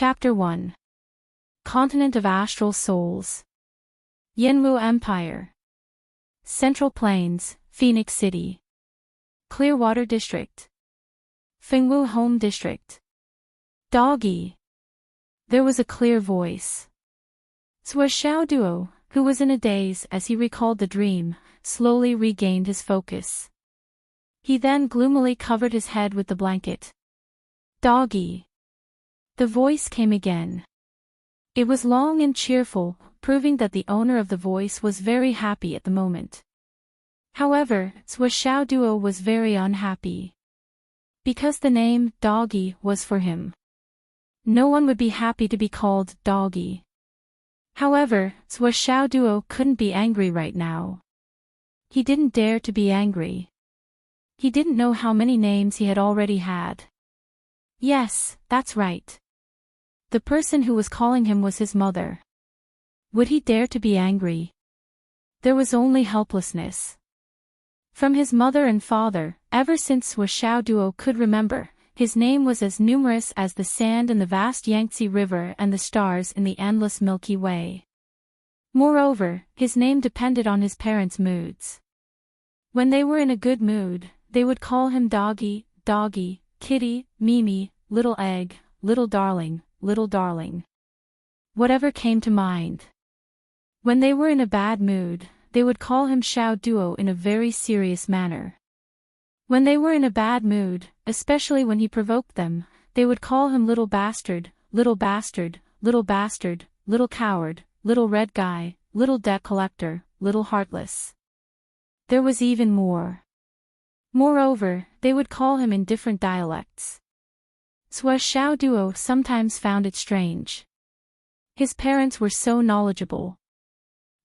Chapter 1. Continent of Astral Souls. Yenwu Empire. Central Plains, Phoenix City. Clearwater District. Fengwu Home District. Doggy. There was a clear voice. Zhou Xiaoduo, who was in a daze as he recalled the dream, slowly regained his focus. He then gloomily covered his head with the blanket. Doggy. The voice came again. It was long and cheerful, proving that the owner of the voice was very happy at the moment. However, Zhou Xiaoduo was very unhappy. Because the name, Doggy, was for him. No one would be happy to be called Doggy. However, Zhou Xiaoduo couldn't be angry right now. He didn't dare to be angry. He didn't know how many names he had already had. Yes, that's right. The person who was calling him was his mother. Would he dare to be angry? There was only helplessness. From his mother and father, ever since Zhou Xiaoduo could remember, his name was as numerous as the sand in the vast Yangtze River and the stars in the endless Milky Way. Moreover, his name depended on his parents' moods. When they were in a good mood, they would call him Doggy, Doggy, Kitty, Mimi, Little Egg, Little Darling, Little Darling. Whatever came to mind. When they were in a bad mood, they would call him Xiaoduo in a very serious manner. When they were in a bad mood, especially when he provoked them, they would call him Little Bastard, Little Bastard, Little Bastard, Little Coward, Little Red Guy, Little Debt Collector, Little Heartless. There was even more. Moreover, they would call him in different dialects. Zhou Xiaoduo sometimes found it strange. His parents were so knowledgeable.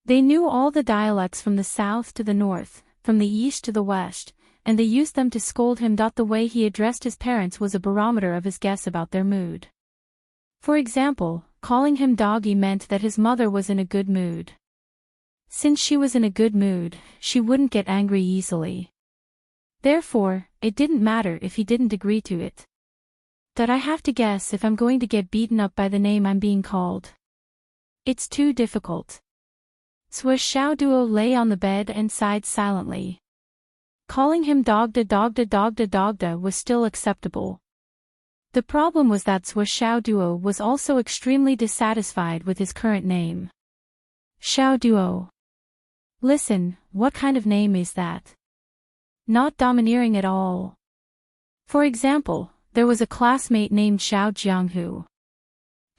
They knew all the dialects from the south to the north, from the east to the west, and they used them to scold him. The way he addressed his parents was a barometer of his guess about their mood. For example, calling him Doggy meant that his mother was in a good mood. Since she was in a good mood, she wouldn't get angry easily. Therefore, it didn't matter if he didn't agree to it. That I have to guess if I'm going to get beaten up by the name I'm being called. It's too difficult. Zhou Xiaoduo lay on the bed and sighed silently. Calling him Dogda was still acceptable. The problem was that Zhou Xiaoduo was also extremely dissatisfied with his current name. Xiaoduo. Listen, what kind of name is that? Not domineering at all. For example, there was a classmate named Xiao Jianghu.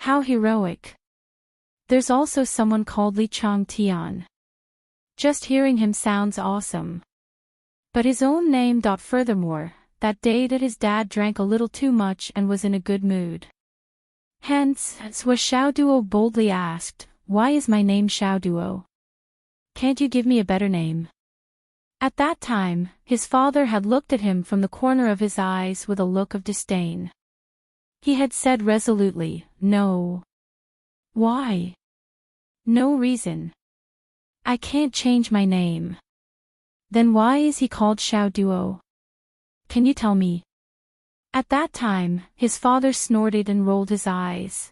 How heroic. There's also someone called Li Changtian. Just hearing him sounds awesome. But his own name. Furthermore, that day that his dad drank a little too much and was in a good mood. Hence, Zhou Xiaoduo boldly asked, "Why is my name Xiaoduo? Can't you give me a better name?" At that time, his father had looked at him from the corner of his eyes with a look of disdain. He had said resolutely, "No." Why? No reason. I can't change my name. Then why is he called Xiaoduo? Can you tell me? At that time, his father snorted and rolled his eyes.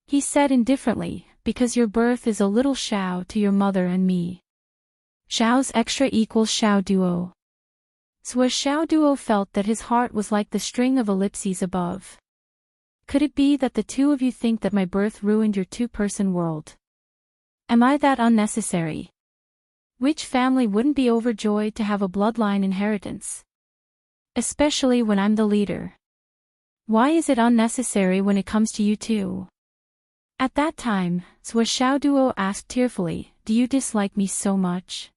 He said indifferently, "Because your birth is a little Xiao to your mother and me. Xiao's extra equals Xiaoduo." Zhou Xiaoduo felt that his heart was like the string of ellipses above. Could it be that the two of you think that my birth ruined your two-person world? Am I that unnecessary? Which family wouldn't be overjoyed to have a bloodline inheritance? Especially when I'm the leader. Why is it unnecessary when it comes to you two? At that time, Zhou Xiaoduo asked tearfully, "Do you dislike me so much?"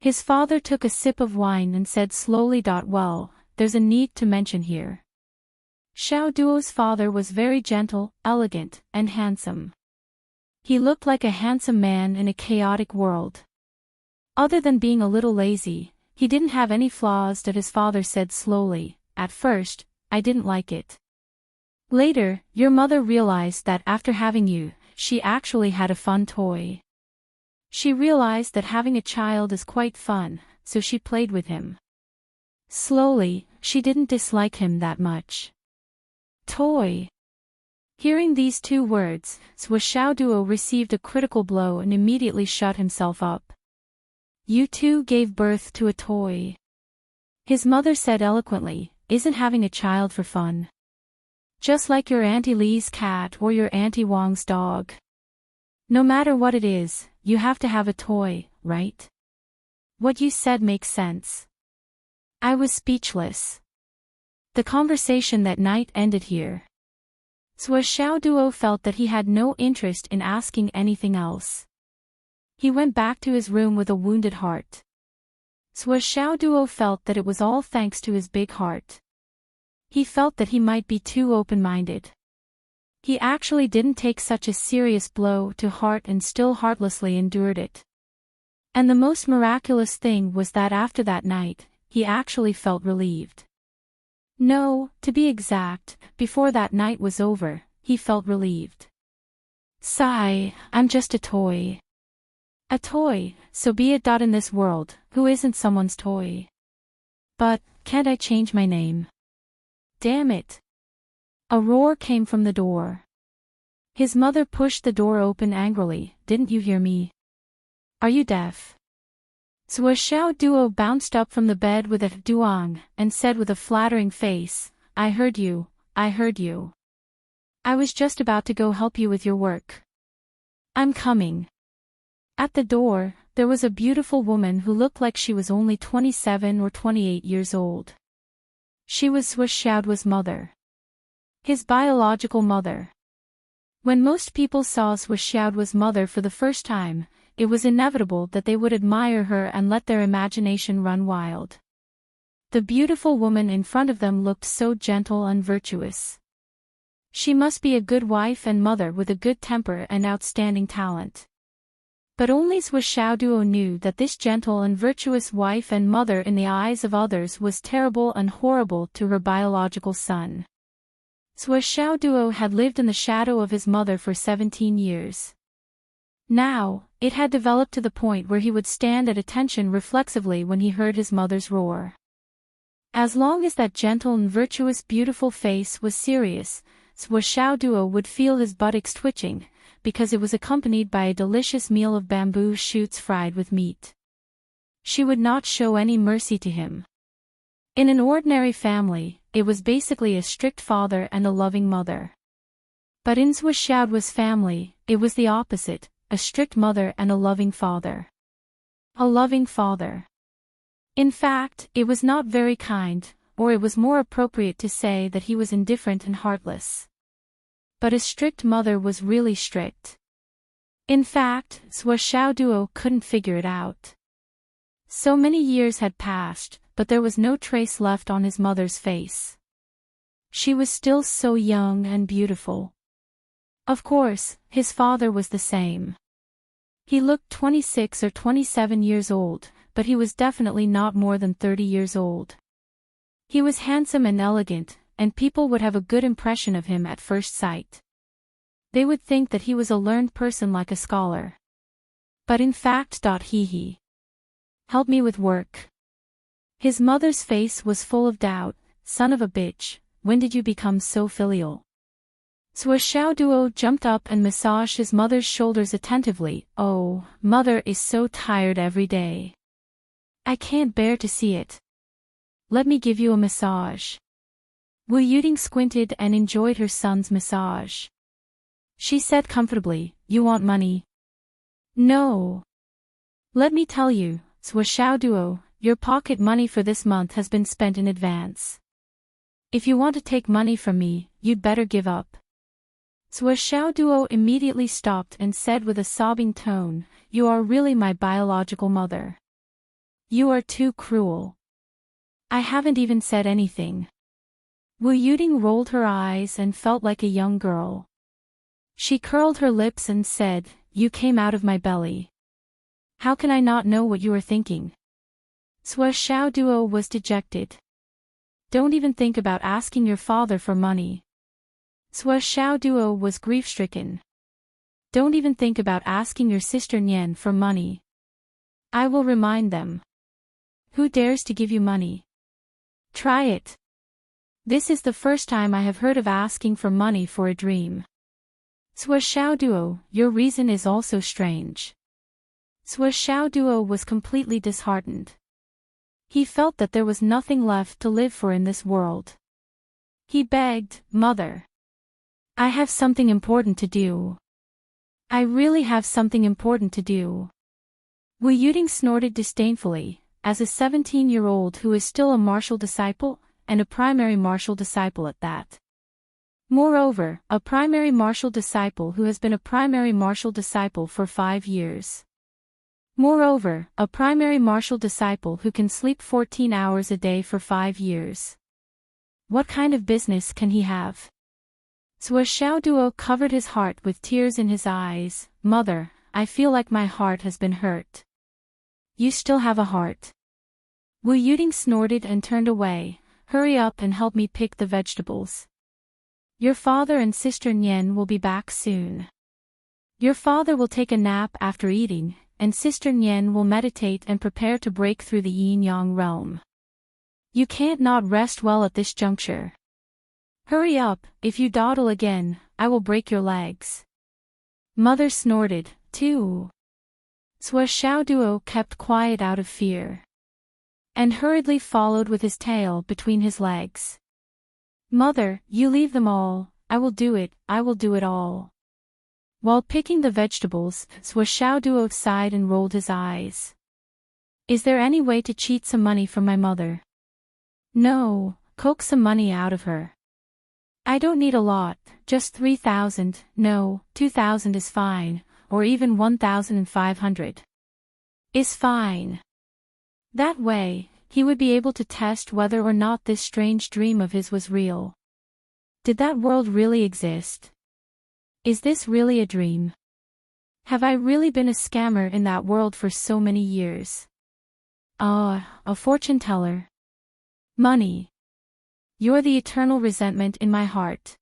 His father took a sip of wine and said slowly, "Well, there's a need to mention here." Xiaoduo's father was very gentle, elegant, and handsome. He looked like a handsome man in a chaotic world. Other than being a little lazy, he didn't have any flaws. His father said slowly, "At first, I didn't like it. Later, your mother realized that after having you, she actually had a fun toy. She realized that having a child is quite fun, so she played with him. Slowly, she didn't dislike him that much. Toy. Hearing these two words, Duo received a critical blow and immediately shut himself up. You two gave birth to a toy. His mother said eloquently, isn't having a child for fun? Just like your Auntie Lee's cat or your Auntie Wong's dog. No matter what it is, you have to have a toy, right? What you said makes sense. I was speechless. The conversation that night ended here. Duo felt that he had no interest in asking anything else. He went back to his room with a wounded heart. Duo felt that it was all thanks to his big heart. He felt that he might be too open-minded. He actually didn't take such a serious blow to heart and still heartlessly endured it. And the most miraculous thing was that after that night, he actually felt relieved. No, to be exact, before that night was over, he felt relieved. Sigh, I'm just a toy. A toy, so be it. In this world, who isn't someone's toy? But, can't I change my name? Damn it. A roar came from the door. His mother pushed the door open angrily. Didn't you hear me? Are you deaf? Duo bounced up from the bed with a duang, and said with a flattering face, I heard you, I heard you. I was just about to go help you with your work. I'm coming. At the door, there was a beautiful woman who looked like she was only 27 or 28 years old. She was Duo's mother. His biological mother. When most people saw Duo's mother for the first time, it was inevitable that they would admire her and let their imagination run wild. The beautiful woman in front of them looked so gentle and virtuous. She must be a good wife and mother with a good temper and outstanding talent. But only Duo knew that this gentle and virtuous wife and mother in the eyes of others was terrible and horrible to her biological son. Duo had lived in the shadow of his mother for 17 years. Now, it had developed to the point where he would stand at attention reflexively when he heard his mother's roar. As long as that gentle and virtuous beautiful face was serious, Duo would feel his buttocks twitching, because it was accompanied by a delicious meal of bamboo shoots fried with meat. She would not show any mercy to him. In an ordinary family, it was basically a strict father and a loving mother. But in Duo's family, it was the opposite. A strict mother and a loving father. A loving father. In fact, it was not very kind, or it was more appropriate to say that he was indifferent and heartless. But a strict mother was really strict. In fact, Duo couldn't figure it out. So many years had passed, but there was no trace left on his mother's face. She was still so young and beautiful. Of course, his father was the same. He looked 26 or 27 years old, but he was definitely not more than 30 years old. He was handsome and elegant, and people would have a good impression of him at first sight. They would think that he was a learned person like a scholar. But in fact, he help me with work. His mother's face was full of doubt. Son of a bitch, when did you become so filial? Duo jumped up and massaged his mother's shoulders attentively. Oh, mother is so tired every day. I can't bear to see it. Let me give you a massage. Wu Yuding squinted and enjoyed her son's massage. She said comfortably, you want money? No. Let me tell you, Duo, your pocket money for this month has been spent in advance. If you want to take money from me, you'd better give up. Duo immediately stopped and said with a sobbing tone, you are really my biological mother. You are too cruel. I haven't even said anything. Wu Yuding rolled her eyes and felt like a young girl. She curled her lips and said, you came out of my belly. How can I not know what you are thinking? Duo was dejected. Don't even think about asking your father for money. Duo was grief-stricken. Don't even think about asking your sister Nian for money. I will remind them. Who dares to give you money? Try it. This is the first time I have heard of asking for money for a dream. Duo, your reason is also strange. Duo was completely disheartened. He felt that there was nothing left to live for in this world. He begged, Mother. I have something important to do. I really have something important to do. Wu Yuding snorted disdainfully, as a 17-year-old who is still a martial disciple, and a primary martial disciple at that. Moreover, a primary martial disciple who has been a primary martial disciple for 5 years. Moreover, a primary martial disciple who can sleep 14 hours a day for 5 years. What kind of business can he have? Duo covered his heart with tears in his eyes. Mother, I feel like my heart has been hurt. You still have a heart. Wu Yuding snorted and turned away. Hurry up and help me pick the vegetables. Your father and sister Nian will be back soon. Your father will take a nap after eating, and sister Nian will meditate and prepare to break through the yin-yang realm. You can't not rest well at this juncture. Hurry up, if you dawdle again, I will break your legs. Mother snorted, too. Duo kept quiet out of fear. And hurriedly followed with his tail between his legs. Mother, you leave them all, I will do it all. While picking the vegetables, Duo sighed and rolled his eyes. Is there any way to cheat some money from my mother? No, coax some money out of her. I don't need a lot, just 3,000, no, 2,000 is fine, or even 1,500. Is fine. That way, he would be able to test whether or not this strange dream of his was real. Did that world really exist? Is this really a dream? Have I really been a scammer in that world for so many years? A fortune teller. Money. You're the eternal resentment in my heart.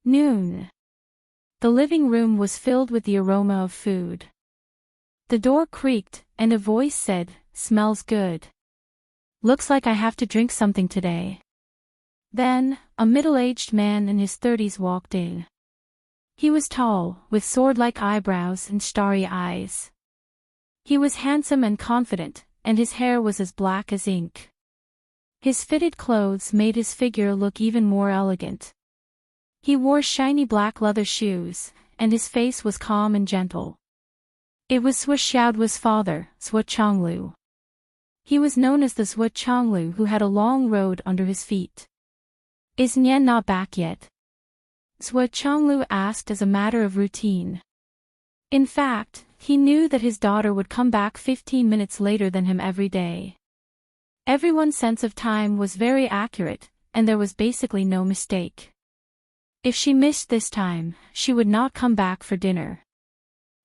Noon. The living room was filled with the aroma of food. The door creaked, and a voice said, Smells good. Looks like I have to drink something today. Then, a middle-aged man in his 30s walked in. He was tall, with sword-like eyebrows and starry eyes. He was handsome and confident, and his hair was as black as ink. His fitted clothes made his figure look even more elegant. He wore shiny black leather shoes, and his face was calm and gentle. It was Xiaoduo's father, Changlu. He was known as the Changlu who had a long road under his feet. Is Nian not back yet? Changlu asked as a matter of routine. In fact, he knew that his daughter would come back 15 minutes later than him every day. Everyone's sense of time was very accurate, and there was basically no mistake. If she missed this time, she would not come back for dinner.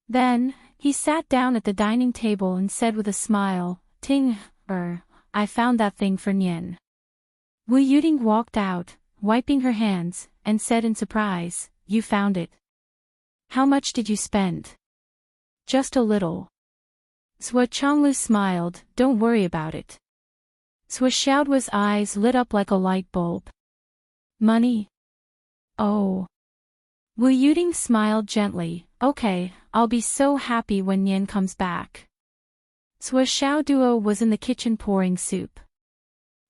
Then, he sat down at the dining table and said with a smile, Ting, I found that thing for Nian. Wu Yuding walked out, wiping her hands, and said in surprise, You found it. How much did you spend? Just a little. Changlu smiled, Don't worry about it. Xiaoduo's eyes lit up like a light bulb. Money? Oh. Wu Yuding smiled gently, Okay, I'll be so happy when Nian comes back. Duo was in the kitchen pouring soup.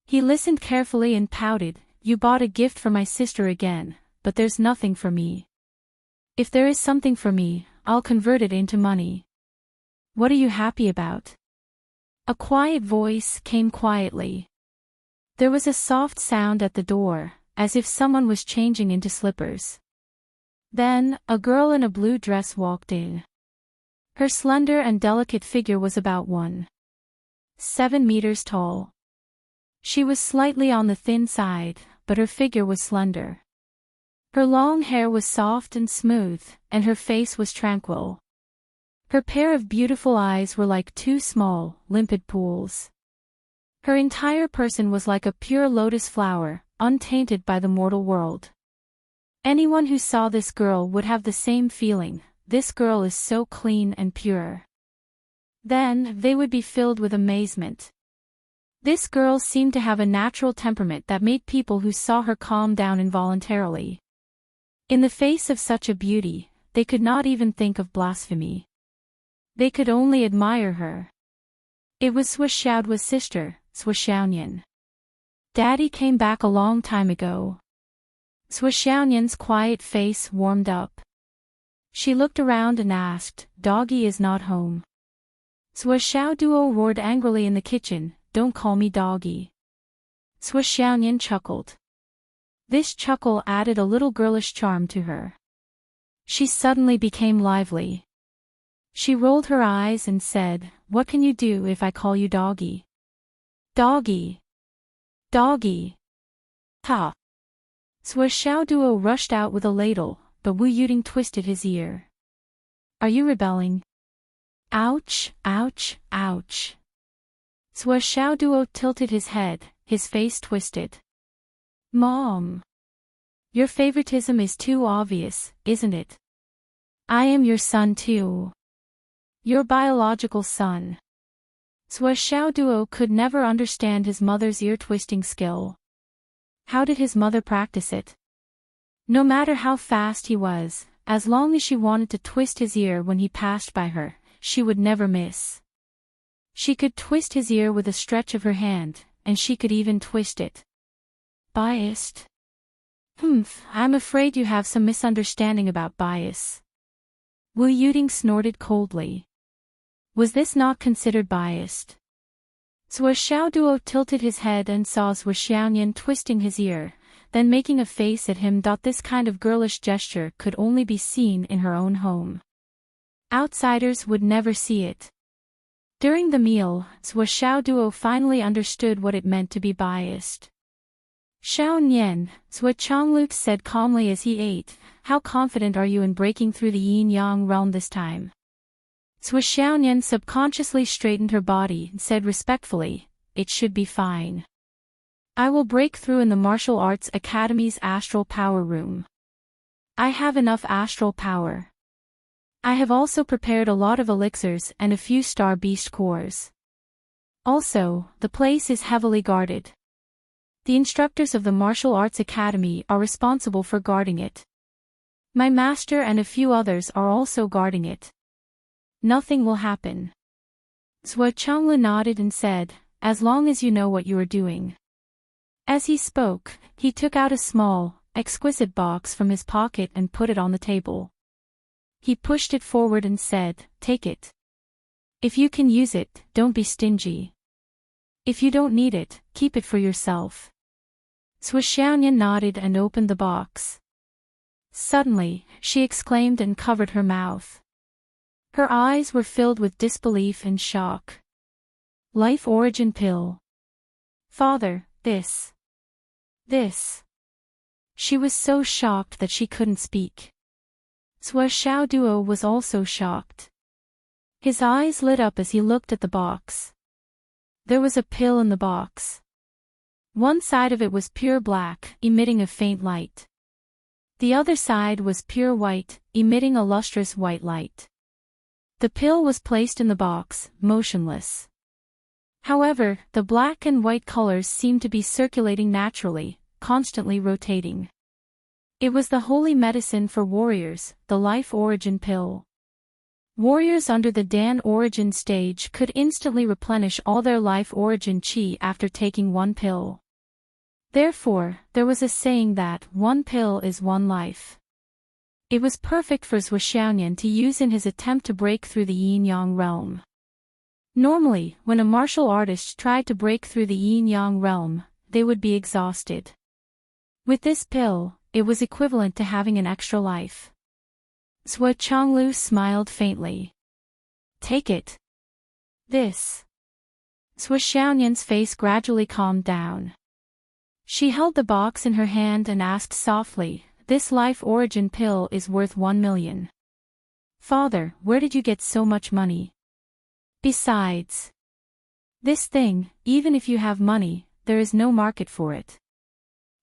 He listened carefully and pouted, You bought a gift for my sister again, but there's nothing for me. If there is something for me, I'll convert it into money. What are you happy about? A quiet voice came quietly. There was a soft sound at the door, as if someone was changing into slippers. Then, a girl in a blue dress walked in. Her slender and delicate figure was about 1.7 meters tall. She was slightly on the thin side, but her figure was slender. Her long hair was soft and smooth, and her face was tranquil. Her pair of beautiful eyes were like 2 small, limpid pools. Her entire person was like a pure lotus flower, untainted by the mortal world. Anyone who saw this girl would have the same feeling, this girl is so clean and pure. Then, they would be filled with amazement. This girl seemed to have a natural temperament that made people who saw her calm down involuntarily. In the face of such a beauty, they could not even think of blasphemy. They could only admire her. It was Swishaoduo's sister, Swishaonian. Daddy came back a long time ago. Swishaonian's quiet face warmed up. She looked around and asked, Doggy is not home. Swishaoduo roared angrily in the kitchen, Don't call me Doggy. Swishaonian chuckled. This chuckle added a little girlish charm to her. She suddenly became lively. She rolled her eyes and said, What can you do if I call you Doggy? Doggy. Doggy. Ha. Swishaoduo rushed out with a ladle, but Wu Yuding twisted his ear. Are you rebelling? Ouch, ouch, ouch. Swishaoduo tilted his head, his face twisted. Mom. Your favoritism is too obvious, isn't it? I am your son too. Your biological son. Swishaoduo could never understand his mother's ear-twisting skill. How did his mother practice it? No matter how fast he was, as long as she wanted to twist his ear when he passed by her, she would never miss. She could twist his ear with a stretch of her hand, and she could even twist it. Biased? I'm afraid you have some misunderstanding about bias. Wu Yuding snorted coldly. Was this not considered biased? Swishaoduo tilted his head and saw Swishaonian twisting his ear, then making a face at him. This kind of girlish gesture could only be seen in her own home. Outsiders would never see it. During the meal, Swishaoduo finally understood what it meant to be biased. Xiao Nian, Swichonglu said calmly as he ate, How confident are you in breaking through the yin-yang realm this time? Swishaonian subconsciously straightened her body and said respectfully, It should be fine. I will break through in the Martial Arts Academy's Astral Power Room. I have enough astral power. I have also prepared a lot of elixirs and a few star beast cores. Also, the place is heavily guarded. The instructors of the Martial Arts Academy are responsible for guarding it. My master and a few others are also guarding it. Nothing will happen. Swichonglu nodded and said, As long as you know what you are doing. As he spoke, he took out a small, exquisite box from his pocket and put it on the table. He pushed it forward and said, Take it. If you can use it, don't be stingy. If you don't need it, keep it for yourself. Swishaonian nodded and opened the box. Suddenly, she exclaimed and covered her mouth. Her eyes were filled with disbelief and shock. Life Origin Pill. Father, this. She was so shocked that she couldn't speak. Swishaoduo was also shocked. His eyes lit up as he looked at the box. There was a pill in the box. One side of it was pure black, emitting a faint light. The other side was pure white, emitting a lustrous white light. The pill was placed in the box, motionless. However, the black and white colors seemed to be circulating naturally, constantly rotating. It was the holy medicine for warriors, the Life Origin Pill. Warriors under the Dan Origin stage could instantly replenish all their Life Origin Chi after taking one pill. Therefore, there was a saying that one pill is one life. It was perfect for Swishaonian to use in his attempt to break through the yin-yang realm. Normally, when a martial artist tried to break through the yin-yang realm, they would be exhausted. With this pill, it was equivalent to having an extra life. Swichonglu smiled faintly. Take it. This. Swishaonian's face gradually calmed down. She held the box in her hand and asked softly, This Life Origin Pill is worth 1 million. Father, where did you get so much money? Besides, this thing, even if you have money, there is no market for it.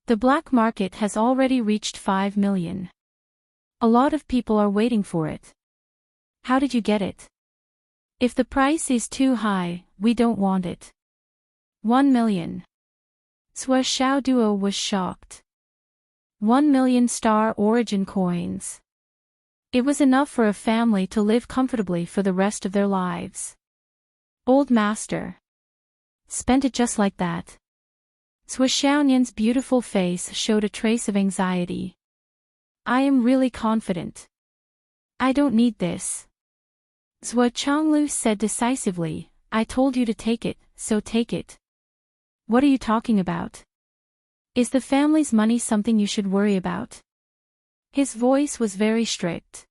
The black market has already reached 5 million. A lot of people are waiting for it. How did you get it? If the price is too high, we don't want it. 1 million. Swishaoduo was shocked. 1 million star origin coins. It was enough for a family to live comfortably for the rest of their lives. Old Master. Spent it just like that. Zhuo Xiaonian's beautiful face showed a trace of anxiety. I am really confident. I don't need this. Zhuo Changlu said decisively, I told you to take it, so take it. What are you talking about? Is the family's money something you should worry about? His voice was very strict.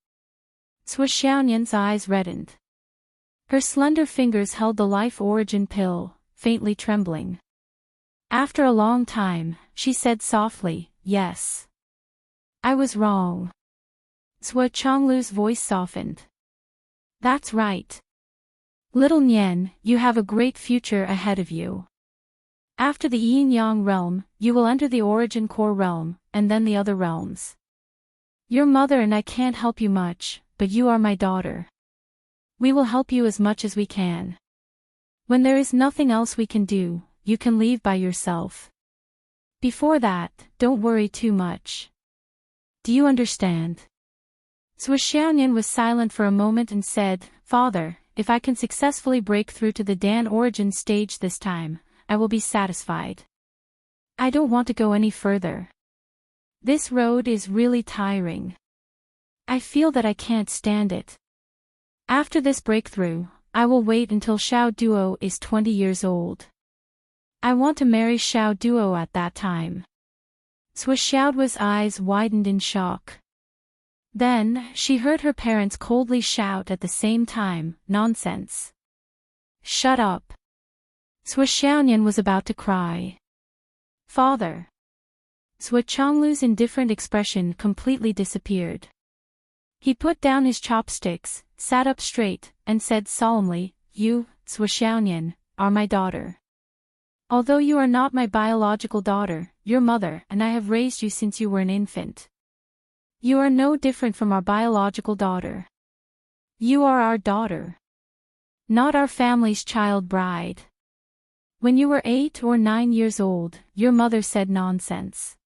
Zhuo Xiaonian's eyes reddened. Her slender fingers held the life origin pill, faintly trembling. After a long time, she said softly, yes. I was wrong. Zhuo Changlu's voice softened. That's right. Little Nian, you have a great future ahead of you. After the Yin-Yang realm, you will enter the origin core realm, and then the other realms. Your mother and I can't help you much, but you are my daughter. We will help you as much as we can. When there is nothing else we can do, you can leave by yourself. Before that, don't worry too much. Do you understand? Zhuo Xiaonian was silent for a moment and said, Father, if I can successfully break through to the Dan origin stage this time, I will be satisfied. I don't want to go any further. This road is really tiring. I feel that I can't stand it. After this breakthrough, I will wait until Xiao Duo is 20 years old. I want to marry Xiao Duo at that time. Zhuo Xiaoduo's eyes widened in shock. Then, she heard her parents coldly shout at the same time, nonsense. Shut up. Zhuo Xiaonian was about to cry. Father. Zhuo Changlu's indifferent expression completely disappeared. He put down his chopsticks, sat up straight, and said solemnly, You, Zhuo Xiaonian, are my daughter. Although you are not my biological daughter, your mother and I have raised you since you were an infant. You are no different from our biological daughter. You are our daughter. Not our family's child bride. When you were 8 or 9 years old, your mother said nonsense.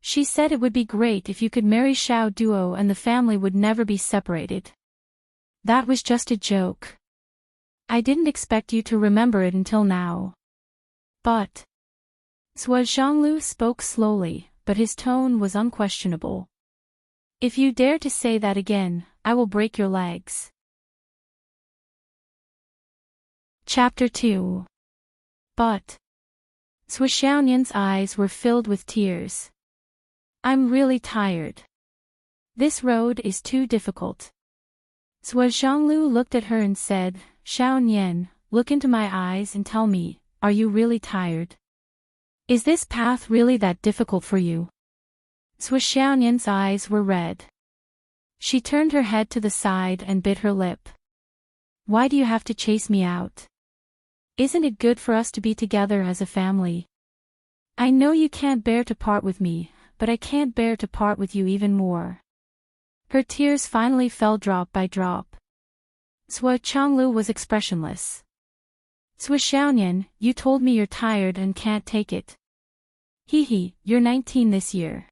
She said it would be great if you could marry Xiao Duo and the family would never be separated. That was just a joke. I didn't expect you to remember it until now. But... Zhuo Zhanglu spoke slowly, but his tone was unquestionable. If you dare to say that again, I will break your legs. Chapter 2. But... Zhuo Xiaonian's eyes were filled with tears. I'm really tired. This road is too difficult. Zhuo Zhanglu looked at her and said, Xiaonian, look into my eyes and tell me, are you really tired? Is this path really that difficult for you? Zhuo Xiaonian's eyes were red. She turned her head to the side and bit her lip. Why do you have to chase me out? Isn't it good for us to be together as a family? I know you can't bear to part with me, but I can't bear to part with you even more. Her tears finally fell drop by drop. Zhuo Changlu was expressionless. Zhuo Xiaonian, you told me you're tired and can't take it. Hee, you're 19 this year.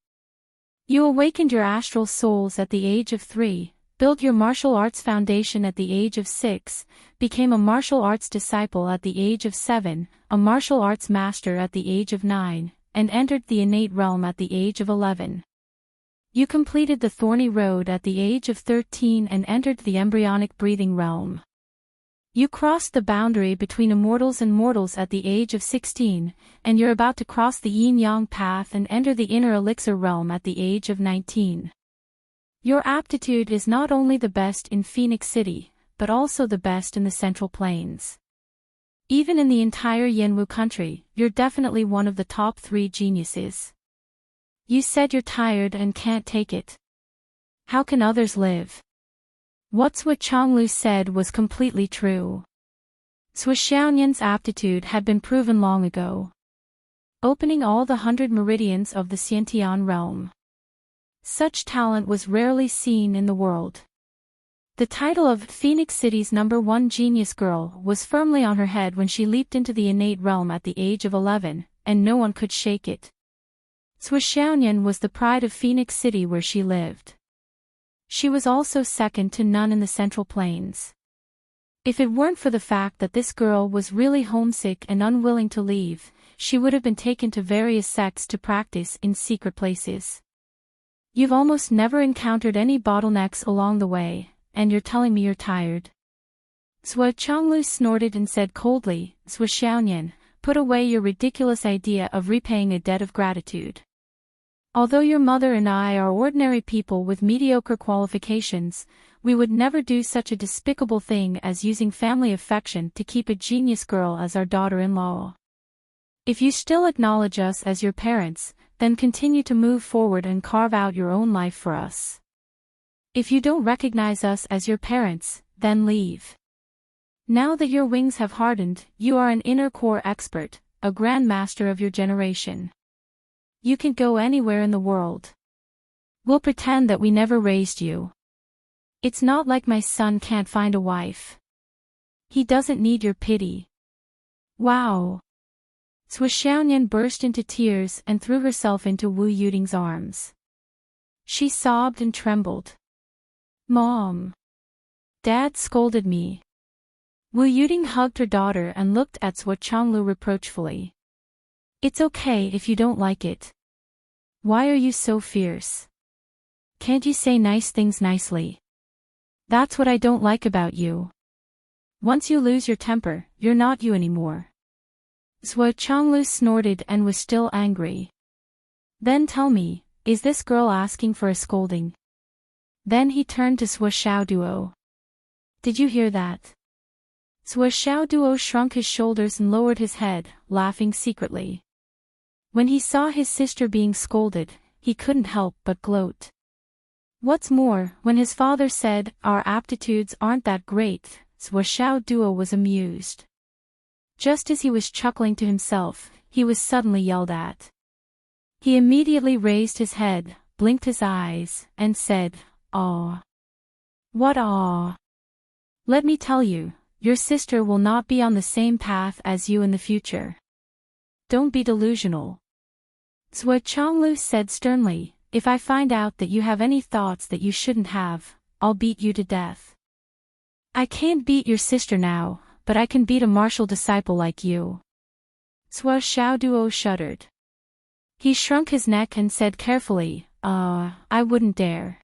You awakened your astral souls at the age of 3, built your martial arts foundation at the age of 6, became a martial arts disciple at the age of 7, a martial arts master at the age of 9, and entered the innate realm at the age of 11. You completed the thorny road at the age of 13 and entered the embryonic breathing realm. You crossed the boundary between immortals and mortals at the age of 16, and you're about to cross the yin-yang path and enter the inner elixir realm at the age of 19. Your aptitude is not only the best in Phoenix City, but also the best in the Central Plains. Even in the entire Yanwu country, you're definitely one of the top 3 geniuses. You said you're tired and can't take it. How can others live? What Zhuo Changlu said was completely true. Zhuo Xiaonian's aptitude had been proven long ago, opening all the 100 meridians of the Xiantian realm. Such talent was rarely seen in the world. The title of Phoenix City's #1 genius girl was firmly on her head when she leaped into the innate realm at the age of 11, and no one could shake it. Xiaonian was the pride of Phoenix City where she lived. She was also second to none in the Central Plains. If it weren't for the fact that this girl was really homesick and unwilling to leave, she would have been taken to various sects to practice in secret places. You've almost never encountered any bottlenecks along the way, and you're telling me you're tired. Zhuo Changlu snorted and said coldly, Xiaonian, put away your ridiculous idea of repaying a debt of gratitude. Although your mother and I are ordinary people with mediocre qualifications, we would never do such a despicable thing as using family affection to keep a genius girl as our daughter-in-law. If you still acknowledge us as your parents, then continue to move forward and carve out your own life for us. If you don't recognize us as your parents, then leave. Now that your wings have hardened, you are an inner core expert, a grandmaster of your generation. You can go anywhere in the world. We'll pretend that we never raised you. It's not like my son can't find a wife. He doesn't need your pity. Wow. Xiaonian burst into tears and threw herself into Wu Yuding's arms. She sobbed and trembled. Mom. Dad scolded me. Wu Yuding hugged her daughter and looked at Zhuo Changlu reproachfully. It's okay if you don't like it. Why are you so fierce? Can't you say nice things nicely? That's what I don't like about you. Once you lose your temper, you're not you anymore. Zhuo Changlu snorted and was still angry. Then tell me, is this girl asking for a scolding? Then he turned to Zhuo Xiaoduo. Did you hear that? Zhuo Xiaoduo shrunk his shoulders and lowered his head, laughing secretly. When he saw his sister being scolded, he couldn't help but gloat. What's more, when his father said, our aptitudes aren't that great, Zhuo Xiaoduo was amused. Just as he was chuckling to himself, he was suddenly yelled at. He immediately raised his head, blinked his eyes, and said, "Aw. What aw? Let me tell you, your sister will not be on the same path as you in the future. Don't be delusional." Zhuo Changlu said sternly, if I find out that you have any thoughts that you shouldn't have, I'll beat you to death. I can't beat your sister now, but I can beat a martial disciple like you. Zhuo Xiaoduo shuddered. He shrunk his neck and said carefully, I wouldn't dare.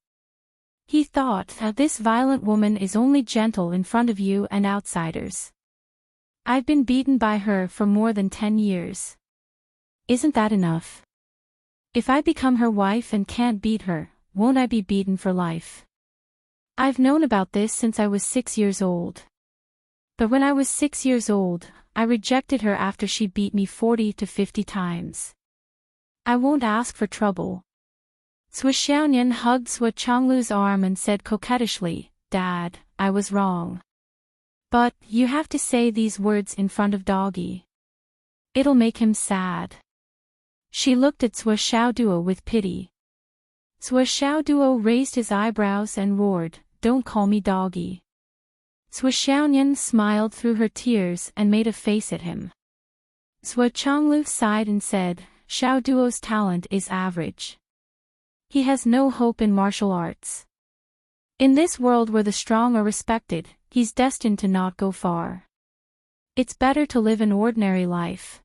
He thought that this violent woman is only gentle in front of you and outsiders. I've been beaten by her for more than 10 years. Isn't that enough? If I become her wife and can't beat her, won't I be beaten for life? I've known about this since I was 6 years old. But when I was 6 years old, I rejected her after she beat me 40 to 50 times. I won't ask for trouble. Xiaonian hugged Zhuo Changlu's arm and said coquettishly, Dad, I was wrong. But, you have to say these words in front of Doggy. It'll make him sad. She looked at Zhuo Xiaoduo with pity. Zhuo Xiaoduo raised his eyebrows and roared, Don't call me Doggy. Xiaonian smiled through her tears and made a face at him. Zhuo Changlu sighed and said, Xiaoduo's talent is average. He has no hope in martial arts. In this world where the strong are respected, he's destined to not go far. It's better to live an ordinary life.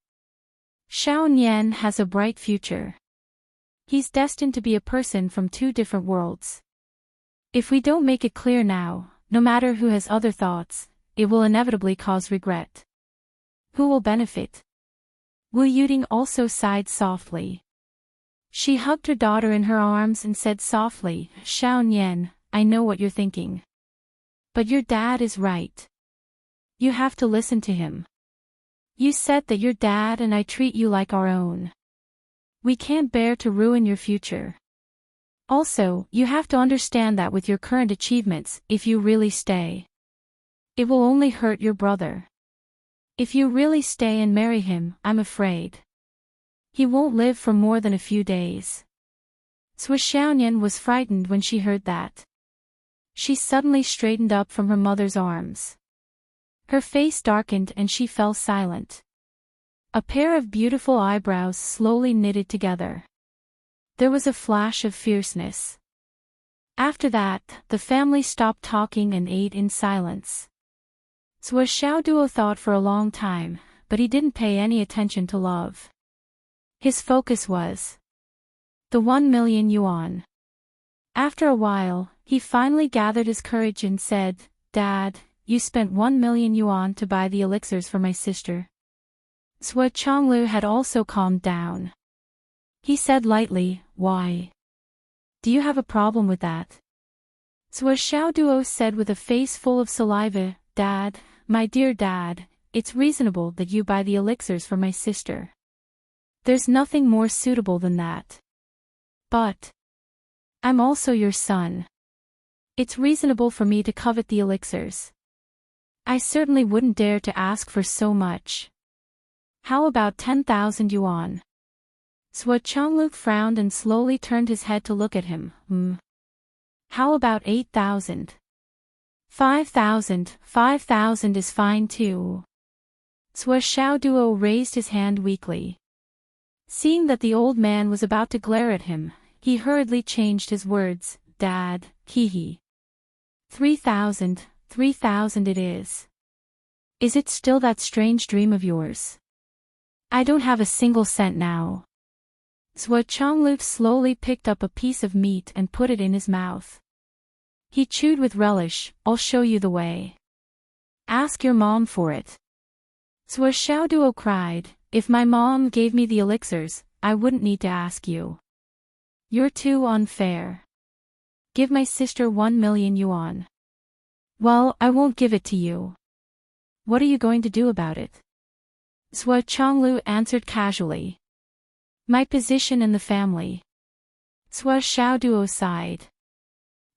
Xiaonian has a bright future. He's destined to be a person from 2 different worlds. If we don't make it clear now, no matter who has other thoughts, it will inevitably cause regret. Who will benefit? Wu Yuding also sighed softly. She hugged her daughter in her arms and said softly, Xiaonian, I know what you're thinking. But your dad is right. You have to listen to him. You said that your dad and I treat you like our own. We can't bear to ruin your future. Also, you have to understand that with your current achievements, if you really stay, it will only hurt your brother. If you really stay and marry him, I'm afraid he won't live for more than a few days. Xiaonian was frightened when she heard that. She suddenly straightened up from her mother's arms. Her face darkened and she fell silent. A pair of beautiful eyebrows slowly knitted together. There was a flash of fierceness. After that, the family stopped talking and ate in silence. Zhuo Xiaoduo thought for a long time, but he didn't pay any attention to love. His focus was the 1 million yuan. After a while, he finally gathered his courage and said, "Dad, you spent 1 million yuan to buy the elixirs for my sister." Zhuo Chonglu had also calmed down. He said lightly, "Why? Do you have a problem with that?" Zhuo Xiaoduo said with a face full of saliva, "Dad, my dear dad, it's reasonable that you buy the elixirs for my sister. There's nothing more suitable than that. But I'm also your son. It's reasonable for me to covet the elixirs. I certainly wouldn't dare to ask for so much. How about 10,000 yuan?" Zhuo Chonglu frowned and slowly turned his head to look at him. How about 8,000? 5,000, 5,000 is fine too. Zhuo Xiaoduo raised his hand weakly. Seeing that the old man was about to glare at him, he hurriedly changed his words, "Dad, hee. 3,000, 3,000 it is. Is it still that strange dream of yours? I don't have a single cent now." Zhuo Chonglu slowly picked up a piece of meat and put it in his mouth. He chewed with relish. "I'll show you the way. Ask your mom for it." Zhuo Xiaoduo cried, "If my mom gave me the elixirs, I wouldn't need to ask you. You're too unfair. Give my sister 1 million yuan. Well, I won't give it to you. What are you going to do about it?" Zhuo Chonglu answered casually. "My position in the family." Zhuo Xiaoduo sighed.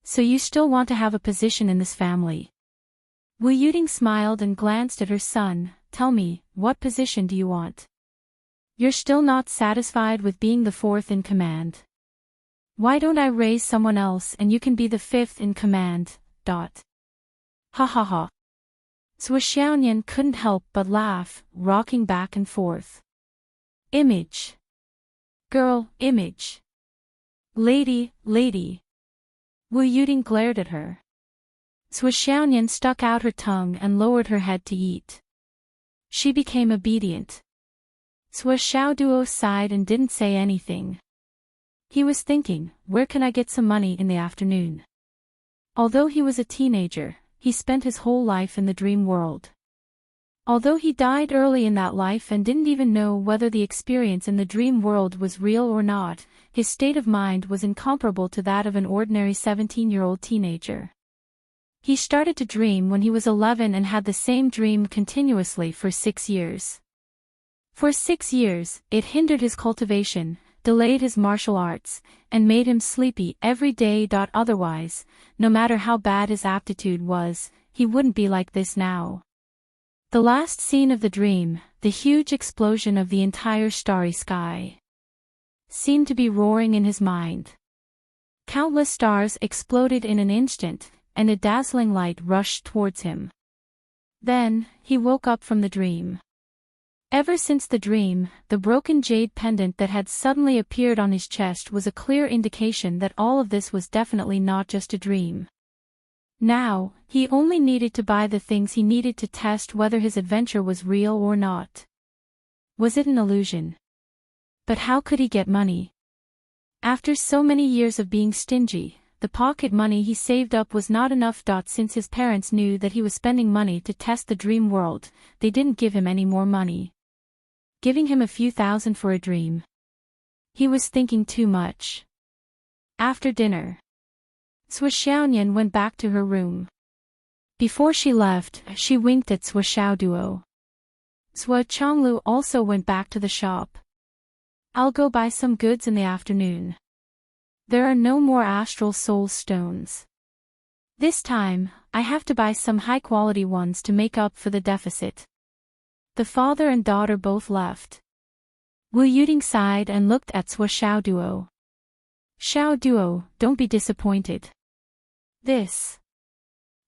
"So you still want to have a position in this family?" Wu Yuding smiled and glanced at her son. "Tell me, what position do you want? You're still not satisfied with being the fourth in command. Why don't I raise someone else and you can be the fifth in command, Ha ha ha. Zhuo Xiaonian couldn't help but laugh, rocking back and forth. Image. Girl, image. Lady, lady. Wu Yuding glared at her. Zhuo Xiaonian stuck out her tongue and lowered her head to eat. She became obedient. Zhuo Xiaoduo sighed and didn't say anything. He was thinking, where can I get some money in the afternoon? Although he was a teenager, he spent his whole life in the dream world. Although he died early in that life and didn't even know whether the experience in the dream world was real or not, his state of mind was incomparable to that of an ordinary 17-year-old teenager. He started to dream when he was 11 and had the same dream continuously for 6 years. For 6 years, it hindered his cultivation, delayed his martial arts, and made him sleepy every day. Otherwise, no matter how bad his aptitude was, he wouldn't be like this now. The last scene of the dream, the huge explosion of the entire starry sky, seemed to be roaring in his mind. Countless stars exploded in an instant, and a dazzling light rushed towards him. Then, he woke up from the dream. Ever since the dream, the broken jade pendant that had suddenly appeared on his chest was a clear indication that all of this was definitely not just a dream. Now, he only needed to buy the things he needed to test whether his adventure was real or not. Was it an illusion? But how could he get money? After so many years of being stingy, the pocket money he saved up was not enough. Since his parents knew that he was spending money to test the dream world, they didn't give him any more money. Giving him a few thousand for a dream. He was thinking too much. After dinner, Zhuo Xiaonian went back to her room. Before she left, she winked at Zhuo Xiaoduo. Zhuo Chonglu also went back to the shop. "I'll go buy some goods in the afternoon. There are no more astral soul stones. This time, I have to buy some high-quality ones to make up for the deficit." The father and daughter both left. Wu Yuding sighed and looked at Zhuo Xiaoduo. "Xiaoduo, don't be disappointed. This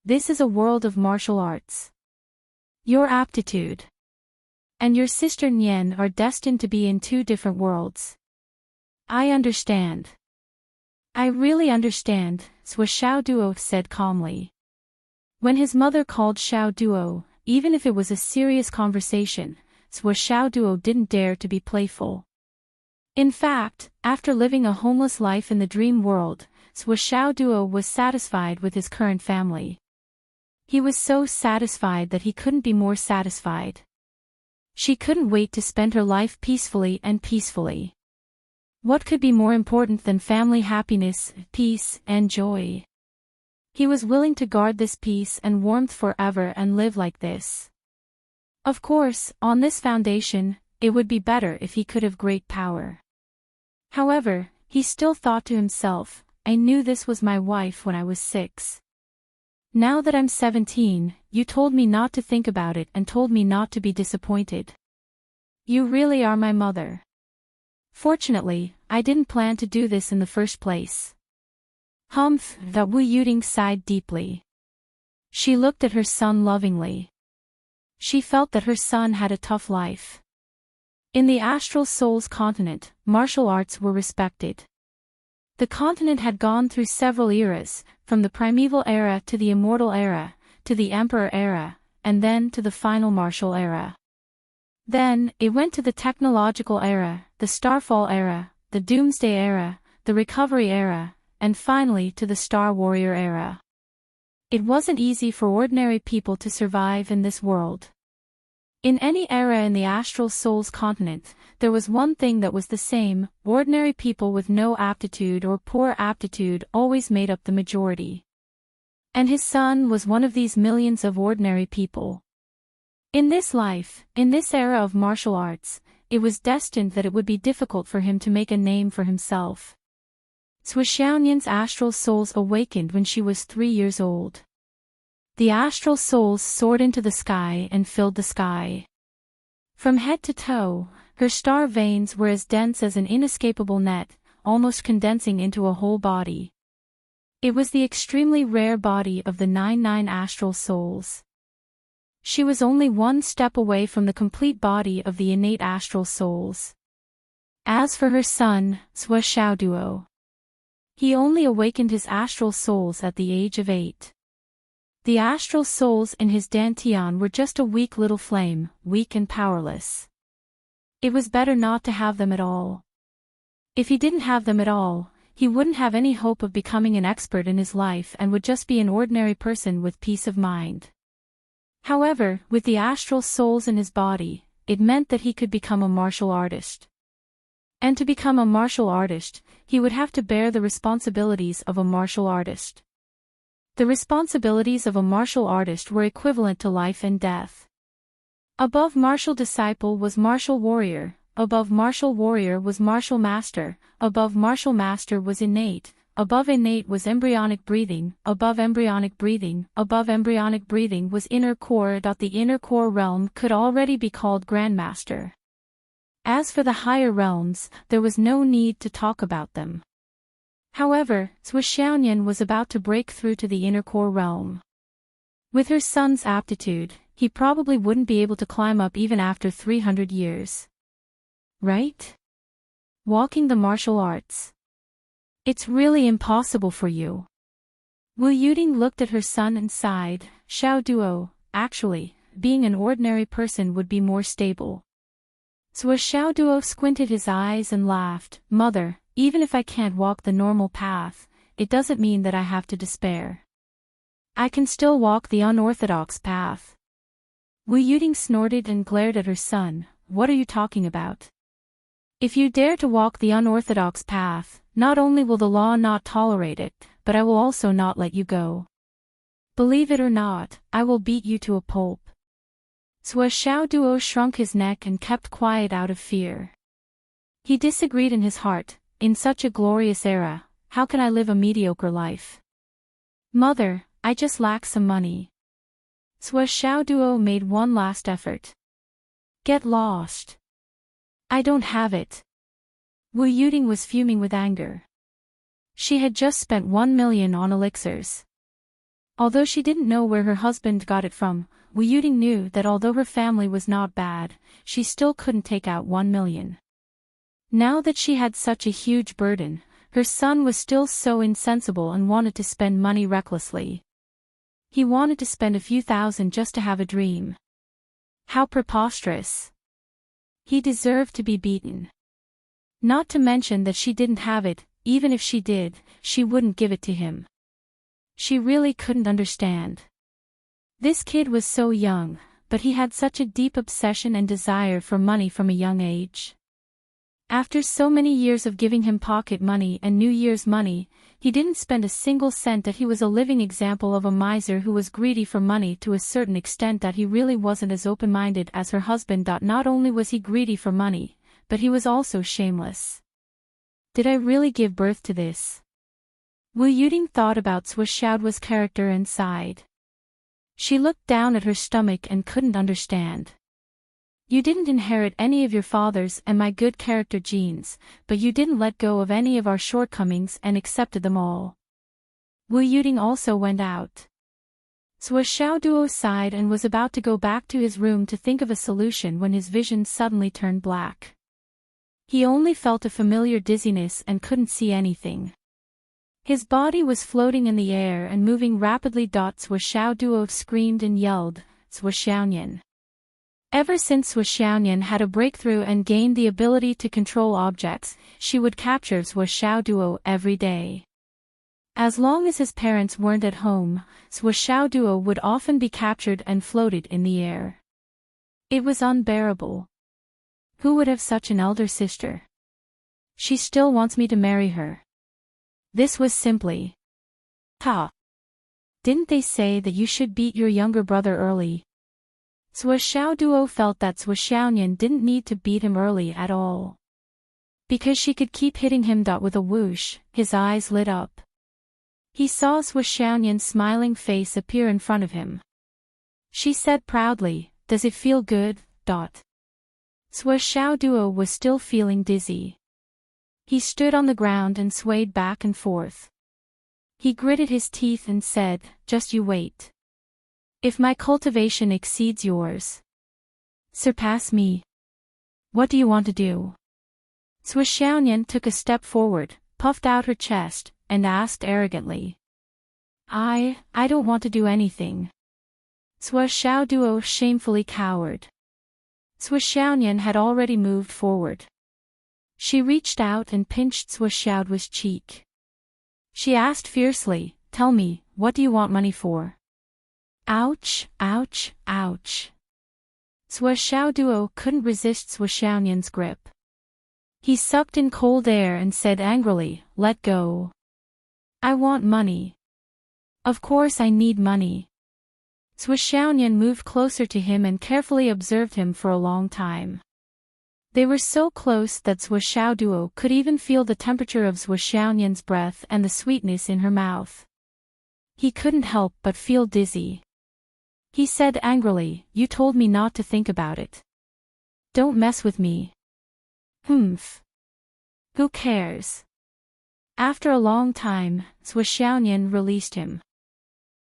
is a world of martial arts. Your aptitude and your sister Nian are destined to be in two different worlds. I understand. I really understand, Swa Xiao Duo said calmly. When his mother called Xiao Duo, even if it was a serious conversation, Swa Xiao Duo didn't dare to be playful. In fact, after living a homeless life in the dream world, Swa Xiao Duo was satisfied with his current family. He was so satisfied that he couldn't be more satisfied. She couldn't wait to spend her life peacefully and peacefully. What could be more important than family happiness, peace, and joy? He was willing to guard this peace and warmth forever and live like this. Of course, on this foundation, it would be better if he could have great power. However, he still thought to himself, I knew this was my wife when I was 6. Now that I'm 17, you told me not to think about it and told me not to be disappointed. You really are my mother. Fortunately, I didn't plan to do this in the first place. Humph, that Wu Yuding sighed deeply. She looked at her son lovingly. She felt that her son had a tough life. In the Astral Souls continent, martial arts were respected. The continent had gone through several eras, from the primeval era to the immortal era, to the emperor era, and then to the final martial era. Then, it went to the technological era, the Starfall era, the Doomsday era, the Recovery era, and finally to the Star Warrior era. It wasn't easy for ordinary people to survive in this world. In any era in the Astral Souls continent, there was one thing that was the same: ordinary people with no aptitude or poor aptitude always made up the majority. And his son was one of these millions of ordinary people. In this life, in this era of martial arts, it was destined that it would be difficult for him to make a name for himself. Swa Xiaoyan's astral souls awakened when she was 3 years old. The astral souls soared into the sky and filled the sky. From head to toe, her star veins were as dense as an inescapable net, almost condensing into a whole body. It was the extremely rare body of the 99 astral souls. She was only one step away from the complete body of the innate astral souls. As for her son, Swa Xiaoduo, he only awakened his astral souls at the age of 8. The astral souls in his dantian were just a weak little flame, weak and powerless. It was better not to have them at all. If he didn't have them at all, he wouldn't have any hope of becoming an expert in his life and would just be an ordinary person with peace of mind. However, with the astral souls in his body, it meant that he could become a martial artist. And to become a martial artist, he would have to bear the responsibilities of a martial artist. The responsibilities of a martial artist were equivalent to life and death. Above martial disciple was martial warrior, above martial warrior was martial master, above martial master was innate, above innate was embryonic breathing, above embryonic breathing was inner core. The inner core realm could already be called grandmaster. As for the higher realms, there was no need to talk about them. However, Swa Xiaoyan was about to break through to the inner core realm. With her son's aptitude, he probably wouldn't be able to climb up even after 300 years. Right? Walking the martial arts. It's really impossible for you. Wu Yuding looked at her son and sighed. Xiao Duo, actually, being an ordinary person would be more stable. Swa Xiao Duo squinted his eyes and laughed. Mother, even if I can't walk the normal path, it doesn't mean that I have to despair. I can still walk the unorthodox path. Wu Yuding snorted and glared at her son. What are you talking about? If you dare to walk the unorthodox path, not only will the law not tolerate it, but I will also not let you go. Believe it or not, I will beat you to a pulp. Swa Xiao Duo shrunk his neck and kept quiet out of fear. He disagreed in his heart. In such a glorious era, how can I live a mediocre life? Mother, I just lack some money. Swa Xiao Duo made one last effort. Get lost. I don't have it. Wu Yuding was fuming with anger. She had just spent 1 million on elixirs. Although she didn't know where her husband got it from, Wu Yuding knew that although her family was not bad, she still couldn't take out 1 million. Now that she had such a huge burden, her son was still so insensible and wanted to spend money recklessly. He wanted to spend a few thousand just to have a dream. How preposterous. He deserved to be beaten. Not to mention that she didn't have it, even if she did, she wouldn't give it to him. She really couldn't understand. This kid was so young, but he had such a deep obsession and desire for money from a young age. After so many years of giving him pocket money and New Year's money, he didn't spend a single cent. That he was a living example of a miser who was greedy for money to a certain extent that he really wasn't as open-minded as her husband. Not only was he greedy for money, but he was also shameless. Did I really give birth to this? Wu Yuting thought about Swiss Xiaoduo's character and sighed. She looked down at her stomach and couldn't understand. You didn't inherit any of your father's and my good character genes, but you didn't let go of any of our shortcomings and accepted them all. Wu Yuting also went out. Swiss Xiaoduo sighed and was about to go back to his room to think of a solution when his vision suddenly turned black. He only felt a familiar dizziness and couldn't see anything. His body was floating in the air and moving rapidly. Swiss Xiaoduo screamed and yelled, Swiss Xiaonian. Ever since Swiss Xiaonian had a breakthrough and gained the ability to control objects, she would capture Swiss Xiaoduo every day. As long as his parents weren't at home, Swiss Xiaoduo would often be captured and floated in the air. It was unbearable. Who would have such an elder sister? She still wants me to marry her. This was simply. Ha! Didn't they say that you should beat your younger brother early? Swiss Xiaoduo felt that Swiss Xiaonian didn't need to beat him early at all. Because she could keep hitting him. With a whoosh, his eyes lit up. He saw Swiss Xiaonian's smiling face appear in front of him. She said proudly, Does it feel good? Swiss Xiaoduo was still feeling dizzy. He stood on the ground and swayed back and forth. He gritted his teeth and said, Just you wait. If my cultivation exceeds yours, surpass me. What do you want to do? Swiss Xiaonian took a step forward, puffed out her chest, and asked arrogantly. I don't want to do anything. Swiss Xiaoduo shamefully cowered. Swiss Xiaonian had already moved forward. She reached out and pinched Swiss Xiaoduo's cheek. She asked fiercely, Tell me, what do you want money for? Ouch, ouch, ouch. Swiss Xiaoduo couldn't resist Swiss Xiaonian's grip. He sucked in cold air and said angrily, Let go. I want money. Of course I need money. Swiss Xiaonian moved closer to him and carefully observed him for a long time. They were so close that Swiss Xiaoduo could even feel the temperature of Swiss Xiaonian's breath and the sweetness in her mouth. He couldn't help but feel dizzy. He said angrily, You told me not to think about it. Don't mess with me. Humph. Who cares? After a long time, Swiss Xiaonian released him.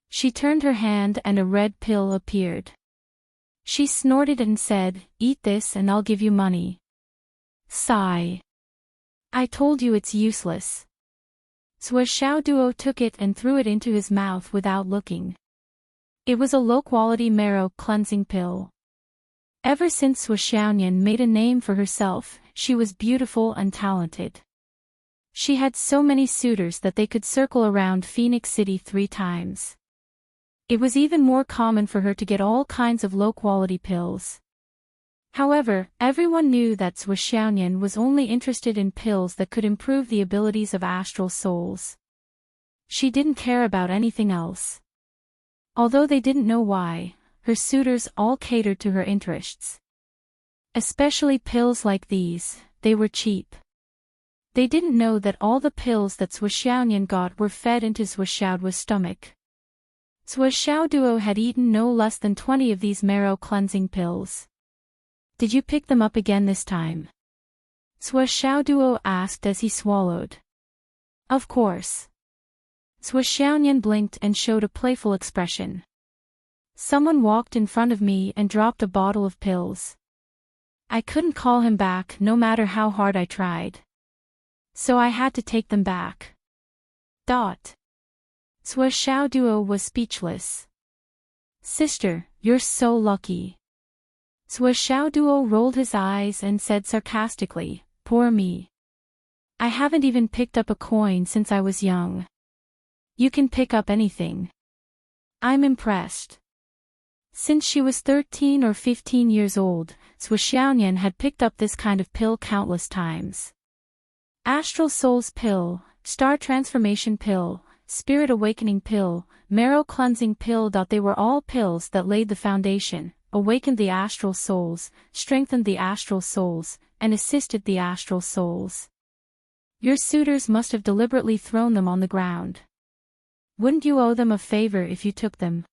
She turned her hand and a red pill appeared. She snorted and said, Eat this and I'll give you money. Sigh. I told you it's useless. Swiss Xiaoduo took it and threw it into his mouth without looking. It was a low-quality marrow cleansing pill. Ever since Swiss Xiaonian made a name for herself, she was beautiful and talented. She had so many suitors that they could circle around Phoenix City 3 times. It was even more common for her to get all kinds of low-quality pills. However, everyone knew that Swiss Xiaonian was only interested in pills that could improve the abilities of astral souls. She didn't care about anything else. Although they didn't know why, her suitors all catered to her interests. Especially pills like these, they were cheap. They didn't know that all the pills that Swiss Xiaonian got were fed into Swiss Xiaoduo's stomach. Swiss Xiaoduo had eaten no less than 20 of these marrow cleansing pills. Did you pick them up again this time? Swiss Xiaoduo asked as he swallowed. Of course. Swiss Xiaonian blinked and showed a playful expression. Someone walked in front of me and dropped a bottle of pills. I couldn't call him back no matter how hard I tried. So I had to take them back. Sua Xiao Duo was speechless. Sister, you're so lucky. Sua Xiao Duo rolled his eyes and said sarcastically, poor me. I haven't even picked up a coin since I was young. You can pick up anything. I'm impressed. Since she was 13 or 15 years old, Sua Xiaonian had picked up this kind of pill countless times. Astral Souls Pill, Star Transformation Pill, Spirit Awakening Pill, Marrow Cleansing Pill. They were all pills that laid the foundation, awakened the astral souls, strengthened the astral souls, and assisted the astral souls. Your suitors must have deliberately thrown them on the ground. Wouldn't you owe them a favor if you took them?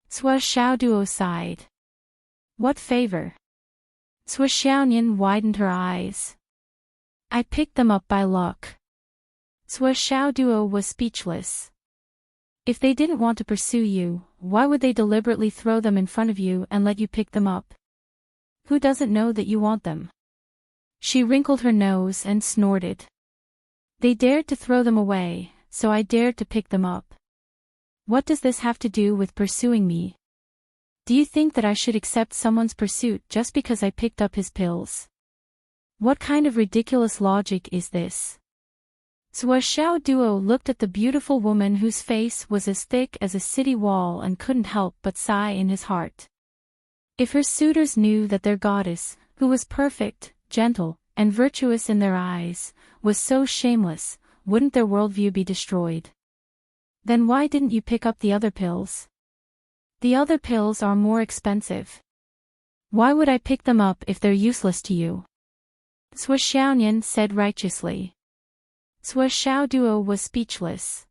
Sua Xiao Duo sighed. What favor? Sua Xiaonian widened her eyes. I picked them up by luck. Sua Xiao Duo was speechless. If they didn't want to pursue you, why would they deliberately throw them in front of you and let you pick them up? Who doesn't know that you want them? She wrinkled her nose and snorted. They dared to throw them away, so I dared to pick them up. What does this have to do with pursuing me? Do you think that I should accept someone's pursuit just because I picked up his pills? What kind of ridiculous logic is this? Sua Xiao Duo looked at the beautiful woman whose face was as thick as a city wall and couldn't help but sigh in his heart. If her suitors knew that their goddess, who was perfect, gentle, and virtuous in their eyes, was so shameless, wouldn't their worldview be destroyed? Then why didn't you pick up the other pills? The other pills are more expensive. Why would I pick them up if they're useless to you? Sua Xiaonian said righteously. Sua Xiao Duo was speechless.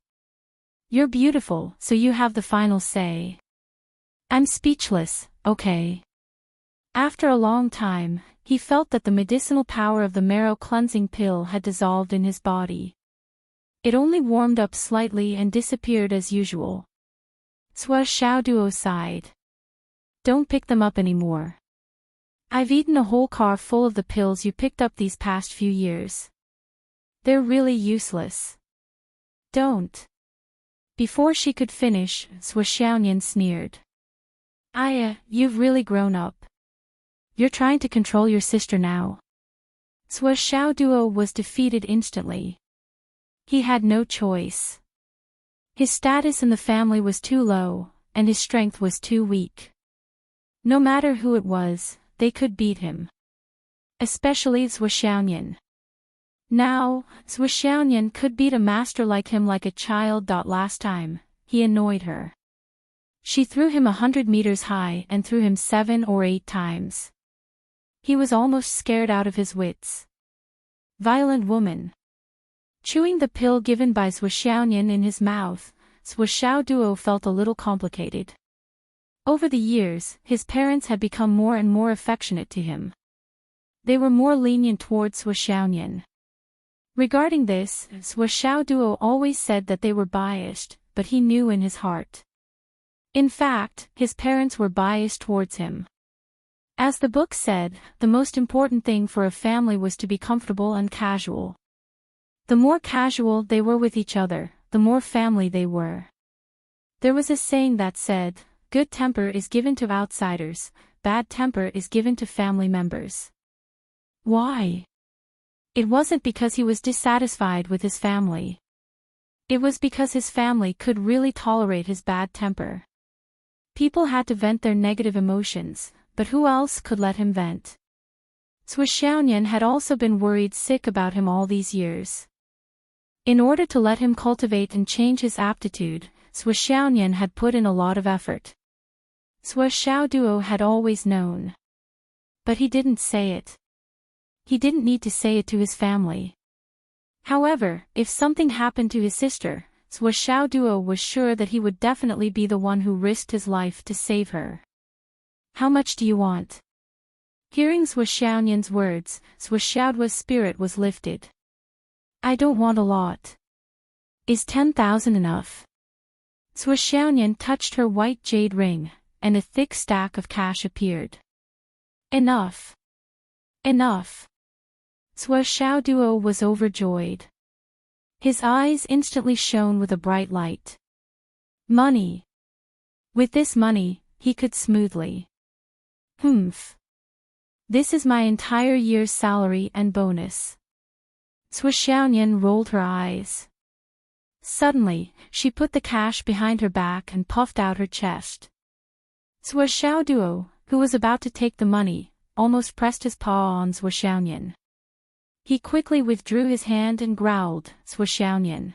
You're beautiful, so you have the final say. I'm speechless, okay. After a long time, he felt that the medicinal power of the marrow cleansing pill had dissolved in his body. It only warmed up slightly and disappeared as usual. Sua Xiao Duo sighed. Don't pick them up anymore. I've eaten a whole car full of the pills you picked up these past few years. They're really useless. Don't. Before she could finish, Sua Xiaonian sneered. You've really grown up. You're trying to control your sister now. Sua Xiao Duo was defeated instantly. He had no choice. His status in the family was too low, and his strength was too weak. No matter who it was, they could beat him. Especially Sua Xiaonian. Now, Sua Xiaonian could beat a master like him like a child. Last time, he annoyed her. She threw him 100 meters high and threw him 7 or 8 times. He was almost scared out of his wits. Violent woman. Chewing the pill given by Sua Xiaonian in his mouth, Sua Xiao Duo felt a little complicated. Over the years, his parents had become more and more affectionate to him. They were more lenient towards Sua Xiaonian. Regarding this, Sua Xiao Duo always said that they were biased, but he knew in his heart. In fact, his parents were biased towards him. As the book said, the most important thing for a family was to be comfortable and casual. The more casual they were with each other, the more family they were. There was a saying that said, good temper is given to outsiders, bad temper is given to family members. Why? It wasn't because he was dissatisfied with his family. It was because his family could really tolerate his bad temper. People had to vent their negative emotions, but who else could let him vent? Sua Xiaonian had also been worried sick about him all these years. In order to let him cultivate and change his aptitude, Sua Xiaonian had put in a lot of effort. Sua Xiao Duo had always known. But he didn't say it. He didn't need to say it to his family. However, if something happened to his sister, Sua Xiao Duo was sure that he would definitely be the one who risked his life to save her. How much do you want? Hearing Sua Xiaonian's words, Sua Xiaoduo's spirit was lifted. I don't want a lot. Is 10,000 enough? Sua Xiaonian touched her white jade ring, and a thick stack of cash appeared. Enough. Enough. Sua Xiaoduo was overjoyed. His eyes instantly shone with a bright light. Money. With this money, he could smoothly. This is my entire year's salary and bonus. Sua Xiaoyan rolled her eyes. Suddenly, she put the cash behind her back and puffed out her chest. Sua Xiaoduo, who was about to take the money, almost pressed his paw on Sua Xiaoyan. He quickly withdrew his hand and growled, Sua Xiaoyan.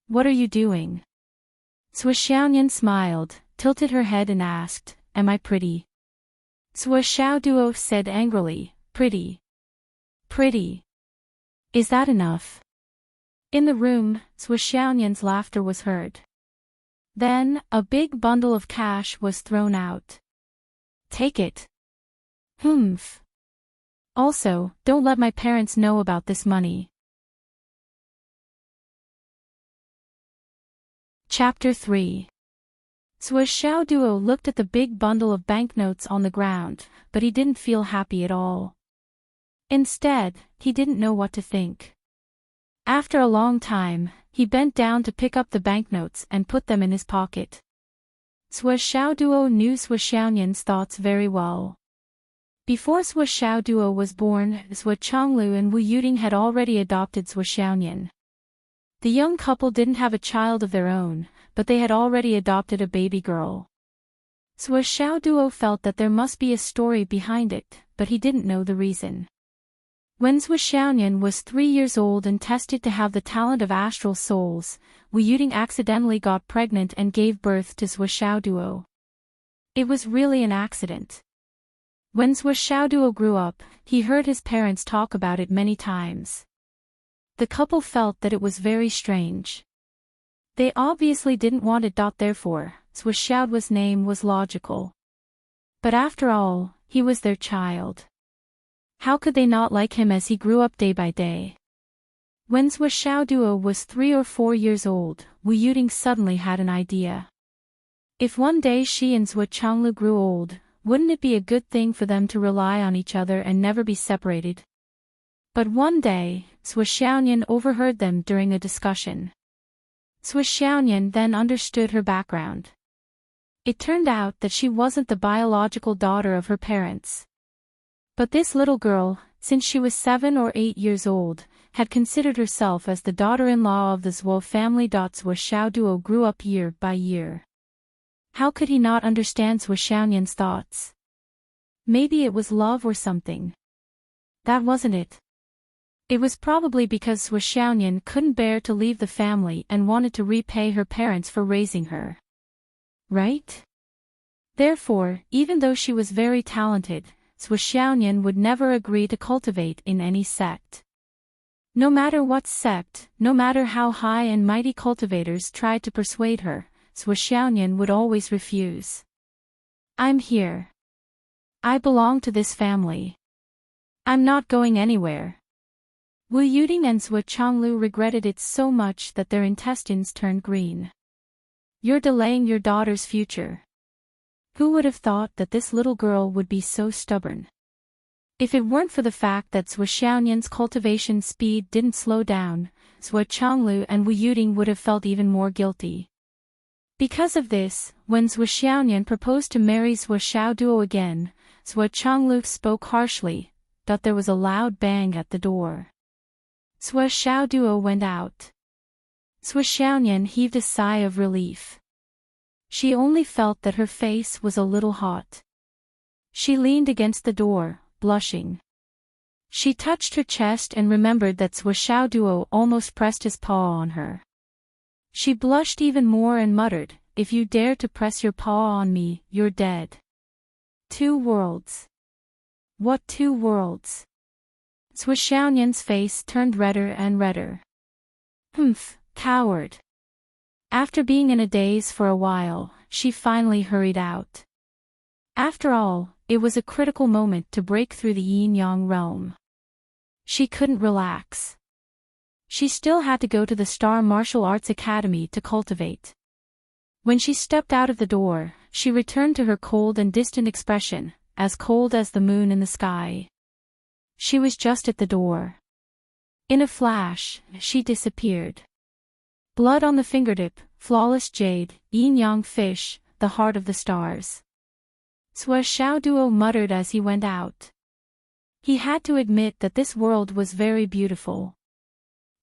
What are you doing? Sua Xiaoyan smiled, tilted her head and asked, Am I pretty? Sua Xiaoduo said angrily, Pretty. Pretty. Is that enough? In the room, Sua Xiaoyan's laughter was heard. Then, a big bundle of cash was thrown out. Take it. Also, don't let my parents know about this money. Chapter 3. Sua Xiaoduo looked at the big bundle of banknotes on the ground, but he didn't feel happy at all. Instead, he didn't know what to think. After a long time, he bent down to pick up the banknotes and put them in his pocket. Sua Xiaoduo knew Sua Xiaoyan's thoughts very well. Before Sua Xiaoduo was born, Sua Chonglu and Wu Yuting had already adopted Sua Xiaoyan. The young couple didn't have a child of their own, but they had already adopted a baby girl. Sua Xiaoduo felt that there must be a story behind it, but he didn't know the reason. When Sua Xiaoyan was 3 years old and tested to have the talent of astral souls, Wu Yuting accidentally got pregnant and gave birth to Sua Xiaoduo. It was really an accident. When Sua Xiaoduo grew up, he heard his parents talk about it many times. The couple felt that it was very strange. They obviously didn't want it. Therefore, Sua Xiaoduo's name was logical. But after all, he was their child. How could they not like him as he grew up day by day? When Sua Xiaoduo was 3 or 4 years old, Wu Yuting suddenly had an idea. If one day she and Sua Chonglu grew old, wouldn't it be a good thing for them to rely on each other and never be separated? But one day, Sua Xiaoyan overheard them during a discussion. Sua Xiaoyan then understood her background. It turned out that she wasn't the biological daughter of her parents. But this little girl, since she was 7 or 8 years old, had considered herself as the daughter-in-law of the Zhuo family. Sua Xiaoduo grew up year by year. How could he not understand Sua Xiaoyan's thoughts? Maybe it was love or something. That wasn't it. It was probably because Sua Xiaoyan couldn't bear to leave the family and wanted to repay her parents for raising her. Right? Therefore, even though she was very talented, Sua Xiaoyan would never agree to cultivate in any sect. No matter what sect, no matter how high and mighty cultivators tried to persuade her, Sua Xiaoyan would always refuse. I'm here. I belong to this family. I'm not going anywhere. Wu Yuting and Sua Chonglu regretted it so much that their intestines turned green. You're delaying your daughter's future. Who would have thought that this little girl would be so stubborn? If it weren't for the fact that Sua Xiaoyan's cultivation speed didn't slow down, Sua Chonglu and Wu Yuting would have felt even more guilty. Because of this, when Sua Xiaoyan proposed to marry Sua Xiaoduo again, Sua Chonglu spoke harshly. There was a loud bang at the door. Sua Xiaoduo went out. Sua Xiaoyan heaved a sigh of relief. She only felt that her face was a little hot. She leaned against the door, blushing. She touched her chest and remembered that Sua Xiaoduo almost pressed his paw on her. She blushed even more and muttered, If you dare to press your paw on me, you're dead. 2 worlds. What 2 worlds? Sua Xiaoyan's face turned redder and redder. Coward. After being in a daze for a while, she finally hurried out. After all, it was a critical moment to break through the yin-yang realm. She couldn't relax. She still had to go to the Star Martial Arts Academy to cultivate. When she stepped out of the door, she returned to her cold and distant expression, as cold as the moon in the sky. She was just at the door. In a flash, she disappeared. Blood on the fingertip, flawless jade, yin-yang fish, the heart of the stars. Sua Xiao Duo muttered as he went out. He had to admit that this world was very beautiful.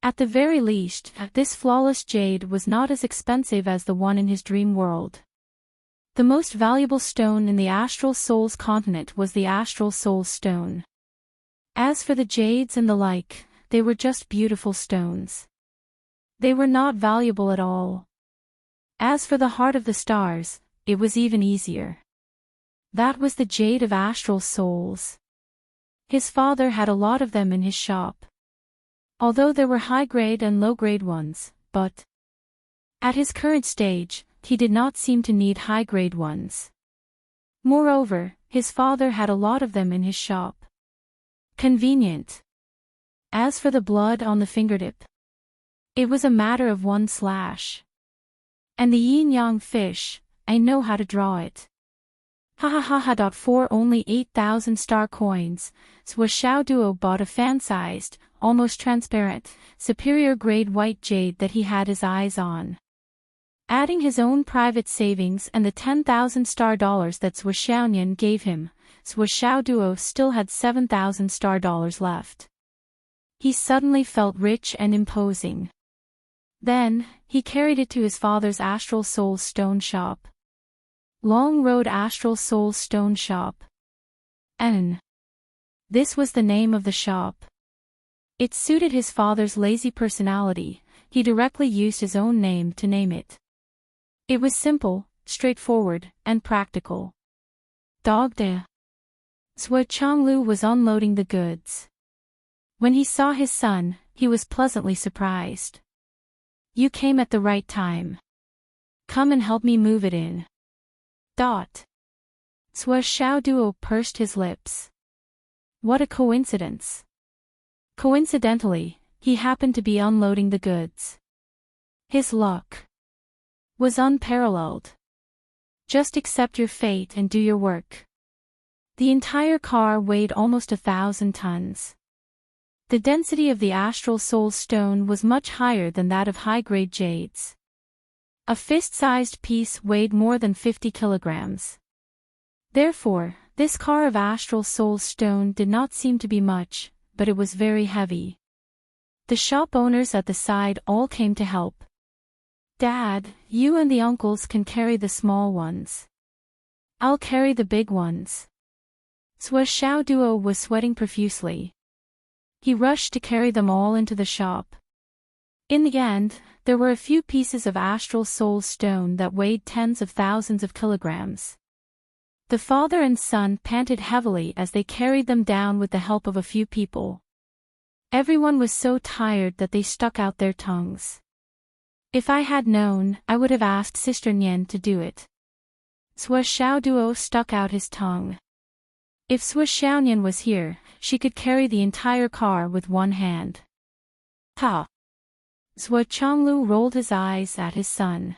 At the very least, this flawless jade was not as expensive as the one in his dream world. The most valuable stone in the Astral Souls continent was the Astral Souls stone. As for the jades and the like, they were just beautiful stones. They were not valuable at all. As for the heart of the stars, it was even easier. That was the jade of Astral Souls. His father had a lot of them in his shop. Although there were high-grade and low-grade ones, but at his current stage, he did not seem to need high-grade ones. Moreover, his father had a lot of them in his shop. Convenient. As for the blood on the fingertip, it was a matter of one slash. And the yin-yang fish, I know how to draw it. Ha ha ha ha. For only 8,000 star coins, Sua Xiao Duo bought a fan-sized, almost transparent, superior-grade white jade that he had his eyes on. Adding his own private savings and the 10,000 star dollars that Sua Xiaonian gave him, Sua Xiao Duo still had 7,000 star dollars left. He suddenly felt rich and imposing. Then, he carried it to his father's Astral Souls stone shop. Long Road Astral Souls Stone Shop. This was the name of the shop. It suited his father's lazy personality, he directly used his own name to name it. It was simple, straightforward, and practical. Dog de. Sua Chonglu was unloading the goods. When he saw his son, he was pleasantly surprised. You came at the right time. Come and help me move it in. Sua Xiao Duo pursed his lips. What a coincidence. Coincidentally, he happened to be unloading the goods. His luck was unparalleled. Just accept your fate and do your work. The entire car weighed almost 1,000 tons. The density of the Astral Soul stone was much higher than that of high-grade jades. A fist-sized piece weighed more than 50 kilograms. Therefore, this car of Astral Soul stone did not seem to be much, but it was very heavy. The shop owners at the side all came to help. Dad, you and the uncles can carry the small ones. I'll carry the big ones. Sua Xiao Duo was sweating profusely. He rushed to carry them all into the shop. In the end, there were a few pieces of Astral Soul stone that weighed tens of thousands of kilograms. The father and son panted heavily as they carried them down with the help of a few people. Everyone was so tired that they stuck out their tongues. If I had known, I would have asked Sister Nian to do it. Sua Xiao Duo stuck out his tongue. If Sua Xiaonian was here, she could carry the entire car with one hand. Ha! Sua Chonglu rolled his eyes at his son.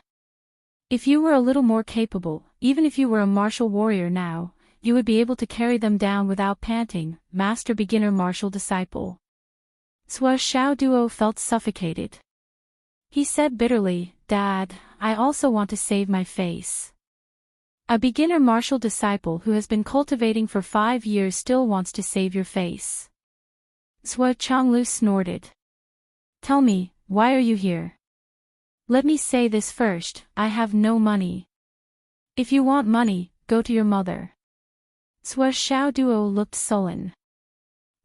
If you were a little more capable, even if you were a martial warrior now, you would be able to carry them down without panting, master beginner martial disciple. Sua Xiao Duo felt suffocated. He said bitterly, Dad, I also want to save my face. A beginner martial disciple who has been cultivating for 5 years still wants to save your face. Sua Chonglu snorted. Tell me, why are you here? Let me say this first, I have no money. If you want money, go to your mother. Sua Xiao Duo looked sullen.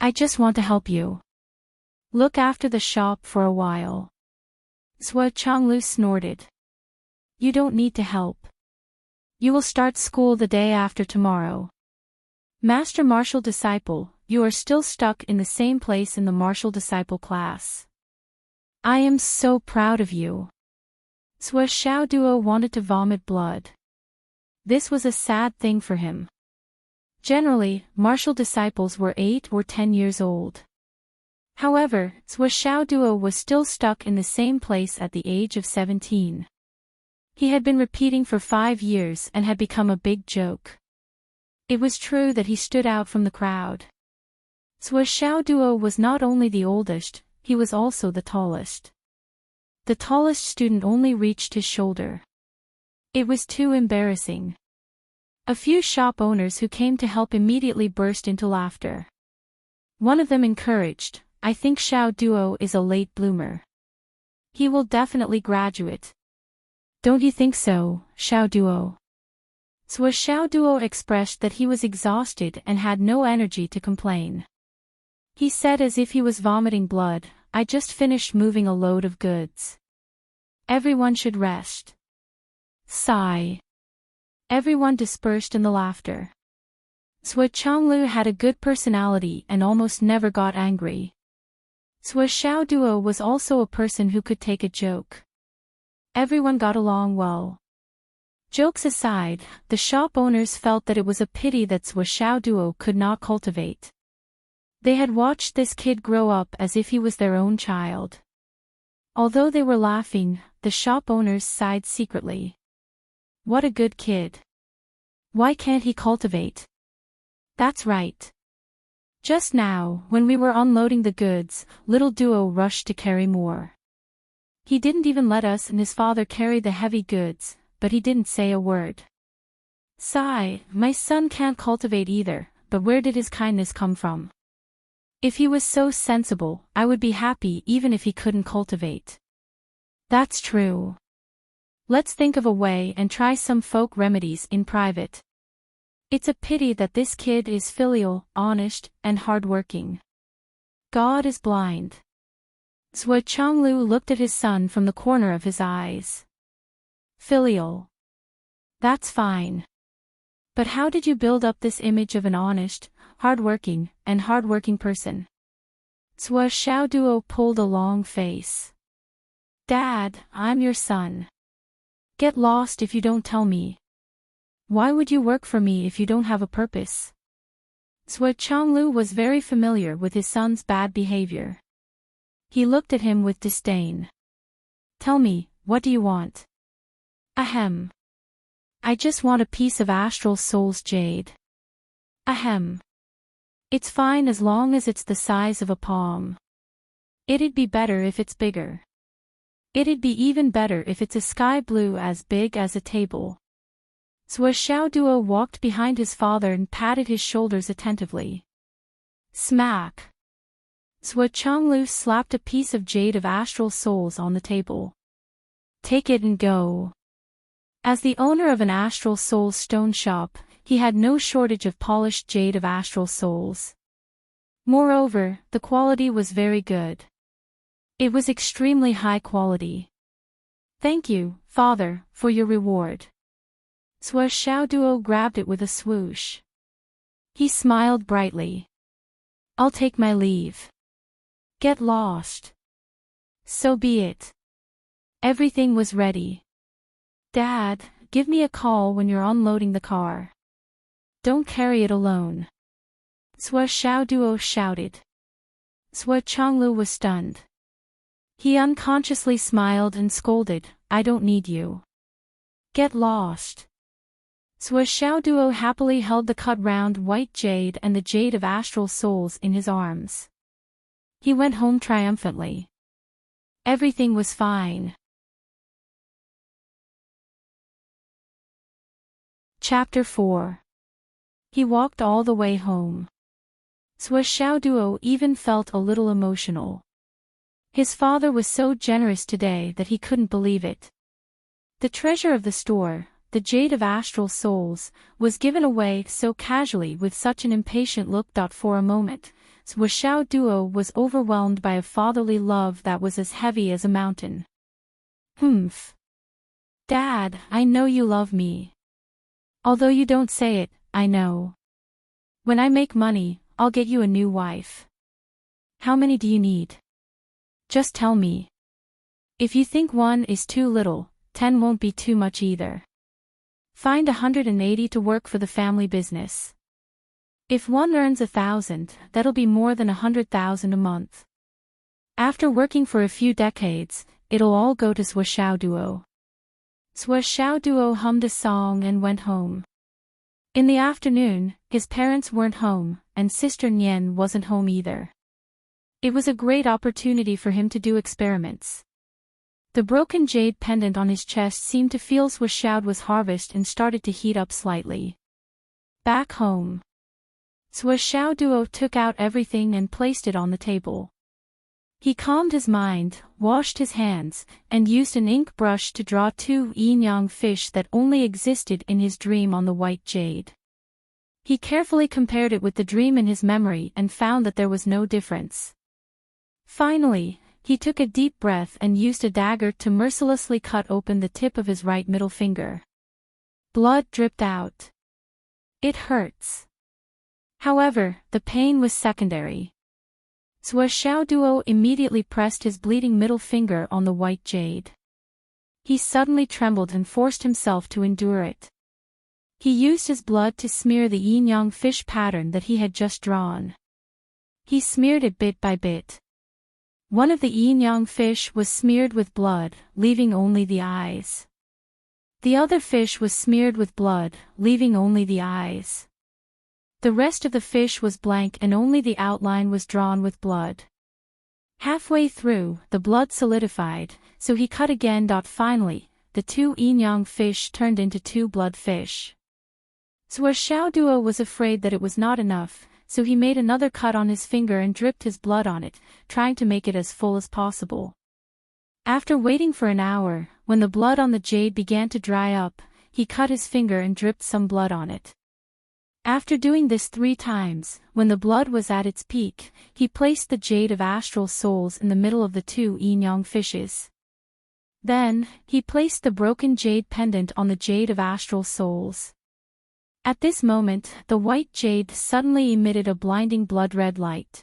I just want to help you. Look after the shop for a while. Sua Chonglu snorted. You don't need to help. You will start school the day after tomorrow. Master Martial Disciple, you are still stuck in the same place in the Martial Disciple class. I am so proud of you. Sua Xiao Duo wanted to vomit blood. This was a sad thing for him. Generally, martial disciples were 8 or 10 years old. However, Sua Xiao Duo was still stuck in the same place at the age of 17. He had been repeating for 5 years and had become a big joke. It was true that he stood out from the crowd. Xiao Duo was not only the oldest, he was also the tallest. The tallest student only reached his shoulder. It was too embarrassing. A few shop owners who came to help immediately burst into laughter. One of them encouraged, "I think Xiao Duo is a late bloomer. He will definitely graduate." "Don't you think so, Xiao Duo?" Xiao Duo expressed that he was exhausted and had no energy to complain. He said as if he was vomiting blood, "I just finished moving a load of goods. Everyone should rest." Sigh. Everyone dispersed in the laughter. Changlu had a good personality and almost never got angry. Xiao Duo was also a person who could take a joke. Everyone got along well. Jokes aside, the shop owners felt that it was a pity that Xiao Duo could not cultivate. They had watched this kid grow up as if he was their own child. Although they were laughing, the shop owners sighed secretly. What a good kid. Why can't he cultivate? That's right. Just now, when we were unloading the goods, little Duo rushed to carry more. He didn't even let us and his father carry the heavy goods, but he didn't say a word. Sigh, my son can't cultivate either, but where did his kindness come from? If he was so sensible, I would be happy even if he couldn't cultivate. That's true. Let's think of a way and try some folk remedies in private. It's a pity that this kid is filial, honest, and hardworking. God is blind. Changlu looked at his son from the corner of his eyes. Filial. That's fine. But how did you build up this image of an honest, hardworking person? Xiao Duo pulled a long face. Dad, I'm your son. Get lost if you don't tell me. Why would you work for me if you don't have a purpose? Changlu was very familiar with his son's bad behavior. He looked at him with disdain. Tell me, what do you want? Ahem. I just want a piece of Astral Soul's jade. Ahem. It's fine as long as it's the size of a palm. It'd be better if it's bigger. It'd be even better if it's a sky blue as big as a table. Xiao Duo walked behind his father and patted his shoulders attentively. Smack. Changlu slapped a piece of jade of Astral Souls on the table. Take it and go. As the owner of an Astral Souls stone shop, he had no shortage of polished jade of Astral Souls. Moreover, the quality was very good. It was extremely high quality. Thank you, father, for your reward. Xiao Duo grabbed it with a swoosh. He smiled brightly. I'll take my leave. Get lost. So be it. Everything was ready. Dad, give me a call when you're unloading the car. Don't carry it alone. Xiao Duo shouted. Changlu was stunned. He unconsciously smiled and scolded, I don't need you. Get lost. Xiao Duo happily held the cut round white jade and the jade of Astral Souls in his arms. He went home triumphantly. Everything was fine. Chapter 4. He walked all the way home. Xiao Duo even felt a little emotional. His father was so generous today that he couldn't believe it. The treasure of the store, the jade of Astral Souls, was given away so casually with such an impatient look. For a moment, Xiao Duo was overwhelmed by a fatherly love that was as heavy as a mountain. Humph. Dad, I know you love me. Although you don't say it, I know. When I make money, I'll get you a new wife. How many do you need? Just tell me. If you think 1 is too little, 10 won't be too much either. Find 180 to work for the family business. If one earns 1,000, that'll be more than 100,000 a month. After working for a few decades, it'll all go to Xiao Duo. Xiao Duo hummed a song and went home. In the afternoon, his parents weren't home, and Sister Nian wasn't home either. It was a great opportunity for him to do experiments. The broken jade pendant on his chest seemed to feel Suoxiao was harvested and started to heat up slightly. Back home, Suoxiao Duo took out everything and placed it on the table. He calmed his mind, washed his hands, and used an ink brush to draw two yin-yang fish that only existed in his dream on the white jade. He carefully compared it with the dream in his memory and found that there was no difference. Finally, he took a deep breath and used a dagger to mercilessly cut open the tip of his right middle finger. Blood dripped out. It hurts. However, the pain was secondary. Suoxiao Duo immediately pressed his bleeding middle finger on the white jade. He suddenly trembled and forced himself to endure it. He used his blood to smear the yin-yang fish pattern that he had just drawn. He smeared it bit by bit. One of the yin-yang fish was smeared with blood, leaving only the eyes. The other fish was smeared with blood, leaving only the eyes. The rest of the fish was blank and only the outline was drawn with blood. Halfway through, the blood solidified, so he cut again. Finally, the two yin-yang fish turned into two blood fish. Suoxiao Duo was afraid that it was not enough, so he made another cut on his finger and dripped his blood on it, trying to make it as full as possible. After waiting for an hour, when the blood on the jade began to dry up, he cut his finger and dripped some blood on it. After doing this 3 times, when the blood was at its peak, he placed the jade of astral souls in the middle of the two yin-yang fishes. Then, he placed the broken jade pendant on the jade of astral souls. At this moment, the white jade suddenly emitted a blinding blood-red light.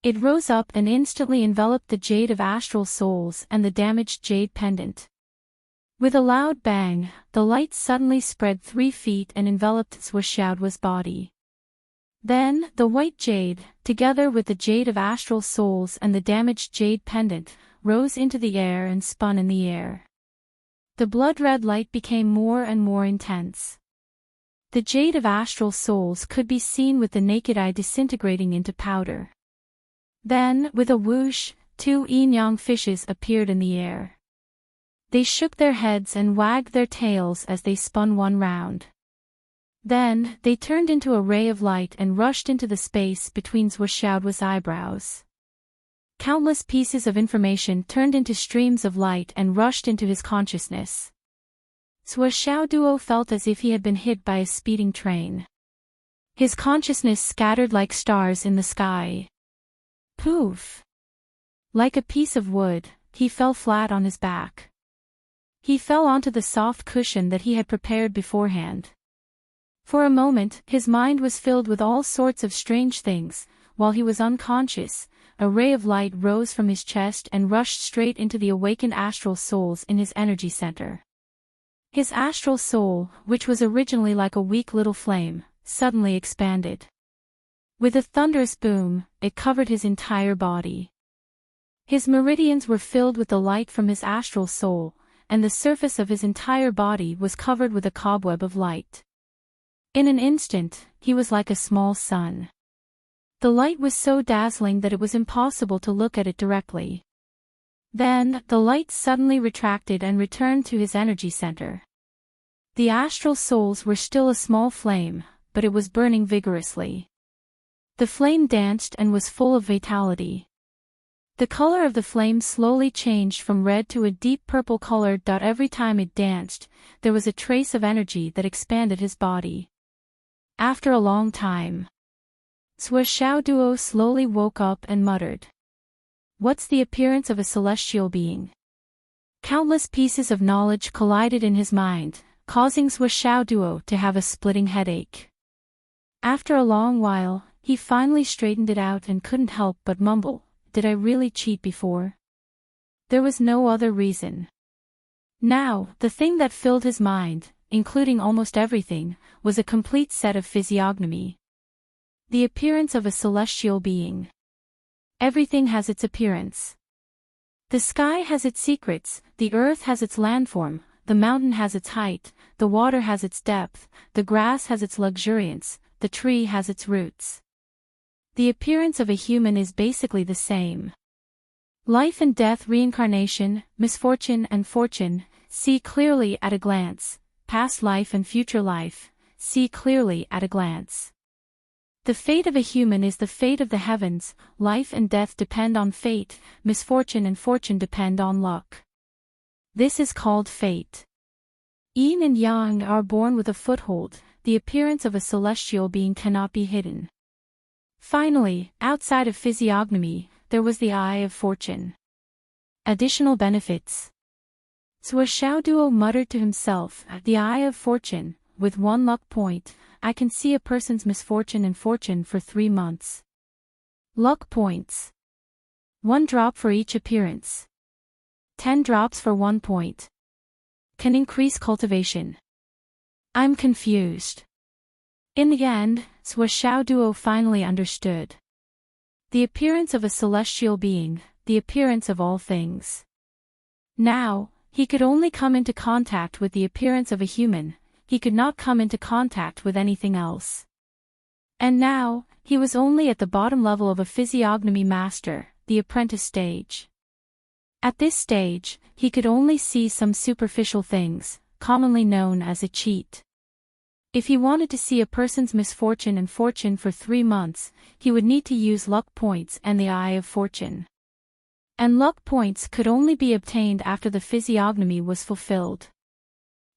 It rose up and instantly enveloped the jade of astral souls and the damaged jade pendant. With a loud bang, the light suddenly spread 3 feet and enveloped Suoxiao's body. Then, the white jade, together with the jade of astral souls and the damaged jade pendant, rose into the air and spun in the air. The blood-red light became more and more intense. The jade of astral souls could be seen with the naked eye disintegrating into powder. Then, with a whoosh, 2 yin-yang fishes appeared in the air. They shook their heads and wagged their tails as they spun one round. Then, they turned into a ray of light and rushed into the space between Suoxiao's eyebrows. Countless pieces of information turned into streams of light and rushed into his consciousness. Suoxiao Duo felt as if he had been hit by a speeding train. His consciousness scattered like stars in the sky. Poof! Like a piece of wood, he fell flat on his back. He fell onto the soft cushion that he had prepared beforehand. For a moment, his mind was filled with all sorts of strange things. While he was unconscious, a ray of light rose from his chest and rushed straight into the awakened astral souls in his energy center. His astral soul, which was originally like a weak little flame, suddenly expanded. With a thunderous boom, it covered his entire body. His meridians were filled with the light from his astral soul, and the surface of his entire body was covered with a cobweb of light. In an instant, he was like a small sun. The light was so dazzling that it was impossible to look at it directly. Then, the light suddenly retracted and returned to his energy center. The astral souls were still a small flame, but it was burning vigorously. The flame danced and was full of vitality. The color of the flame slowly changed from red to a deep purple color. Every time it danced, there was a trace of energy that expanded his body. After a long time, Suoxiao Duo slowly woke up and muttered, "What's the appearance of a celestial being?" Countless pieces of knowledge collided in his mind, causing Suoxiao Duo to have a splitting headache. After a long while, he finally straightened it out and couldn't help but mumble, "Did I really cheat before?" There was no other reason. Now, the thing that filled his mind, including almost everything, was a complete set of physiognomy. The appearance of a celestial being. Everything has its appearance. The sky has its secrets, the earth has its landform, the mountain has its height, the water has its depth, the grass has its luxuriance, the tree has its roots. The appearance of a human is basically the same. Life and death, reincarnation, misfortune and fortune, see clearly at a glance. Past life and future life, see clearly at a glance. The fate of a human is the fate of the heavens. Life and death depend on fate, misfortune and fortune depend on luck. This is called fate. Yin and yang are born with a foothold. The appearance of a celestial being cannot be hidden. Finally, outside of physiognomy, there was the eye of fortune. Additional benefits. Sua Xiaoduo muttered to himself, the eye of fortune, with 1 luck point, I can see a person's misfortune and fortune for 3 months. Luck points. 1 drop for each appearance. 10 drops for 1 point. Can increase cultivation. I'm confused. In the end, Sua Xiaoduo finally understood. The appearance of a celestial being, the appearance of all things. Now, he could only come into contact with the appearance of a human, he could not come into contact with anything else. And now, he was only at the bottom level of a physiognomy master, the apprentice stage. At this stage, he could only see some superficial things, commonly known as a cheat. If he wanted to see a person's misfortune and fortune for 3 months, he would need to use luck points and the eye of fortune. And luck points could only be obtained after the physiognomy was fulfilled.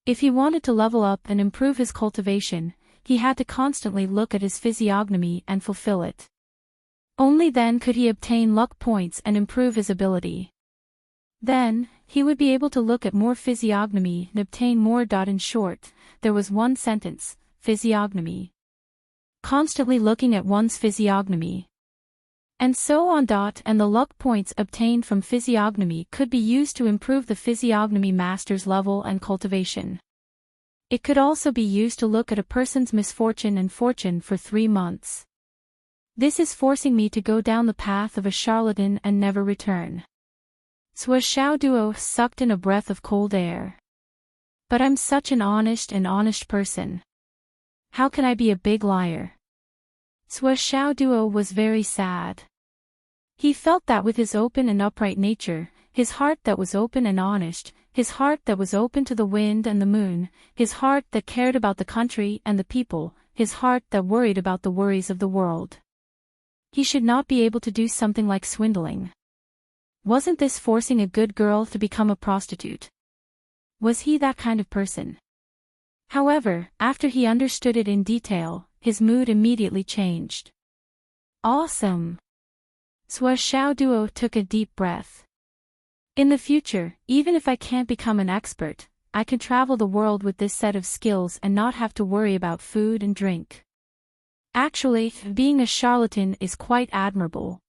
If he wanted to level up and improve his cultivation, he had to constantly look at his physiognomy and fulfill it. Only then could he obtain luck points and improve his ability. Then, he would be able to look at more physiognomy and obtain more. In short, there was one sentence, physiognomy. Constantly looking at one's physiognomy. And so on. And the luck points obtained from physiognomy could be used to improve the physiognomy master's level and cultivation. It could also be used to look at a person's misfortune and fortune for 3 months. This is forcing me to go down the path of a charlatan and never return. Sua Xiaoduo sucked in a breath of cold air. But I'm such an honest person. How can I be a big liar? Sua Xiaoduo was very sad. He felt that with his open and upright nature, his heart that was open and honest, his heart that was open to the wind and the moon, his heart that cared about the country and the people, his heart that worried about the worries of the world. He should not be able to do something like swindling. Wasn't this forcing a good girl to become a prostitute? Was he that kind of person? However, after he understood it in detail, his mood immediately changed. Awesome! Sua Xiaoduo took a deep breath. In the future, even if I can't become an expert, I can travel the world with this set of skills and not have to worry about food and drink. Actually, being a charlatan is quite admirable.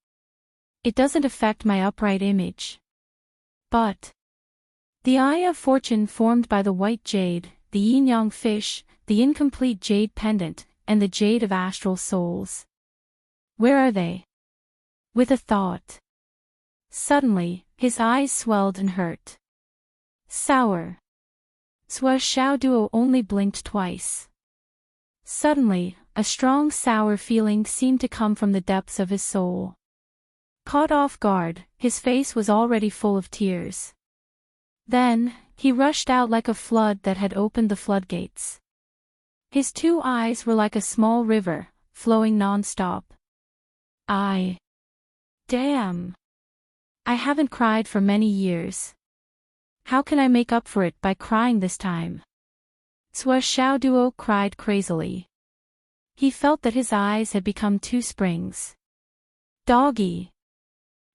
It doesn't affect my upright image. But the eye of fortune formed by the white jade, the yin-yang fish, the incomplete jade pendant, and the jade of astral souls. Where are they? With a thought. Suddenly, his eyes swelled and hurt. Sour. Sua Xiaoduo only blinked twice. Suddenly, a strong sour feeling seemed to come from the depths of his soul. Caught off guard, his face was already full of tears. Then, he rushed out like a flood that had opened the floodgates. His 2 eyes were like a small river, flowing non-stop. Damn! I haven't cried for many years. How can I make up for it by crying this time? Sua Xiaoduo cried crazily. He felt that his eyes had become 2 springs. Doggy!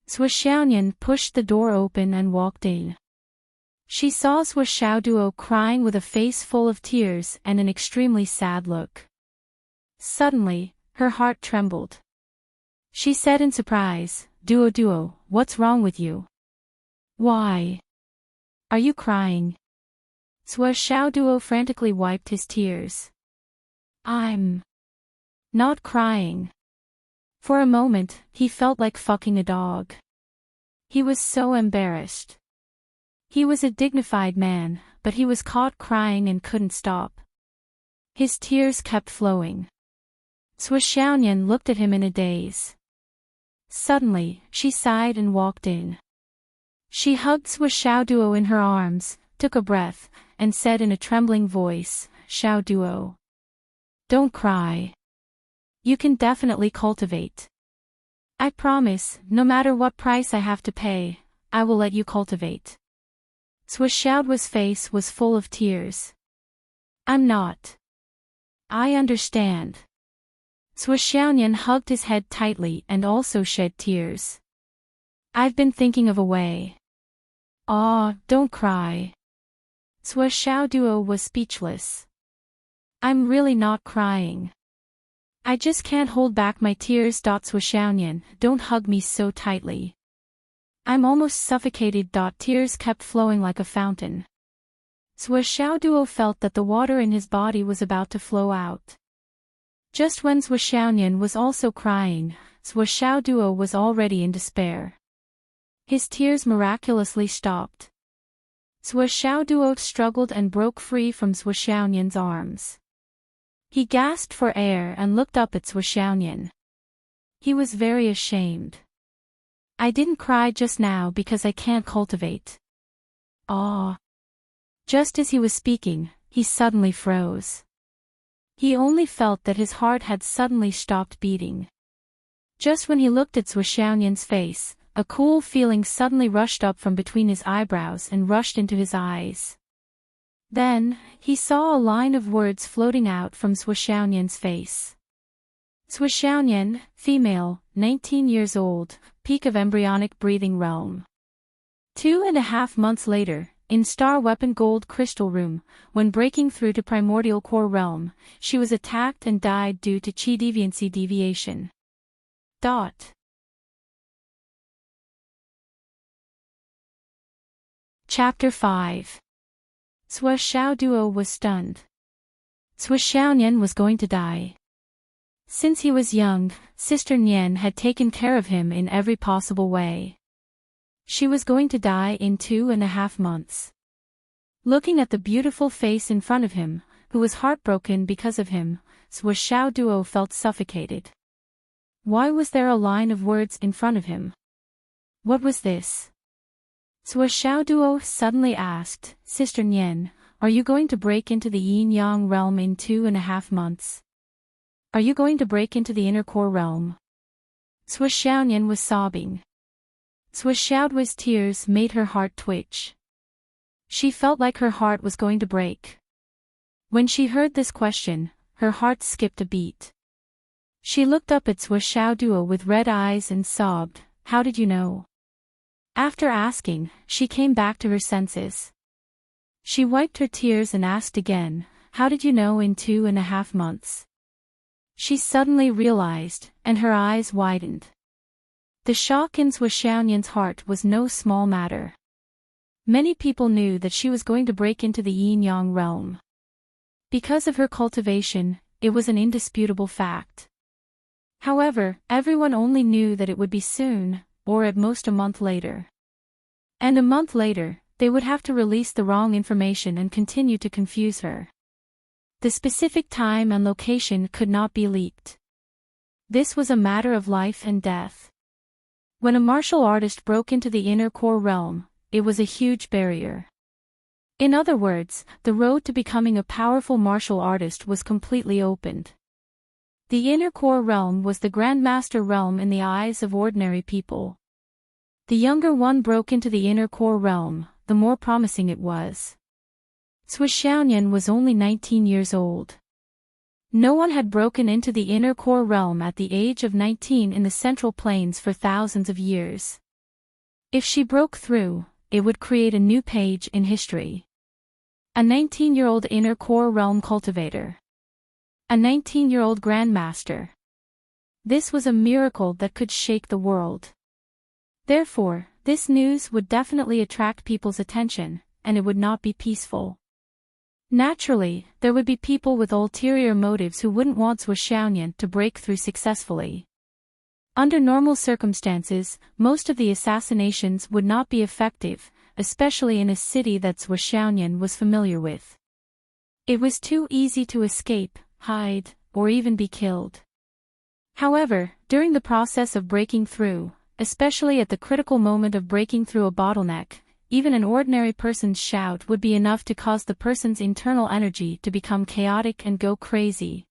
Sua Xiaoyan pushed the door open and walked in. She saw Sua Xiaoduo crying with a face full of tears and an extremely sad look. Suddenly, her heart trembled. She said in surprise, Duo, what's wrong with you? Why? Are you crying? Sua Xiaoduo frantically wiped his tears. I'm not crying. For a moment, he felt like fucking a dog. He was so embarrassed. He was a dignified man, but he was caught crying and couldn't stop. His tears kept flowing. Sui Xiaoyan looked at him in a daze. Suddenly, she sighed and walked in. She hugged Sui Xiaoduo in her arms, took a breath, and said in a trembling voice, "Xiaoduo, don't cry. You can definitely cultivate. I promise, no matter what price I have to pay, I will let you cultivate." Sui Xiaoduo's face was full of tears. "I'm not. I understand." Sui Xiaoyan hugged his head tightly and also shed tears. "I've been thinking of a way." "Ah, don't cry." Sui Xiaoduo was speechless. "I'm really not crying. I just can't hold back my tears." Sui Xiaoyan, don't hug me so tightly. I'm almost suffocated. Tears kept flowing like a fountain. Sui Xiaoduo felt that the water in his body was about to flow out. Just when Sui Xiaoyan was also crying, Sui Xiaoduo was already in despair. His tears miraculously stopped. Sui Xiaoduo struggled and broke free from Sui Xiaoyan's arms. He gasped for air and looked up at Sui Xiaoyan. He was very ashamed. "I didn't cry just now because I can't cultivate." "Ah." Just as he was speaking, he suddenly froze. He only felt that his heart had suddenly stopped beating. Just when he looked at Sui Xiaoyan's face, a cool feeling suddenly rushed up from between his eyebrows and rushed into his eyes. Then, he saw a line of words floating out from Sui Xiaoyan's face. Sui Xiaoyan, female, 19 years old, peak of embryonic breathing realm. 2.5 months later, in Star Weapon Gold Crystal Room, when breaking through to Primordial Core Realm, she was attacked and died due to Qi Deviancy deviation. Chapter 5. Sui Xiaoduo was stunned. Sui Xiaoyan was going to die. Since he was young, Sister Nian had taken care of him in every possible way. She was going to die in 2.5 months. Looking at the beautiful face in front of him, who was heartbroken because of him, Sui Xiaoduo felt suffocated. Why was there a line of words in front of him? What was this? Sui Xiaoduo suddenly asked, "Sister Nian, are you going to break into the yin-yang realm in 2.5 months? Are you going to break into the inner core realm?" Sui Xiaoyan was sobbing. Sui Xiaoduo's tears made her heart twitch. She felt like her heart was going to break. When she heard this question, her heart skipped a beat. She looked up at Sui Xiaoduo with red eyes and sobbed, "How did you know?" After asking, she came back to her senses. She wiped her tears and asked again, "How did you know in 2.5 months?" She suddenly realized, and her eyes widened. The shock in Sui Xiaoyan's heart was no small matter. Many people knew that she was going to break into the yin-yang realm. Because of her cultivation, it was an indisputable fact. However, everyone only knew that it would be soon, or at most a month later. And a month later, they would have to release the wrong information and continue to confuse her. The specific time and location could not be leaked. This was a matter of life and death. When a martial artist broke into the inner core realm, it was a huge barrier. In other words, the road to becoming a powerful martial artist was completely opened. The inner core realm was the Grandmaster realm in the eyes of ordinary people. The younger one broke into the inner core realm, the more promising it was. Sui Xiaoyan was only 19 years old. No one had broken into the inner core realm at the age of 19 in the Central Plains for thousands of years. If she broke through, it would create a new page in history. A 19-year-old inner core realm cultivator. A 19-year-old grandmaster. This was a miracle that could shake the world. Therefore, this news would definitely attract people's attention, and it would not be peaceful. Naturally, there would be people with ulterior motives who wouldn't want Sui Xiaoyan to break through successfully. Under normal circumstances, most of the assassinations would not be effective, especially in a city that Xiaoyan was familiar with. It was too easy to escape, hide, or even be killed. However, during the process of breaking through, especially at the critical moment of breaking through a bottleneck, even an ordinary person's shout would be enough to cause the person's internal energy to become chaotic and go crazy.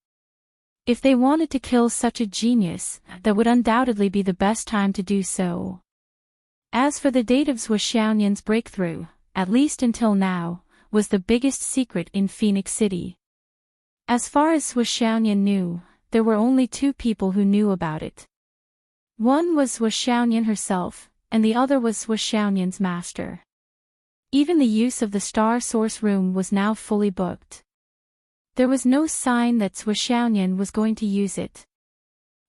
If they wanted to kill such a genius, that would undoubtedly be the best time to do so. As for the date of Xiaoyan's breakthrough, at least until now, was the biggest secret in Phoenix City. As far as Xiaoyan knew, there were only two people who knew about it. One was Xiaoyan herself, and the other was Xiaoyan's master. Even the use of the Star Source Room was now fully booked. There was no sign that Xiaoyan was going to use it.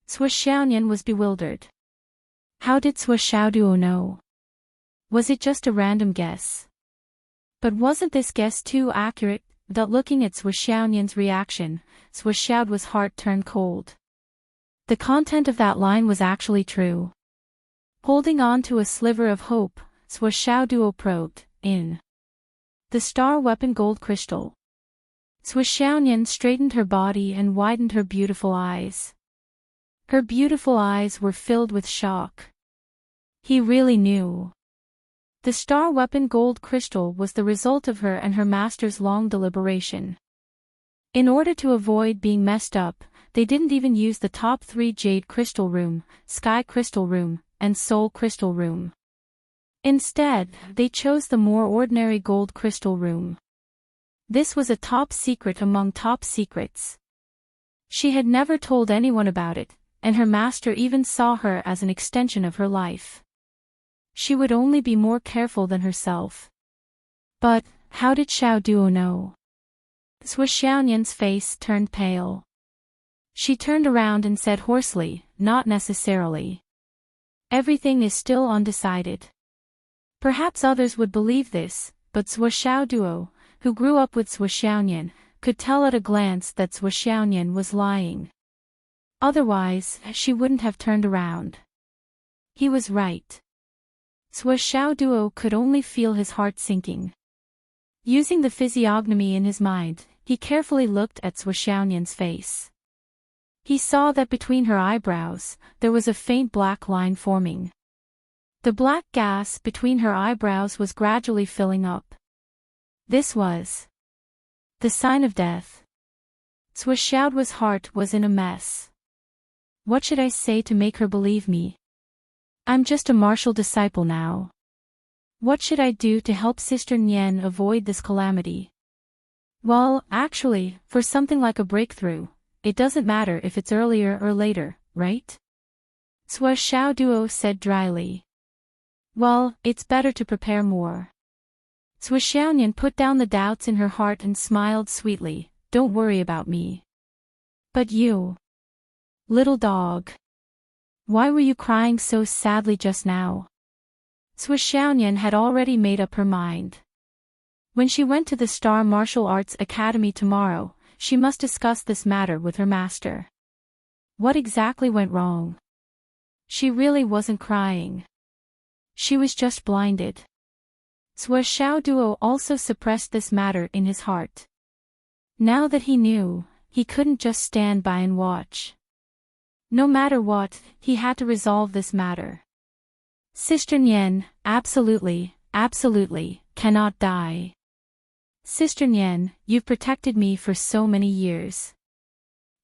Xiaoyan was bewildered. How did Xiaoduo know? Was it just a random guess? But wasn't this guess too accurate? That looking at Xiaoyan's reaction, Xiaoduo's heart turned cold. The content of that line was actually true. Holding on to a sliver of hope, Xiaoduo probed in the star weapon gold crystal. Xiaoyan straightened her body and widened her beautiful eyes. Her beautiful eyes were filled with shock. He really knew. The star weapon gold crystal was the result of her and her master's long deliberation. In order to avoid being messed up, they didn't even use the top 3 Jade Crystal Room, Sky Crystal Room, and Soul Crystal Room. Instead, they chose the more ordinary Gold Crystal Room. This was a top secret among top secrets. She had never told anyone about it, and her master even saw her as an extension of her life. She would only be more careful than herself. But, how did Xiaoduo know? Xiaoyan's face turned pale. She turned around and said hoarsely, "Not necessarily. Everything is still undecided." Perhaps others would believe this, but Xiaoduo, who grew up with Xiaoyan, could tell at a glance that Xiaoyan was lying. Otherwise, she wouldn't have turned around. He was right. Xiaoduo could only feel his heart sinking. Using the physiognomy in his mind, he carefully looked at Xiaoyan's face. He saw that between her eyebrows, there was a faint black line forming. The black gas between her eyebrows was gradually filling up. This was the sign of death. Xiaoduo's heart was in a mess. What should I say to make her believe me? I'm just a martial disciple now. What should I do to help Sister Nian avoid this calamity? Well, actually, for something like a breakthrough, it doesn't matter if it's earlier or later, right? Xiaoduo said dryly. Well, it's better to prepare more. Xiaoyan put down the doubts in her heart and smiled sweetly. Don't worry about me. But you, little dog. Why were you crying so sadly just now? Xiaoyan had already made up her mind. When she went to the Star Martial Arts Academy tomorrow, she must discuss this matter with her master. What exactly went wrong? She really wasn't crying. She was just blinded. Xiaoduo also suppressed this matter in his heart. Now that he knew, he couldn't just stand by and watch. No matter what, he had to resolve this matter. Sister Nian, absolutely, cannot die. Sister Nian, you've protected me for so many years.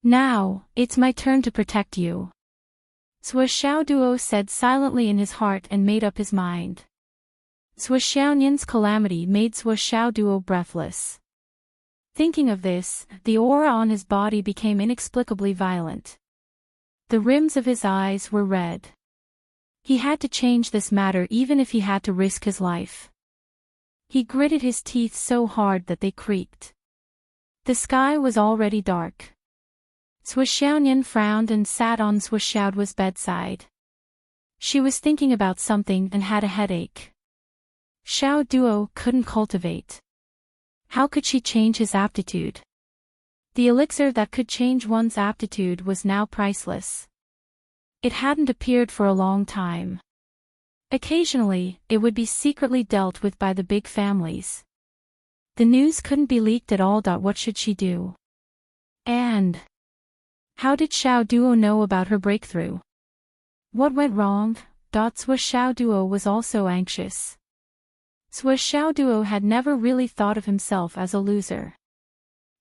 Now, it's my turn to protect you. Xiaoduo said silently in his heart and made up his mind. Xiaoyan's calamity made Xiaoduo breathless. Thinking of this, the aura on his body became inexplicably violent. The rims of his eyes were red. He had to change this matter even if he had to risk his life. He gritted his teeth so hard that they creaked. The sky was already dark. Xiaoyan frowned and sat on Xiaoduo's bedside. She was thinking about something and had a headache. Xiaoduo couldn't cultivate. How could she change his aptitude? The elixir that could change one's aptitude was now priceless. It hadn't appeared for a long time. Occasionally, it would be secretly dealt with by the big families. The news couldn't be leaked at all. What should she do? And how did Xiao Duo know about her breakthrough? What went wrong? Sua Xiao Duo was also anxious. Sua Xiao Duo had never really thought of himself as a loser.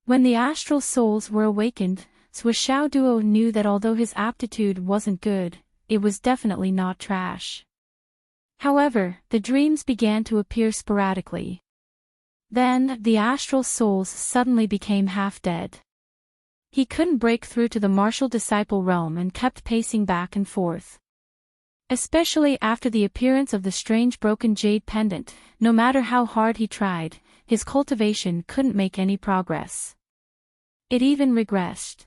When the astral souls were awakened, Sua Xiao Duo knew that although his aptitude wasn't good, it was definitely not trash. However, the dreams began to appear sporadically. Then, the astral souls suddenly became half dead. He couldn't break through to the martial disciple realm and kept pacing back and forth. Especially after the appearance of the strange broken jade pendant, no matter how hard he tried, his cultivation couldn't make any progress. It even regressed.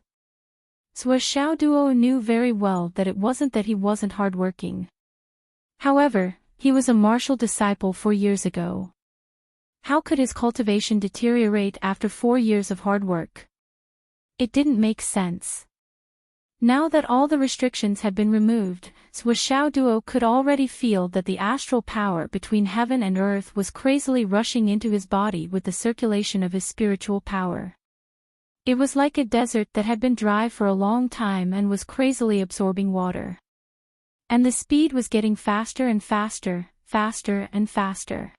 Sua Xiao Duo knew very well that it wasn't that he wasn't hardworking. However, he was a martial disciple 4 years ago. How could his cultivation deteriorate after 4 years of hard work? It didn't make sense. Now that all the restrictions had been removed, Sua Xiao Duo could already feel that the astral power between heaven and earth was crazily rushing into his body with the circulation of his spiritual power. It was like a desert that had been dry for a long time and was crazily absorbing water. And the speed was getting faster and faster, faster and faster.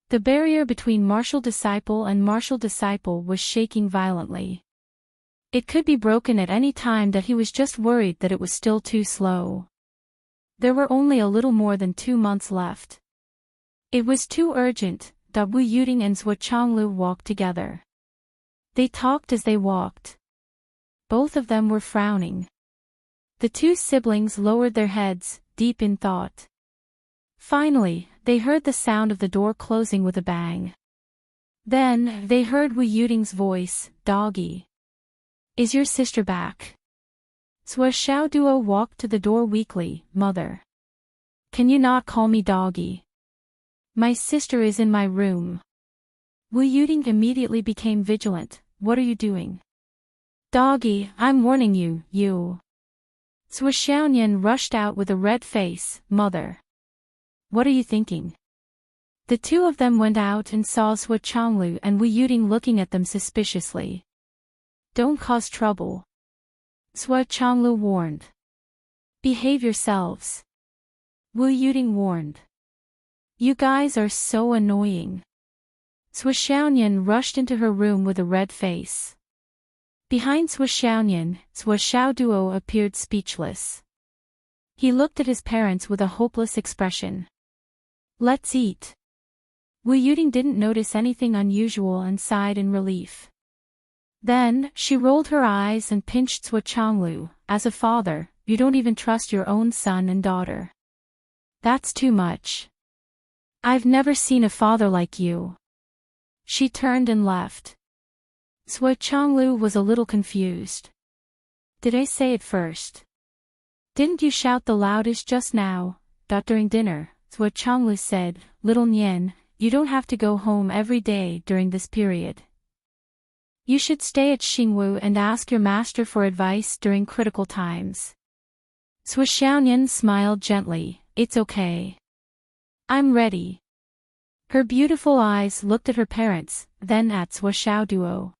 The barrier between martial disciple and martial disciple was shaking violently. It could be broken at any time. That he was just worried that it was still too slow. There were only a little more than 2 months left. It was too urgent. Wu Yuding and Zhuo Changlu walked together. They talked as they walked. Both of them were frowning. The 2 siblings lowered their heads, deep in thought. Finally, they heard the sound of the door closing with a bang. Then, they heard Wu Yuding's voice, "Doggy. Is your sister back?" Sua Xiao Duo walked to the door weakly. "Mother. Can you not call me doggy? My sister is in my room." Wu Yuding immediately became vigilant. "What are you doing?" "Doggy, I'm warning you, you." Sua Xiaonian rushed out with a red face. "Mother. What are you thinking?" The 2 of them went out and saw Sua Changlu and Wu Yuding looking at them suspiciously. "Don't cause trouble," Sua Changlu warned. "Behave yourselves," Wu Yuding warned. "You guys are so annoying." Sua Xiaonian rushed into her room with a red face. Behind Sua Xiaonian, Sua Xiao Duo appeared speechless. He looked at his parents with a hopeless expression. "Let's eat." Wu Yuding didn't notice anything unusual and sighed in relief. Then, she rolled her eyes and pinched Sua Changlu. "As a father, you don't even trust your own son and daughter. That's too much. I've never seen a father like you." She turned and left. Sua Changlu was a little confused. "Did I say it first? Didn't you shout the loudest just now?" During dinner, Sua Changlu said, "Little Nian, you don't have to go home every day during this period. You should stay at Xingwu and ask your master for advice during critical times." Sua Xiaonian smiled gently. "It's okay. I'm ready." Her beautiful eyes looked at her parents, then at Sua Xiao Duo.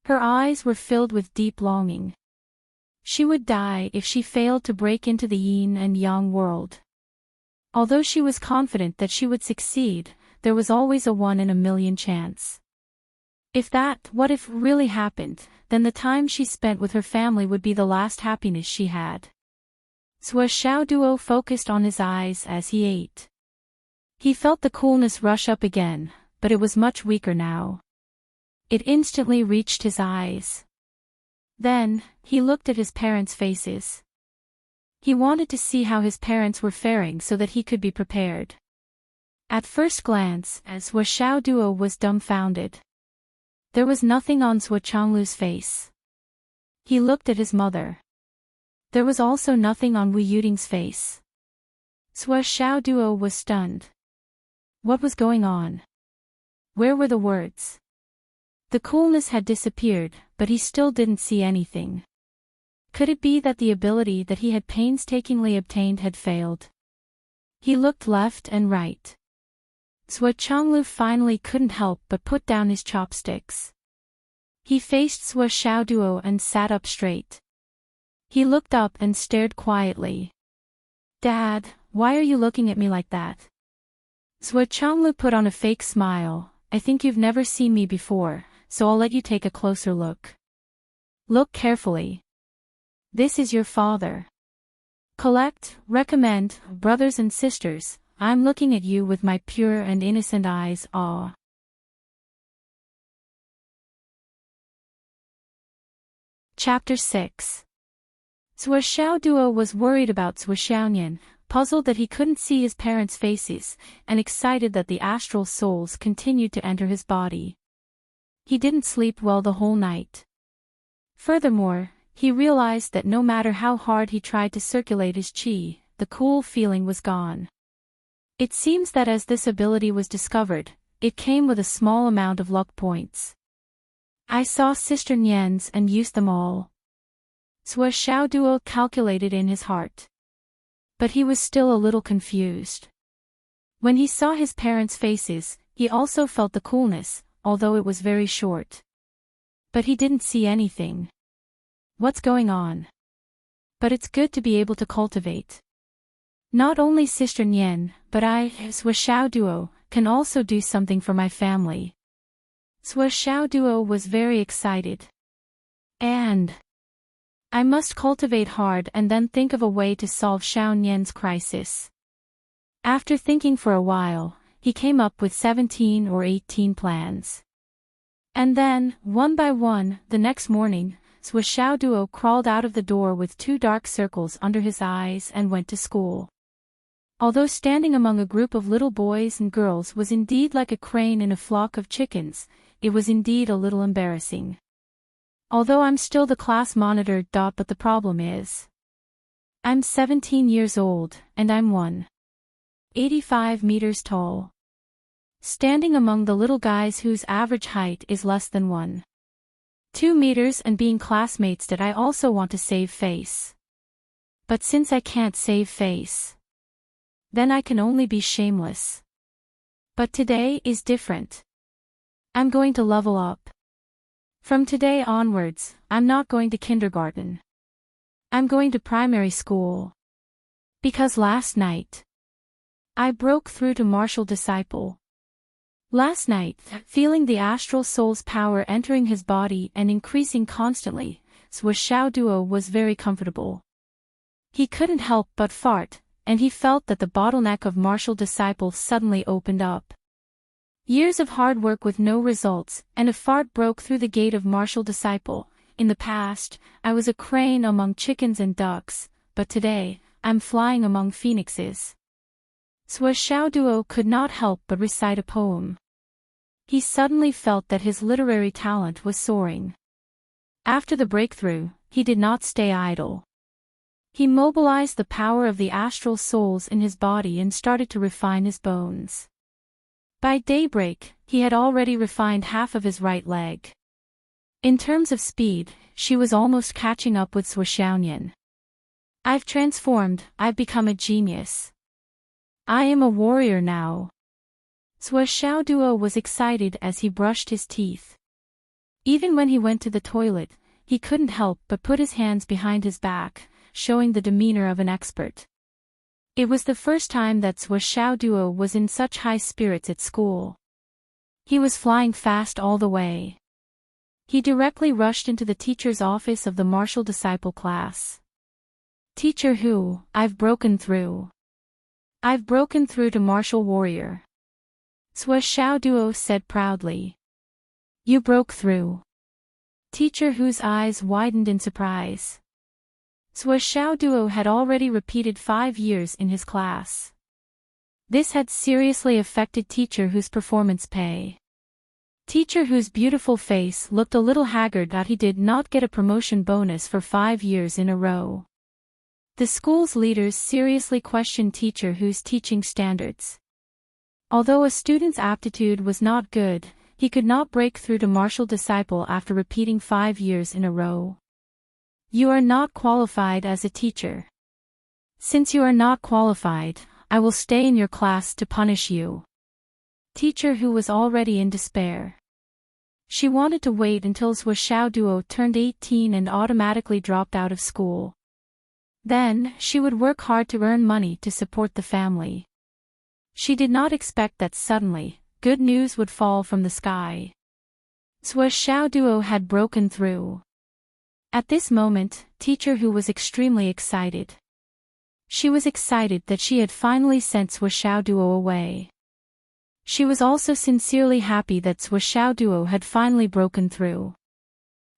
Her eyes were filled with deep longing. She would die if she failed to break into the yin and yang world. Although she was confident that she would succeed, there was always a 1 in a million chance. If that what if really happened, then the time she spent with her family would be the last happiness she had. Sua Xiao Duo focused on his eyes as he ate. He felt the coolness rush up again, but it was much weaker now. It instantly reached his eyes. Then, he looked at his parents' faces. He wanted to see how his parents were faring so that he could be prepared. At first glance, Sua Xiao Duo was dumbfounded. There was nothing on Sua Changlu's face. He looked at his mother. There was also nothing on Wu Yuding's face. Sua Xiao Duo was stunned. What was going on? Where were the words? The coolness had disappeared, but he still didn't see anything. Could it be that the ability that he had painstakingly obtained had failed? He looked left and right. Zhuo Changlu finally couldn't help but put down his chopsticks. He faced Zhuo Xiaoduo and sat up straight. He looked up and stared quietly. "Dad, why are you looking at me like that?" Zhuo Changlu put on a fake smile. "I think you've never seen me before, so I'll let you take a closer look. Look carefully. This is your father. Collect, recommend, brothers and sisters, I'm looking at you with my pure and innocent eyes." Ah. Chapter 6. Zhuo Xiaoduo was worried about Zhuo Xiaonian, puzzled that he couldn't see his parents' faces, and excited that the astral souls continued to enter his body. He didn't sleep well the whole night. Furthermore, he realized that no matter how hard he tried to circulate his qi, the cool feeling was gone. It seems that as this ability was discovered, it came with a small amount of luck points. I saw Sister Nian's and used them all. Zhuo Xiaoduo calculated in his heart. But he was still a little confused. When he saw his parents' faces, he also felt the coolness, although it was very short. But he didn't see anything. What's going on? But it's good to be able to cultivate. Not only Sister Nian, but I, Zhuo Xiaoduo, can also do something for my family. Zhuo Xiaoduo was very excited. And I must cultivate hard and then think of a way to solve Xiao Nian's crisis. After thinking for a while, he came up with 17 or 18 plans. And then, one by one, the next morning, Zhuo Xiaoduo crawled out of the door with 2 dark circles under his eyes and went to school. Although standing among a group of little boys and girls was indeed like a crane in a flock of chickens, it was indeed a little embarrassing. Although I'm still the class monitor. But the problem is, I'm 17 years old, and I'm 185 meters tall. Standing among the little guys whose average height is less than 1.2 meters and being classmates that I also want to save face. But since I can't save face, then I can only be shameless. But today is different. I'm going to level up. From today onwards, I'm not going to kindergarten. I'm going to primary school. Because last night, I broke through to martial disciple. Last night, feeling the astral soul's power entering his body and increasing constantly, Zhuo Xiaoduo was very comfortable. He couldn't help but fart, and he felt that the bottleneck of martial disciple suddenly opened up. Years of hard work with no results, and a fart broke through the gate of martial disciple. In the past, I was a crane among chickens and ducks, but today, I'm flying among phoenixes. Zhuo Xiaoduo could not help but recite a poem. He suddenly felt that his literary talent was soaring. After the breakthrough, he did not stay idle. He mobilized the power of the astral souls in his body and started to refine his bones. By daybreak, he had already refined half of his right leg. In terms of speed, she was almost catching up with Zhuo Xiaonian. I've transformed, I've become a genius. I am a warrior now. Zhuo Xiaoduo was excited as he brushed his teeth. Even when he went to the toilet, he couldn't help but put his hands behind his back, showing the demeanor of an expert. It was the first time that Zhuo Xiaoduo was in such high spirits at school. He was flying fast all the way. He directly rushed into the teacher's office of the martial disciple class. Teacher Hu, I've broken through. I've broken through to martial warrior. Zhuo Xiaoduo said proudly. You broke through. Teacher Hu's eyes widened in surprise. Zhuo Xiaoduo had already repeated 5 years in his class. This had seriously affected Teacher Hu's performance pay. Teacher Hu's beautiful face looked a little haggard that he did not get a promotion bonus for 5 years in a row. The school's leaders seriously questioned Teacher Hu's teaching standards. Although a student's aptitude was not good, he could not break through to martial disciple after repeating 5 years in a row. You are not qualified as a teacher. Since you are not qualified, I will stay in your class to punish you. Teacher Hu was already in despair. She wanted to wait until Zhou Xiaoduo turned 18 and automatically dropped out of school. Then, she would work hard to earn money to support the family. She did not expect that suddenly, good news would fall from the sky. Zhou Xiaoduo had broken through. At this moment, Teacher Hu was extremely excited. She was excited that she had finally sent Zhou Xiaoduo away. She was also sincerely happy that Zhou Xiaoduo had finally broken through.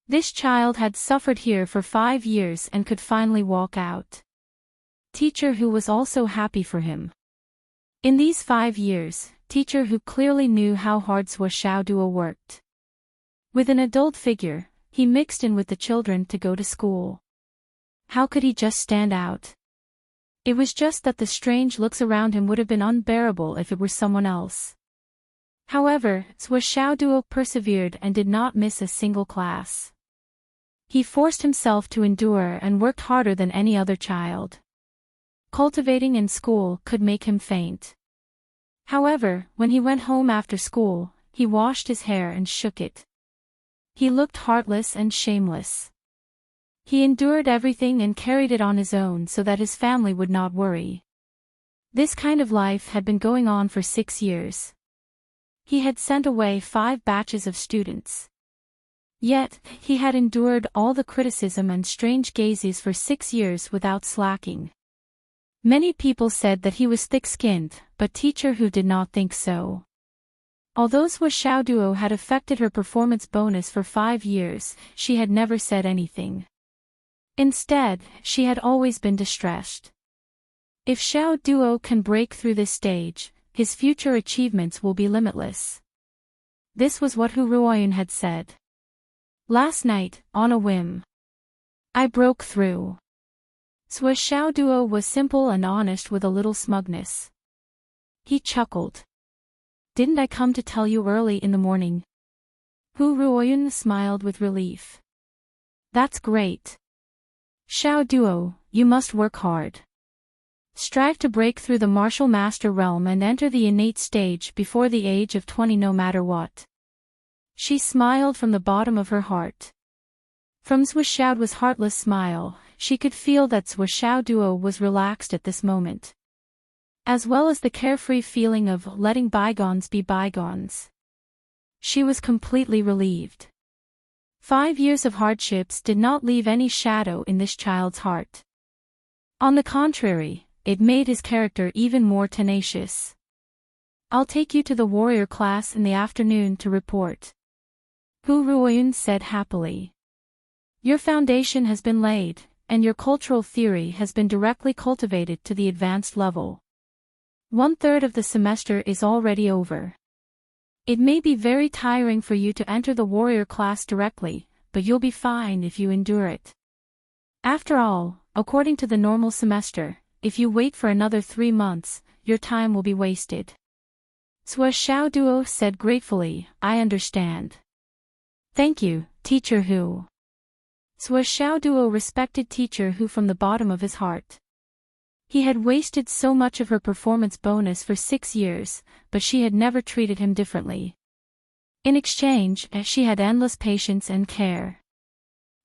This child had suffered here for 5 years and could finally walk out. Teacher Hu was also happy for him. In these 5 years, Teacher Hu clearly knew how hard Zhou Xiaoduo worked. With an adult figure, he mixed in with the children to go to school. How could he just stand out? It was just that the strange looks around him would have been unbearable if it were someone else. However, Zhou Xiaoduo persevered and did not miss a single class. He forced himself to endure and worked harder than any other child. Cultivating in school could make him faint. However, when he went home after school, he washed his hair and shook it. He looked heartless and shameless. He endured everything and carried it on his own so that his family would not worry. This kind of life had been going on for 6 years. He had sent away 5 batches of students. Yet, he had endured all the criticism and strange gazes for 6 years without slacking. Many people said that he was thick-skinned, but Teacher Hu did not think so. Although Zhou Xiaoduo had affected her performance bonus for 5 years, she had never said anything. Instead, she had always been distressed. If Xiaoduo can break through this stage, his future achievements will be limitless. This was what Hu Ruoyun had said. Last night, on a whim, I broke through. Zhou Xiaoduo was simple and honest with a little smugness. He chuckled. Didn't I come to tell you early in the morning? Hu Ruoyun smiled with relief. That's great. Xiaoduo, you must work hard. Strive to break through the martial master realm and enter the innate stage before the age of 20 no matter what. She smiled from the bottom of her heart. From Zhou Xiaoduo's heartless smile, she could feel that Zhou Xiaoduo was relaxed at this moment. As well as the carefree feeling of letting bygones be bygones. She was completely relieved. 5 years of hardships did not leave any shadow in this child's heart. On the contrary, it made his character even more tenacious. I'll take you to the warrior class in the afternoon to report. Hu Ruoyun said happily. Your foundation has been laid, and your cultural theory has been directly cultivated to the advanced level. 1/3 of the semester is already over. It may be very tiring for you to enter the warrior class directly, but you'll be fine if you endure it. After all, according to the normal semester, if you wait for another 3 months, your time will be wasted. Zhou Xiaoduo said gratefully, I understand. Thank you, Teacher Hu. Zhou Xiaoduo respected Teacher Hu from the bottom of his heart. He had wasted so much of her performance bonus for 6 years, but she had never treated him differently. In exchange, she had endless patience and care.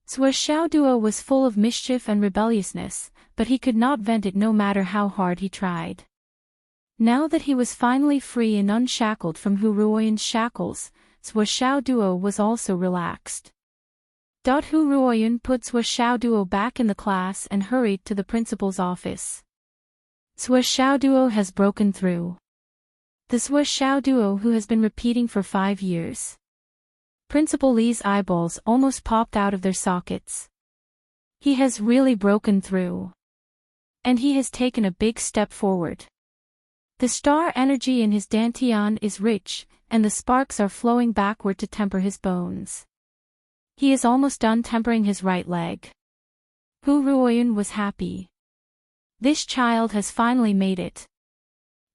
Zhou Xiaoduo was full of mischief and rebelliousness, but he could not vent it no matter how hard he tried. Now that he was finally free and unshackled from Hu Ruoyun's shackles, Zhou Xiaoduo was also relaxed. Hu Ruoyun put Zhou Xiaoduo back in the class and hurried to the principal's office. Zhou Xiaoduo has broken through. The Zhou Xiaoduo who has been repeating for 5 years. Principal Li's eyeballs almost popped out of their sockets. He has really broken through. And he has taken a big step forward. The star energy in his dantian is rich, and the sparks are flowing backward to temper his bones. He is almost done tempering his right leg. Hu Ruoyun was happy. This child has finally made it.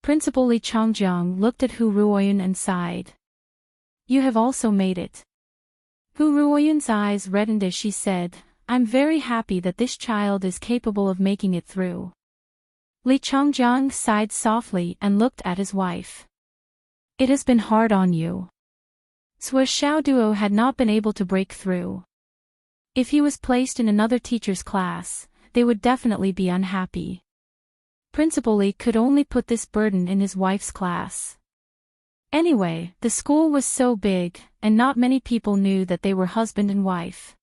Principal Li Chongjiang looked at Hu Ruoyun and sighed. You have also made it. Hu Ruoyun's eyes reddened as she said, I'm very happy that this child is capable of making it through. Li Changjiang sighed softly and looked at his wife. It has been hard on you. Sua Xiaoduo had not been able to break through. If he was placed in another teacher's class, they would definitely be unhappy. Principal Li could only put this burden in his wife's class. Anyway, the school was so big, and not many people knew that they were husband and wife.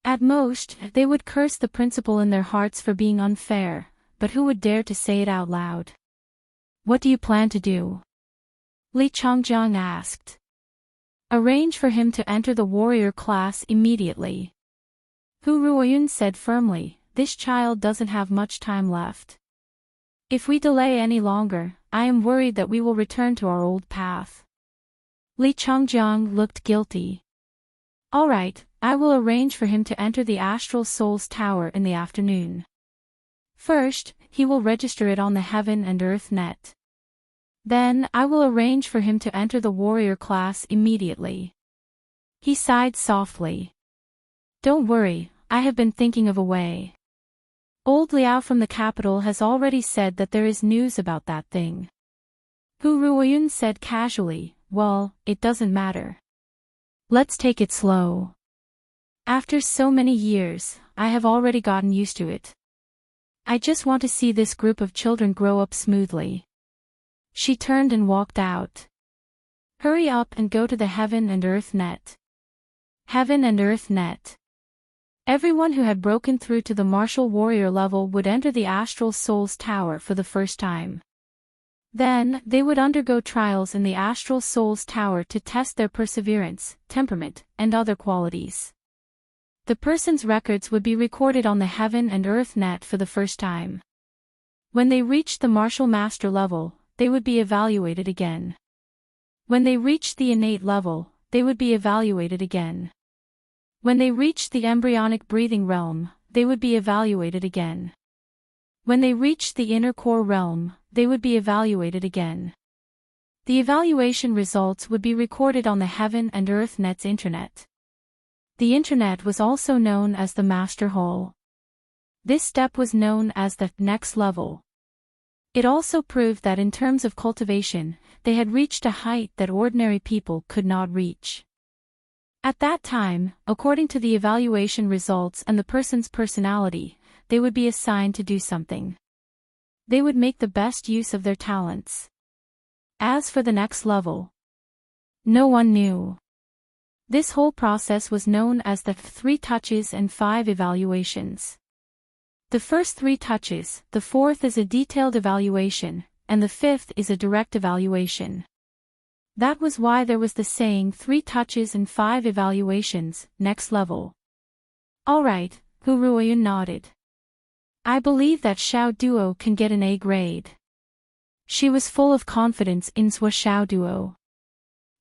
At most, they would curse the principal in their hearts for being unfair, but who would dare to say it out loud? What do you plan to do? Li Changjiang asked. Arrange for him to enter the warrior class immediately. Hu Ruoyun said firmly, this child doesn't have much time left. If we delay any longer, I am worried that we will return to our old path. Li Changjiang looked guilty. All right, I will arrange for him to enter the Astral Souls Tower in the afternoon. First, he will register it on the Heaven and Earth net. Then, I will arrange for him to enter the warrior class immediately. He sighed softly. Don't worry, I have been thinking of a way. Old Liao from the capital has already said that there is news about that thing. Hu Ruoyun said casually, well, it doesn't matter. Let's take it slow. After so many years, I have already gotten used to it. I just want to see this group of children grow up smoothly. She turned and walked out. Hurry up and go to the Heaven and Earth net. Heaven and Earth net. Everyone who had broken through to the martial warrior level would enter the Astral Souls Tower for the first time. Then, they would undergo trials in the Astral Souls Tower to test their perseverance, temperament, and other qualities. The person's records would be recorded on the Heaven and Earth net for the first time. When they reached the martial master level, they would be evaluated again. When they reached the innate level, they would be evaluated again. When they reached the embryonic breathing realm, they would be evaluated again. When they reached the inner core realm, they would be evaluated again. The evaluation results would be recorded on the Heaven and Earth net's internet. The internet was also known as the Master Hall. This step was known as the next level. It also proved that in terms of cultivation, they had reached a height that ordinary people could not reach. At that time, according to the evaluation results and the person's personality, they would be assigned to do something. They would make the best use of their talents. As for the next level, no one knew. This whole process was known as the 3 touches and 5 evaluations. The first 3 touches, the 4th is a detailed evaluation, and the 5th is a direct evaluation. That was why there was the saying 3 touches and 5 evaluations, next level. All right, Hu Ruoyun nodded. I believe that Xiao Duo can get an A grade. She was full of confidence in Sua Xiao Duo.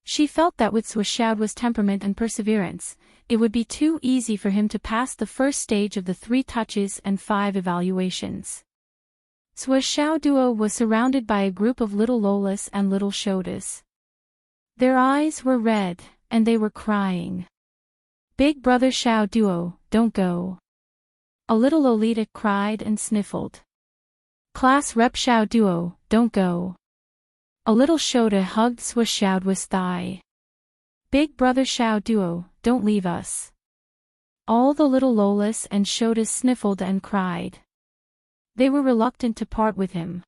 She felt that with Sua Xiaoduo's temperament and perseverance, it would be too easy for him to pass the first stage of the 3 touches and 5 evaluations. Sua Xiaoduo was surrounded by a group of little Lolas and little Shodas. Their eyes were red, and they were crying. Big brother Xiaoduo, don't go. A little Lolita cried and sniffled. Class rep Xiaoduo, don't go. A little Shota hugged Sua Xiaoduo's thigh. Big brother Xiaoduo, don't leave us. All the little Lolas and Shotas sniffled and cried. They were reluctant to part with him.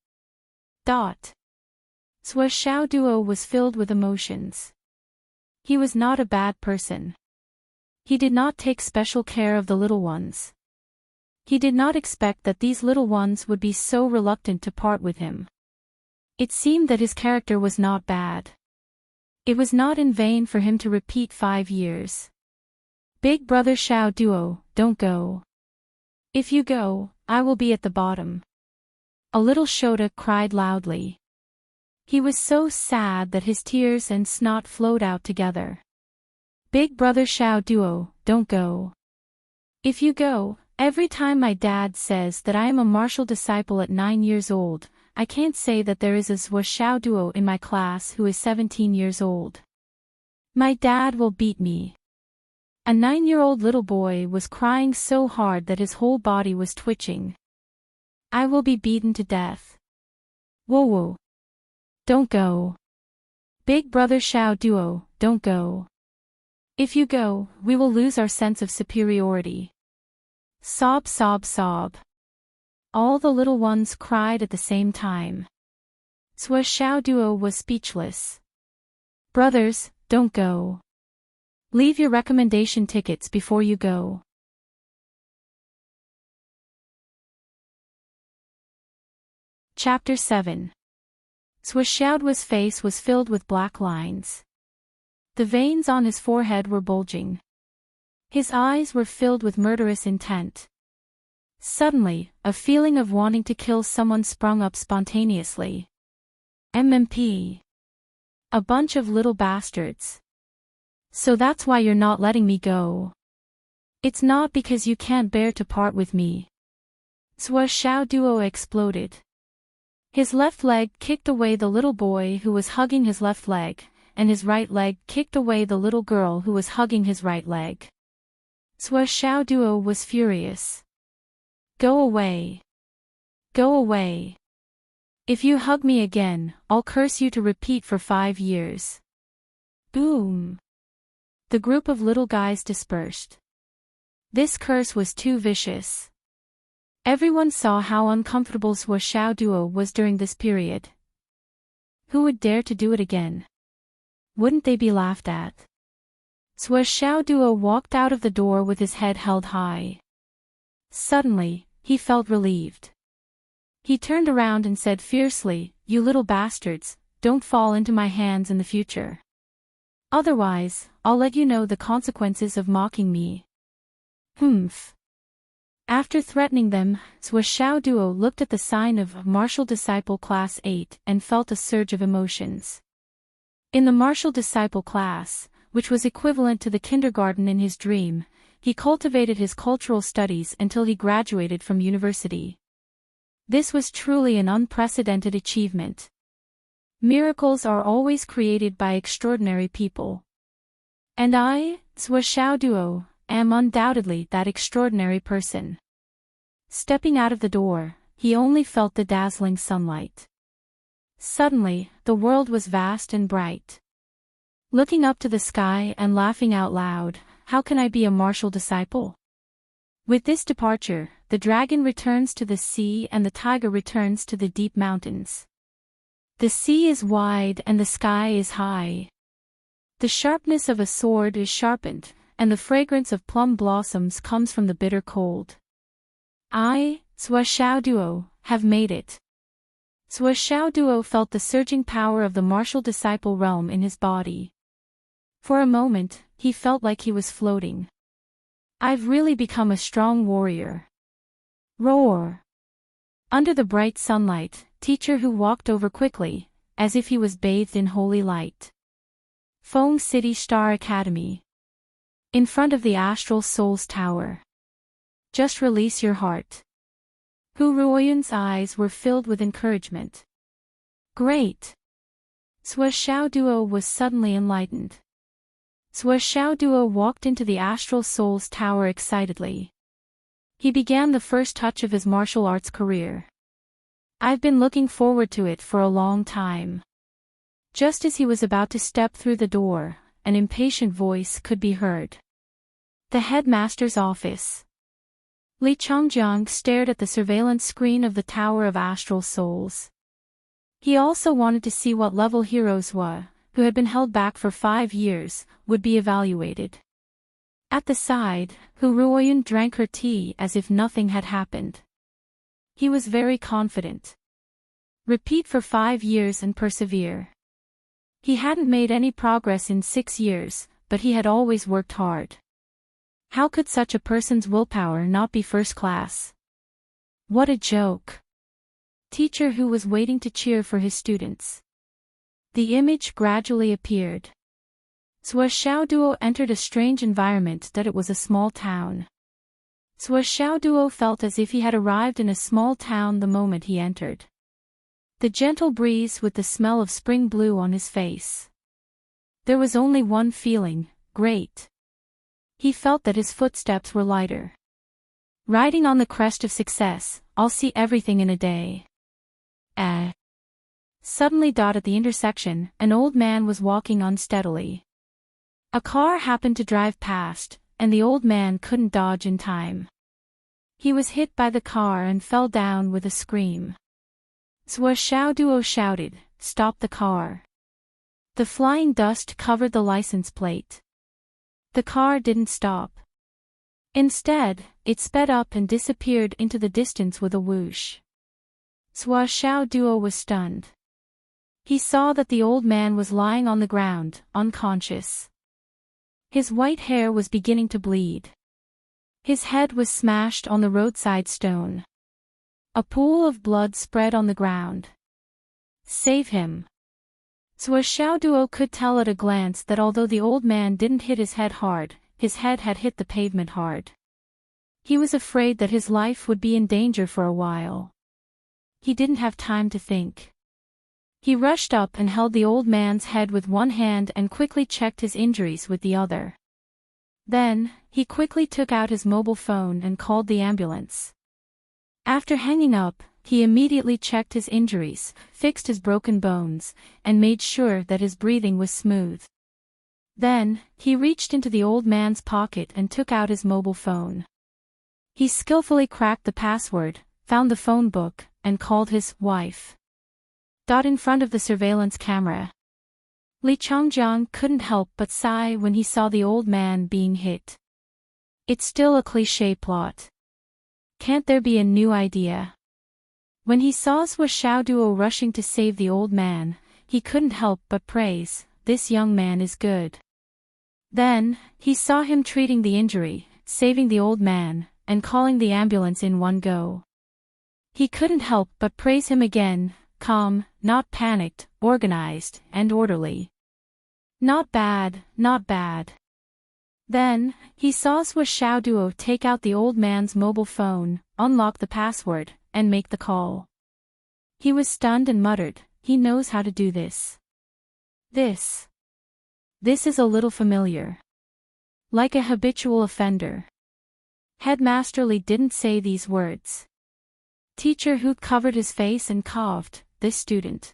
Sua Xiaoduo was filled with emotions. He was not a bad person. He did not take special care of the little ones. He did not expect that these little ones would be so reluctant to part with him. It seemed that his character was not bad. It was not in vain for him to repeat 5 years. Big brother Xiaoduo, don't go. If you go, I will be at the bottom. A little Shota cried loudly. He was so sad that his tears and snot flowed out together. Big brother Xiaoduo, don't go. If you go, every time my dad says that I am a martial disciple at 9 years old, I can't say that there is a Sua Xiaoduo in my class who is 17 years old. My dad will beat me. A 9-year-old little boy was crying so hard that his whole body was twitching. I will be beaten to death. Whoa whoa. Don't go. Big brother Xiao Duo, don't go. If you go, we will lose our sense of superiority. Sob sob sob. All the little ones cried at the same time. Sua Xiao Duo was speechless. Brothers, don't go. Leave your recommendation tickets before you go. Chapter 7. Sua Xiaoduo's face was filled with black lines. The veins on his forehead were bulging. His eyes were filled with murderous intent. Suddenly, a feeling of wanting to kill someone sprung up spontaneously. MMP. A bunch of little bastards. So that's why you're not letting me go. It's not because you can't bear to part with me. Sua Xiaoduo exploded. His left leg kicked away the little boy who was hugging his left leg, and his right leg kicked away the little girl who was hugging his right leg. Sua Xiaoduo was furious. Go away. Go away. If you hug me again, I'll curse you to repeat for 5 years. Boom. The group of little guys dispersed. This curse was too vicious. Everyone saw how uncomfortable Sua Xiaoduo was during this period. Who would dare to do it again? Wouldn't they be laughed at? Sua Xiaoduo walked out of the door with his head held high. Suddenly, he felt relieved. He turned around and said fiercely, "You little bastards, don't fall into my hands in the future. Otherwise, I'll let you know the consequences of mocking me." Humph. After threatening them, Sua Xiaoduo looked at the sign of Martial Disciple Class 8 and felt a surge of emotions. In the Martial Disciple class, which was equivalent to the kindergarten in his dream, he cultivated his cultural studies until he graduated from university. This was truly an unprecedented achievement. Miracles are always created by extraordinary people. And I, Sua Xiaoduo, am undoubtedly that extraordinary person. Stepping out of the door, he only felt the dazzling sunlight. Suddenly, the world was vast and bright. Looking up to the sky and laughing out loud, how can I be a martial disciple? With this departure, the dragon returns to the sea and the tiger returns to the deep mountains. The sea is wide and the sky is high. The sharpness of a sword is sharpened, and the fragrance of plum blossoms comes from the bitter cold. I, Sua Xiaoduo, have made it. Sua Xiaoduo felt the surging power of the martial disciple realm in his body. For a moment, he felt like he was floating. I've really become a strong warrior. Roar! Under the bright sunlight, teacher Hu walked over quickly, as if he was bathed in holy light. Feng City Star Academy. In front of the Astral Souls Tower. Just release your heart. Hu Ruoyun's eyes were filled with encouragement. Great! Sua Xiaoduo was suddenly enlightened. Sua Xiaoduo walked into the Astral Souls Tower excitedly. He began the first touch of his martial arts career. I've been looking forward to it for a long time. Just as he was about to step through the door, an impatient voice could be heard. The headmaster's office. Li Chongjiang stared at the surveillance screen of the Tower of Astral Souls. He also wanted to see what level heroes who had been held back for 5 years, would be evaluated. At the side, Hu Ruoyun drank her tea as if nothing had happened. He was very confident. Repeat for 5 years and persevere. He hadn't made any progress in 6 years, but he had always worked hard. How could such a person's willpower not be first class? What a joke. Teacher Hu was waiting to cheer for his students. The image gradually appeared. Sua Xiaoduo entered a strange environment that it was a small town. Sua Xiaoduo felt as if he had arrived in a small town the moment he entered. The gentle breeze with the smell of spring blew on his face. There was only one feeling, great. He felt that his footsteps were lighter. Riding on the crest of success, I'll see everything in a day. Suddenly at the intersection, an old man was walking unsteadily. A car happened to drive past, and the old man couldn't dodge in time. He was hit by the car and fell down with a scream. Zhou Xiaoduo shouted, "Stop the car." The flying dust covered the license plate. The car didn't stop. Instead, it sped up and disappeared into the distance with a whoosh. Zhou Xiaoduo was stunned. He saw that the old man was lying on the ground, unconscious. His white hair was beginning to bleed. His head was smashed on the roadside stone. A pool of blood spread on the ground. Save him. Zhou Xiaoduo could tell at a glance that although the old man didn't hit his head hard, his head had hit the pavement hard. He was afraid that his life would be in danger for a while. He didn't have time to think. He rushed up and held the old man's head with one hand and quickly checked his injuries with the other. Then, he quickly took out his mobile phone and called the ambulance. After hanging up, he immediately checked his injuries, fixed his broken bones, and made sure that his breathing was smooth. Then, he reached into the old man's pocket and took out his mobile phone. He skillfully cracked the password, found the phone book, and called his wife. In front of the surveillance camera. Li Changjiang couldn't help but sigh when he saw the old man being hit. It's still a cliché plot. Can't there be a new idea? When he saw Zhou Xiaoduo rushing to save the old man, he couldn't help but praise, "This young man is good." Then, he saw him treating the injury, saving the old man, and calling the ambulance in one go. He couldn't help but praise him again, calm, not panicked, organized, and orderly. Not bad, not bad. Then, he saw Zhou Xiaoduo take out the old man's mobile phone, unlock the password, and make the call. He was stunned and muttered, "He knows how to do this. This is a little familiar. Like a habitual offender." Headmaster Li didn't say these words. Teacher Hu covered his face and coughed, "This student.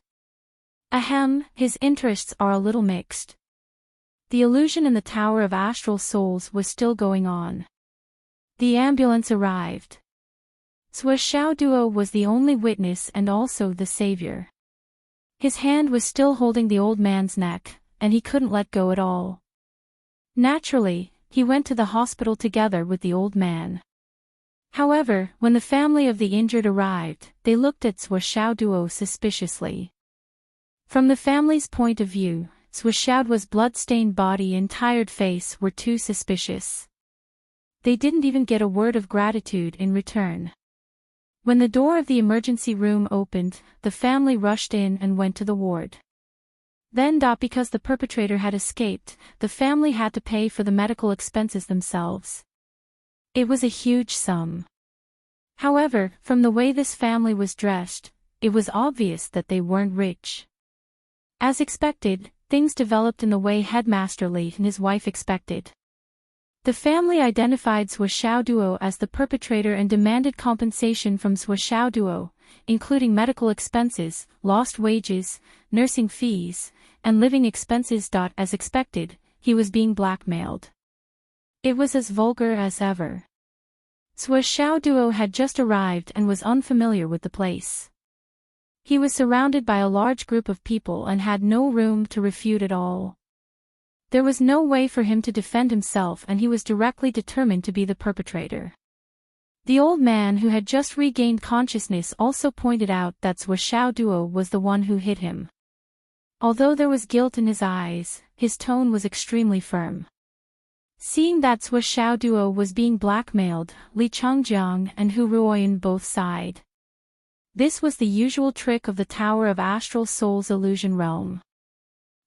Ahem, his interests are a little mixed." The illusion in the Tower of Astral Souls was still going on. The ambulance arrived. Zhou Xiaoduo was the only witness and also the savior. His hand was still holding the old man's neck, and he couldn't let go at all. Naturally, he went to the hospital together with the old man. However, when the family of the injured arrived, they looked at Zhou Xiaoduo suspiciously. From the family's point of view, Zhou Xiaoduo's blood-stained body and tired face were too suspicious. They didn't even get a word of gratitude in return. When the door of the emergency room opened, the family rushed in and went to the ward. Then, because the perpetrator had escaped, the family had to pay for the medical expenses themselves. It was a huge sum. However, from the way this family was dressed, it was obvious that they weren't rich. As expected, things developed in the way Headmaster Li and his wife expected. The family identified Zhou Xiaoduo as the perpetrator and demanded compensation from Zhou Xiaoduo, including medical expenses, lost wages, nursing fees, and living expenses. As expected, he was being blackmailed. It was as vulgar as ever. Zhou Xiaoduo had just arrived and was unfamiliar with the place. He was surrounded by a large group of people and had no room to refute at all. There was no way for him to defend himself, and he was directly determined to be the perpetrator. The old man who had just regained consciousness also pointed out that Zhou Xiaoduo was the one who hit him. Although there was guilt in his eyes, his tone was extremely firm. Seeing that Zhou Xiaoduo was being blackmailed, Li Changjiang and Hu Ruoyan both sighed. This was the usual trick of the Tower of Astral Souls illusion realm.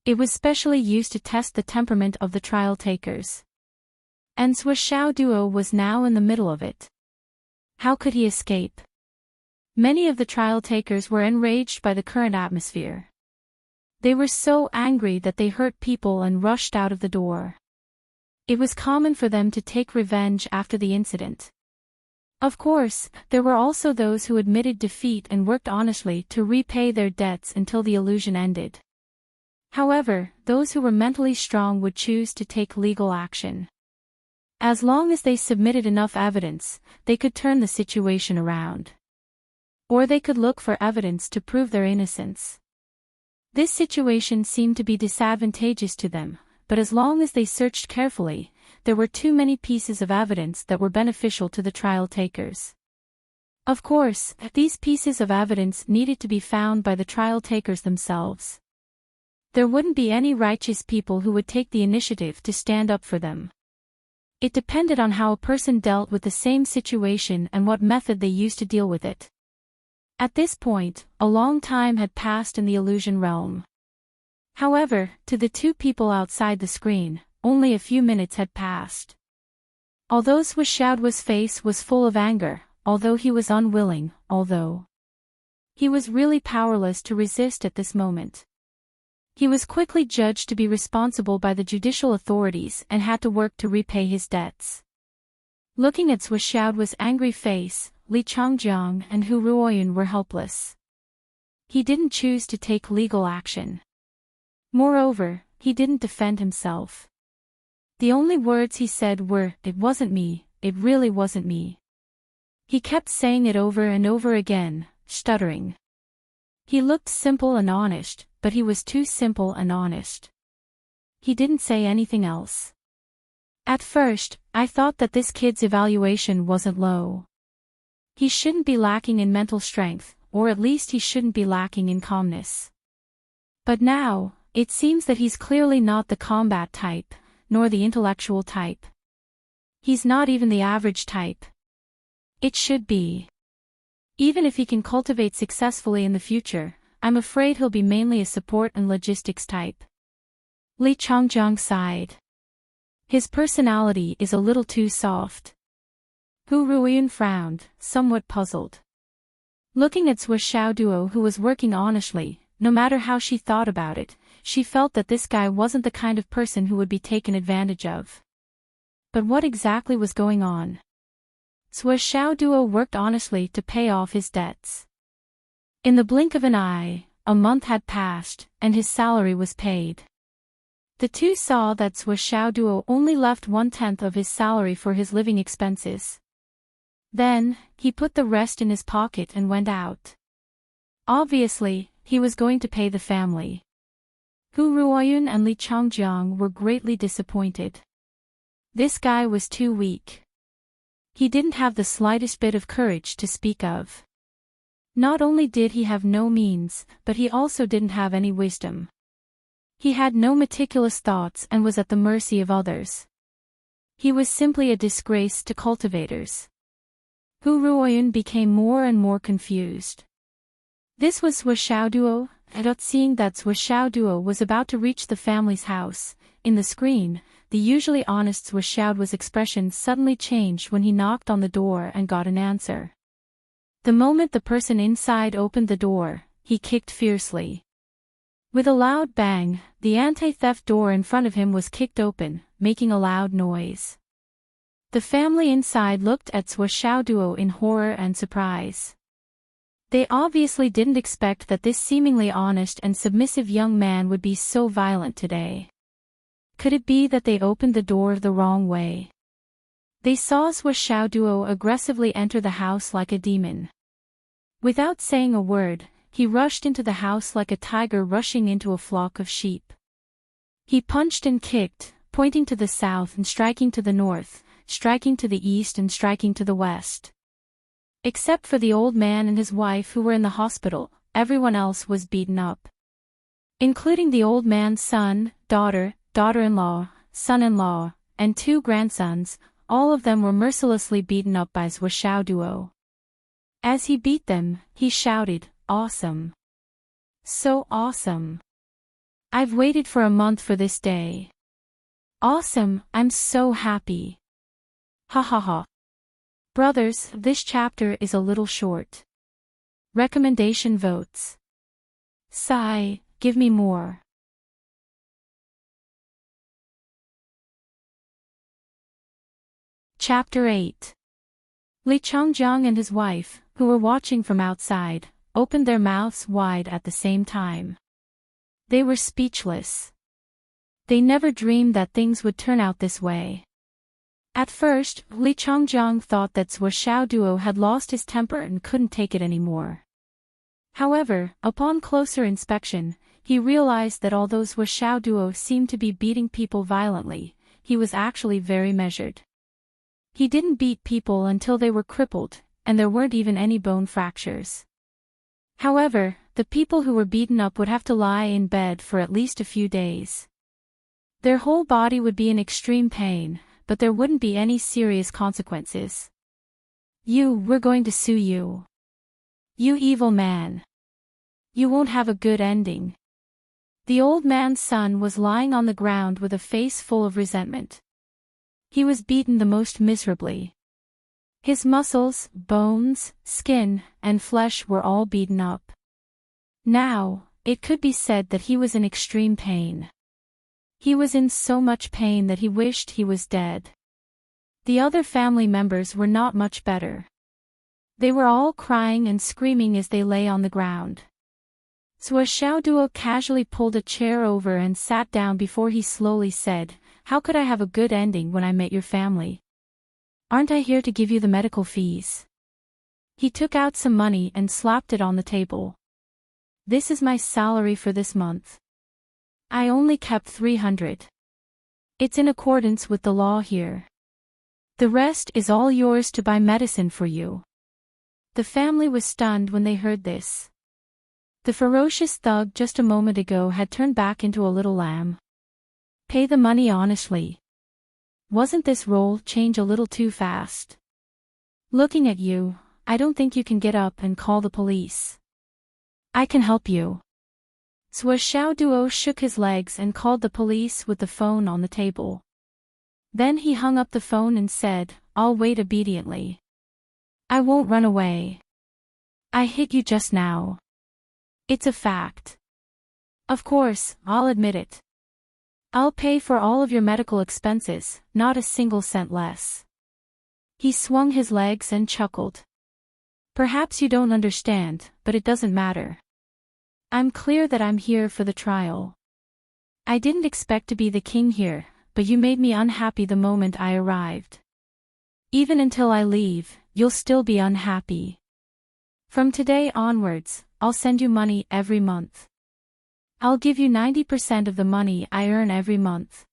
It was specially used to test the temperament of the trial takers. And Zhou Xiaoduo was now in the middle of it. How could he escape? Many of the trial takers were enraged by the current atmosphere. They were so angry that they hurt people and rushed out of the door. It was common for them to take revenge after the incident. Of course, there were also those who admitted defeat and worked honestly to repay their debts until the illusion ended. However, those who were mentally strong would choose to take legal action. As long as they submitted enough evidence, they could turn the situation around. Or they could look for evidence to prove their innocence. This situation seemed to be disadvantageous to them, but as long as they searched carefully, there were too many pieces of evidence that were beneficial to the trial takers. Of course, these pieces of evidence needed to be found by the trial takers themselves. There wouldn't be any righteous people who would take the initiative to stand up for them. It depended on how a person dealt with the same situation and what method they used to deal with it. At this point, a long time had passed in the illusion realm. However, to the two people outside the screen, only a few minutes had passed. Although Swishaoduo's face was full of anger, although he was unwilling, although he was really powerless to resist at this moment. He was quickly judged to be responsible by the judicial authorities and had to work to repay his debts. Looking at Swishaoduo's angry face, Li Changjiang and Hu Ruoyun were helpless. He didn't choose to take legal action. Moreover, he didn't defend himself. The only words he said were, "It wasn't me, it really wasn't me." He kept saying it over and over again, stuttering. He looked simple and honest, but he was too simple and honest. He didn't say anything else. At first, I thought that this kid's evaluation wasn't low. He shouldn't be lacking in mental strength, or at least he shouldn't be lacking in calmness. But now, it seems that he's clearly not the combat type, nor the intellectual type. He's not even the average type. It should be. Even if he can cultivate successfully in the future, I'm afraid he'll be mainly a support and logistics type. Li Changjiang sighed. His personality is a little too soft. Hu Ruoyun frowned, somewhat puzzled. Looking at Swishaoduo, who was working honestly, no matter how she thought about it, she felt that this guy wasn't the kind of person who would be taken advantage of. But what exactly was going on? Swishaoduo worked honestly to pay off his debts. In the blink of an eye, a month had passed, and his salary was paid. The two saw that Swishaoduo only left 1/10 of his salary for his living expenses. Then, he put the rest in his pocket and went out. Obviously, he was going to pay the family. Hu Ruoyun and Li Changjiang were greatly disappointed. This guy was too weak. He didn't have the slightest bit of courage to speak of. Not only did he have no means, but he also didn't have any wisdom. He had no meticulous thoughts and was at the mercy of others. He was simply a disgrace to cultivators. Hu Ruoyun became more and more confused. This was Swishaoduo, and seeing that Swishaoduo was about to reach the family's house, in the screen, the usually honest Swishaoduo's expression suddenly changed when he knocked on the door and got an answer. The moment the person inside opened the door, he kicked fiercely. With a loud bang, the anti-theft door in front of him was kicked open, making a loud noise. The family inside looked at Swishaoduo in horror and surprise. They obviously didn't expect that this seemingly honest and submissive young man would be so violent today. Could it be that they opened the door the wrong way? They saw Swishaoduo aggressively enter the house like a demon. Without saying a word, he rushed into the house like a tiger rushing into a flock of sheep. He punched and kicked, pointing to the south and striking to the north, striking to the east and striking to the west. Except for the old man and his wife who were in the hospital, everyone else was beaten up. Including the old man's son, daughter, daughter-in-law, son-in-law, and 2 grandsons, all of them were mercilessly beaten up by Swishaoduo. As he beat them, he shouted, "Awesome! So awesome! I've waited for a month for this day. Awesome, I'm so happy. Ha ha ha." Brothers, this chapter is a little short. Recommendation votes. Sigh, give me more. Chapter 8. Li Changjiang and his wife, who were watching from outside, opened their mouths wide at the same time. They were speechless. They never dreamed that things would turn out this way. At first, Li Changjiang thought that Zhuo Xiaoduo had lost his temper and couldn't take it anymore. However, upon closer inspection, he realized that although Zhuo Xiaoduo seemed to be beating people violently, he was actually very measured. He didn't beat people until they were crippled, and there weren't even any bone fractures. However, the people who were beaten up would have to lie in bed for at least a few days. Their whole body would be in extreme pain, but there wouldn't be any serious consequences. We're going to sue you. You evil man. You won't have a good ending. The old man's son was lying on the ground with a face full of resentment. He was beaten the most miserably. His muscles, bones, skin, and flesh were all beaten up. Now, it could be said that he was in extreme pain. He was in so much pain that he wished he was dead. The other family members were not much better. They were all crying and screaming as they lay on the ground. Zhuo Xiaoduo casually pulled a chair over and sat down before he slowly said, "How could I have a good ending when I met your family? Aren't I here to give you the medical fees?" He took out some money and slapped it on the table. "This is my salary for this month. I only kept 300. It's in accordance with the law here. The rest is all yours to buy medicine for you." The family was stunned when they heard this. The ferocious thug just a moment ago had turned back into a little lamb. Pay the money honestly. Wasn't this role change a little too fast? Looking at you, I don't think you can get up and call the police. I can help you. Zhuo Xiaoduo shook his legs and called the police with the phone on the table. Then he hung up the phone and said, "I'll wait obediently. I won't run away. I hit you just now. It's a fact. Of course, I'll admit it. I'll pay for all of your medical expenses, not a single cent less." He swung his legs and chuckled. "Perhaps you don't understand, but it doesn't matter. I'm clear that I'm here for the trial. I didn't expect to be the king here, but you made me unhappy the moment I arrived. Even until I leave, you'll still be unhappy. From today onwards, I'll send you money every month. I'll give you 90% of the money I earn every month.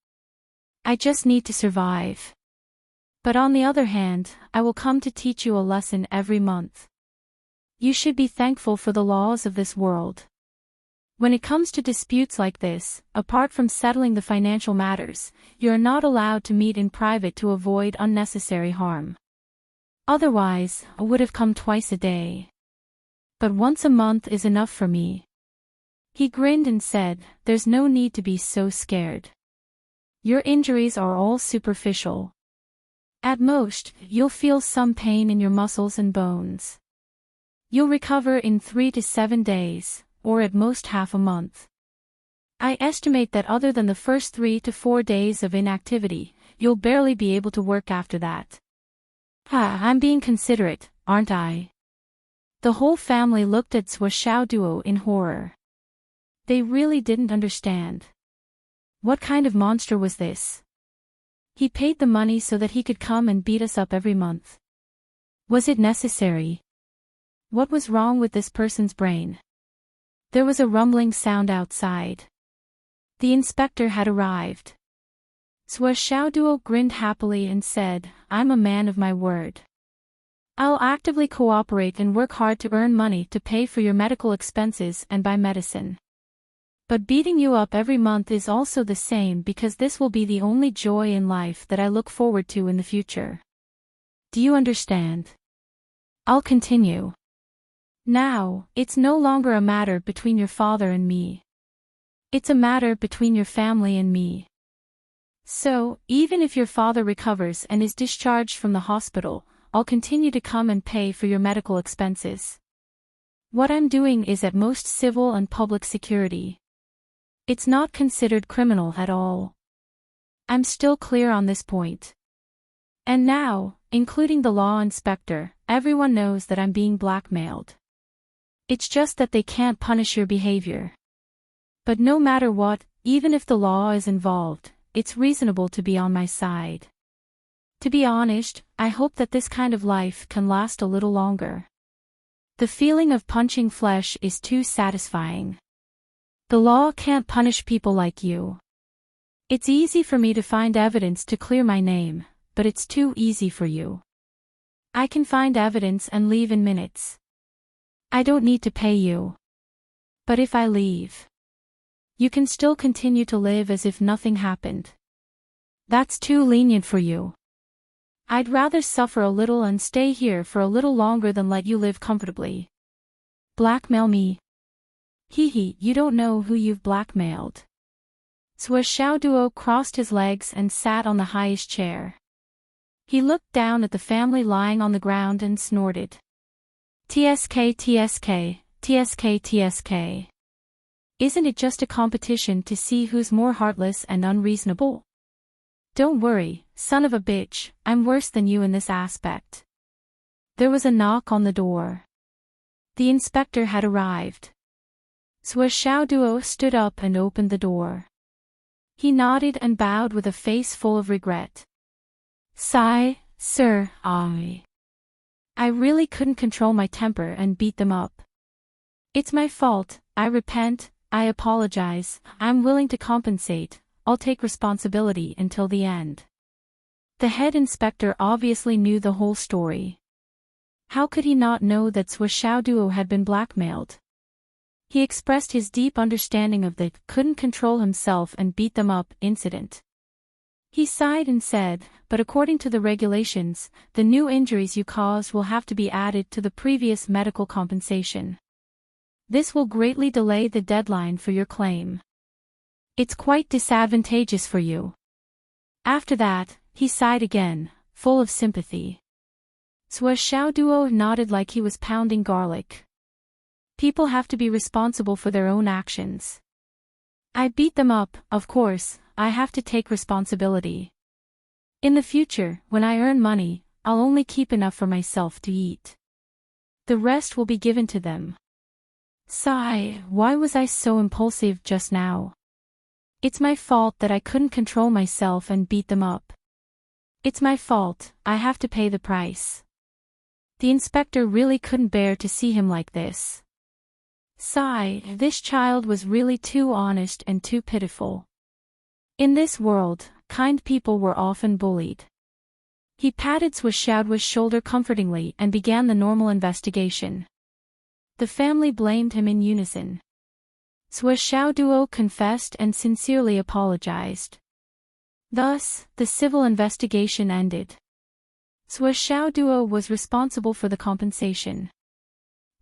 I just need to survive. But on the other hand, I will come to teach you a lesson every month. You should be thankful for the laws of this world. When it comes to disputes like this, apart from settling the financial matters, you are not allowed to meet in private to avoid unnecessary harm. Otherwise, I would have come twice a day. But once a month is enough for me." He grinned and said, "There's no need to be so scared. Your injuries are all superficial. At most, you'll feel some pain in your muscles and bones. You'll recover in 3 to 7 days, or at most half a month. I estimate that other than the first 3 to 4 days of inactivity, you'll barely be able to work after that." I'm being considerate, aren't I? The whole family looked at Zhuo Xiaoduo in horror. They really didn't understand. What kind of monster was this? He paid the money so that he could come and beat us up every month. Was it necessary? What was wrong with this person's brain? There was a rumbling sound outside. The inspector had arrived. Zhuo Xiaoduo grinned happily and said, "I'm a man of my word. I'll actively cooperate and work hard to earn money to pay for your medical expenses and buy medicine. But beating you up every month is also the same because this will be the only joy in life that I look forward to in the future. Do you understand? I'll continue. Now, it's no longer a matter between your father and me. It's a matter between your family and me. So, even if your father recovers and is discharged from the hospital, I'll continue to come and pay for your medical expenses. What I'm doing is at most civil and public security. It's not considered criminal at all. I'm still clear on this point. And now, including the law inspector, everyone knows that I'm being blackmailed. It's just that they can't punish your behavior. But no matter what, even if the law is involved, it's reasonable to be on my side. To be honest, I hope that this kind of life can last a little longer. The feeling of punching flesh is too satisfying. The law can't punish people like you. It's easy for me to find evidence to clear my name, but it's too easy for you. I can find evidence and leave in minutes. I don't need to pay you. But if I leave, you can still continue to live as if nothing happened. That's too lenient for you. I'd rather suffer a little and stay here for a little longer than let you live comfortably. Blackmail me? Hee, you don't know who you've blackmailed. Sui Xiaoduo crossed his legs and sat on the highest chair. He looked down at the family lying on the ground and snorted. TSK, TSK, TSK, TSK. Isn't it just a competition to see who's more heartless and unreasonable? Don't worry, son of a bitch, I'm worse than you in this aspect. There was a knock on the door. The inspector had arrived. Sui Xiaoduo stood up and opened the door. He nodded and bowed with a face full of regret. Sigh, sir, I really couldn't control my temper and beat them up. It's my fault, I repent, I apologize, I'm willing to compensate, I'll take responsibility until the end. The head inspector obviously knew the whole story. How could he not know that Sui Xiaoduo had been blackmailed? He expressed his deep understanding of the couldn't control himself and beat them up incident. He sighed and said, but according to the regulations, the new injuries you caused will have to be added to the previous medical compensation. This will greatly delay the deadline for your claim. It's quite disadvantageous for you. After that, he sighed again, full of sympathy. Sui Xiaoduo nodded like he was pounding garlic. People have to be responsible for their own actions. I beat them up, of course, I have to take responsibility. In the future, when I earn money, I'll only keep enough for myself to eat. The rest will be given to them. Sigh, why was I so impulsive just now? It's my fault that I couldn't control myself and beat them up. It's my fault, I have to pay the price. The inspector really couldn't bear to see him like this. Sigh, this child was really too honest and too pitiful. In this world, kind people were often bullied. He patted Sui Xiaoduo's shoulder comfortingly and began the normal investigation. The family blamed him in unison. Sui Xiaoduo confessed and sincerely apologized. Thus, the civil investigation ended. Sui Xiaoduo was responsible for the compensation.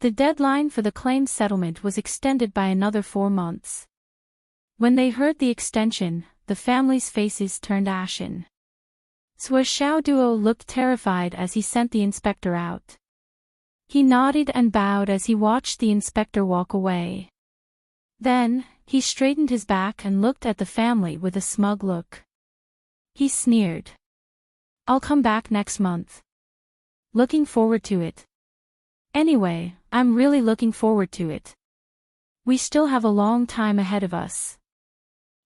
The deadline for the claim settlement was extended by another 4 months. When they heard the extension, the family's faces turned ashen. Sui Xiaoduo looked terrified as he sent the inspector out. He nodded and bowed as he watched the inspector walk away. Then, he straightened his back and looked at the family with a smug look. He sneered. I'll come back next month. Looking forward to it. Anyway, I'm really looking forward to it. We still have a long time ahead of us.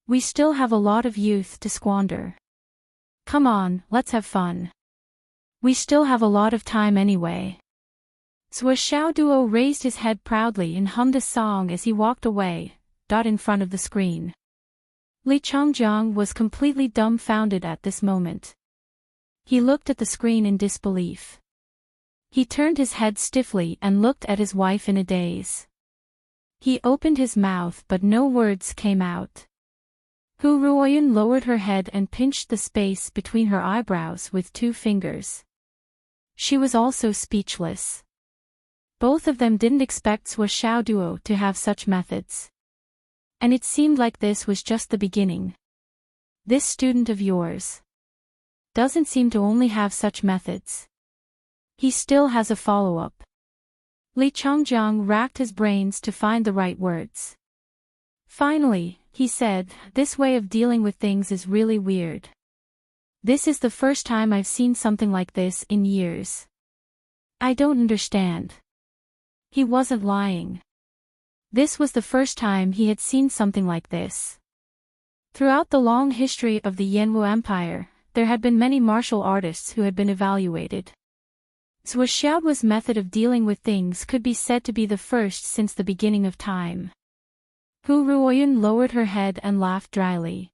We still have a lot of youth to squander. Come on, let's have fun. We still have a lot of time anyway. Sui Xiaoduo raised his head proudly and hummed a song as he walked away, in front of the screen. Li Changjiang was completely dumbfounded at this moment. He looked at the screen in disbelief. He turned his head stiffly and looked at his wife in a daze. He opened his mouth but no words came out. Hu Ruoyun lowered her head and pinched the space between her eyebrows with 2 fingers. She was also speechless. Both of them didn't expect Sui Xiaoduo to have such methods. And it seemed like this was just the beginning. This student of yours doesn't seem to only have such methods. He still has a follow-up. Li Changjiang racked his brains to find the right words. Finally, he said, this way of dealing with things is really weird. This is the first time I've seen something like this in years. I don't understand. He wasn't lying. This was the first time he had seen something like this. Throughout the long history of the Yanwu Empire, there had been many martial artists who had been evaluated. Zhuo Xiaoduo's method of dealing with things could be said to be the first since the beginning of time. Hu Ruoyun lowered her head and laughed dryly.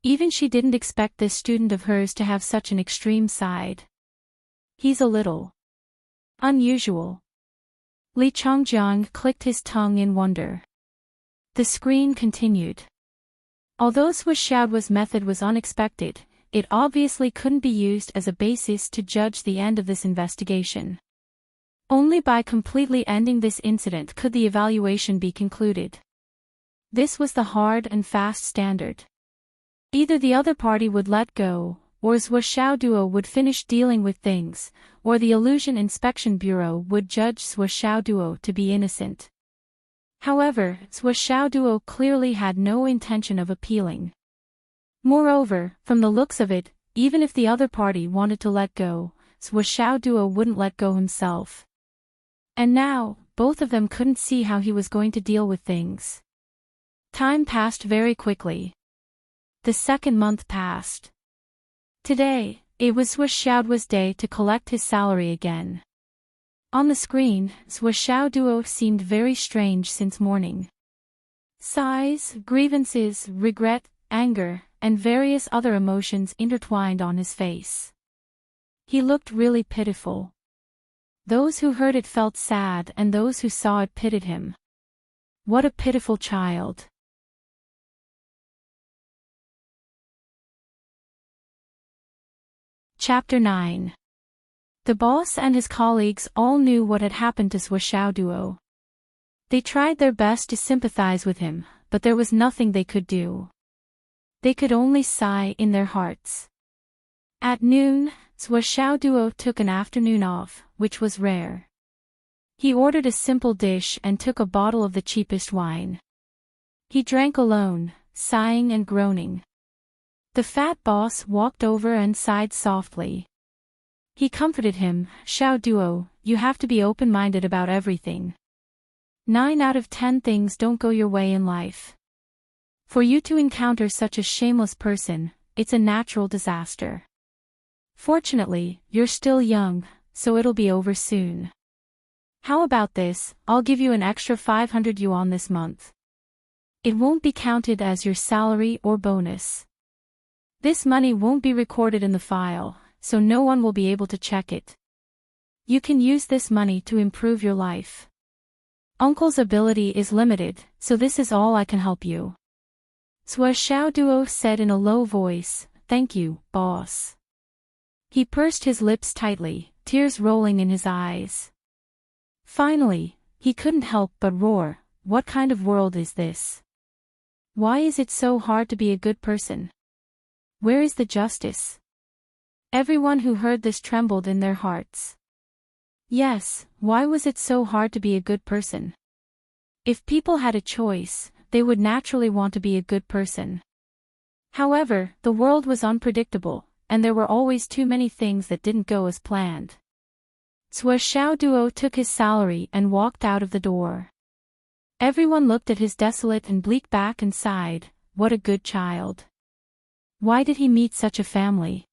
Even she didn't expect this student of hers to have such an extreme side. He's a little unusual. Li Chongjiang clicked his tongue in wonder. The screen continued. Although Zhuo Xiaoduo's method was unexpected, it obviously couldn't be used as a basis to judge the end of this investigation. Only by completely ending this incident could the evaluation be concluded. This was the hard and fast standard. Either the other party would let go, or Zhuo Xiaoduo would finish dealing with things, or the Illusion Inspection Bureau would judge Zhuo Xiaoduo to be innocent. However, Zhuo Xiaoduo clearly had no intention of appealing. Moreover, from the looks of it, even if the other party wanted to let go, Zhuo Xiaoduo wouldn't let go himself. And now, both of them couldn't see how he was going to deal with things. Time passed very quickly. The second month passed. Today, it was Zhuo Xiaoduo's day to collect his salary again. On the screen, Zhuo Xiaoduo seemed very strange since morning. Sighs, grievances, regret, anger, and various other emotions intertwined on his face. He looked really pitiful. Those who heard it felt sad and those who saw it pitied him. What a pitiful child. Chapter 9. The boss and his colleagues all knew what had happened to Zhuo Xiaoduo. They tried their best to sympathize with him, but there was nothing they could do. They could only sigh in their hearts. At noon, Zhuo Xiaoduo took an afternoon off, which was rare. He ordered a simple dish and took a bottle of the cheapest wine. He drank alone, sighing and groaning. The fat boss walked over and sighed softly. He comforted him, "Xiaoduo, you have to be open-minded about everything. 9 out of 10 things don't go your way in life. For you to encounter such a shameless person, it's a natural disaster. Fortunately, you're still young, so it'll be over soon. How about this, I'll give you an extra 500 yuan this month. It won't be counted as your salary or bonus. This money won't be recorded in the file, so no one will be able to check it. You can use this money to improve your life. Uncle's ability is limited, so this is all I can help you." Zhuo Xiaoduo said in a low voice, "Thank you, boss." He pursed his lips tightly, tears rolling in his eyes. Finally, he couldn't help but roar, "What kind of world is this? Why is it so hard to be a good person? Where is the justice?" Everyone who heard this trembled in their hearts. Yes, why was it so hard to be a good person? If people had a choice, they would naturally want to be a good person. However, the world was unpredictable, and there were always too many things that didn't go as planned. Zhuo Xiaoduo took his salary and walked out of the door. Everyone looked at his desolate and bleak back and sighed, "What a good child. Why did he meet such a family?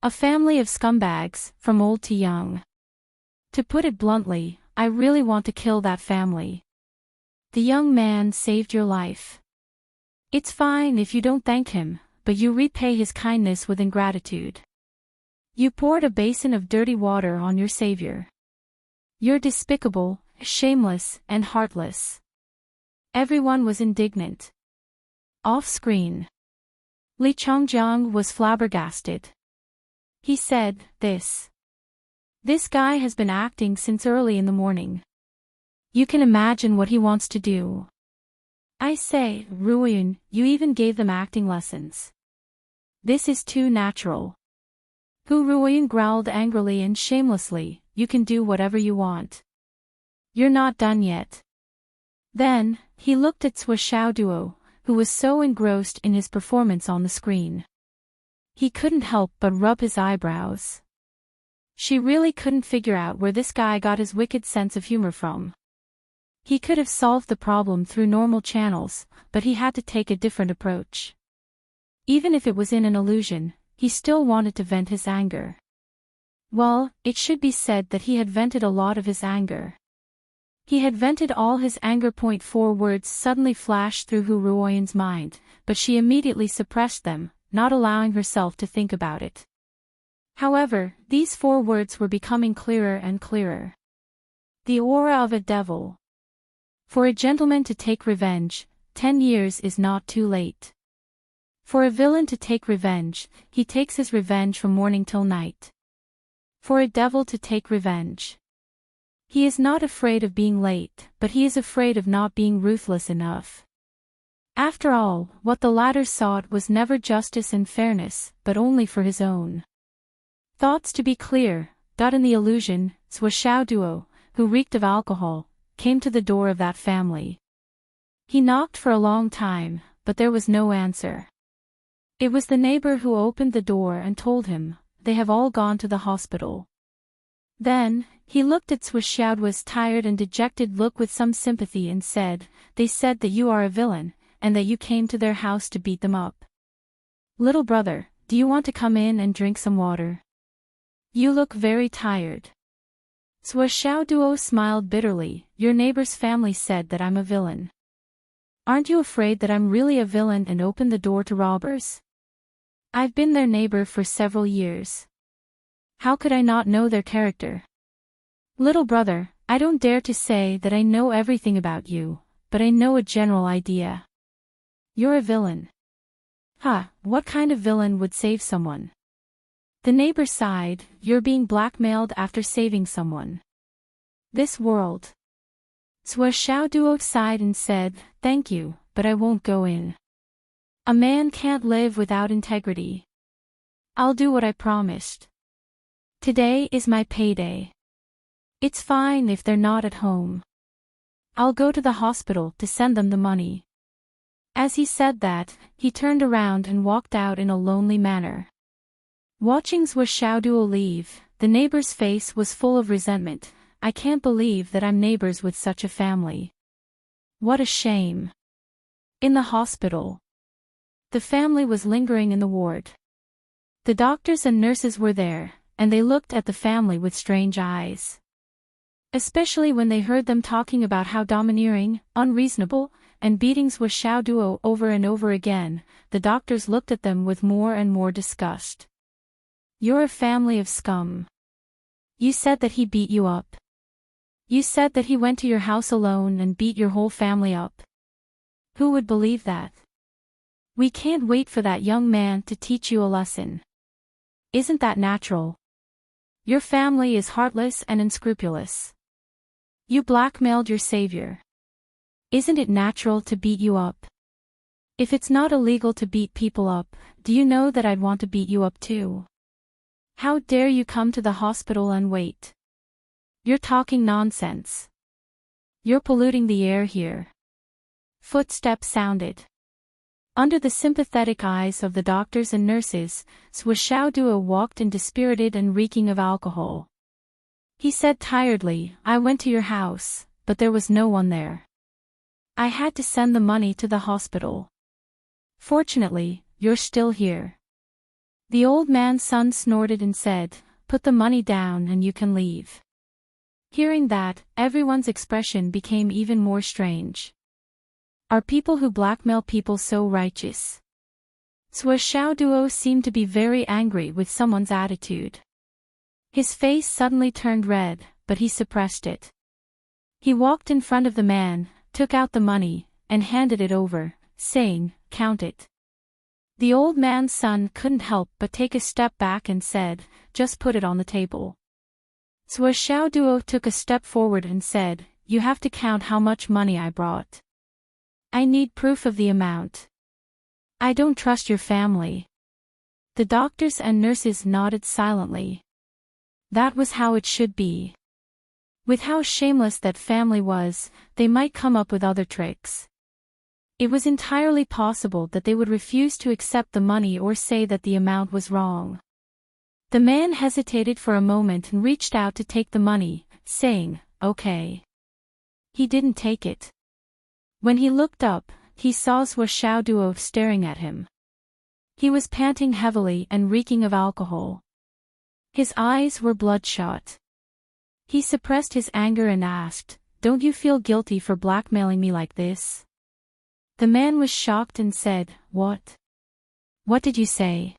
A family of scumbags, from old to young. To put it bluntly, I really want to kill that family. The young man saved your life. It's fine if you don't thank him, but you repay his kindness with ingratitude. You poured a basin of dirty water on your savior. You're despicable, shameless, and heartless." Everyone was indignant. Off-screen, Li Chongjiang was flabbergasted. He said, This guy has been acting since early in the morning. You can imagine what he wants to do. I say, Ruoyun, you even gave them acting lessons. This is too natural." Hu Ruoyun growled angrily and shamelessly, "You can do whatever you want. You're not done yet." Then, he looked at Zhuo Xiaoduo, who was so engrossed in his performance on the screen. He couldn't help but rub his eyebrows. She really couldn't figure out where this guy got his wicked sense of humor from. He could have solved the problem through normal channels, but he had to take a different approach. Even if it was in an illusion, he still wanted to vent his anger. Well, it should be said that he had vented a lot of his anger. He had vented all his anger. 4 words suddenly flashed through Hu Ruoyan's mind, but she immediately suppressed them, not allowing herself to think about it. However, these 4 words were becoming clearer and clearer. The aura of a devil. For a gentleman to take revenge, 10 years is not too late. For a villain to take revenge, he takes his revenge from morning till night. For a devil to take revenge, he is not afraid of being late, but he is afraid of not being ruthless enough. After all, what the latter sought was never justice and fairness, but only for his own thoughts to be clear. In the illusion, Zhuo Xiaoduo, who reeked of alcohol, came to the door of that family. He knocked for a long time, but there was no answer. It was the neighbor who opened the door and told him, "They have all gone to the hospital." Then, he looked at Zhuo Xiaoduo's tired and dejected look with some sympathy and said, "They said that you are a villain, and that you came to their house to beat them up. Little brother, do you want to come in and drink some water? You look very tired." Zhuo Xiaoduo smiled bitterly. "Your neighbor's family said that I'm a villain. Aren't you afraid that I'm really a villain and open the door to robbers? I've been their neighbor for several years. How could I not know their character? Little brother, I don't dare to say that I know everything about you, but I know a general idea. You're a villain." What kind of villain would save someone?" The neighbor sighed. "You're being blackmailed after saving someone. This world." Zhuo Xiaoduo sighed and said, "Thank you, but I won't go in. A man can't live without integrity. I'll do what I promised. Today is my payday. It's fine if they're not at home. I'll go to the hospital to send them the money." As he said that, he turned around and walked out in a lonely manner. Watching Zhuo Xiaoduo leave, the neighbor's face was full of resentment. "I can't believe that I'm neighbors with such a family. What a shame." In the hospital, the family was lingering in the ward. The doctors and nurses were there, and they looked at the family with strange eyes. Especially when they heard them talking about how domineering, unreasonable, and beating Zhuo Xiaoduo over and over again, the doctors looked at them with more and more disgust. "You're a family of scum. You said that he beat you up. You said that he went to your house alone and beat your whole family up. Who would believe that? We can't wait for that young man to teach you a lesson. Isn't that natural? Your family is heartless and unscrupulous. You blackmailed your savior. Isn't it natural to beat you up? If it's not illegal to beat people up, do you know that I'd want to beat you up too? How dare you come to the hospital and wait? You're talking nonsense. You're polluting the air here." Footsteps sounded. Under the sympathetic eyes of the doctors and nurses, Zhuo Xiaoduo walked in dispirited and reeking of alcohol. He said tiredly, "I went to your house, but there was no one there. I had to send the money to the hospital. Fortunately, you're still here." The old man's son snorted and said, "Put the money down and you can leave." Hearing that, everyone's expression became even more strange. Are people who blackmail people so righteous? Zhuo Xiaoduo seemed to be very angry with someone's attitude. His face suddenly turned red, but he suppressed it. He walked in front of the man, took out the money, and handed it over, saying, "Count it." The old man's son couldn't help but take a step back and said, "Just put it on the table." Zhuo Xiaoduo took a step forward and said, "You have to count how much money I brought. I need proof of the amount. I don't trust your family." The doctors and nurses nodded silently. That was how it should be. With how shameless that family was, they might come up with other tricks. It was entirely possible that they would refuse to accept the money or say that the amount was wrong. The man hesitated for a moment and reached out to take the money, saying, "Okay." He didn't take it. When he looked up, he saw Xiaoduo staring at him. He was panting heavily and reeking of alcohol. His eyes were bloodshot. He suppressed his anger and asked, "Don't you feel guilty for blackmailing me like this?" The man was shocked and said, "What? What did you say?"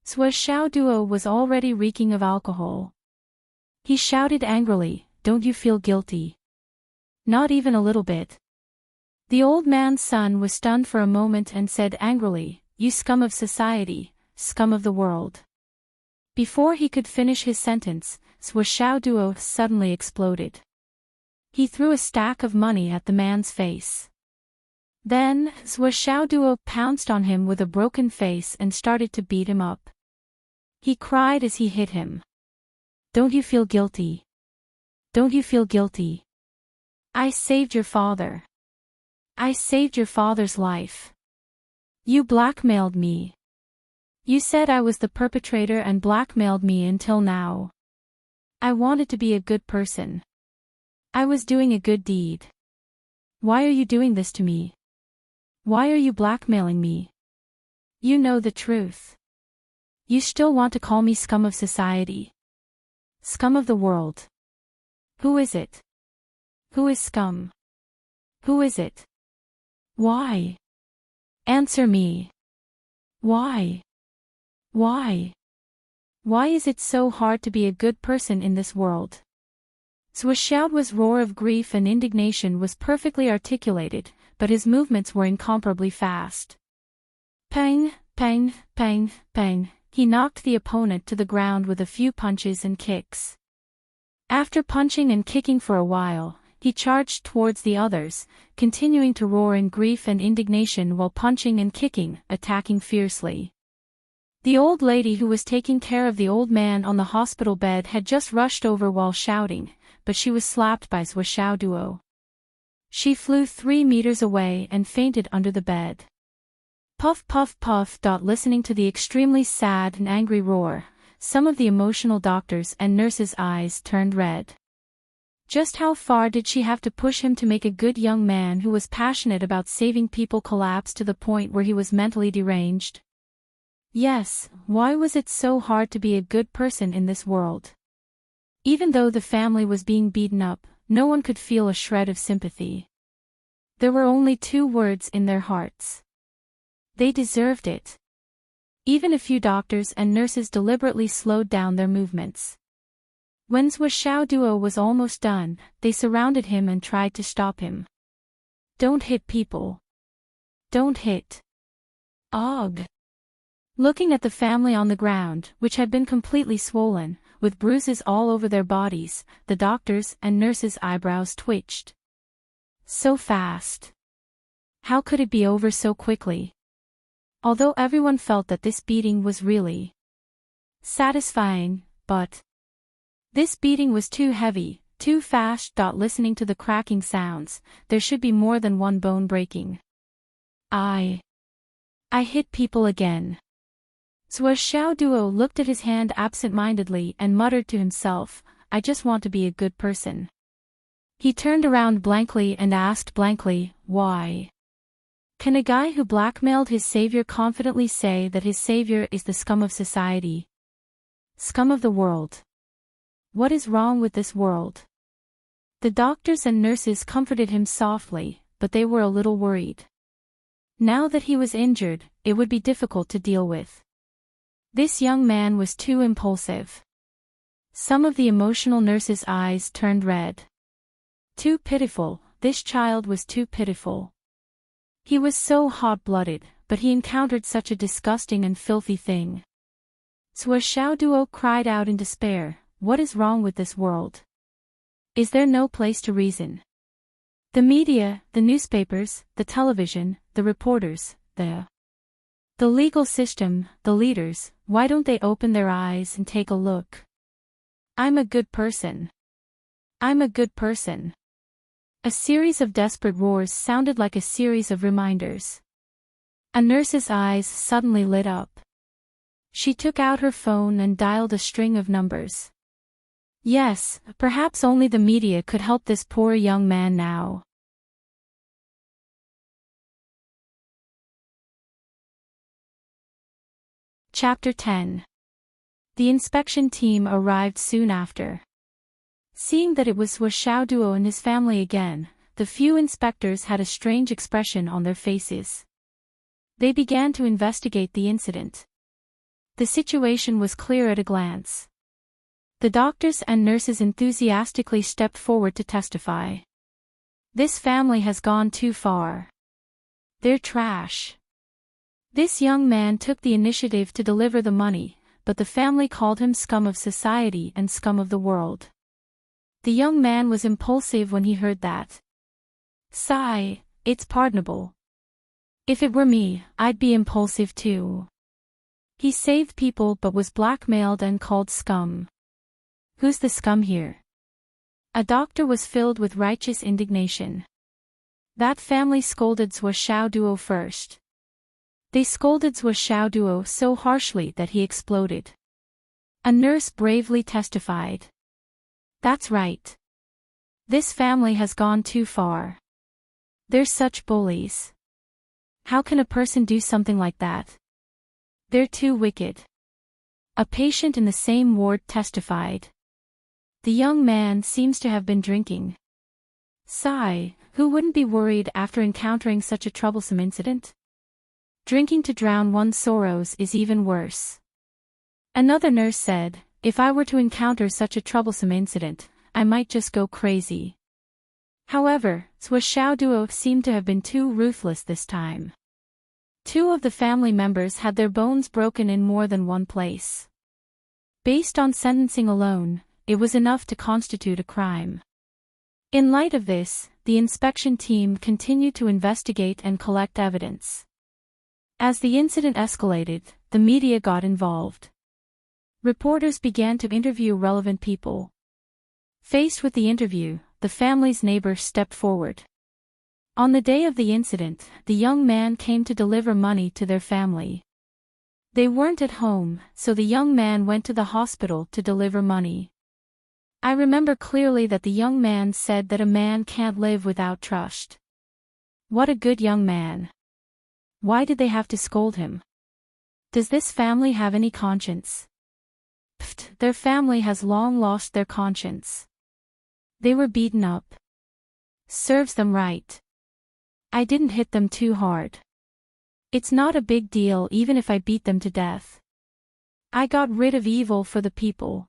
Xiaoduo was already reeking of alcohol. He shouted angrily, "Don't you feel guilty?" "Not even a little bit." The old man's son was stunned for a moment and said angrily, "You scum of society, scum of the world." Before he could finish his sentence, Xiaoduo suddenly exploded. He threw a stack of money at the man's face. Then, Xiaoduo pounced on him with a broken face and started to beat him up. He cried as he hit him. "Don't you feel guilty? Don't you feel guilty? I saved your father. I saved your father's life. You blackmailed me. You said I was the perpetrator and blackmailed me until now. I wanted to be a good person. I was doing a good deed. Why are you doing this to me? Why are you blackmailing me? You know the truth. You still want to call me scum of society. Scum of the world. Who is it? Who is scum? Who is it? Why? Answer me. Why? Why? Why is it so hard to be a good person in this world?" Xiaoduo's roar of grief and indignation was perfectly articulated, but his movements were incomparably fast. Pang, pang, pang, pang, he knocked the opponent to the ground with a few punches and kicks. After punching and kicking for a while, he charged towards the others, continuing to roar in grief and indignation while punching and kicking, attacking fiercely. The old lady who was taking care of the old man on the hospital bed had just rushed over while shouting, but she was slapped by Xiaoduo. She flew 3 meters away and fainted under the bed. Puff puff puff. Listening to the extremely sad and angry roar, some of the emotional doctors and nurses' eyes turned red. Just how far did she have to push him to make a good young man who was passionate about saving people collapse to the point where he was mentally deranged? Yes, why was it so hard to be a good person in this world? Even though the family was being beaten up, no one could feel a shred of sympathy. There were only 2 words in their hearts. They deserved it. Even a few doctors and nurses deliberately slowed down their movements. When Xiaoduo was almost done, they surrounded him and tried to stop him. "Don't hit people. Don't hit. Og." Looking at the family on the ground, which had been completely swollen, with bruises all over their bodies, the doctors and nurses' eyebrows twitched. So fast. How could it be over so quickly? Although everyone felt that this beating was really satisfying, but this beating was too heavy, too fast. Listening to the cracking sounds, there should be more than one bone breaking. I hit people again. Xiaoduo looked at his hand absent-mindedly and muttered to himself, "I just want to be a good person." He turned around blankly and asked blankly, "Why? Can a guy who blackmailed his savior confidently say that his savior is the scum of society? Scum of the world? What is wrong with this world?" The doctors and nurses comforted him softly, but they were a little worried. Now that he was injured, it would be difficult to deal with. This young man was too impulsive. Some of the emotional nurses' eyes turned red. Too pitiful, this child was too pitiful. He was so hot-blooded, but he encountered such a disgusting and filthy thing. Xiaoduo cried out in despair, "What is wrong with this world? Is there no place to reason? The media, the newspapers, the television, the reporters, the legal system, the leaders, why don't they open their eyes and take a look? I'm a good person. I'm a good person. A series of desperate roars sounded like a series of reminders. A nurse's eyes suddenly lit up. She took out her phone and dialed a string of numbers. Yes, perhaps only the media could help this poor young man now. Chapter 10. The inspection team arrived soon after. Seeing that it was Xiao Duo and his family again, the few inspectors had a strange expression on their faces. They began to investigate the incident. The situation was clear at a glance. The doctors and nurses enthusiastically stepped forward to testify. This family has gone too far. They're trash. This young man took the initiative to deliver the money, but the family called him scum of society and scum of the world. The young man was impulsive when he heard that. Sigh, it's pardonable. If it were me, I'd be impulsive too. He saved people but was blackmailed and called scum. Who's the scum here? A doctor was filled with righteous indignation. That family scolded Xiao Duo first. They scolded Xiao Duo so harshly that he exploded. A nurse bravely testified. That's right. This family has gone too far. They're such bullies. How can a person do something like that? They're too wicked. A patient in the same ward testified. The young man seems to have been drinking. Sigh, who wouldn't be worried after encountering such a troublesome incident? Drinking to drown one's sorrows is even worse. Another nurse said, if I were to encounter such a troublesome incident, I might just go crazy. However, Xiao Duo seemed to have been too ruthless this time. 2 of the family members had their bones broken in more than one place. Based on sentencing alone, it was enough to constitute a crime. In light of this, the inspection team continued to investigate and collect evidence. As the incident escalated, the media got involved. Reporters began to interview relevant people. Faced with the interview, the family's neighbor stepped forward. On the day of the incident, the young man came to deliver money to their family. They weren't at home, so the young man went to the hospital to deliver money. I remember clearly that the young man said that a man can't live without trust. What a good young man. Why did they have to scold him? Does this family have any conscience? Pfft, their family has long lost their conscience. They were beaten up. Serves them right. I didn't hit them too hard. It's not a big deal even if I beat them to death. I got rid of evil for the people.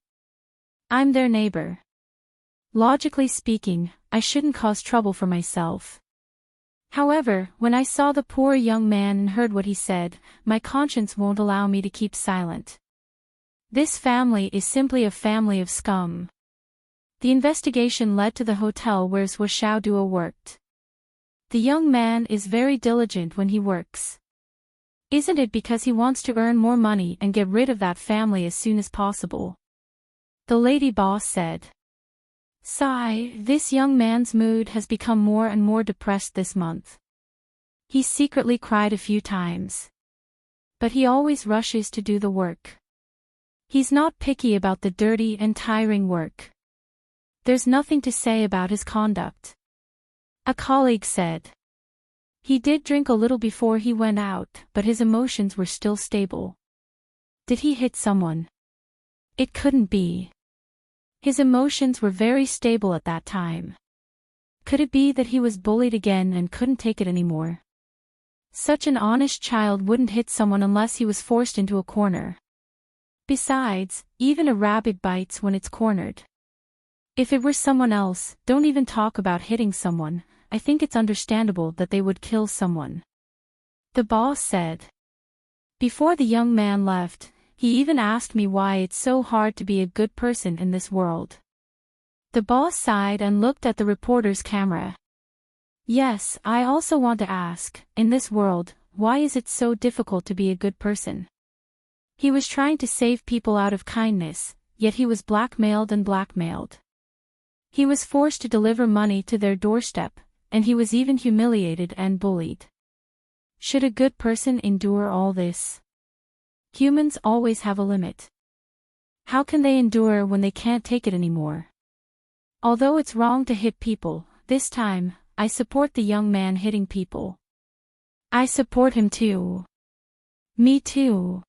I'm their neighbor. Logically speaking, I shouldn't cause trouble for myself. However, when I saw the poor young man and heard what he said, my conscience won't allow me to keep silent. This family is simply a family of scum. The investigation led to the hotel where Xiao Duo worked. The young man is very diligent when he works. Isn't it because he wants to earn more money and get rid of that family as soon as possible? The lady boss said. Sigh, this young man's mood has become more and more depressed this month. He secretly cried a few times. But he always rushes to do the work. He's not picky about the dirty and tiring work. There's nothing to say about his conduct. A colleague said. He did drink a little before he went out, but his emotions were still stable. Did he hit someone? It couldn't be. His emotions were very stable at that time. Could it be that he was bullied again and couldn't take it anymore? Such an honest child wouldn't hit someone unless he was forced into a corner. Besides, even a rabbit bites when it's cornered. If it were someone else, don't even talk about hitting someone, I think it's understandable that they would kill someone. The boss said. Before the young man left, he even asked me why it's so hard to be a good person in this world. The boss sighed and looked at the reporter's camera. Yes, I also want to ask, in this world, why is it so difficult to be a good person? He was trying to save people out of kindness, yet he was blackmailed and blackmailed. He was forced to deliver money to their doorstep, and he was even humiliated and bullied. Should a good person endure all this? Humans always have a limit. How can they endure when they can't take it anymore? Although it's wrong to hit people, this time, I support the young man hitting people. I support him too. Me too.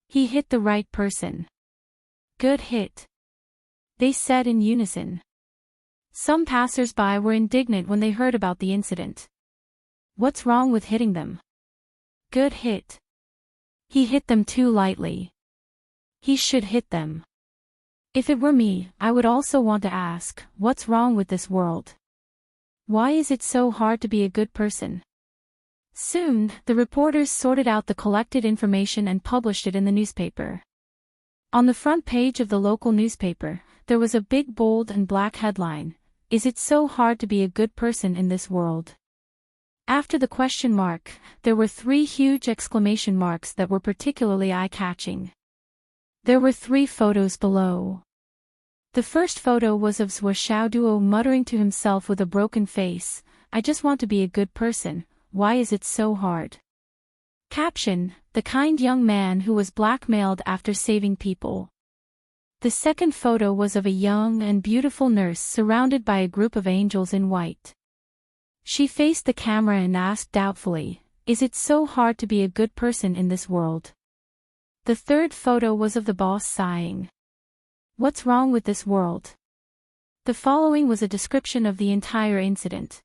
He hit the right person. Good hit. They said in unison. Some passers-by were indignant when they heard about the incident. What's wrong with hitting them? Good hit. He hit them too lightly. He should hit them. If it were me, I would also want to ask, what's wrong with this world? Why is it so hard to be a good person? Soon, the reporters sorted out the collected information and published it in the newspaper. On the front page of the local newspaper, there was a big bold and black headline, "Is it so hard to be a good person in this world?" After the question mark, there were 3 huge exclamation marks that were particularly eye-catching. There were 3 photos below. The first photo was of Xiaoduo muttering to himself with a broken face, "I just want to be a good person, why is it so hard?" Caption: the kind young man who was blackmailed after saving people. The second photo was of a young and beautiful nurse surrounded by a group of angels in white. She faced the camera and asked doubtfully, "Is it so hard to be a good person in this world?" The third photo was of the boss sighing. "What's wrong with this world?" The following was a description of the entire incident.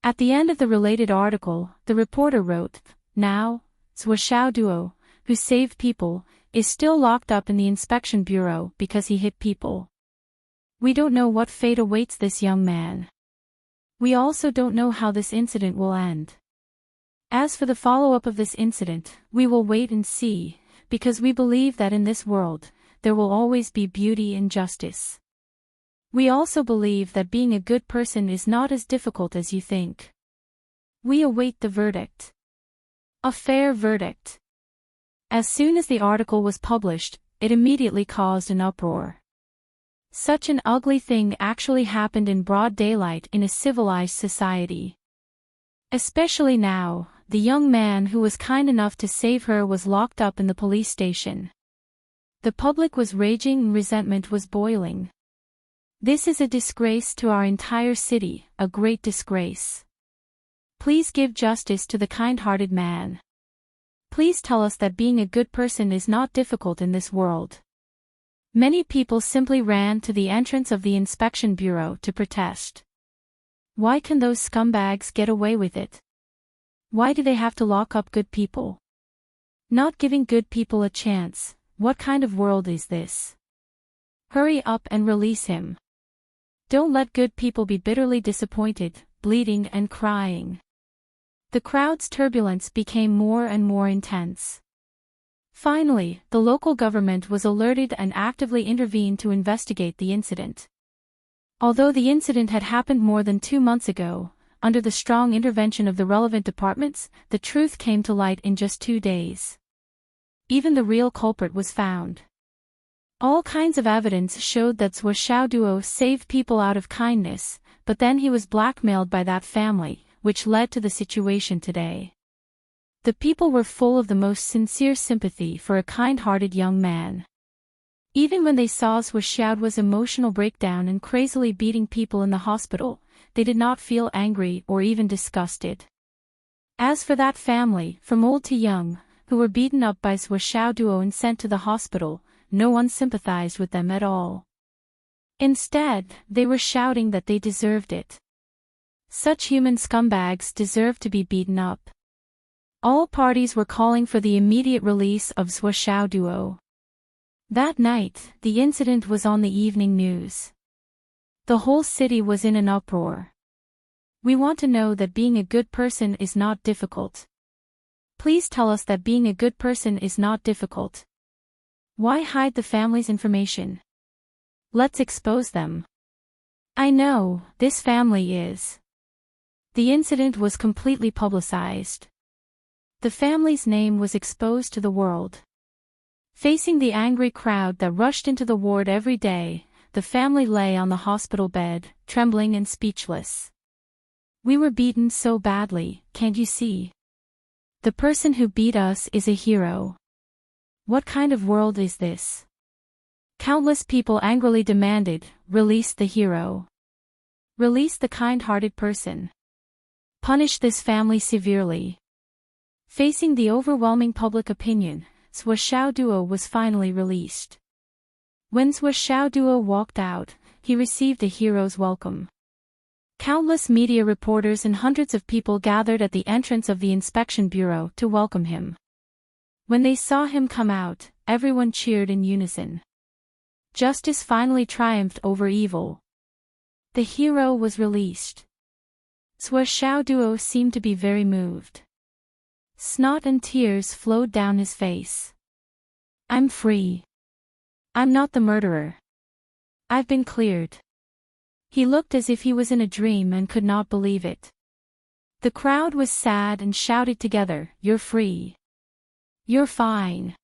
At the end of the related article, the reporter wrote, "Now, Xiaoduo, who saved people, is still locked up in the inspection bureau because he hit people. We don't know what fate awaits this young man. We also don't know how this incident will end. As for the follow-up of this incident, we will wait and see, because we believe that in this world, there will always be beauty and justice. We also believe that being a good person is not as difficult as you think. We await the verdict. A fair verdict." As soon as the article was published, it immediately caused an uproar. Such an ugly thing actually happened in broad daylight in a civilized society. Especially now, the young man who was kind enough to save her was locked up in the police station. The public was raging and resentment was boiling. This is a disgrace to our entire city, a great disgrace. Please give justice to the kind-hearted man. Please tell us that being a good person is not difficult in this world. Many people simply ran to the entrance of the inspection bureau to protest. Why can those scumbags get away with it? Why do they have to lock up good people? Not giving good people a chance, what kind of world is this? Hurry up and release him. Don't let good people be bitterly disappointed, bleeding and crying. The crowd's turbulence became more and more intense. Finally, the local government was alerted and actively intervened to investigate the incident. Although the incident had happened more than 2 months ago, under the strong intervention of the relevant departments, the truth came to light in just 2 days. Even the real culprit was found. All kinds of evidence showed that Xiaoduo saved people out of kindness, but then he was blackmailed by that family, which led to the situation today. The people were full of the most sincere sympathy for a kind-hearted young man. Even when they saw Xiaoduo's emotional breakdown and crazily beating people in the hospital, they did not feel angry or even disgusted. As for that family, from old to young, who were beaten up by Xiaoduo and sent to the hospital, no one sympathized with them at all. Instead, they were shouting that they deserved it. Such human scumbags deserve to be beaten up. All parties were calling for the immediate release of Xiaoduo. That night, the incident was on the evening news. The whole city was in an uproar. We want to know that being a good person is not difficult. Please tell us that being a good person is not difficult. Why hide the family's information? Let's expose them. I know, this family is. The incident was completely publicized. The family's name was exposed to the world. Facing the angry crowd that rushed into the ward every day, the family lay on the hospital bed, trembling and speechless. We were beaten so badly, can't you see? The person who beat us is a hero. What kind of world is this? Countless people angrily demanded, release the hero. Release the kind-hearted person. Punish this family severely. Facing the overwhelming public opinion, Sua Xiaoduo was finally released. When Sua Xiaoduo walked out, he received a hero's welcome. Countless media reporters and hundreds of people gathered at the entrance of the inspection bureau to welcome him. When they saw him come out, everyone cheered in unison. Justice finally triumphed over evil. The hero was released. Sua Xiaoduo seemed to be very moved. Snot and tears flowed down his face. I'm free. I'm not the murderer. I've been cleared. He looked as if he was in a dream and could not believe it. The crowd was sad and shouted together, "You're free. You're fine."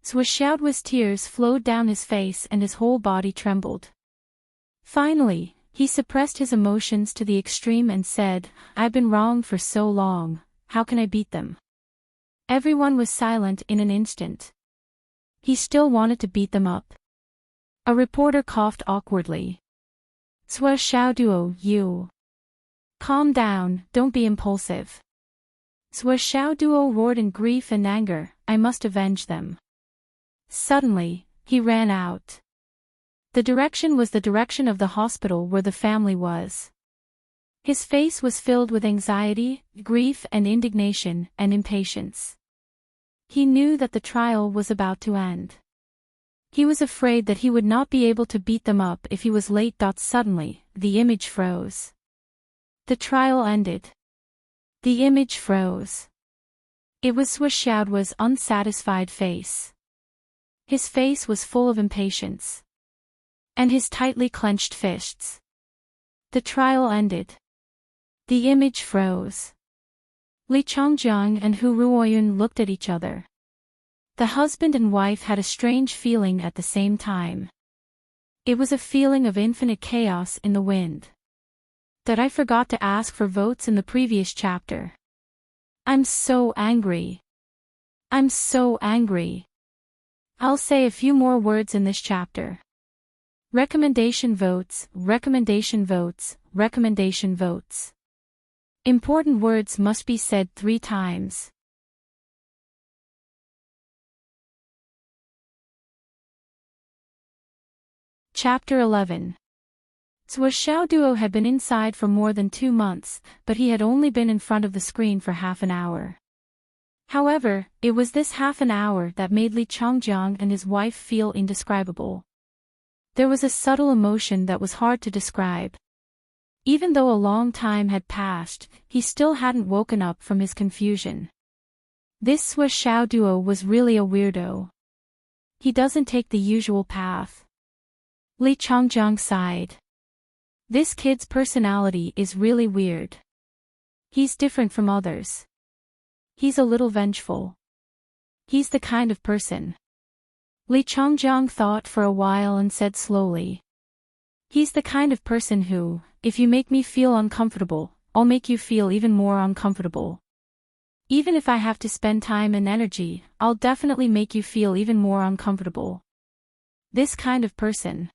Sua Xiaoduo's tears flowed down his face and his whole body trembled. Finally, he suppressed his emotions to the extreme and said, "I've been wrong for so long, how can I beat them?" Everyone was silent in an instant. He still wanted to beat them up. A reporter coughed awkwardly. Sua Xiaoduo, you. Calm down, don't be impulsive. Sua Xiaoduo roared in grief and anger, I must avenge them. Suddenly, he ran out. The direction was the direction of the hospital where the family was. His face was filled with anxiety, grief and indignation and impatience. He knew that the trial was about to end. He was afraid that he would not be able to beat them up if he was late. Suddenly, the image froze. The trial ended. The image froze. It was Sua Xiaoduo's unsatisfied face. His face was full of impatience. And his tightly clenched fists. The trial ended. The image froze. Li Chongjiang and Hu Ruoyun looked at each other. The husband and wife had a strange feeling at the same time. It was a feeling of infinite chaos in the wind. That I forgot to ask for votes in the previous chapter. I'm so angry. I'm so angry. I'll say a few more words in this chapter. Recommendation votes, recommendation votes, recommendation votes. Important words must be said 3 times. Chapter 11. Sua Xiaoduo had been inside for more than 2 months, but he had only been in front of the screen for half an hour. However, it was this half an hour that made Li Chongjiang and his wife feel indescribable. There was a subtle emotion that was hard to describe. Even though a long time had passed, he still hadn't woken up from his confusion. This Sua Xiaoduo was really a weirdo. He doesn't take the usual path. Li Chongjiang sighed. This kid's personality is really weird. He's different from others. He's a little vengeful. He's the kind of person. Li Chongjiang thought for a while and said slowly. He's the kind of person who, if you make me feel uncomfortable, I'll make you feel even more uncomfortable. Even if I have to spend time and energy, I'll definitely make you feel even more uncomfortable. This kind of person.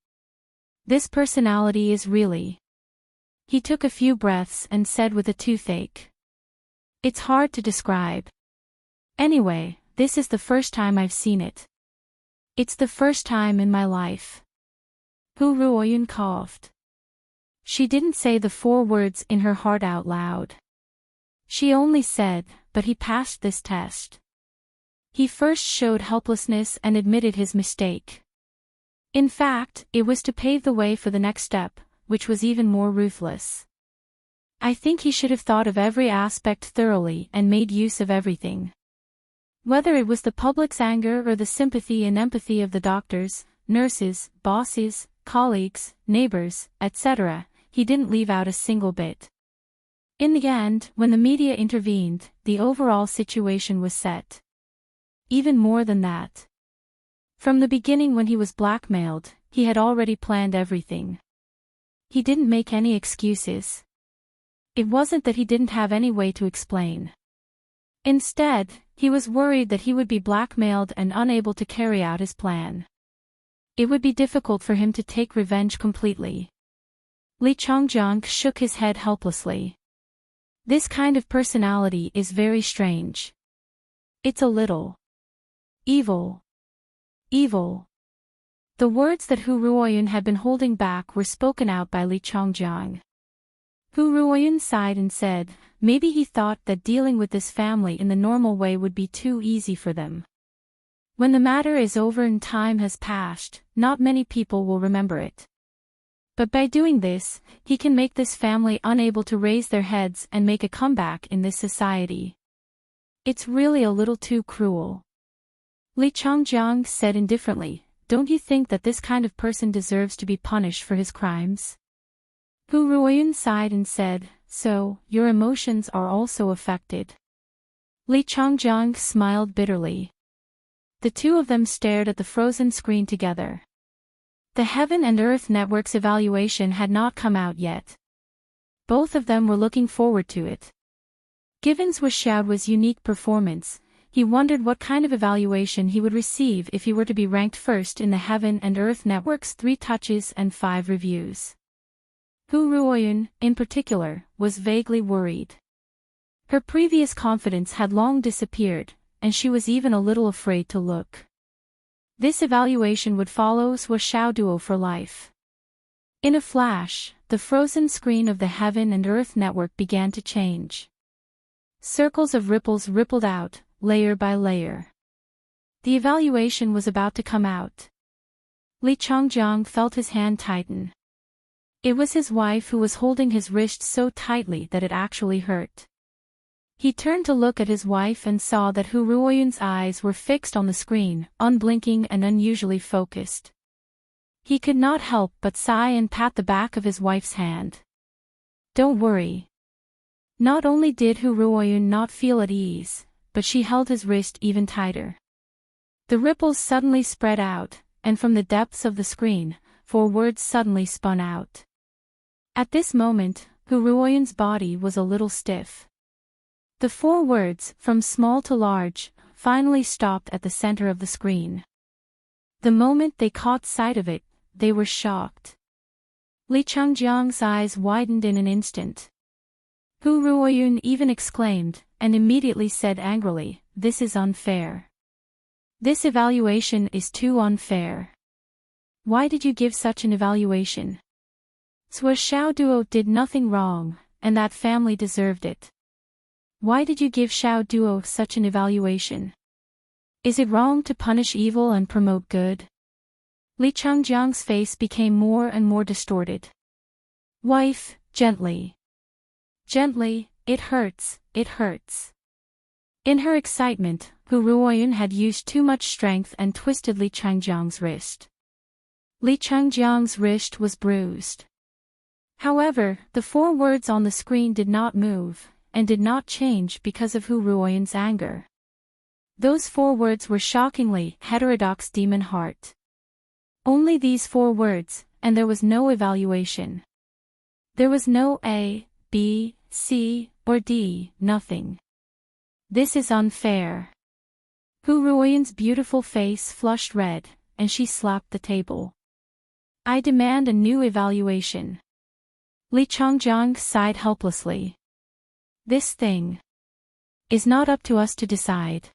This personality is really. He took a few breaths and said with a toothache. It's hard to describe. Anyway, this is the first time I've seen it. It's the first time in my life. Hu Ruoyun coughed. She didn't say the 4 words in her heart out loud. She only said, but he passed this test. He first showed helplessness and admitted his mistake. In fact, it was to pave the way for the next step, which was even more ruthless. I think he should have thought of every aspect thoroughly and made use of everything. Whether it was the public's anger or the sympathy and empathy of the doctors, nurses, bosses, colleagues, neighbors, etc., he didn't leave out a single bit. In the end, when the media intervened, the overall situation was set. Even more than that. From the beginning when he was blackmailed, he had already planned everything. He didn't make any excuses. It wasn't that he didn't have any way to explain. Instead, he was worried that he would be blackmailed and unable to carry out his plan. It would be difficult for him to take revenge completely. Li Changjiang shook his head helplessly. This kind of personality is very strange. It's a little evil. Evil. The words that Hu Ruoyun had been holding back were spoken out by Li Changjiang. Hu Ruoyun sighed and said, maybe he thought that dealing with this family in the normal way would be too easy for them. When the matter is over and time has passed, not many people will remember it. But by doing this, he can make this family unable to raise their heads and make a comeback in this society. It's really a little too cruel. Li Changjiang said indifferently, don't you think that this kind of person deserves to be punished for his crimes? Hu Ruoyun sighed and said, so, your emotions are also affected. Li Changjiang smiled bitterly. The two of them stared at the frozen screen together. The Heaven and Earth Network's evaluation had not come out yet. Both of them were looking forward to it. Given Zhou Xiao's unique performance, he wondered what kind of evaluation he would receive if he were to be ranked first in the Heaven and Earth Network's 3 touches and 5 reviews. Hu Ruoyun, in particular, was vaguely worried. Her previous confidence had long disappeared, and she was even a little afraid to look. This evaluation would follow Zhou Xiao Duo for life. In a flash, the frozen screen of the Heaven and Earth Network began to change. Circles of ripples rippled out, layer by layer. The evaluation was about to come out. Li Changjiang felt his hand tighten. It was his wife who was holding his wrist so tightly that it actually hurt. He turned to look at his wife and saw that Hu Ruoyun's eyes were fixed on the screen, unblinking and unusually focused. He could not help but sigh and pat the back of his wife's hand. Don't worry. Not only did Hu Ruoyun not feel at ease, but she held his wrist even tighter. The ripples suddenly spread out, and from the depths of the screen, 4 words suddenly spun out. At this moment, Hu Ruoyun's body was a little stiff. The 4 words, from small to large, finally stopped at the center of the screen. The moment they caught sight of it, they were shocked. Li Changjiang's eyes widened in an instant. Hu Ruoyun even exclaimed, and immediately said angrily, this is unfair. This evaluation is too unfair. Why did you give such an evaluation? Zhou Xiao Duo did nothing wrong, and that family deserved it. Why did you give Xiao Duo such an evaluation? Is it wrong to punish evil and promote good? Li Changjiang's face became more and more distorted. Wife, gently. Gently, it hurts, it hurts. In her excitement, Hu Ruoyun had used too much strength and twisted Li Changjiang's wrist. Li Changjiang's wrist was bruised. However, the 4 words on the screen did not move, and did not change because of Hu Ruoyun's anger. Those 4 words were shockingly heterodox demon heart. Only these 4 words, and there was no evaluation. There was no A, B, C, or D, nothing. This is unfair. Hu Ruoyun's beautiful face flushed red, and she slapped the table. I demand a new evaluation. Li Changjiang sighed helplessly. This thing is not up to us to decide.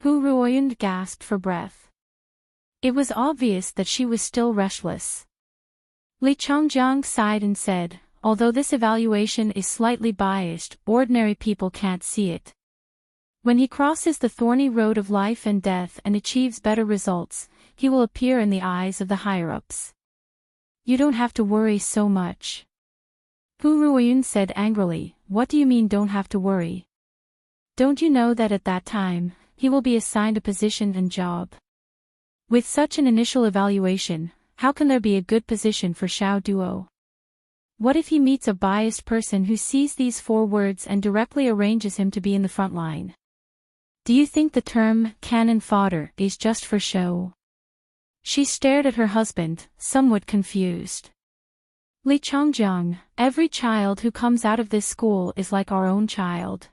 Hu Ruoyun gasped for breath. It was obvious that she was still restless. Li Changjiang sighed and said, although this evaluation is slightly biased, ordinary people can't see it. When he crosses the thorny road of life and death and achieves better results, he will appear in the eyes of the higher-ups. You don't have to worry so much. Hu Ruoyun said angrily, what do you mean don't have to worry? Don't you know that at that time, he will be assigned a position and job? With such an initial evaluation, how can there be a good position for Xiao Duo? What if he meets a biased person who sees these 4 words and directly arranges him to be in the front line? Do you think the term cannon fodder is just for show? She stared at her husband, somewhat confused. Li Changjiang, every child who comes out of this school is like our own child.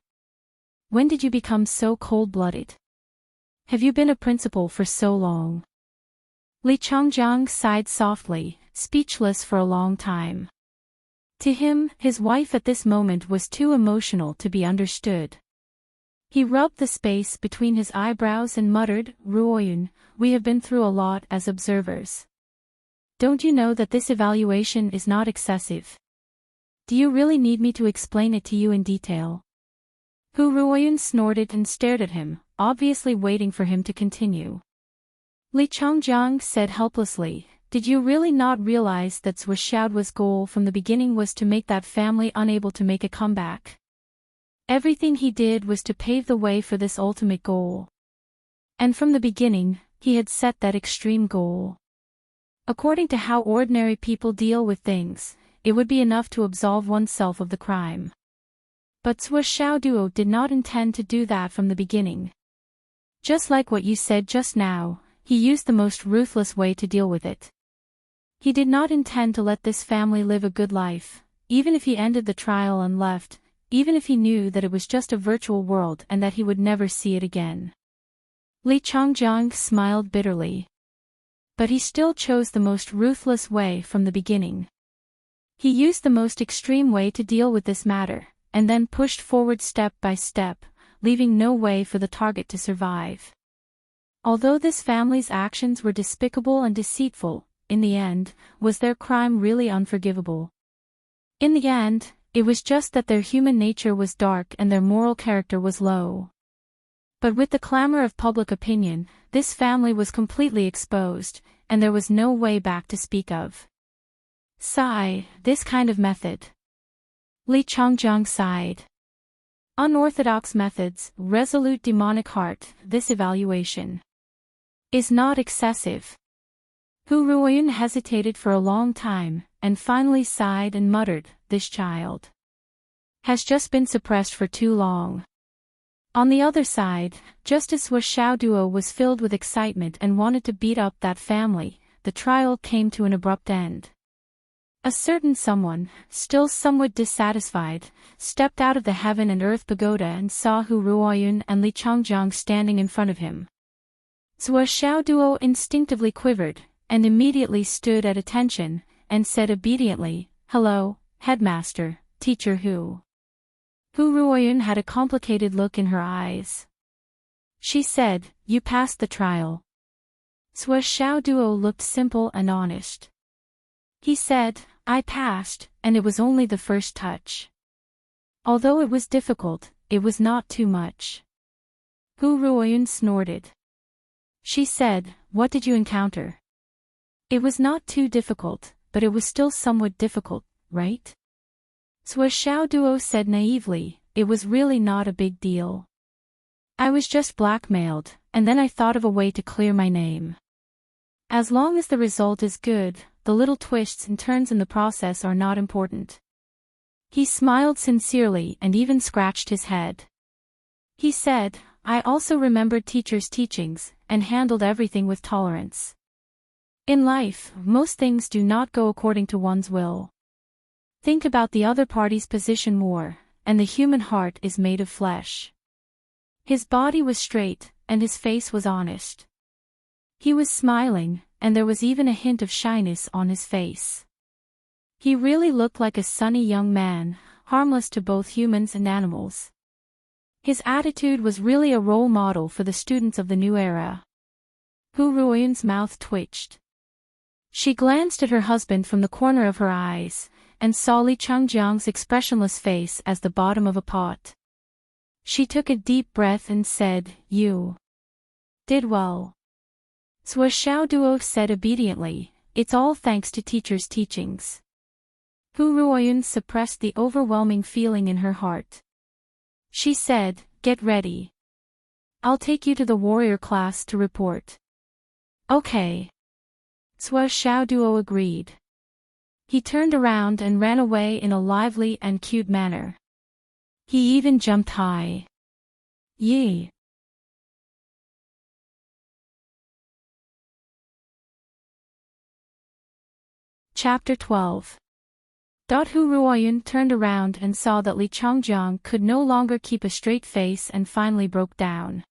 When did you become so cold-blooded? Have you been a principal for so long? Li Changjiang sighed softly, speechless for a long time. To him, his wife at this moment was too emotional to be understood. He rubbed the space between his eyebrows and muttered, "Ruoyun, we have been through a lot as observers. Don't you know that this evaluation is not excessive? Do you really need me to explain it to you in detail?" Hu Ruoyun snorted and stared at him, obviously waiting for him to continue. Li Changjiang said helplessly, "Did you really not realize that Zhuo Xiaoduo's goal from the beginning was to make that family unable to make a comeback? Everything he did was to pave the way for this ultimate goal. And from the beginning, he had set that extreme goal. According to how ordinary people deal with things, it would be enough to absolve oneself of the crime. But Zhuo Xiaoduo did not intend to do that from the beginning. Just like what you said just now, he used the most ruthless way to deal with it. He did not intend to let this family live a good life, even if he ended the trial and left, even if he knew that it was just a virtual world and that he would never see it again." Li Changjiang smiled bitterly. But he still chose the most ruthless way from the beginning. He used the most extreme way to deal with this matter, and then pushed forward step by step, leaving no way for the target to survive. Although this family's actions were despicable and deceitful, in the end, was their crime really unforgivable? In the end, it was just that their human nature was dark and their moral character was low. But with the clamor of public opinion, this family was completely exposed, and there was no way back to speak of. Sigh, this kind of method. Li Changjiang sighed. Unorthodox methods, resolute demonic heart, this evaluation is not excessive. Hu Ruoyun hesitated for a long time, and finally sighed and muttered, "This child has just been suppressed for too long." On the other side, just as Zhuo Xiaoduo was filled with excitement and wanted to beat up that family, the trial came to an abrupt end. A certain someone, still somewhat dissatisfied, stepped out of the heaven and earth pagoda and saw Hu Ruoyun and Li Changjiang standing in front of him. Zhuo Xiaoduo instinctively quivered, and immediately stood at attention, and said obediently, "Hello, headmaster, teacher Hu." Hu Ruoyun had a complicated look in her eyes. She said, "You passed the trial." Zhuo Xiaoduo looked simple and honest. He said, "I passed, and it was only the first touch. Although it was difficult, it was not too much." Hu Ruoyun snorted. She said, "What did you encounter?" "It was not too difficult, but it was still somewhat difficult, right?" Zhuo Xiaoduo said naively, "It was really not a big deal. I was just blackmailed, and then I thought of a way to clear my name. As long as the result is good, the little twists and turns in the process are not important." He smiled sincerely and even scratched his head. He said, "I also remembered teachers' teachings, and handled everything with tolerance. In life, most things do not go according to one's will. Think about the other party's position more, and the human heart is made of flesh." His body was straight, and his face was honest. He was smiling, and there was even a hint of shyness on his face. He really looked like a sunny young man, harmless to both humans and animals. His attitude was really a role model for the students of the new era. Hu Ruoyun's mouth twitched. She glanced at her husband from the corner of her eyes, and saw Li Changjiang's expressionless face as the bottom of a pot. She took a deep breath and said, "You did well." Zhuo Xiaoduo said obediently, "It's all thanks to teacher's teachings." Hu Ruoyun suppressed the overwhelming feeling in her heart. She said, "Get ready. I'll take you to the warrior class to report." "Okay." Zhuo Xiaoduo agreed. He turned around and ran away in a lively and cute manner. He even jumped high. Yee! Chapter 12. Hu Ruoyun turned around and saw that Li Changjiang could no longer keep a straight face and finally broke down.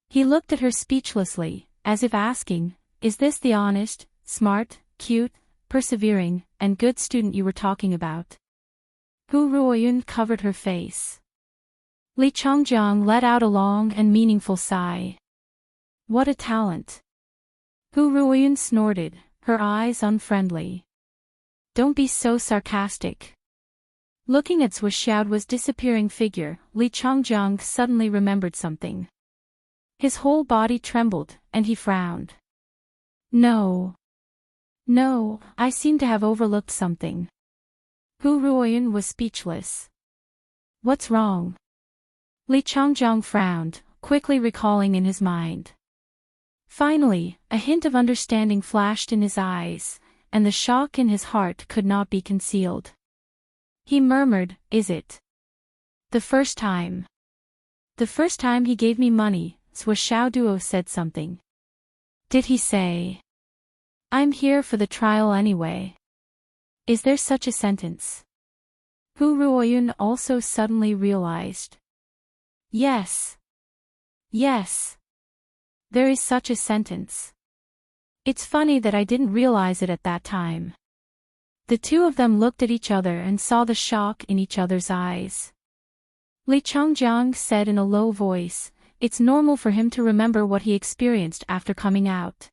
He looked at her speechlessly, as if asking, "Is this the honest, smart, cute, persevering, and good student you were talking about?" Hu Ruoyun covered her face. Li Changjiang let out a long and meaningful sigh. What a talent! Hu Ruoyun snorted, her eyes unfriendly. Don't be so sarcastic. Looking at Zhuxiaoduo's disappearing figure, Li Changjiang suddenly remembered something. His whole body trembled, and he frowned. No, I seem to have overlooked something. Hu Ruoyun was speechless. What's wrong? Li Changjiang frowned, quickly recalling in his mind. Finally, a hint of understanding flashed in his eyes, and the shock in his heart could not be concealed. He murmured, "Is it the first time?" "The first time he gave me money," Zhuxiaoduo said something. "Did he say, 'I'm here for the trial anyway'? Is there such a sentence?" Hu Ruoyun also suddenly realized. Yes, there is such a sentence. It's funny that I didn't realize it at that time. The two of them looked at each other and saw the shock in each other's eyes. Li Changjiang said in a low voice, "It's normal for him to remember what he experienced after coming out.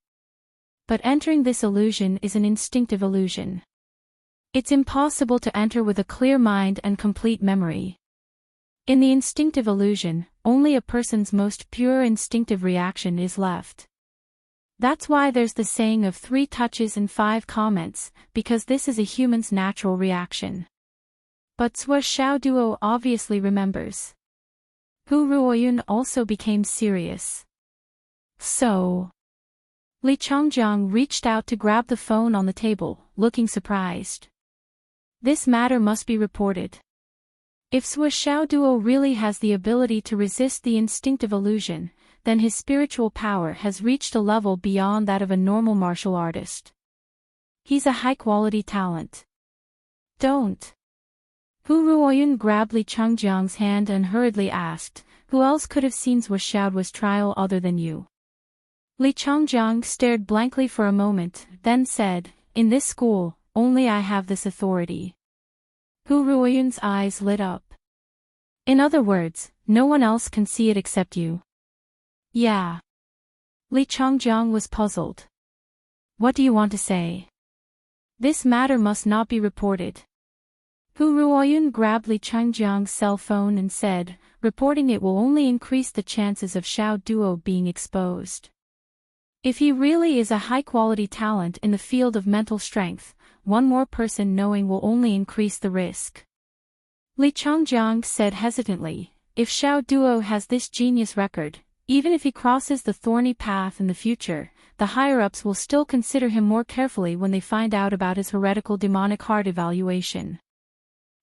But entering this illusion is an instinctive illusion. It's impossible to enter with a clear mind and complete memory. In the instinctive illusion, only a person's most pure instinctive reaction is left. That's why there's the saying of 3 touches and 5 comments, because this is a human's natural reaction." But Zhuxiaoduo obviously remembers. Hu Ruoyun also became serious. So, Li Changjiang reached out to grab the phone on the table, looking surprised. This matter must be reported. If Zhuxiaoduo really has the ability to resist the instinctive illusion, then his spiritual power has reached a level beyond that of a normal martial artist. He's a high-quality talent. Don't. Hu Ruoyun grabbed Li Changjiang's hand and hurriedly asked, "Who else could have seen Zhuxiaoduo's trial other than you?" Li Changjiang stared blankly for a moment, then said, "In this school, only I have this authority." Hu Ruoyun's eyes lit up. "In other words, no one else can see it except you?" "Yeah." Li Changjiang was puzzled. "What do you want to say?" "This matter must not be reported." Hu Ruoyun grabbed Li Changjiang's cell phone and said, "Reporting it will only increase the chances of Xiaoduo being exposed. If he really is a high-quality talent in the field of mental strength, one more person knowing will only increase the risk." Li Changjiang said hesitantly, "If Xiaoduo has this genius record, even if he crosses the thorny path in the future, the higher-ups will still consider him more carefully when they find out about his heretical demonic heart evaluation.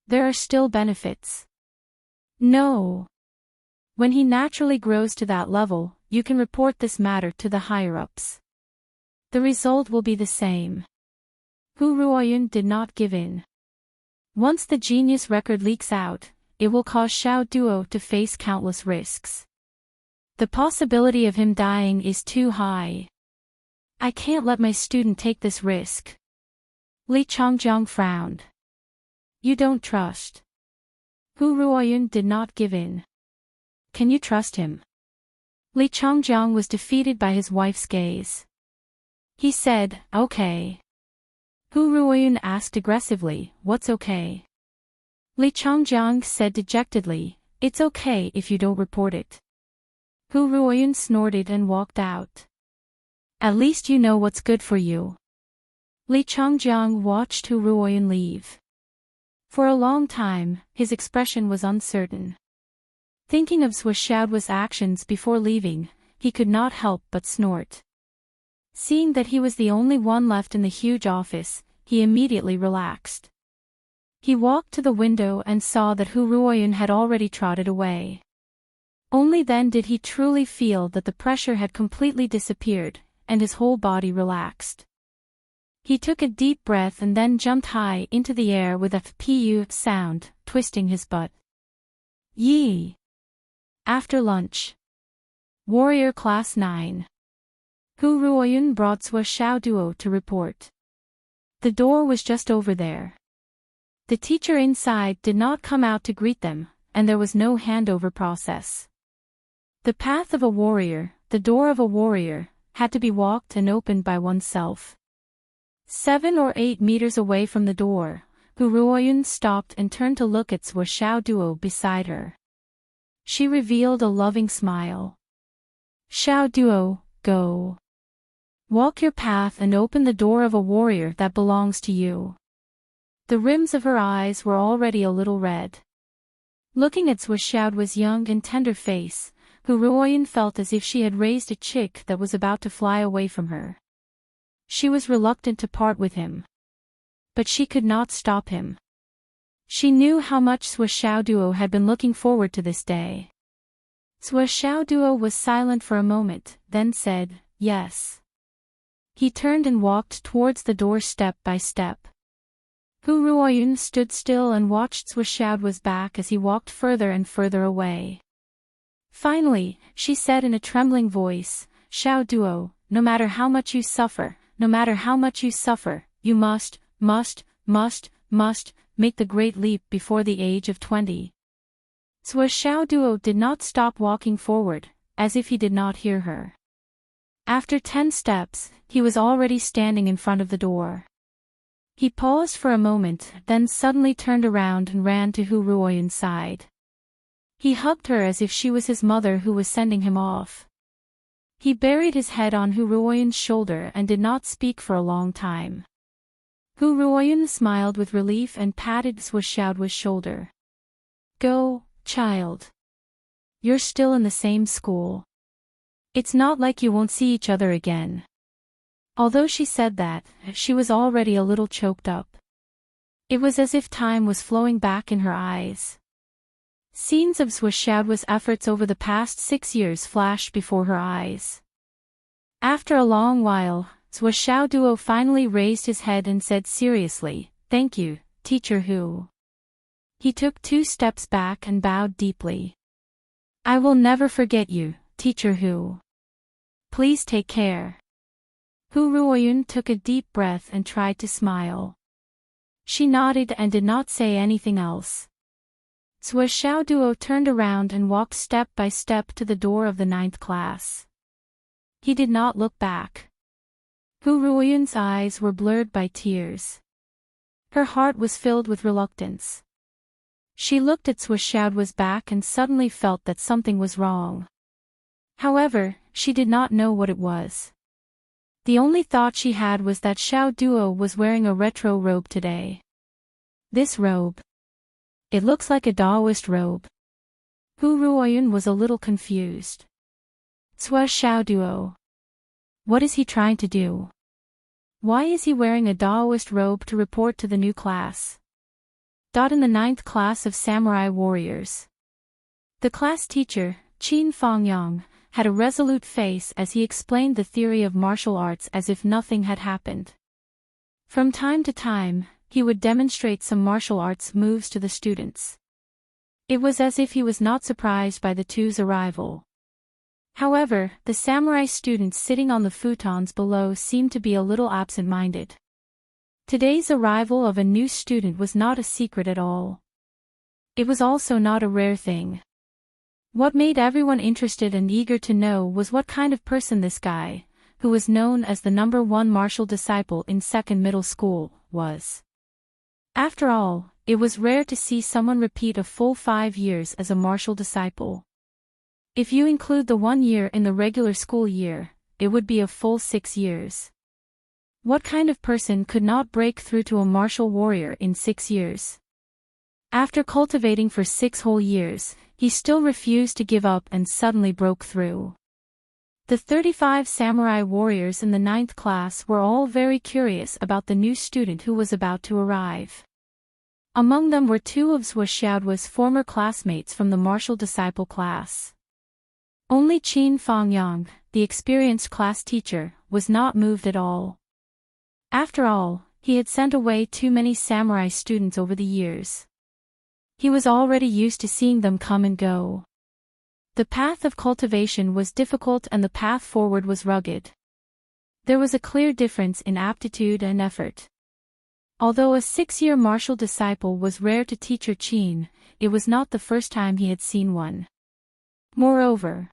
There are still benefits." "No. When he naturally grows to that level, you can report this matter to the higher-ups. The result will be the same." Hu Ruoyun did not give in. Once the genius record leaks out, it will cause Xiaoduo to face countless risks. The possibility of him dying is too high. I can't let my student take this risk. Li Changjiang frowned. "You don't trust." Hu Ruoyun did not give in. "Can you trust him?" Li Changjiang was defeated by his wife's gaze. He said, "Okay." Hu Ruoyun asked aggressively, "What's okay?" Li Changjiang said dejectedly, "It's okay if you don't report it." Hu Ruoyun snorted and walked out. "At least you know what's good for you." Li Changjiang watched Hu Ruoyun leave. For a long time, his expression was uncertain. Thinking of Zhuxiaoduo's actions before leaving, he could not help but snort. Seeing that he was the only one left in the huge office, he immediately relaxed. He walked to the window and saw that Hu Ruoyun had already trotted away. Only then did he truly feel that the pressure had completely disappeared, and his whole body relaxed. He took a deep breath and then jumped high into the air with a pu sound, twisting his butt. Yee! After lunch. Warrior Class 9. Hu Ruoyun brought Sua Xiao Duo to report. The door was just over there. The teacher inside did not come out to greet them, and there was no handover process. The path of a warrior, the door of a warrior, had to be walked and opened by oneself. 7 or 8 meters away from the door, Hu Ruoyun stopped and turned to look at Sua Xiao Duo beside her. She revealed a loving smile. Xiao Duo, go. Walk your path and open the door of a warrior that belongs to you. The rims of her eyes were already a little red. Looking at Sua Xiaoduo's young and tender face, Hu Ruoyun felt as if she had raised a chick that was about to fly away from her. She was reluctant to part with him. But she could not stop him. She knew how much Sua Xiaoduo had been looking forward to this day. Sua Xiaoduo was silent for a moment, then said, yes. He turned and walked towards the door step by step. Hu Ruoyun stood still and watched Sua Xiaoduo's back as he walked further and further away. Finally, she said in a trembling voice, Xiaoduo, no matter how much you suffer, no matter how much you suffer, you must make the great leap before the age of 20. Sua Xiaoduo did not stop walking forward, as if he did not hear her. After 10 steps, he was already standing in front of the door. He paused for a moment, then suddenly turned around and ran to Hu Ruoyun's side. He hugged her as if she was his mother who was sending him off. He buried his head on Hu Ruoyun's shoulder and did not speak for a long time. Hu Ruoyun smiled with relief and patted Sua Xiaoduo's shoulder. Go, child. You're still in the same school. It's not like you won't see each other again. Although she said that, she was already a little choked up. It was as if time was flowing back in her eyes. Scenes of Sua Xiaoduo's efforts over the past 6 years flashed before her eyes. After a long while, Sua Xiaoduo finally raised his head and said seriously, thank you, Teacher Hu. He took 2 steps back and bowed deeply. I will never forget you, Teacher Hu. Please take care. Hu Ruoyun took a deep breath and tried to smile. She nodded and did not say anything else. Sua Xiaoduo turned around and walked step by step to the door of the 9th class. He did not look back. Hu Ruoyun's eyes were blurred by tears. Her heart was filled with reluctance. She looked at Sua Xiaoduo's back and suddenly felt that something was wrong. However, she did not know what it was. The only thought she had was that Xiaoduo was wearing a retro robe today. This robe. It looks like a Daoist robe. Hu Ruoyun was a little confused. Sua Xiaoduo. What is he trying to do? Why is he wearing a Daoist robe to report to the new class? In the 9th class of Samurai Warriors. The class teacher, Qin Fangyang, had a resolute face as he explained the theory of martial arts as if nothing had happened. From time to time, he would demonstrate some martial arts moves to the students. It was as if he was not surprised by the two's arrival. However, the samurai students sitting on the futons below seemed to be a little absent-minded. Today's arrival of a new student was not a secret at all. It was also not a rare thing. What made everyone interested and eager to know was what kind of person this guy, who was known as the #1 martial disciple in 2nd middle school, was. After all, it was rare to see someone repeat a full 5 years as a martial disciple. If you include the 1 year in the regular school year, it would be a full 6 years. What kind of person could not break through to a martial warrior in 6 years? After cultivating for 6 whole years, he still refused to give up and suddenly broke through. The 35 samurai warriors in the 9th class were all very curious about the new student who was about to arrive. Among them were 2 of Sua Xiaoduo's former classmates from the martial disciple class. Only Qin Fangyang, the experienced class teacher, was not moved at all. After all, he had sent away too many samurai students over the years. He was already used to seeing them come and go. The path of cultivation was difficult and the path forward was rugged. There was a clear difference in aptitude and effort. Although a 6-year martial disciple was rare to teacher Qin, it was not the first time he had seen one. Moreover,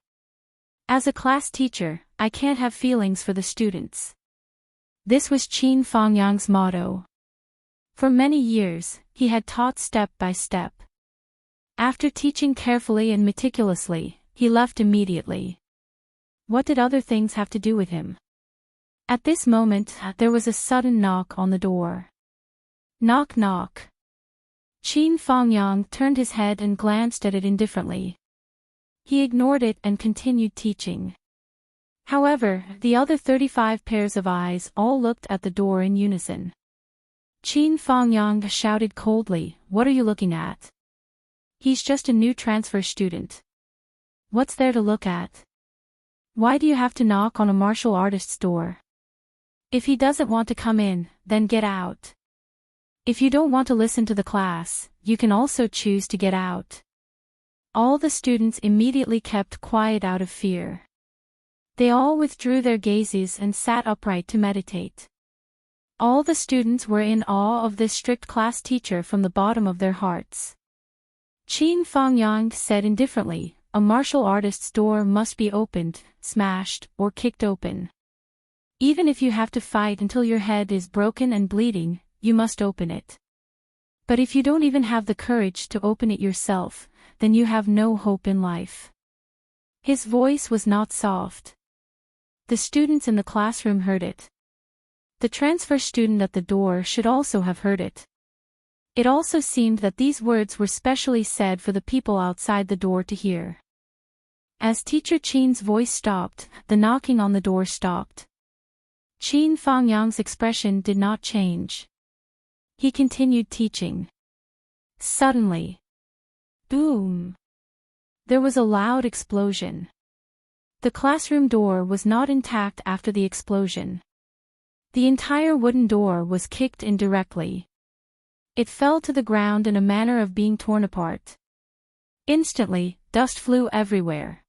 as a class teacher, I can't have feelings for the students. This was Qin Fangyang's motto. For many years, he had taught step by step. After teaching carefully and meticulously, he left immediately. What did other things have to do with him? At this moment, there was a sudden knock on the door. Knock knock. Qin Fangyang turned his head and glanced at it indifferently. He ignored it and continued teaching. However, the other 35 pairs of eyes all looked at the door in unison. Qin Fangyang shouted coldly, "What are you looking at? He's just a new transfer student. What's there to look at? Why do you have to knock on a martial artist's door? If he doesn't want to come in, then get out. If you don't want to listen to the class, you can also choose to get out." All the students immediately kept quiet out of fear. They all withdrew their gazes and sat upright to meditate. All the students were in awe of this strict class teacher from the bottom of their hearts. Qin Fangyang said indifferently, "A martial artist's door must be opened, smashed, or kicked open. Even if you have to fight until your head is broken and bleeding, you must open it. But if you don't even have the courage to open it yourself, then you have no hope in life." His voice was not soft. The students in the classroom heard it. The transfer student at the door should also have heard it. It also seemed that these words were specially said for the people outside the door to hear. As Teacher Qin's voice stopped, the knocking on the door stopped. Qin Fangyang's expression did not change. He continued teaching. Suddenly, boom! There was a loud explosion. The classroom door was not intact after the explosion. The entire wooden door was kicked in directly. It fell to the ground in a manner of being torn apart. Instantly, dust flew everywhere.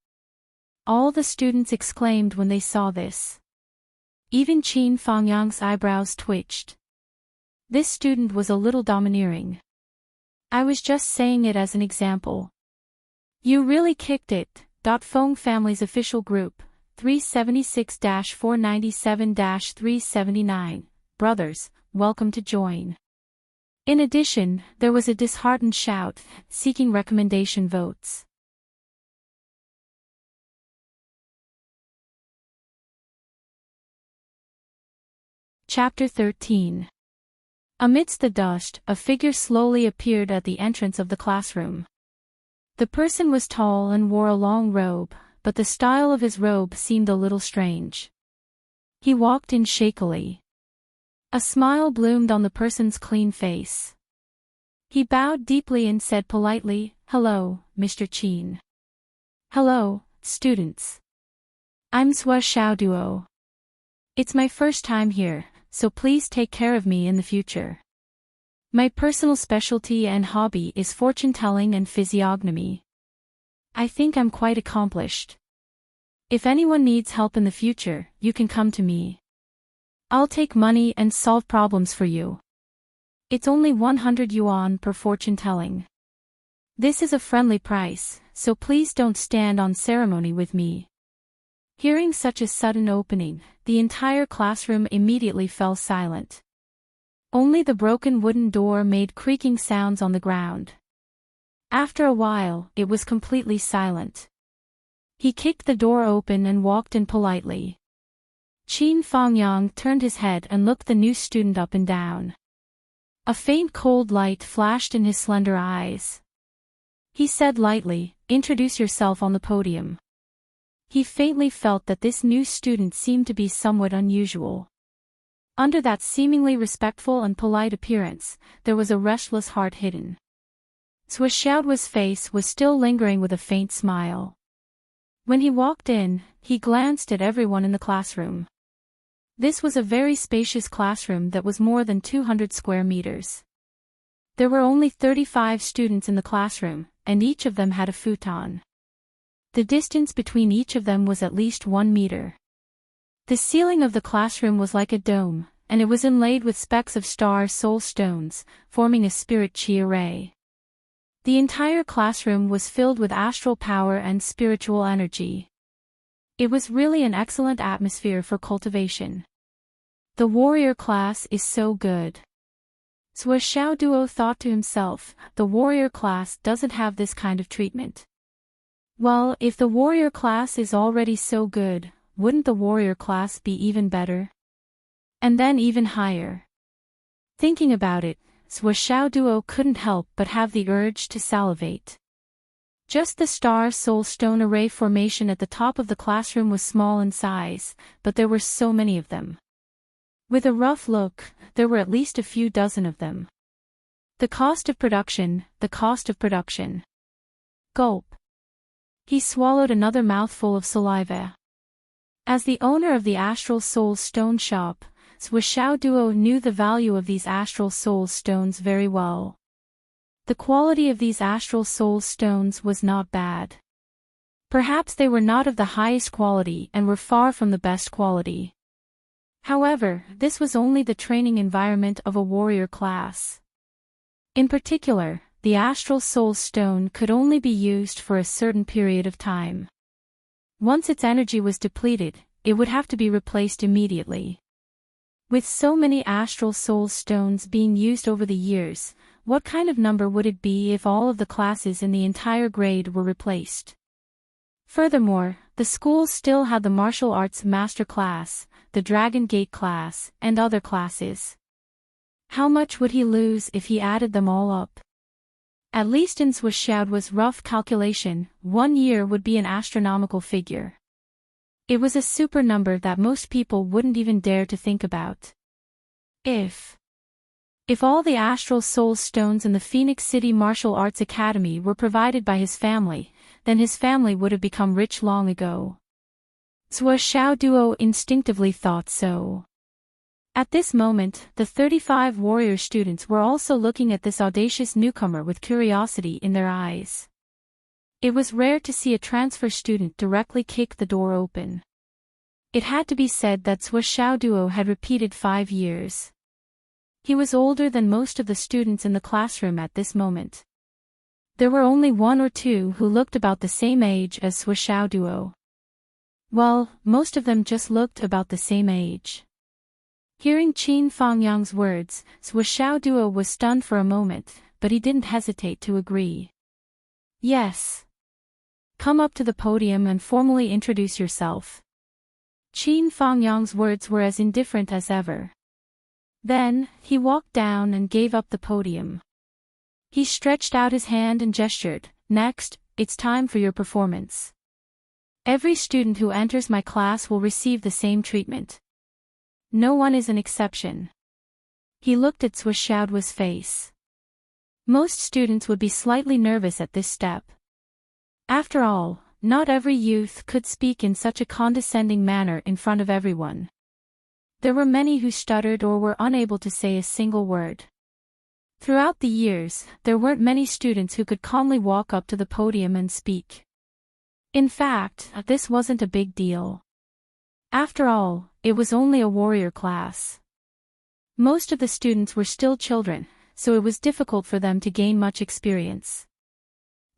All the students exclaimed when they saw this. Even Qin Fangyang's eyebrows twitched. This student was a little domineering. "I was just saying it as an example." "You really kicked it." Fong Family's official group, 376-497-379, brothers, welcome to join. In addition, there was a disheartened shout, seeking recommendation votes. Chapter 13. Amidst the dust, a figure slowly appeared at the entrance of the classroom. The person was tall and wore a long robe, but the style of his robe seemed a little strange. He walked in shakily. A smile bloomed on the person's clean face. He bowed deeply and said politely, "Hello, Mr. Qin." "Hello, students. I'm Sua Xiaoduo. It's my first time here, so please take care of me in the future. My personal specialty and hobby is fortune-telling and physiognomy. I think I'm quite accomplished. If anyone needs help in the future, you can come to me. I'll take money and solve problems for you. It's only 100 yuan per fortune-telling. This is a friendly price, so please don't stand on ceremony with me." Hearing such a sudden opening, the entire classroom immediately fell silent. Only the broken wooden door made creaking sounds on the ground. After a while, it was completely silent. He kicked the door open and walked in politely. Qin Fangyang turned his head and looked the new student up and down. A faint cold light flashed in his slender eyes. He said lightly, "Introduce yourself on the podium." He faintly felt that this new student seemed to be somewhat unusual. Under that seemingly respectful and polite appearance, there was a restless heart hidden. Sua Xiaoduo's face was still lingering with a faint smile. When he walked in, he glanced at everyone in the classroom. This was a very spacious classroom that was more than 200 square meters. There were only 35 students in the classroom, and each of them had a futon. The distance between each of them was at least 1 meter. The ceiling of the classroom was like a dome, and it was inlaid with specks of star soul stones, forming a spirit chi array. The entire classroom was filled with astral power and spiritual energy. It was really an excellent atmosphere for cultivation. The warrior class is so good. Sui Xiao Duo thought to himself, the warrior class doesn't have this kind of treatment. Well, if the warrior class is already so good, wouldn't the warrior class be even better? And then even higher. Thinking about it, Sui Xiao Duo couldn't help but have the urge to salivate. Just the star soul stone array formation at the top of the classroom was small in size, but there were so many of them. With a rough look, there were at least a few dozen of them. The cost of production, the cost of production. Gulp. He swallowed another mouthful of saliva. As the owner of the Astral Soul Stone shop, Sui Xiao Duo knew the value of these Astral Soul Stones very well. The quality of these Astral Soul Stones was not bad. Perhaps they were not of the highest quality and were far from the best quality. However, this was only the training environment of a warrior class. In particular, the Astral Soul Stone could only be used for a certain period of time. Once its energy was depleted, it would have to be replaced immediately. With so many Astral Soul Stones being used over the years, what kind of number would it be if all of the classes in the entire grade were replaced? Furthermore, the school still had the martial arts master class, the Dragon Gate class, and other classes. How much would he lose if he added them all up? At least in Sui Xiaoduo's rough calculation, 1 year would be an astronomical figure. It was a super number that most people wouldn't even dare to think about. If all the Astral Soul Stones in the Phoenix City Martial Arts Academy were provided by his family, then his family would have become rich long ago. Sui Xiao Duo instinctively thought so. At this moment, the 35 warrior students were also looking at this audacious newcomer with curiosity in their eyes. It was rare to see a transfer student directly kick the door open. It had to be said that Sui Xiao Duo had repeated 5 years. He was older than most of the students in the classroom at this moment. There were only 1 or 2 who looked about the same age as Sui Xiao Duo. Well, most of them just looked about the same age. Hearing Qin Fangyang's words, Sui Xiao Duo was stunned for a moment, but he didn't hesitate to agree. Yes. Come up to the podium and formally introduce yourself. Qin Fangyang's words were as indifferent as ever. Then, he walked down and gave up the podium. He stretched out his hand and gestured, "Next, it's time for your performance. Every student who enters my class will receive the same treatment. No one is an exception." He looked at Sui Xiaoduo's face. Most students would be slightly nervous at this step. After all, not every youth could speak in such a condescending manner in front of everyone. There were many who stuttered or were unable to say a single word. Throughout the years, there weren't many students who could calmly walk up to the podium and speak. In fact, this wasn't a big deal. After all, it was only a warrior class. Most of the students were still children, so it was difficult for them to gain much experience.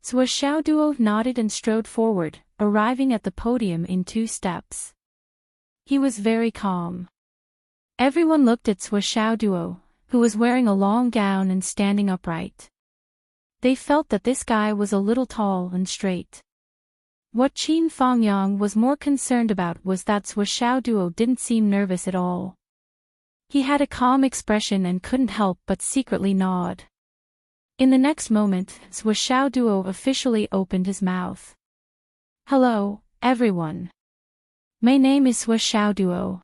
Sui Xiao Duo nodded and strode forward, arriving at the podium in 2 steps. He was very calm. Everyone looked at Sui Xiao Duo, who was wearing a long gown and standing upright. They felt that this guy was a little tall and straight. What Qin Fangyang was more concerned about was that Sui Xiao Duo didn't seem nervous at all. He had a calm expression and couldn't help but secretly nod. In the next moment, Sui Xiao Duo officially opened his mouth. "Hello, everyone. My name is Sui Xiao Duo.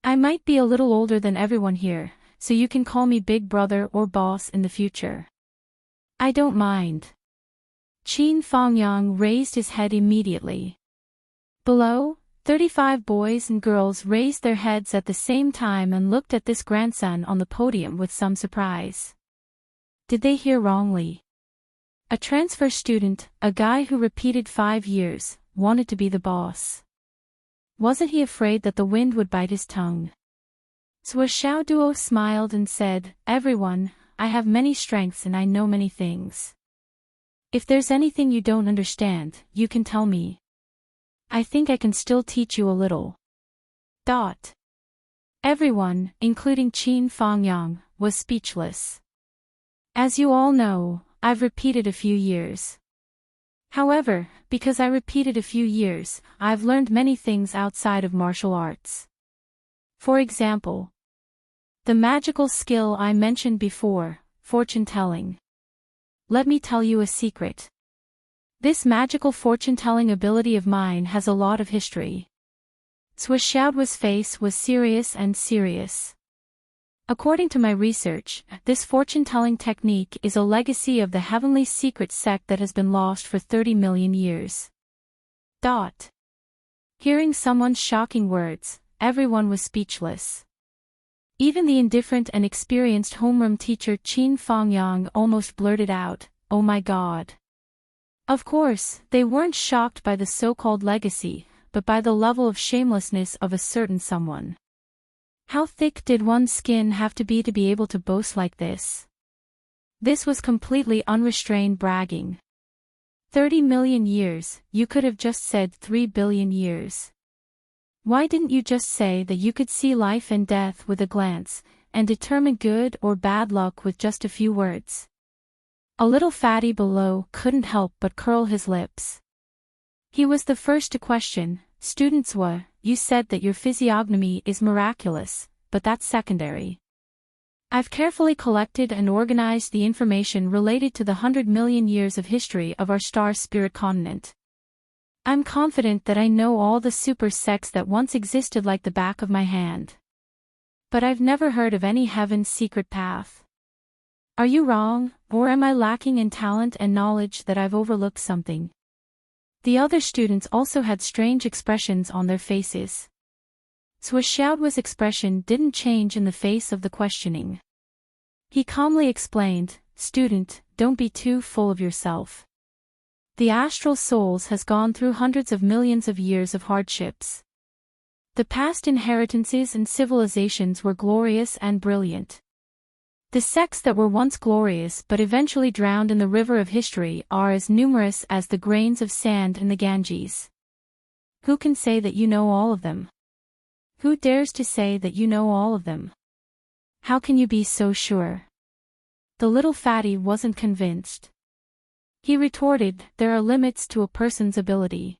I might be a little older than everyone here, so you can call me Big Brother or Boss in the future. I don't mind." Qin Fangyang raised his head immediately. Below, 35 boys and girls raised their heads at the same time and looked at this grandson on the podium with some surprise. Did they hear wrongly? A transfer student, a guy who repeated 5 years, wanted to be the boss. Wasn't he afraid that the wind would bite his tongue? So Xiao Duo smiled and said, "Everyone, I have many strengths and I know many things. If there's anything you don't understand, you can tell me. I think I can still teach you a little." Everyone, including Qin Fangyang, was speechless. As you all know, I've repeated a few years. However, because I repeated a few years, I've learned many things outside of martial arts. For example, the magical skill I mentioned before, fortune-telling. Let me tell you a secret. This magical fortune-telling ability of mine has a lot of history. Sui Xiaoduo's face was serious and serious. According to my research, this fortune-telling technique is a legacy of the heavenly secret sect that has been lost for 30 million years. Hearing someone's shocking words, everyone was speechless. Even the indifferent and experienced homeroom teacher Qin Fangyang almost blurted out, "Oh my God." Of course, they weren't shocked by the so-called legacy, but by the level of shamelessness of a certain someone. How thick did one's skin have to be able to boast like this? This was completely unrestrained bragging. 30 million years, you could have just said 3 billion years. Why didn't you just say that you could see life and death with a glance, and determine good or bad luck with just a few words? A little fatty below couldn't help but curl his lips. He was the first to question, "Student Zhua, you said that your physiognomy is miraculous, but that's secondary. I've carefully collected and organized the information related to the 100 million years of history of our star spirit continent. I'm confident that I know all the super sects that once existed like the back of my hand. But I've never heard of any heaven's secret path. Are you wrong, or am I lacking in talent and knowledge that I've overlooked something?" The other students also had strange expressions on their faces. Sui Xiaoduo's expression didn't change in the face of the questioning. He calmly explained, "Student, don't be too full of yourself. The astral souls has gone through hundreds of millions of years of hardships. The past inheritances and civilizations were glorious and brilliant. The sects that were once glorious but eventually drowned in the river of history are as numerous as the grains of sand in the Ganges. Who can say that you know all of them? Who dares to say that you know all of them? How can you be so sure?" The little fatty wasn't convinced. He retorted, "There are limits to a person's ability.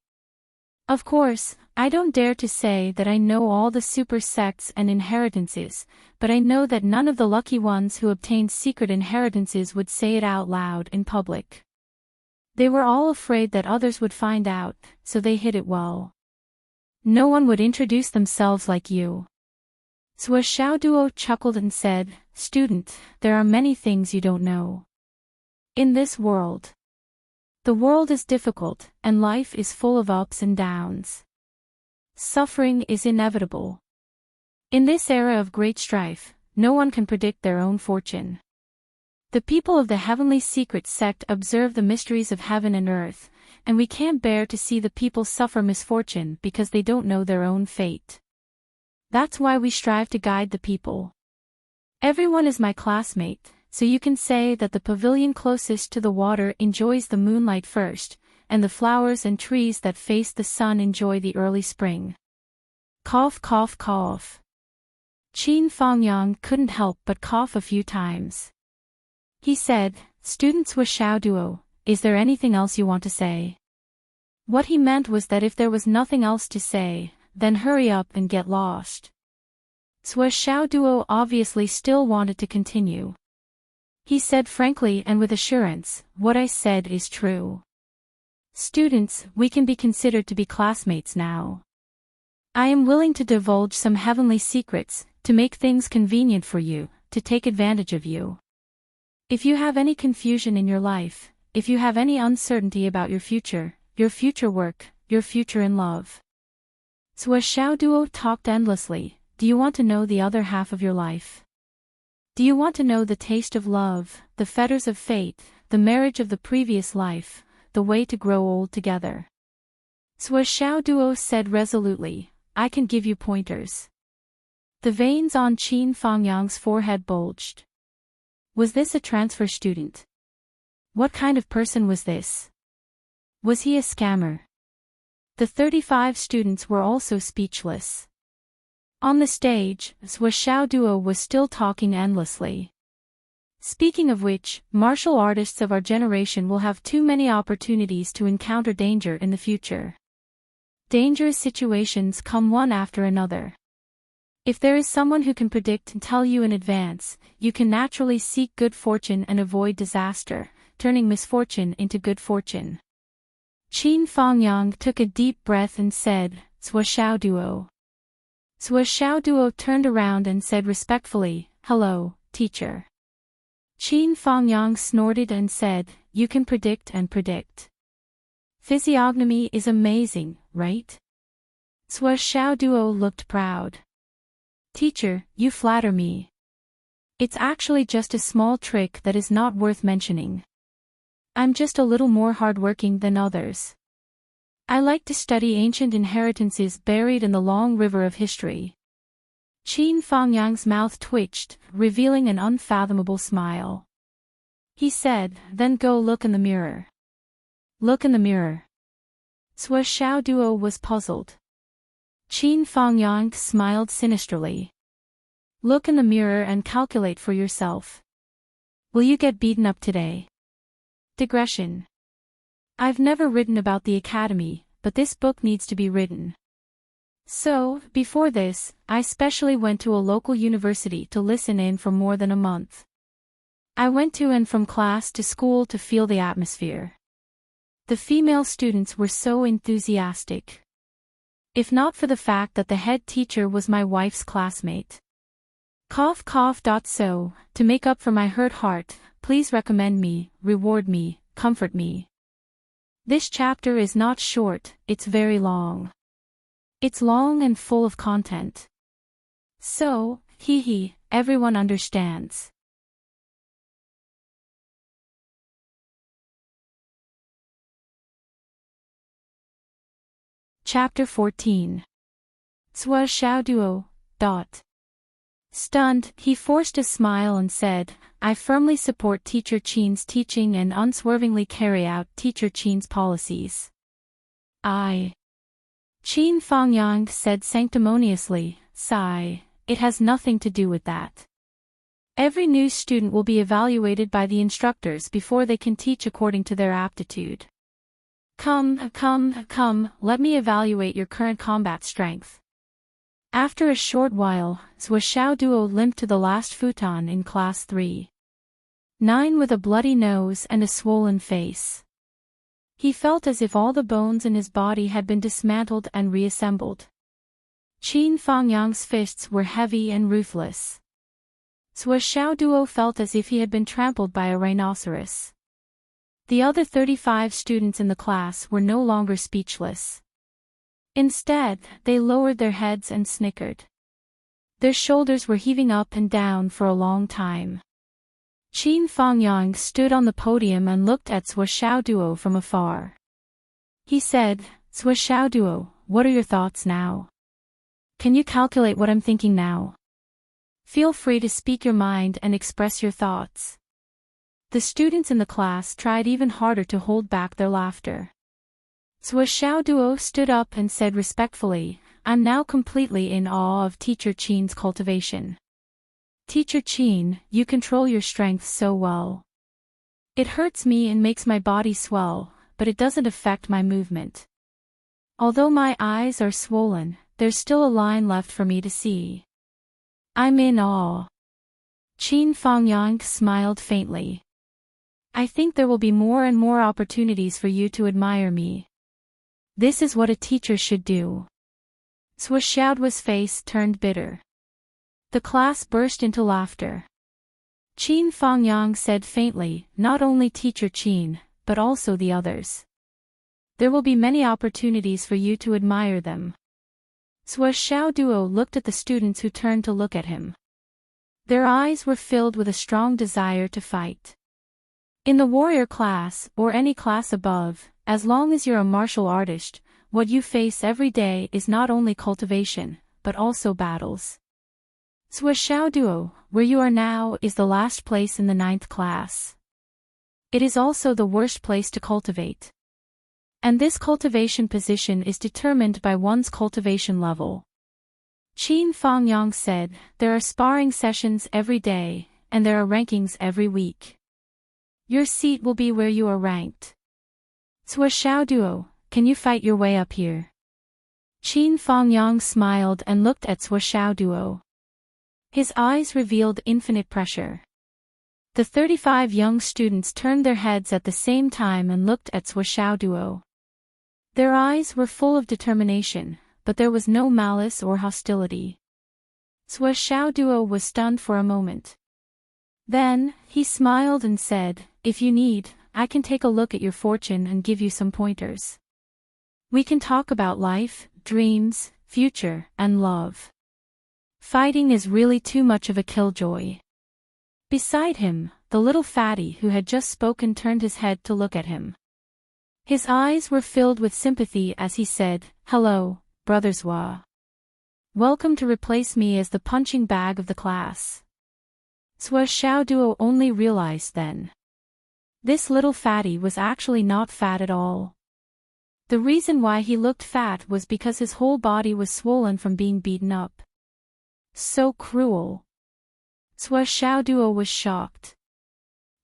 Of course, I don't dare to say that I know all the super sects and inheritances, but I know that none of the lucky ones who obtained secret inheritances would say it out loud in public. They were all afraid that others would find out, so they hid it well. No one would introduce themselves like you." So Xiaoduo chuckled and said, "Student, there are many things you don't know. In this world, the world is difficult, and life is full of ups and downs. Suffering is inevitable. In this era of great strife, no one can predict their own fortune. The people of the heavenly secret sect observe the mysteries of heaven and earth, and we can't bear to see the people suffer misfortune because they don't know their own fate. That's why we strive to guide the people. Everyone is my classmate, so you can say that the pavilion closest to the water enjoys the moonlight first, and the flowers and trees that face the sun enjoy the early spring." Cough, cough, cough. Qin Fangyang couldn't help but cough a few times. He said, "Student Sui Xiaoduo, is there anything else you want to say?" What he meant was that if there was nothing else to say, then hurry up and get lost. Sui Xiaoduo obviously still wanted to continue. He said frankly and with assurance, "What I said is true. Students, we can be considered to be classmates now. I am willing to divulge some heavenly secrets, to make things convenient for you, to take advantage of you. If you have any confusion in your life, if you have any uncertainty about your future work, your future in love." Zhua Xiaoduo talked endlessly. Do you want to know the other half of your life? Do you want to know the taste of love, the fetters of fate, the marriage of the previous life, the way to grow old together? Zhua Xiaoduo said resolutely, I can give you pointers. The veins on Qin Fangyang's forehead bulged. Was this a transfer student? What kind of person was this? Was he a scammer? The 35 students were also speechless. On the stage, Zhua Xiaoduo was still talking endlessly. Speaking of which, martial artists of our generation will have too many opportunities to encounter danger in the future. Dangerous situations come one after another. If there is someone who can predict and tell you in advance, you can naturally seek good fortune and avoid disaster, turning misfortune into good fortune. Qin Fangyang took a deep breath and said, Zhua Xiaoduo. Zhua Xiaoduo turned around and said respectfully, Hello, teacher. Qin Fangyang snorted and said, You can predict and predict. Physiognomy is amazing, right? Zhua Xiaoduo looked proud. Teacher, you flatter me. It's actually just a small trick that is not worth mentioning. I'm just a little more hardworking than others. I like to study ancient inheritances buried in the long river of history. Qin Fangyang's mouth twitched, revealing an unfathomable smile. He said, Then go look in the mirror. Look in the mirror. Zhua Xiaoduo was puzzled. Qin Fangyang smiled sinisterly. Look in the mirror and calculate for yourself. Will you get beaten up today? Digression. I've never written about the academy, but this book needs to be written. So, before this, I specially went to a local university to listen in for more than a month. I went to and from class to school to feel the atmosphere. The female students were so enthusiastic. If not for the fact that the head teacher was my wife's classmate. Cough cough. So, to make up for my hurt heart, please recommend me, reward me, comfort me. This chapter is not short, it's very long. It's long and full of content. So, everyone understands. Chapter 14. Zhua Xiaoduo. Stunned, he forced a smile and said, I firmly support Teacher Qin's teaching and unswervingly carry out Teacher Qin's policies. Qin Fangyang said sanctimoniously, Sigh, it has nothing to do with that. Every new student will be evaluated by the instructors before they can teach according to their aptitude. Come, let me evaluate your current combat strength. After a short while, Zhua Xiaoduo limped to the last futon in class 3. 9 with a bloody nose and a swollen face. He felt as if all the bones in his body had been dismantled and reassembled. Qin Fangyang's fists were heavy and ruthless. Zhua Xiaoduo felt as if he had been trampled by a rhinoceros. The other 35 students in the class were no longer speechless. Instead, they lowered their heads and snickered. Their shoulders were heaving up and down for a long time. Qin Fangyang stood on the podium and looked at Zhua Xiaoduo from afar. He said, Zhua Xiaoduo, what are your thoughts now? Can you calculate what I'm thinking now? Feel free to speak your mind and express your thoughts. The students in the class tried even harder to hold back their laughter. Zhua Xiaoduo stood up and said respectfully, I'm now completely in awe of Teacher Qin's cultivation. Teacher Qin, you control your strength so well. It hurts me and makes my body swell, but it doesn't affect my movement. Although my eyes are swollen, there's still a line left for me to see. I'm in awe. Qin Fangyang smiled faintly. I think there will be more and more opportunities for you to admire me. This is what a teacher should do. Zhua Xiaoduo's face turned bitter. The class burst into laughter. Qin Fangyang said faintly, not only Teacher Qin, but also the others. There will be many opportunities for you to admire them. Xiao Duo looked at the students who turned to look at him. Their eyes were filled with a strong desire to fight. In the warrior class, or any class above, as long as you're a martial artist, what you face every day is not only cultivation, but also battles. Xiao Duo, where you are now, is the last place in the 9th class. It is also the worst place to cultivate. And this cultivation position is determined by one's cultivation level. Qin Fangyang said, there are sparring sessions every day, and there are rankings every week. Your seat will be where you are ranked. Xiao Duo, can you fight your way up here? Qin Fangyang smiled and looked at Xiao Duo. His eyes revealed infinite pressure. The 35 young students turned their heads at the same time and looked at Xiao Duo. Their eyes were full of determination, but there was no malice or hostility. Xiao Duo was stunned for a moment. Then, he smiled and said, if you need, I can take a look at your fortune and give you some pointers. We can talk about life, dreams, future, and love. Fighting is really too much of a killjoy. Beside him, the little fatty who had just spoken turned his head to look at him. His eyes were filled with sympathy as he said, hello, brothers Wa. Welcome to replace me as the punching bag of the class. Xiao Duo only realized then. This little fatty was actually not fat at all. The reason why he looked fat was because his whole body was swollen from being beaten up. So cruel. Xiao Duo was shocked.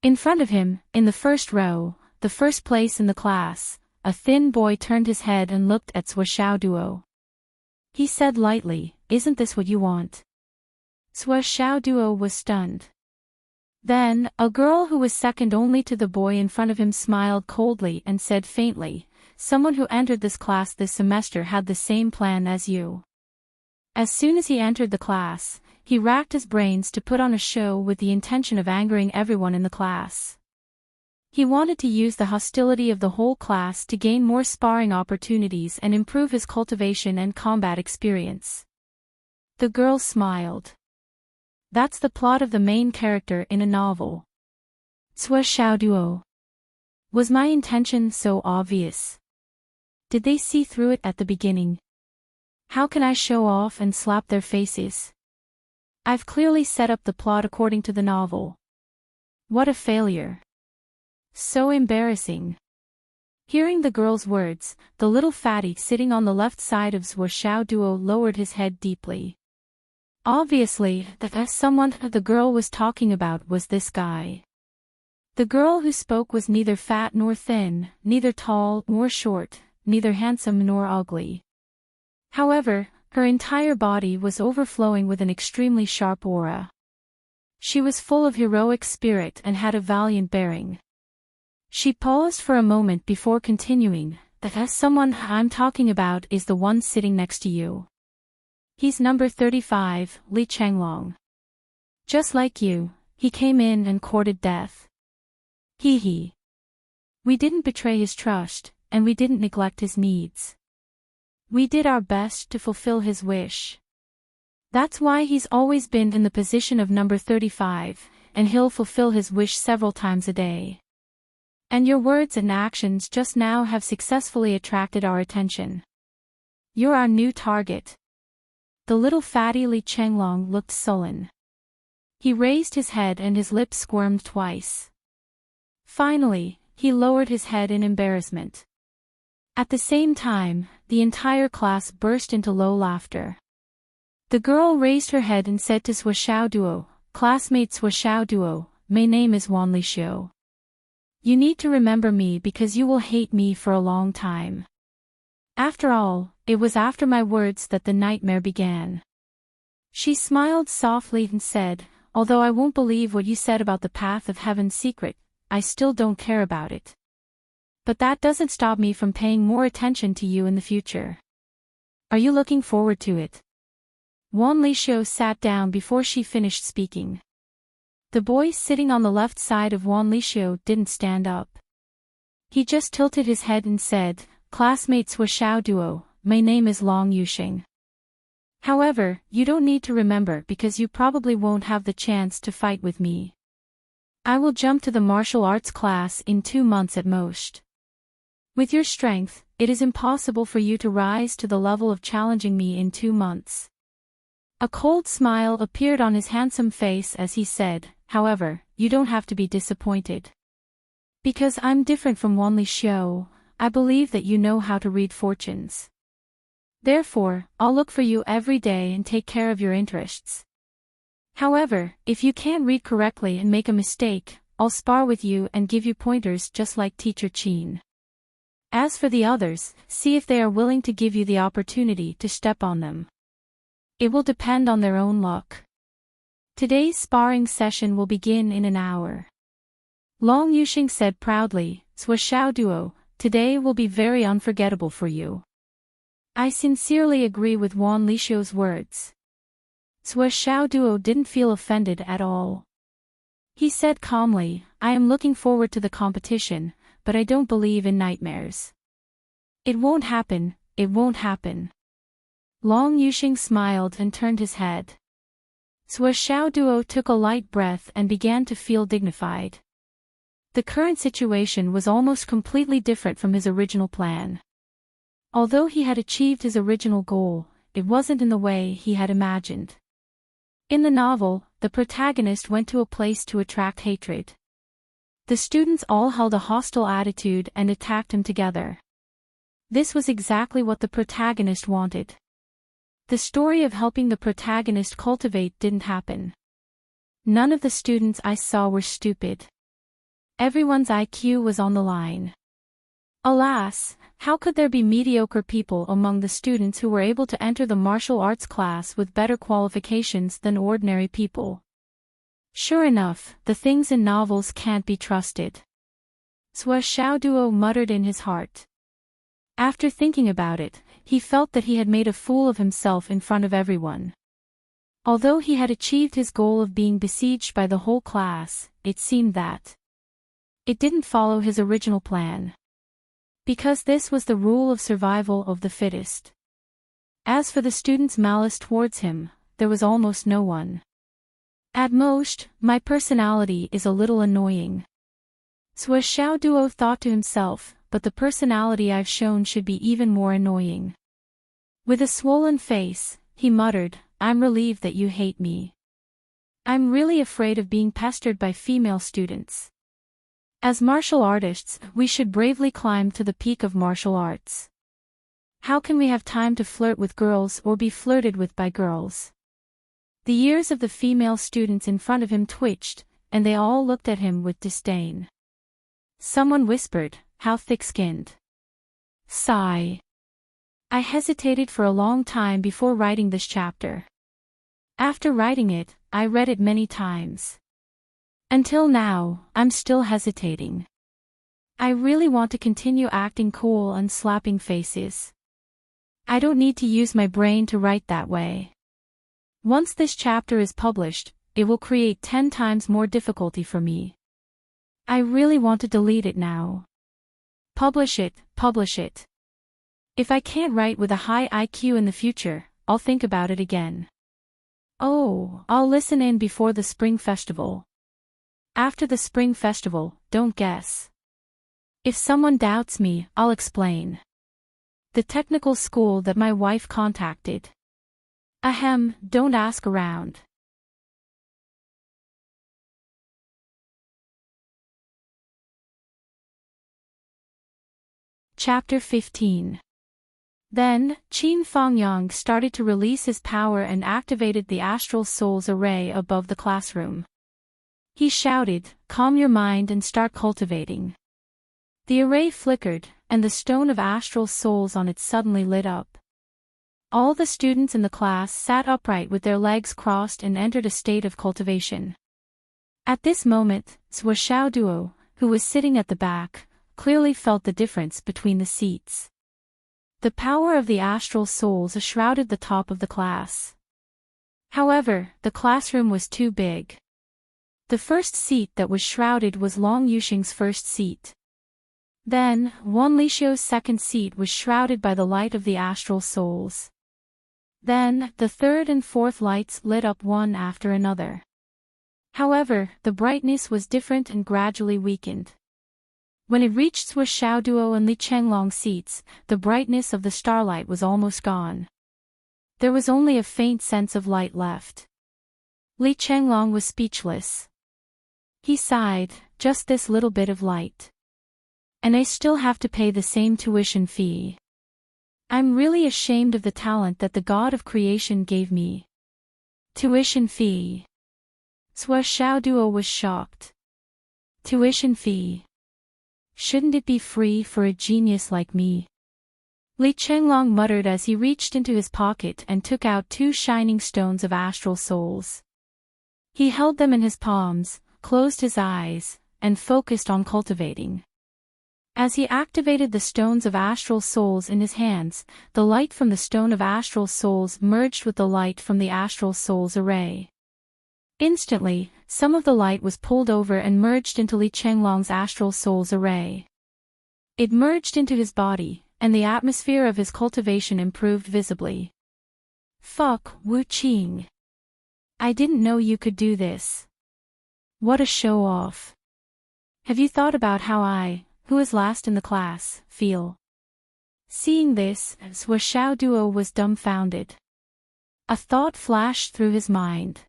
In front of him, in the first row, the first place in the class, a thin boy turned his head and looked at Xiao Duo. He said lightly, isn't this what you want? Xiao Duo was stunned. Then, a girl who was second only to the boy in front of him smiled coldly and said faintly, someone who entered this class this semester had the same plan as you. As soon as he entered the class, he racked his brains to put on a show with the intention of angering everyone in the class. He wanted to use the hostility of the whole class to gain more sparring opportunities and improve his cultivation and combat experience. The girl smiled. That's the plot of the main character in a novel. Xiao Duo. Was my intention so obvious? Did they see through it at the beginning? How can I show off and slap their faces? I've clearly set up the plot according to the novel. What a failure. So embarrassing. Hearing the girl's words, the little fatty sitting on the left side of Xiao Duo lowered his head deeply. Obviously, someone the girl was talking about was this guy. The girl who spoke was neither fat nor thin, neither tall nor short, neither handsome nor ugly. However, her entire body was overflowing with an extremely sharp aura. She was full of heroic spirit and had a valiant bearing. She paused for a moment before continuing, someone I'm talking about is the one sitting next to you. He's number 35, Li Changlong. Just like you, he came in and courted death. He. We didn't betray his trust, and we didn't neglect his needs. We did our best to fulfill his wish. That's why he's always been in the position of number 35, and he'll fulfill his wish several times a day. And your words and actions just now have successfully attracted our attention. You're our new target. The little fatty Li Changlong looked sullen. He raised his head and his lips squirmed twice. Finally, he lowered his head in embarrassment. At the same time, the entire class burst into low laughter. The girl raised her head and said to Xiao Duo, classmate Xiao Duo, my name is Wan Li Xiu. You need to remember me because you will hate me for a long time. After all, it was after my words that the nightmare began. She smiled softly and said, although I won't believe what you said about the path of heaven's secret, I still don't care about it. But that doesn't stop me from paying more attention to you in the future. Are you looking forward to it? Wan Li Xiu sat down before she finished speaking. The boy sitting on the left side of Wan Li Xiu didn't stand up. He just tilted his head and said, classmates Xiao Duo, my name is Long Yuxing. However, you don't need to remember because you probably won't have the chance to fight with me. I will jump to the martial arts class in 2 months at most. With your strength, it is impossible for you to rise to the level of challenging me in 2 months. A cold smile appeared on his handsome face as he said, however, you don't have to be disappointed. Because I'm different from Wanli Xiu, I believe that you know how to read fortunes. Therefore, I'll look for you every day and take care of your interests. However, if you can't read correctly and make a mistake, I'll spar with you and give you pointers just like Teacher Qin. As for the others, see if they are willing to give you the opportunity to step on them. It will depend on their own luck. Today's sparring session will begin in an hour. Long Yuxing said proudly, Suo Duo, today will be very unforgettable for you. I sincerely agree with Wan Lixiu's words. Suo Duo didn't feel offended at all. He said calmly, I am looking forward to the competition, but I don't believe in nightmares. It won't happen, it won't happen. Long Yuxing smiled and turned his head. Suo Duo took a light breath and began to feel dignified. The current situation was almost completely different from his original plan. Although he had achieved his original goal, it wasn't in the way he had imagined. In the novel, the protagonist went to a place to attract hatred. The students all held a hostile attitude and attacked him together. This was exactly what the protagonist wanted. The story of helping the protagonist cultivate didn't happen. None of the students I saw were stupid. Everyone's IQ was on the line. Alas, how could there be mediocre people among the students who were able to enter the martial arts class with better qualifications than ordinary people? Sure enough, the things in novels can't be trusted. Suo Duo muttered in his heart. After thinking about it, he felt that he had made a fool of himself in front of everyone. Although he had achieved his goal of being besieged by the whole class, it seemed that it didn't follow his original plan. Because this was the rule of survival of the fittest. As for the students' malice towards him, there was almost no one. At most, my personality is a little annoying. Suo Duo thought to himself, but the personality I've shown should be even more annoying. With a swollen face, he muttered, I'm relieved that you hate me. I'm really afraid of being pestered by female students. As martial artists, we should bravely climb to the peak of martial arts. How can we have time to flirt with girls or be flirted with by girls? The ears of the female students in front of him twitched, and they all looked at him with disdain. Someone whispered, how thick-skinned. Sigh. I hesitated for a long time before writing this chapter. After writing it, I read it many times. Until now, I'm still hesitating. I really want to continue acting cool and slapping faces. I don't need to use my brain to write that way. Once this chapter is published, it will create 10 times more difficulty for me. I really want to delete it now. Publish it, publish it. If I can't write with a high IQ in the future, I'll think about it again. Oh, I'll listen in before the Spring Festival. After the Spring Festival, don't guess. If someone doubts me, I'll explain. The technical school that my wife contacted. Ahem, don't ask around. Chapter 15. Then, Qin Fangyang started to release his power and activated the Astral Souls array above the classroom. He shouted, calm your mind and start cultivating. The array flickered, and the stone of astral souls on it suddenly lit up. All the students in the class sat upright with their legs crossed and entered a state of cultivation. At this moment, Suo Duo, who was sitting at the back, clearly felt the difference between the seats. The power of the astral souls shrouded the top of the class. However, the classroom was too big. The first seat that was shrouded was Long Yuxing's first seat. Then, Wan Lixiu's second seat was shrouded by the light of the astral souls. Then, the third and fourth lights lit up one after another. However, the brightness was different and gradually weakened. When it reached Swiss Xiaoduo and Li Chenglong's seats, the brightness of the starlight was almost gone. There was only a faint sense of light left. Li Chenglong was speechless. He sighed, just this little bit of light. And I still have to pay the same tuition fee. I'm really ashamed of the talent that the God of creation gave me. Tuition fee. Swiss Xiaoduo was shocked. Tuition fee. Shouldn't it be free for a genius like me? Li Chenglong muttered as he reached into his pocket and took out 2 shining stones of astral souls. He held them in his palms, closed his eyes, and focused on cultivating. As he activated the stones of astral souls in his hands, the light from the stone of astral souls merged with the light from the astral souls array. Instantly, some of the light was pulled over and merged into Li Chenglong's astral souls array. It merged into his body, and the atmosphere of his cultivation improved visibly. Fuck, Wu Qing. I didn't know you could do this. What a show-off. Have you thought about how I, who is last in the class, feel? Seeing this, Swiss Xiaoduo was dumbfounded. A thought flashed through his mind.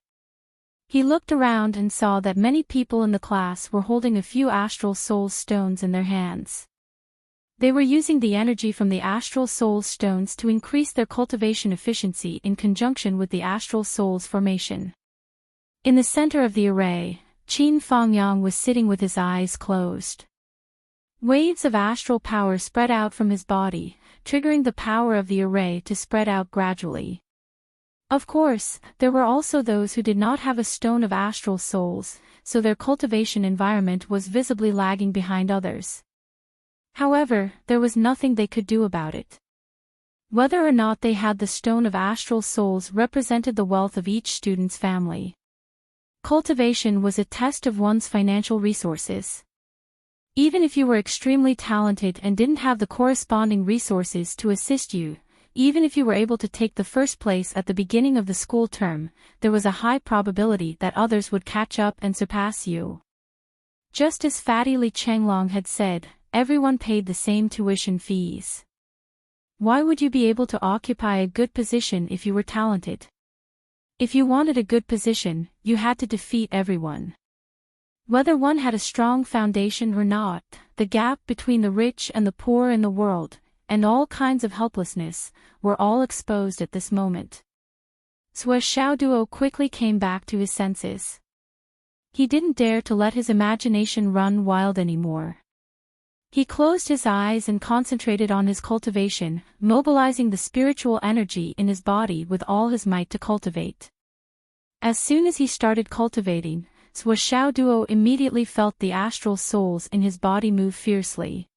He looked around and saw that many people in the class were holding a few astral souls stones in their hands. They were using the energy from the astral souls stones to increase their cultivation efficiency in conjunction with the astral souls formation. In the center of the array, Qin Fangyang was sitting with his eyes closed. Waves of astral power spread out from his body, triggering the power of the array to spread out gradually. Of course, there were also those who did not have a stone of astral souls, so their cultivation environment was visibly lagging behind others. However, there was nothing they could do about it. Whether or not they had the stone of astral souls represented the wealth of each student's family. Cultivation was a test of one's financial resources. Even if you were extremely talented and didn't have the corresponding resources to assist you, even if you were able to take the first place at the beginning of the school term, there was a high probability that others would catch up and surpass you. Just as Fatty Li Chenglong had said, everyone paid the same tuition fees. Why would you be able to occupy a good position if you were talented? If you wanted a good position, you had to defeat everyone. Whether one had a strong foundation or not, the gap between the rich and the poor in the world, and all kinds of helplessness, were all exposed at this moment. Swiss Xiaoduo quickly came back to his senses. He didn't dare to let his imagination run wild anymore. He closed his eyes and concentrated on his cultivation, mobilizing the spiritual energy in his body with all his might to cultivate. As soon as he started cultivating, Swiss Xiaoduo immediately felt the astral souls in his body move fiercely.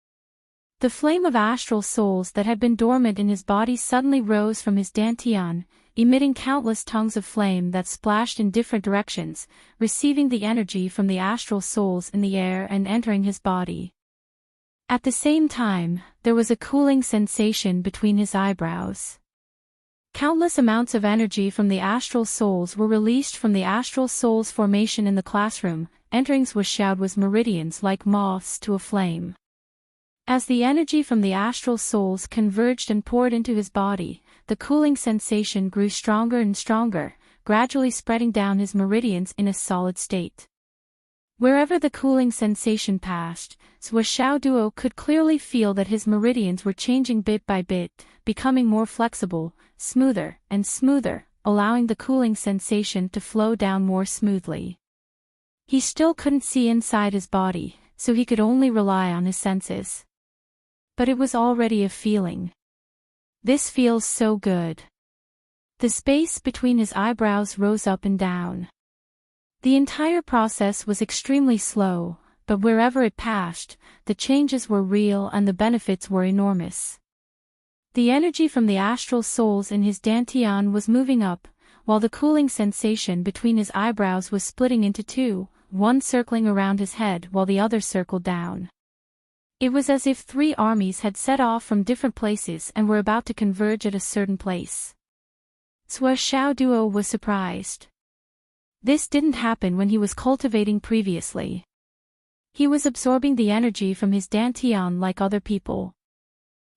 The flame of astral souls that had been dormant in his body suddenly rose from his dantian, emitting countless tongues of flame that splashed in different directions, receiving the energy from the astral souls in the air and entering his body. At the same time, there was a cooling sensation between his eyebrows. Countless amounts of energy from the astral souls were released from the astral souls formation in the classroom, entering Swiss Xiaoduo's meridians like moths to a flame. As the energy from the astral souls converged and poured into his body, the cooling sensation grew stronger and stronger, gradually spreading down his meridians in a solid state. Wherever the cooling sensation passed, Swiss Xiaoduo could clearly feel that his meridians were changing bit by bit, becoming more flexible, smoother and smoother, allowing the cooling sensation to flow down more smoothly. He still couldn't see inside his body, so he could only rely on his senses. But it was already a feeling. This feels so good. The space between his eyebrows rose up and down. The entire process was extremely slow, but wherever it passed, the changes were real and the benefits were enormous. The energy from the astral souls in his dantian was moving up, while the cooling sensation between his eyebrows was splitting into two, one circling around his head while the other circled down. It was as if 3 armies had set off from different places and were about to converge at a certain place. Zhuo Xiaoduo was surprised. This didn't happen when he was cultivating previously. He was absorbing the energy from his dantian like other people.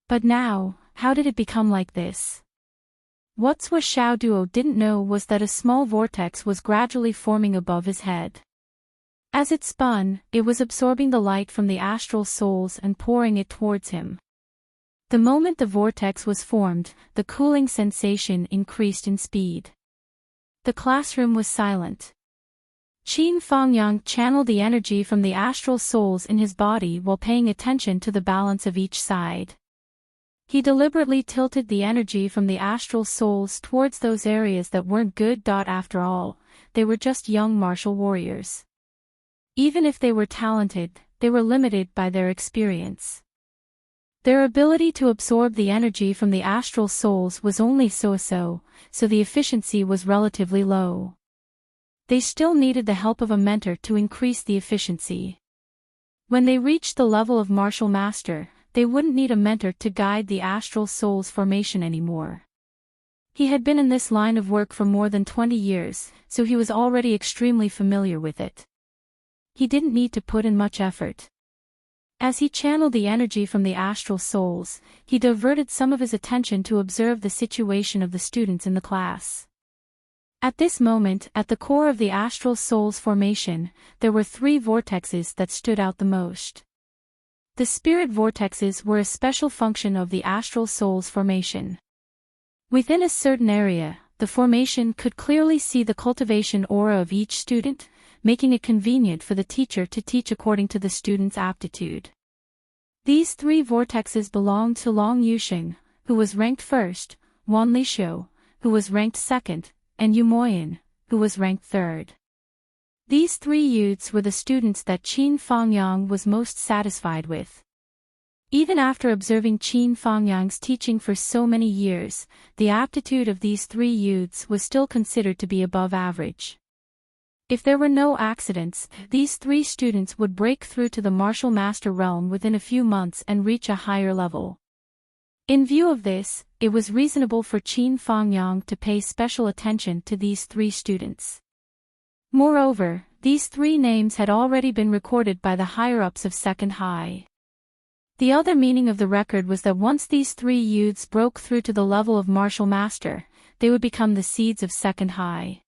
But now, how did it become like this? What Zhuo Xiaoduo didn't know was that a small vortex was gradually forming above his head. As it spun, it was absorbing the light from the astral souls and pouring it towards him. The moment the vortex was formed, the cooling sensation increased in speed. The classroom was silent. Qin Fangyang channeled the energy from the astral souls in his body while paying attention to the balance of each side. He deliberately tilted the energy from the astral souls towards those areas that weren't good. After all, they were just young martial warriors. Even if they were talented, they were limited by their experience. Their ability to absorb the energy from the astral souls was only so-so, so the efficiency was relatively low. They still needed the help of a mentor to increase the efficiency. When they reached the level of martial master, they wouldn't need a mentor to guide the astral soul's formation anymore. He had been in this line of work for more than 20 years, so he was already extremely familiar with it. He didn't need to put in much effort. As he channeled the energy from the astral souls, he diverted some of his attention to observe the situation of the students in the class. At this moment, at the core of the astral soul's formation, there were 3 vortexes that stood out the most. The spirit vortexes were a special function of the astral soul's formation. Within a certain area, the formation could clearly see the cultivation aura of each student, making it convenient for the teacher to teach according to the student's aptitude. These 3 vortexes belonged to Long Yuxing, who was ranked first, Wan Lishou, who was ranked second, and Yu Moyan, who was ranked third. These 3 youths were the students that Qin Fangyang was most satisfied with. Even after observing Qin Fangyang's teaching for so many years, the aptitude of these 3 youths was still considered to be above average. If there were no accidents, these 3 students would break through to the martial master realm within a few months and reach a higher level. In view of this, it was reasonable for Qin Fangyang to pay special attention to these 3 students. Moreover, these 3 names had already been recorded by the higher-ups of Second High. The other meaning of the record was that once these 3 youths broke through to the level of martial master, they would become the seeds of Second High.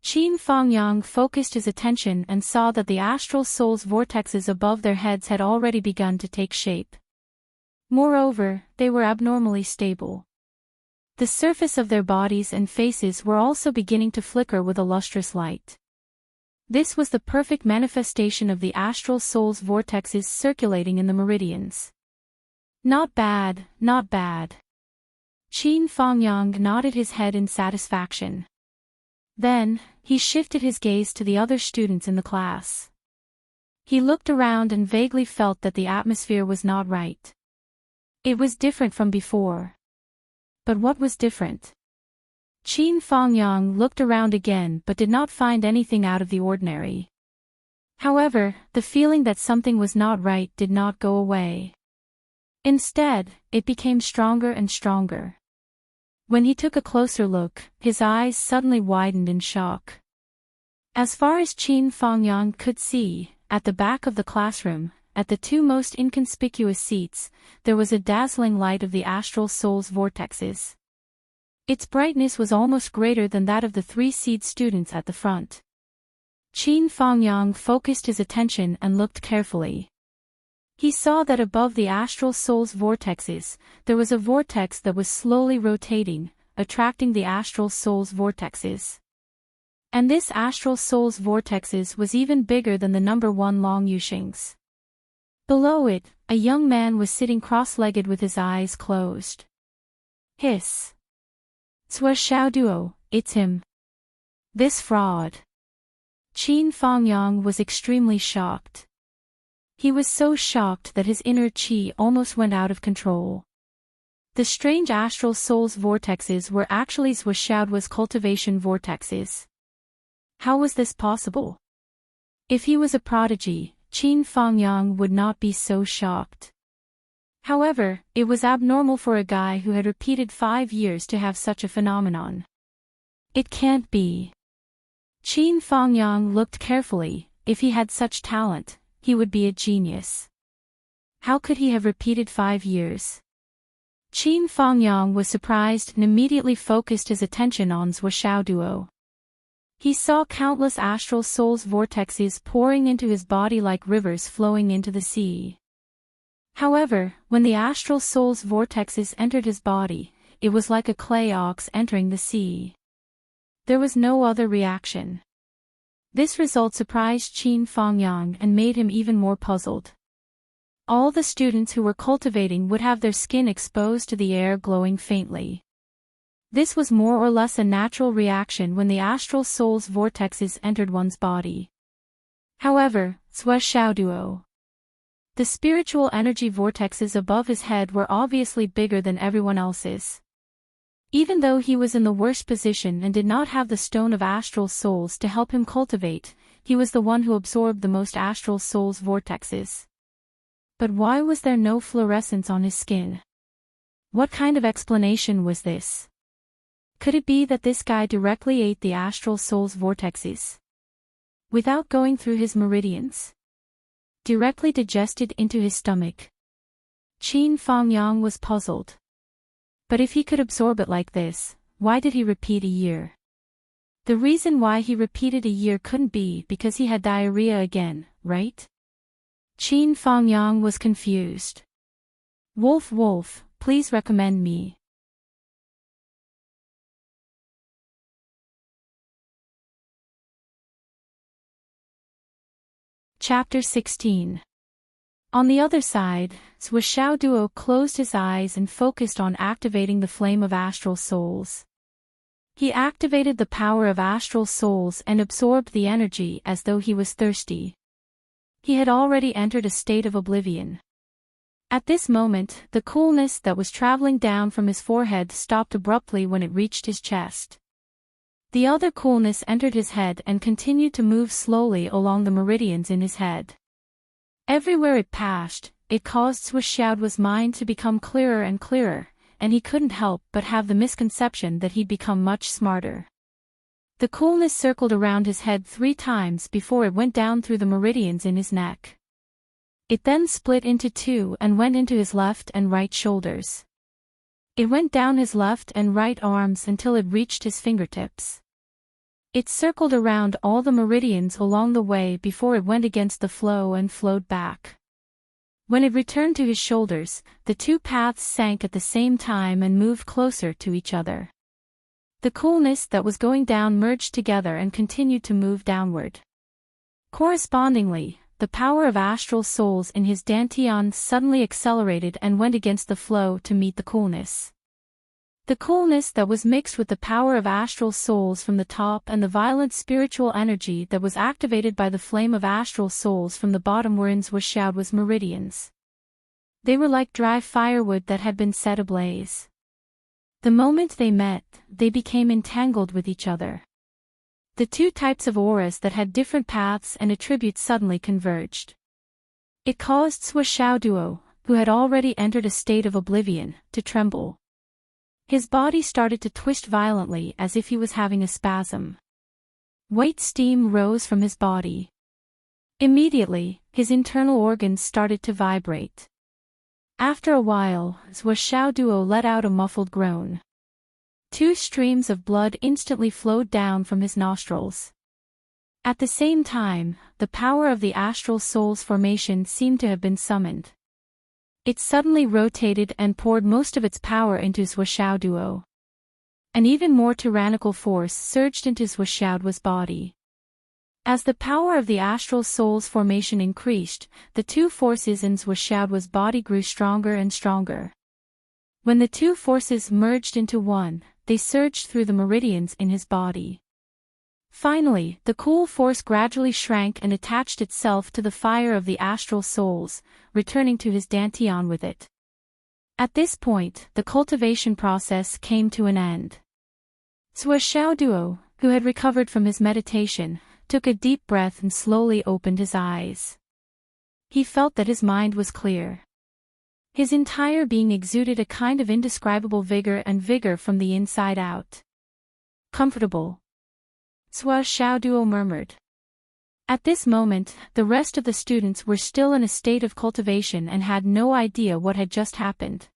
Qin Fangyang focused his attention and saw that the astral soul's vortexes above their heads had already begun to take shape. Moreover, they were abnormally stable. The surface of their bodies and faces were also beginning to flicker with a lustrous light. This was the perfect manifestation of the astral soul's vortexes circulating in the meridians. Not bad, not bad. Qin Fangyang nodded his head in satisfaction. Then, he shifted his gaze to the other students in the class. He looked around and vaguely felt that the atmosphere was not right. It was different from before. But what was different? Qin Fangyang looked around again but did not find anything out of the ordinary. However, the feeling that something was not right did not go away. Instead, it became stronger and stronger. When he took a closer look, his eyes suddenly widened in shock. As far as Qin Fangyang could see, at the back of the classroom, at the 2 most inconspicuous seats, there was a dazzling light of the astral soul's vortexes. Its brightness was almost greater than that of the 3 seed students at the front. Qin Fangyang focused his attention and looked carefully. He saw that above the astral soul's vortexes, there was a vortex that was slowly rotating, attracting the astral soul's vortexes. And this astral soul's vortexes was even bigger than the number 1 Long Yuxing's. Below it, a young man was sitting cross-legged with his eyes closed. Hiss. Zhuo Xiaoduo, it's him. This fraud. Qin Fangyang was extremely shocked. He was so shocked that his inner qi almost went out of control. The strange astral soul's vortexes were actually Zhuo Xiaoduo's cultivation vortexes. How was this possible? If he was a prodigy, Qin Fangyang would not be so shocked. However, it was abnormal for a guy who had repeated 5 years to have such a phenomenon. It can't be. Qin Fangyang looked carefully. If he had such talent, he would be a genius. How could he have repeated 5 years? Qin Fangyang was surprised and immediately focused his attention on Zhuo Xiaoduo. He saw countless astral souls vortexes pouring into his body like rivers flowing into the sea. However, when the astral soul's vortexes entered his body, it was like a clay ox entering the sea. There was no other reaction. This result surprised Qin Fangyang and made him even more puzzled. All the students who were cultivating would have their skin exposed to the air glowing faintly. This was more or less a natural reaction when the astral soul's vortexes entered one's body. However, Zhuo Xiaoduo, the spiritual energy vortexes above his head were obviously bigger than everyone else's. Even though he was in the worst position and did not have the stone of astral souls to help him cultivate, he was the one who absorbed the most astral souls vortexes. But why was there no fluorescence on his skin? What kind of explanation was this? Could it be that this guy directly ate the astral souls vortexes? Without going through his meridians? Directly digested into his stomach? Qin Fangyang was puzzled. But if he could absorb it like this, why did he repeat a year? The reason why he repeated a year couldn't be because he had diarrhea again, right? Qin Fangyang was confused. Wolf, please recommend me. Chapter 16. On the other side, Zhuo Xiaoduo closed his eyes and focused on activating the flame of astral souls. He activated the power of astral souls and absorbed the energy as though he was thirsty. He had already entered a state of oblivion. At this moment, the coolness that was traveling down from his forehead stopped abruptly when it reached his chest. The other coolness entered his head and continued to move slowly along the meridians in his head. Everywhere it passed, it caused Zhuo Xiaoduo's mind to become clearer and clearer, and he couldn't help but have the misconception that he'd become much smarter. The coolness circled around his head 3 times before it went down through the meridians in his neck. It then split into 2 and went into his left and right shoulders. It went down his left and right arms until it reached his fingertips. It circled around all the meridians along the way before it went against the flow and flowed back. When it returned to his shoulders, the 2 paths sank at the same time and moved closer to each other. The coolness that was going down merged together and continued to move downward. Correspondingly, the power of astral souls in his dantian suddenly accelerated and went against the flow to meet the coolness. The coolness that was mixed with the power of astral souls from the top and the violent spiritual energy that was activated by the flame of astral souls from the bottom were in Zhuo Xiaoduo's meridians. They were like dry firewood that had been set ablaze. The moment they met, they became entangled with each other. The 2 types of auras that had different paths and attributes suddenly converged. It caused Zhuo Xiaoduo, who had already entered a state of oblivion, to tremble. His body started to twist violently as if he was having a spasm. White steam rose from his body. Immediately, his internal organs started to vibrate. After a while, Zhuo Xiaoduo let out a muffled groan. 2 streams of blood instantly flowed down from his nostrils. At the same time, the power of the astral soul's formation seemed to have been summoned. It suddenly rotated and poured most of its power into Zhuo Xiaoduo. An even more tyrannical force surged into Zhuo Xiaoduo's body. As the power of the astral soul's formation increased, the 2 forces in Zhuo Xiaoduo's body grew stronger and stronger. When the 2 forces merged into one, they surged through the meridians in his body. Finally, the cool force gradually shrank and attached itself to the fire of the astral souls, returning to his dantian with it. At this point, the cultivation process came to an end. Zhuo Xiaoduo, who had recovered from his meditation, took a deep breath and slowly opened his eyes. He felt that his mind was clear. His entire being exuded a kind of indescribable vigor from the inside out. Comfortable. Sua Xiaoduo murmured. At this moment, the rest of the students were still in a state of cultivation and had no idea what had just happened.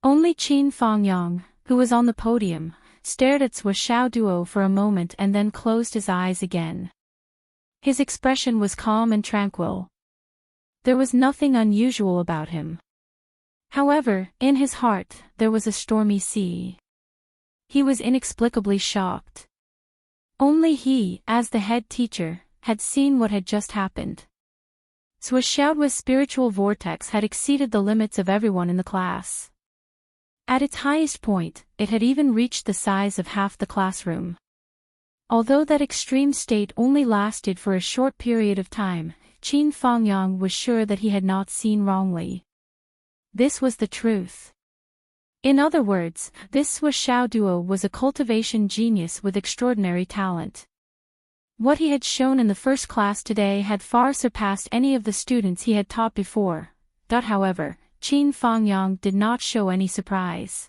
Only Qin Fangyang, who was on the podium, stared at Sua Xiaoduo for a moment and then closed his eyes again. His expression was calm and tranquil. There was nothing unusual about him. However, in his heart, there was a stormy sea. He was inexplicably shocked. Only he, as the head teacher, had seen what had just happened. Sua Xiaoduo's spiritual vortex had exceeded the limits of everyone in the class. At its highest point, it had even reached the size of half the classroom. Although that extreme state only lasted for a short period of time, Qin Fangyang was sure that he had not seen wrongly. This was the truth. In other words, this Sua Xiaoduo was a cultivation genius with extraordinary talent. What he had shown in the first class today had far surpassed any of the students he had taught before. However, Qin Fangyang did not show any surprise.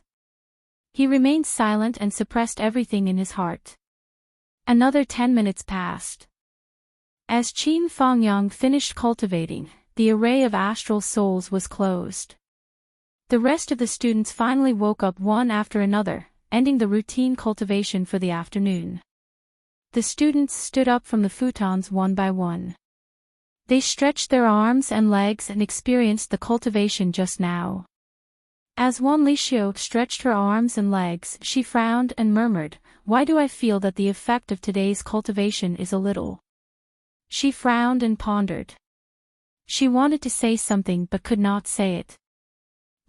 He remained silent and suppressed everything in his heart. Another 10 minutes passed. As Qin Fangyang finished cultivating, the array of astral souls was closed. The rest of the students finally woke up one after another, ending the routine cultivation for the afternoon. The students stood up from the futons one by one. They stretched their arms and legs and experienced the cultivation just now. As Wan Lixio stretched her arms and legs, she frowned and murmured, "Why do I feel that the effect of today's cultivation is a little?" She frowned and pondered. She wanted to say something but could not say it.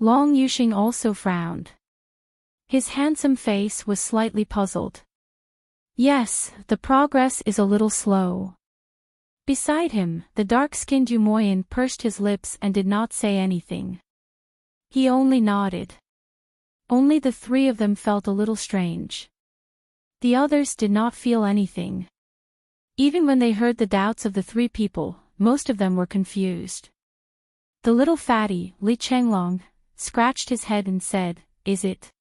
Long Yuxing also frowned. His handsome face was slightly puzzled. Yes, the progress is a little slow. Beside him, the dark-skinned Yumoyan pursed his lips and did not say anything. He only nodded. Only the three of them felt a little strange. The others did not feel anything. Even when they heard the doubts of the three people, most of them were confused. The little fatty, Li Chenglong, scratched his head and said, "Is it?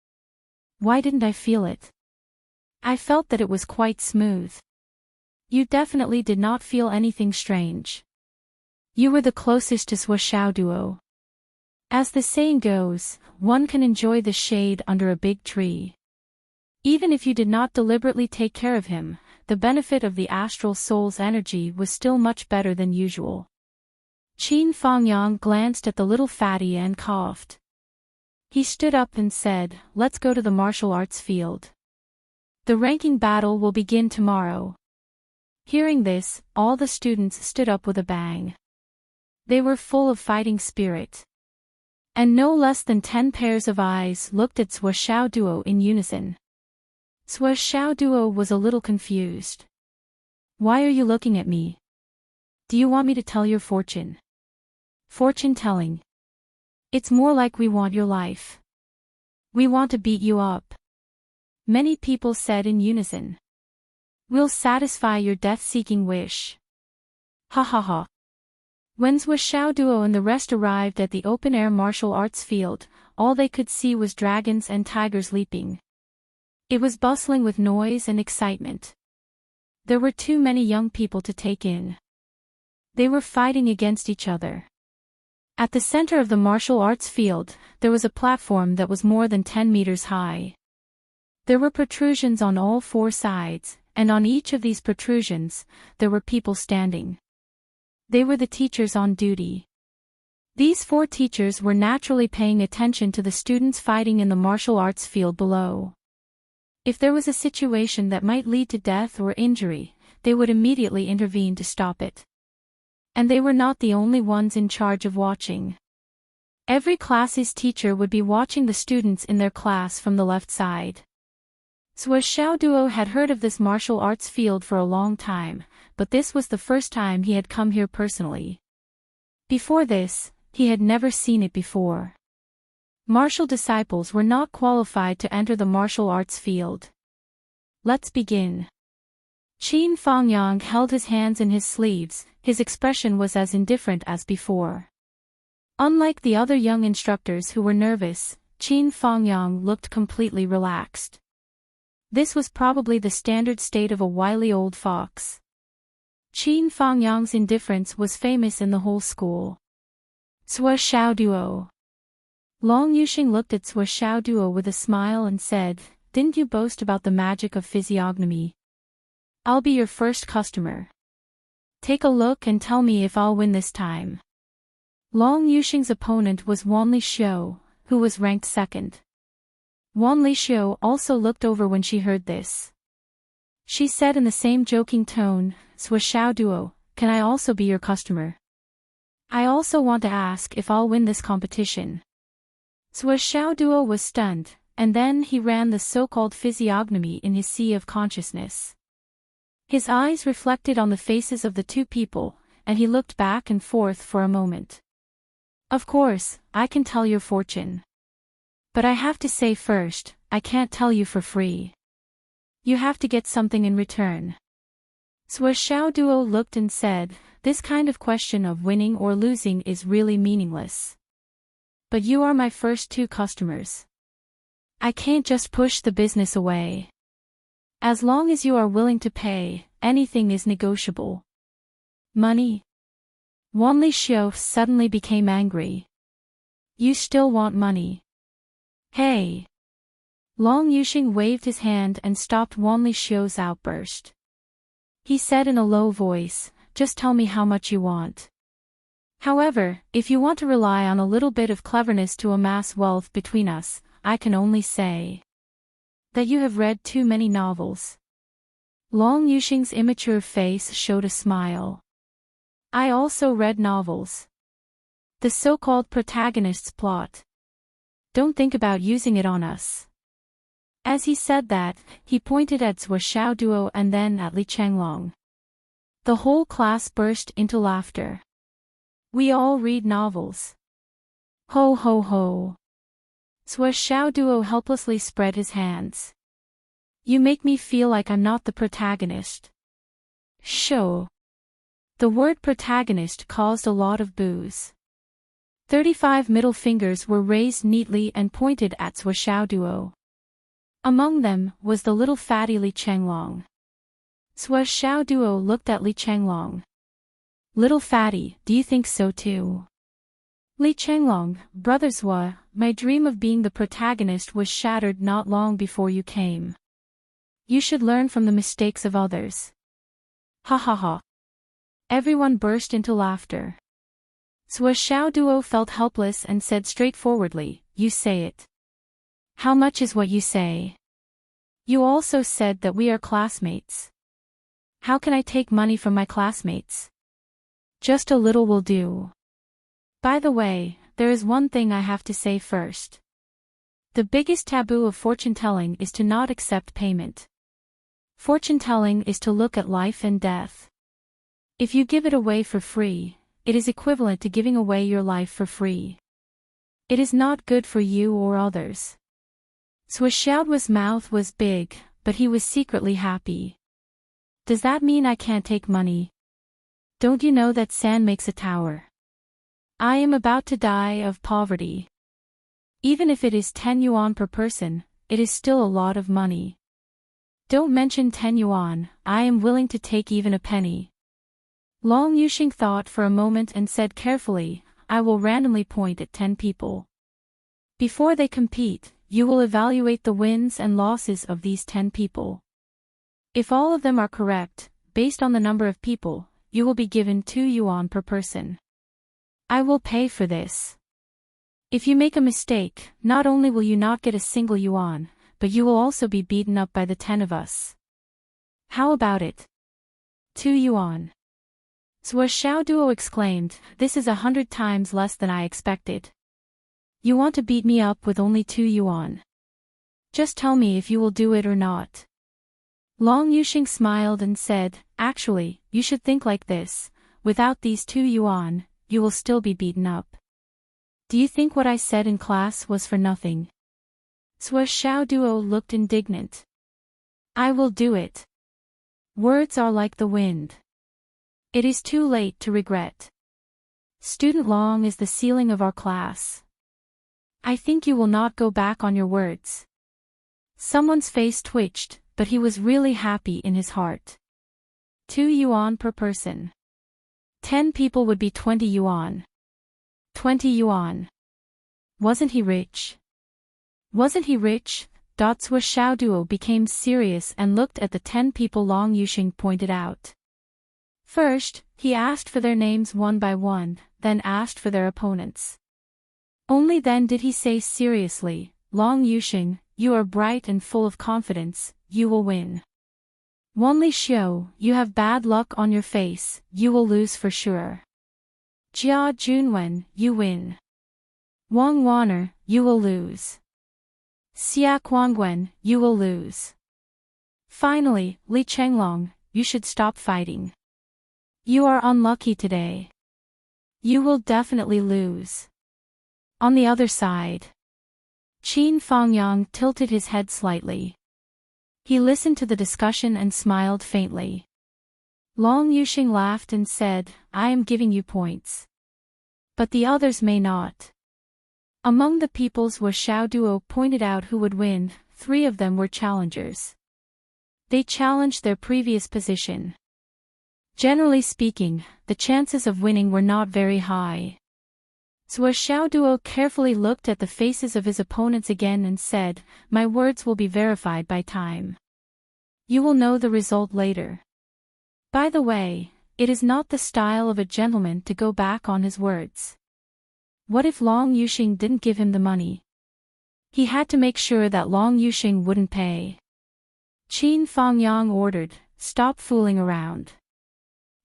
Why didn't I feel it? I felt that it was quite smooth." You definitely did not feel anything strange. You were the closest to Sua Xiaoduo. As the saying goes, one can enjoy the shade under a big tree. Even if you did not deliberately take care of him, the benefit of the astral soul's energy was still much better than usual. Qin Fangyang glanced at the little fatty and coughed. He stood up and said, "Let's go to the martial arts field. The ranking battle will begin tomorrow." Hearing this, all the students stood up with a bang. They were full of fighting spirit. And no less than 10 pairs of eyes looked at Sua Xiaoduo in unison. Sua Xiaoduo was a little confused. "Why are you looking at me? Do you want me to tell your fortune?" "Fortune telling? It's more like we want your life. We want to beat you up." Many people said in unison. "We'll satisfy your death-seeking wish." Ha ha ha. When Sua Xiaoduo and the rest arrived at the open-air martial arts field, all they could see was dragons and tigers leaping. It was bustling with noise and excitement. There were too many young people to take in. They were fighting against each other. At the center of the martial arts field, there was a platform that was more than 10 meters high. There were protrusions on all 4 sides, and on each of these protrusions, there were people standing. They were the teachers on duty. These 4 teachers were naturally paying attention to the students fighting in the martial arts field below. If there was a situation that might lead to death or injury, they would immediately intervene to stop it. And they were not the only ones in charge of watching. Every class's teacher would be watching the students in their class from the left side. Sua Xiaoduo had heard of this martial arts field for a long time, but this was the first time he had come here personally. Before this, he had never seen it before. Martial disciples were not qualified to enter the martial arts field. Let's begin. Qin Fangyang held his hands in his sleeves, his expression was as indifferent as before. Unlike the other young instructors who were nervous, Qin Fangyang looked completely relaxed. This was probably the standard state of a wily old fox. Qin Fangyang's indifference was famous in the whole school. Sua Xiaoduo. Long Yuxing looked at Sua Xiaoduo with a smile and said, "Didn't you boast about the magic of physiognomy? I'll be your first customer. Take a look and tell me if I'll win this time." Long Yuxing's opponent was Wan Lixiu, who was ranked second. Wan Lixiu also looked over when she heard this. She said in the same joking tone, "Sua Xiaoduo, can I also be your customer? I also want to ask if I'll win this competition." Sua Xiaoduo was stunned, and then he ran the so-called physiognomy in his sea of consciousness. His eyes reflected on the faces of the two people, and he looked back and forth for a moment. "Of course, I can tell your fortune. But I have to say first, I can't tell you for free. You have to get something in return." Sua Xiaoduo looked and said, "This kind of question of winning or losing is really meaningless. But you are my first two customers. I can't just push the business away. As long as you are willing to pay, anything is negotiable." "Money?" Wan Lixiu suddenly became angry. "You still want money? Hey!" Long Yuxing waved his hand and stopped Wan Lixiu's outburst. He said in a low voice, "Just tell me how much you want. However, if you want to rely on a little bit of cleverness to amass wealth between us, I can only say that you have read too many novels." Long Yuxing's immature face showed a smile. "I also read novels. The so-called protagonist's plot. Don't think about using it on us." As he said that, he pointed at Sua Xiaoduo and then at Li Changlong. The whole class burst into laughter. "We all read novels. Ho ho ho." Sua Xiaoduo helplessly spread his hands. "You make me feel like I'm not the protagonist." Show. The word protagonist caused a lot of boos. 35 middle fingers were raised neatly and pointed at Sua Xiaoduo. Among them was the little fatty Li Changlong. Sua Xiaoduo looked at Li Changlong. "Little fatty, do you think so too?" "Li Changlong, brother Sua, my dream of being the protagonist was shattered not long before you came. You should learn from the mistakes of others." Ha ha ha. Everyone burst into laughter. Sua Xiaoduo felt helpless and said straightforwardly, "You say it. How much is what you say? You also said that we are classmates. How can I take money from my classmates? Just a little will do. By the way, there is one thing I have to say first. The biggest taboo of fortune-telling is to not accept payment. Fortune-telling is to look at life and death. If you give it away for free, it is equivalent to giving away your life for free. It is not good for you or others." Sua Xiaoduo's mouth was big, but he was secretly happy. "Does that mean I can't take money? Don't you know that sand makes a tower? I am about to die of poverty. Even if it is 10 yuan per person, it is still a lot of money. Don't mention 10 yuan, I am willing to take even a penny." Long Yuxing thought for a moment and said carefully, "I will randomly point at 10 people. Before they compete, you will evaluate the wins and losses of these 10 people. If all of them are correct, based on the number of people, you will be given 2 yuan per person. I will pay for this. If you make a mistake, not only will you not get a single yuan, but you will also be beaten up by the 10 of us. How about it? 2 yuan. Sua Xiaoduo exclaimed, "This is 100 times less than I expected. You want to beat me up with only 2 yuan. Just tell me if you will do it or not." Long Yuxing smiled and said, "Actually, you should think like this, without these 2 yuan, you will still be beaten up. Do you think what I said in class was for nothing?" Sua Xiaoduo looked indignant. "I will do it. Words are like the wind. It is too late to regret. Student Long is the ceiling of our class. I think you will not go back on your words." Someone's face twitched, but he was really happy in his heart. 2 yuan per person. 10 people would be 20 yuan. 20 yuan. Wasn't he rich? Wasn't he rich? Sua Xiaoduo became serious and looked at the 10 people Long Yuxing pointed out. First, he asked for their names one by one, then asked for their opponents. Only then did he say seriously, Long Yuxing, you are bright and full of confidence, you will win. Wanli Xiu, you have bad luck on your face, you will lose for sure. Jia Junwen, you win. Wang Wan'er, you will lose. Xia Quangwen, you will lose. Finally, Li Chenglong, you should stop fighting. You are unlucky today. You will definitely lose. On the other side. Qin Fangyang tilted his head slightly. He listened to the discussion and smiled faintly. Long Yuxing laughed and said, I am giving you points. But the others may not. Among the peoples where Xiaoduo pointed out who would win, 3 of them were challengers. They challenged their previous position. Generally speaking, the chances of winning were not very high. Sua Xiaoduo carefully looked at the faces of his opponents again and said, my words will be verified by time. You will know the result later. By the way, it is not the style of a gentleman to go back on his words. What if Long Yuxing didn't give him the money? He had to make sure that Long Yuxing wouldn't pay. Qin Fangyang ordered, stop fooling around.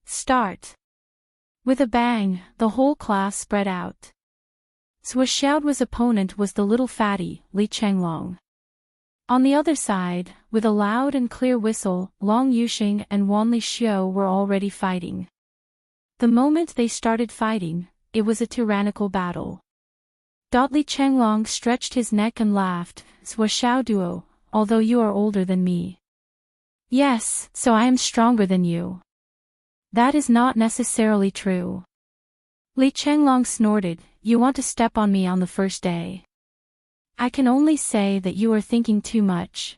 Start. With a bang, the whole class spread out. Sua Xiaoduo's opponent was the little fatty, Li Chenglong. On the other side, with a loud and clear whistle, Long Yuxing and Wanli Xiu were already fighting. The moment they started fighting, it was a tyrannical battle. Li Chenglong stretched his neck and laughed, Sua Xiaoduo, although you are older than me. Yes, so I am stronger than you. That is not necessarily true. Li Chenglong snorted, you want to step on me on the first day. I can only say that you are thinking too much.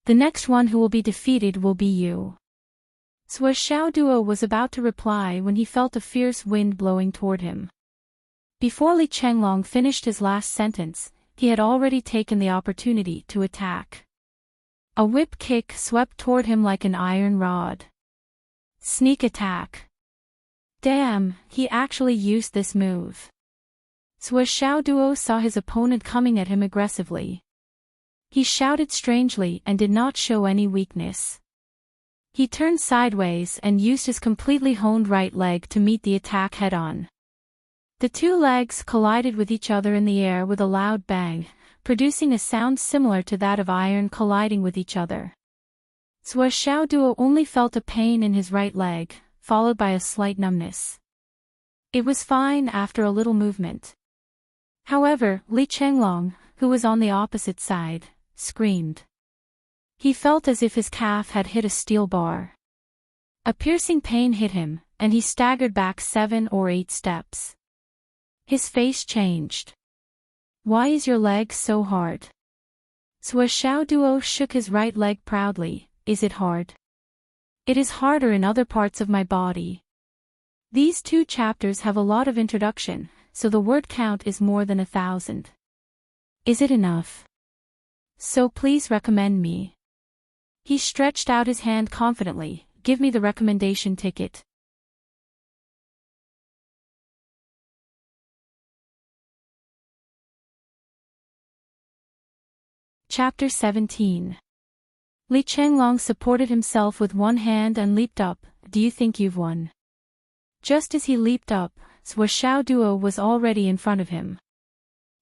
The next one who will be defeated will be you. Sua Xiaoduo was about to reply when he felt a fierce wind blowing toward him. Before Li Chenglong finished his last sentence, he had already taken the opportunity to attack. A whip kick swept toward him like an iron rod. Sneak attack. Damn, he actually used this move. Sua Xiaoduo saw his opponent coming at him aggressively. He shouted strangely and did not show any weakness. He turned sideways and used his completely honed right leg to meet the attack head-on. The 2 legs collided with each other in the air with a loud bang, producing a sound similar to that of iron colliding with each other. Sua Xiaoduo only felt a pain in his right leg, followed by a slight numbness. It was fine after a little movement. However, Li Chenglong, who was on the opposite side, screamed. He felt as if his calf had hit a steel bar. A piercing pain hit him, and he staggered back 7 or 8 steps. His face changed. Why is your leg so hard? Sua Xiaoduo shook his right leg proudly, is it hard? It is harder in other parts of my body. These 2 chapters have a lot of introduction, so the word count is more than 1,000. Is it enough? So please recommend me. He stretched out his hand confidently, give me the recommendation ticket. Chapter 17. Li Chenglong supported himself with one hand and leaped up, do you think you've won? Just as he leaped up, Sua Xiaoduo was already in front of him.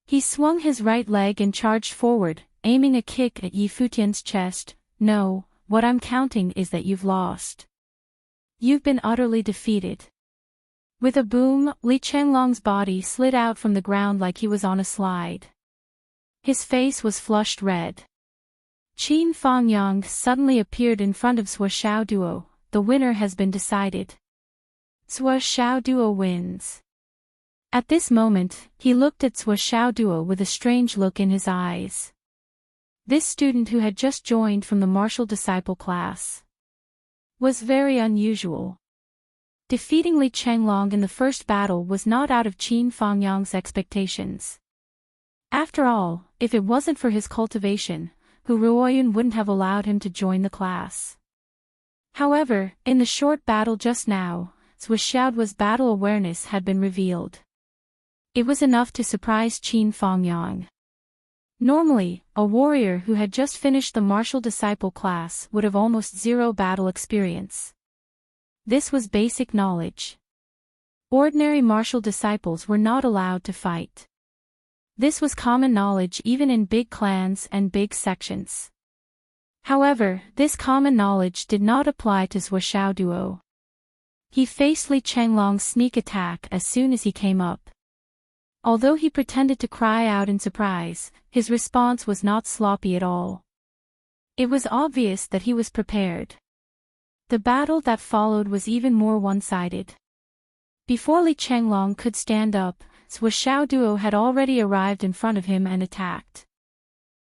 He swung his right leg and charged forward, aiming a kick at Yi Futian's chest. No, what I'm counting is that you've lost. You've been utterly defeated. With a boom, Li Chenglong's body slid out from the ground like he was on a slide. His face was flushed red. Qin Fangyang suddenly appeared in front of Sua Xiaoduo, the winner has been decided. Sua Xiaoduo wins. At this moment, he looked at Sua Xiaoduo with a strange look in his eyes. This student who had just joined from the martial disciple class was very unusual. Defeating Li Chenglong in the first battle was not out of Qin Fangyang's expectations. After all, if it wasn't for his cultivation, Hu Ruoyun wouldn't have allowed him to join the class. However, in the short battle just now, Zhou Xiaoduo's battle awareness had been revealed. It was enough to surprise Qin Fangyang. Normally, a warrior who had just finished the martial disciple class would have almost zero battle experience. This was basic knowledge. Ordinary martial disciples were not allowed to fight. This was common knowledge even in big clans and big sections. However, this common knowledge did not apply to Zhou Xiaoduo. He faced Li Chenglong's sneak attack as soon as he came up. Although he pretended to cry out in surprise, his response was not sloppy at all. It was obvious that he was prepared. The battle that followed was even more one-sided. Before Li Chenglong could stand up, Zhou Xiaoduo had already arrived in front of him and attacked.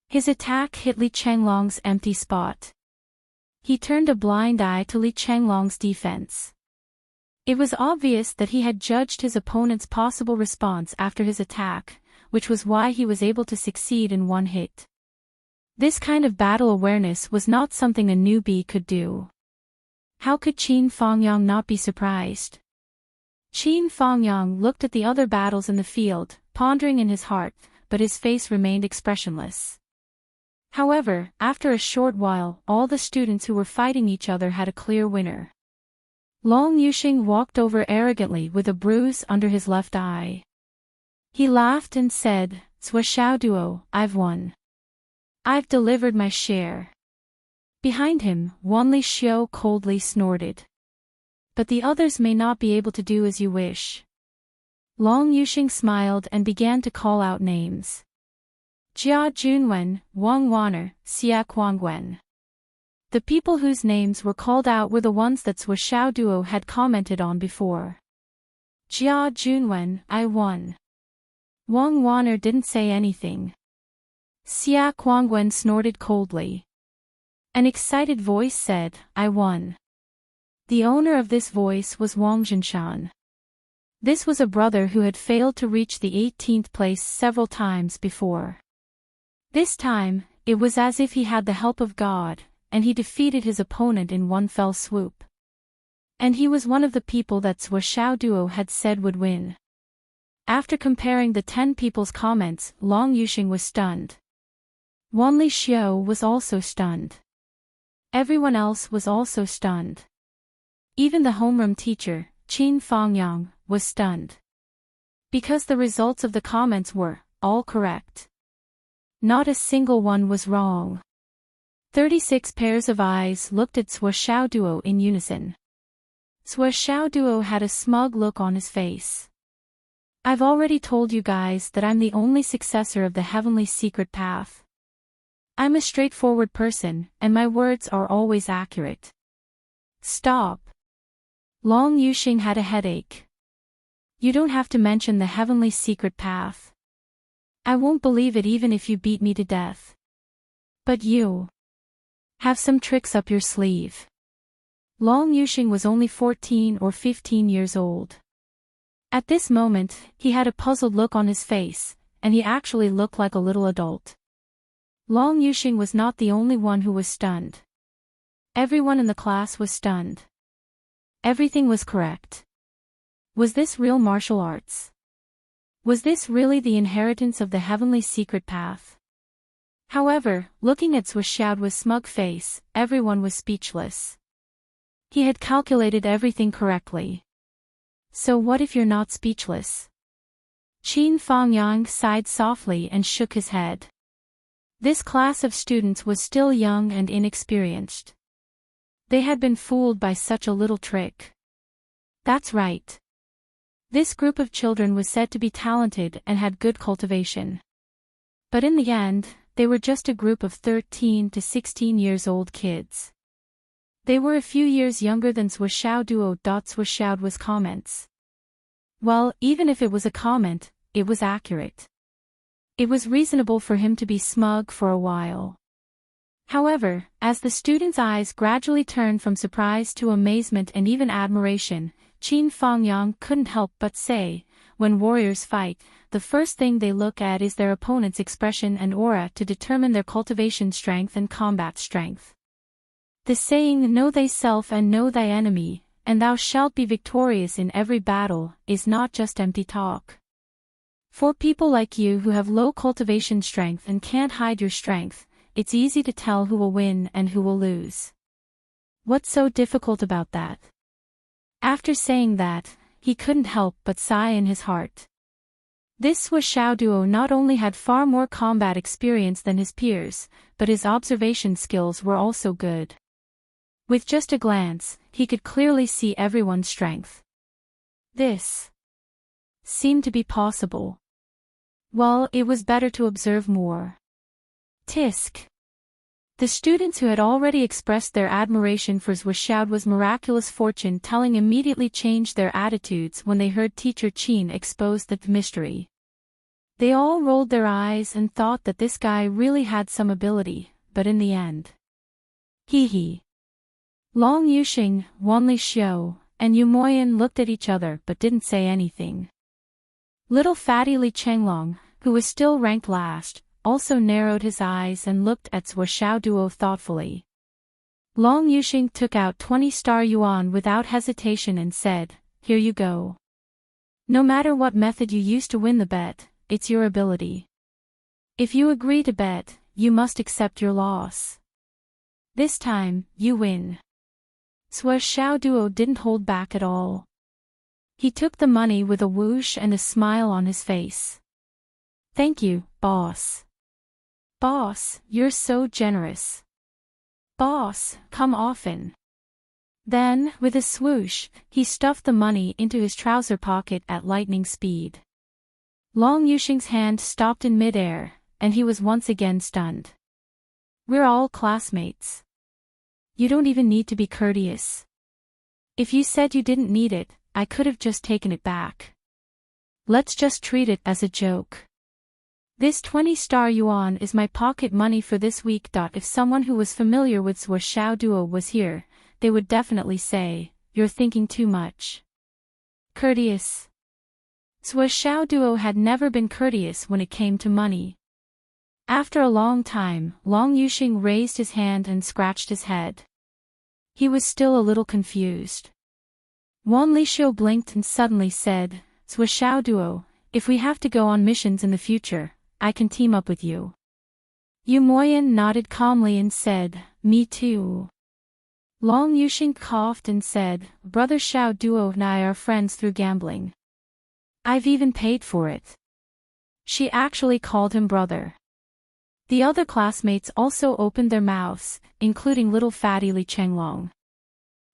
His attack hit Li Chenglong's empty spot. He turned a blind eye to Li Chenglong's defense. It was obvious that he had judged his opponent's possible response after his attack, which was why he was able to succeed in one hit. This kind of battle awareness was not something a newbie could do. How could Qin Fangyang not be surprised? Qin Fangyang looked at the other battles in the field, pondering in his heart, but his face remained expressionless. However, after a short while, all the students who were fighting each other had a clear winner. Long Yuxing walked over arrogantly with a bruise under his left eye. He laughed and said, "Zhou Xiaoduo, I've won. I've delivered my share." Behind him, Wanli Xiu coldly snorted. "But the others may not be able to do as you wish." Long Yuxing smiled and began to call out names. Jia Junwen, Wang Wan'er, Xia Kuangwen. The people whose names were called out were the ones that Zhou Xiaoduo had commented on before. Jia Junwen, I won. Wang Wan'er didn't say anything. Xia Kuangwen snorted coldly. An excited voice said, I won. The owner of this voice was Wang Zhinshan. This was a brother who had failed to reach the 18th place several times before. This time, it was as if he had the help of God, and he defeated his opponent in one fell swoop. And he was one of the people that Zhou Xiaoduo had said would win. After comparing the 10 people's comments, Long Yuxing was stunned. Wanli Xiu was also stunned. Everyone else was also stunned. Even the homeroom teacher, Qin Fangyang, was stunned. Because the results of the comments were all correct. Not a single one was wrong. 36 pairs of eyes looked at Zhou Xiaoduo in unison. Zhou Xiaoduo had a smug look on his face. I've already told you guys that I'm the only successor of the heavenly secret path. I'm a straightforward person, and my words are always accurate. Stop. Long Yuxing had a headache. You don't have to mention the heavenly secret path. I won't believe it even if you beat me to death. But you have some tricks up your sleeve. Long Yuxing was only 14 or 15 years old. At this moment, he had a puzzled look on his face, and he actually looked like a little adult. Long Yuxing was not the only one who was stunned. Everyone in the class was stunned. Everything was correct. Was this real martial arts? Was this really the inheritance of the heavenly secret path? However, looking at Zhou Xiaoduo's smug face, everyone was speechless. He had calculated everything correctly. So what if you're not speechless? Qin Fangyang sighed softly and shook his head. This class of students was still young and inexperienced. They had been fooled by such a little trick. That's right. This group of children was said to be talented and had good cultivation. But in the end, they were just a group of 13 to 16 years old kids. They were a few years younger than Zhou Xiaoduo. Zhou Xiaoduo's comments. Well, even if it was a comment, it was accurate. It was reasonable for him to be smug for a while. However, as the students' eyes gradually turned from surprise to amazement and even admiration, Qin Fangyang couldn't help but say, when warriors fight, the first thing they look at is their opponent's expression and aura to determine their cultivation strength and combat strength. The saying, "Know thyself and know thy enemy, and thou shalt be victorious in every battle," is not just empty talk. For people like you who have low cultivation strength and can't hide your strength, it's easy to tell who will win and who will lose. What's so difficult about that? After saying that, he couldn't help but sigh in his heart. This Xiao Duo not only had far more combat experience than his peers, but his observation skills were also good. With just a glance, he could clearly see everyone's strength. This seemed to be possible. Well, it was better to observe more. Tisk. The students who had already expressed their admiration for Xiaoduo's miraculous fortune-telling immediately changed their attitudes when they heard Teacher Qin expose the mystery. They all rolled their eyes and thought that this guy really had some ability, but in the end. Hee. Long Yuxing, Wanli Xiu, and Yu Moyan looked at each other but didn't say anything. Little fatty Li Chenglong, who was still ranked last, also narrowed his eyes and looked at Xiao Duo thoughtfully. Long Yuxing took out 20 star yuan without hesitation and said, "Here you go. No matter what method you use to win the bet, it's your ability. If you agree to bet, you must accept your loss. This time, you win." Xiao Duo didn't hold back at all. He took the money with a whoosh and a smile on his face. "Thank you, boss. Boss, you're so generous. Boss, come often." Then, with a swoosh, he stuffed the money into his trouser pocket at lightning speed. Long Yuxing's hand stopped in midair, and he was once again stunned. "We're all classmates. You don't even need to be courteous. If you said you didn't need it, I could have just taken it back. Let's just treat it as a joke. This 20 star yuan is my pocket money for this week. If someone who was familiar with Xiao Duo was here, they would definitely say, "You're thinking too much." Courteous. Xiao Duo had never been courteous when it came to money. After a long time, Long Yuxing raised his hand and scratched his head. He was still a little confused. Wan Lixio blinked and suddenly said, "Xiao Duo, if we have to go on missions in the future, I can team up with you." Yu Moyan nodded calmly and said, "Me too." Long Yuxing coughed and said, "Brother Xiao Duo and I are friends through gambling. I've even paid for it." She actually called him brother. The other classmates also opened their mouths, including little fatty Li Chenglong.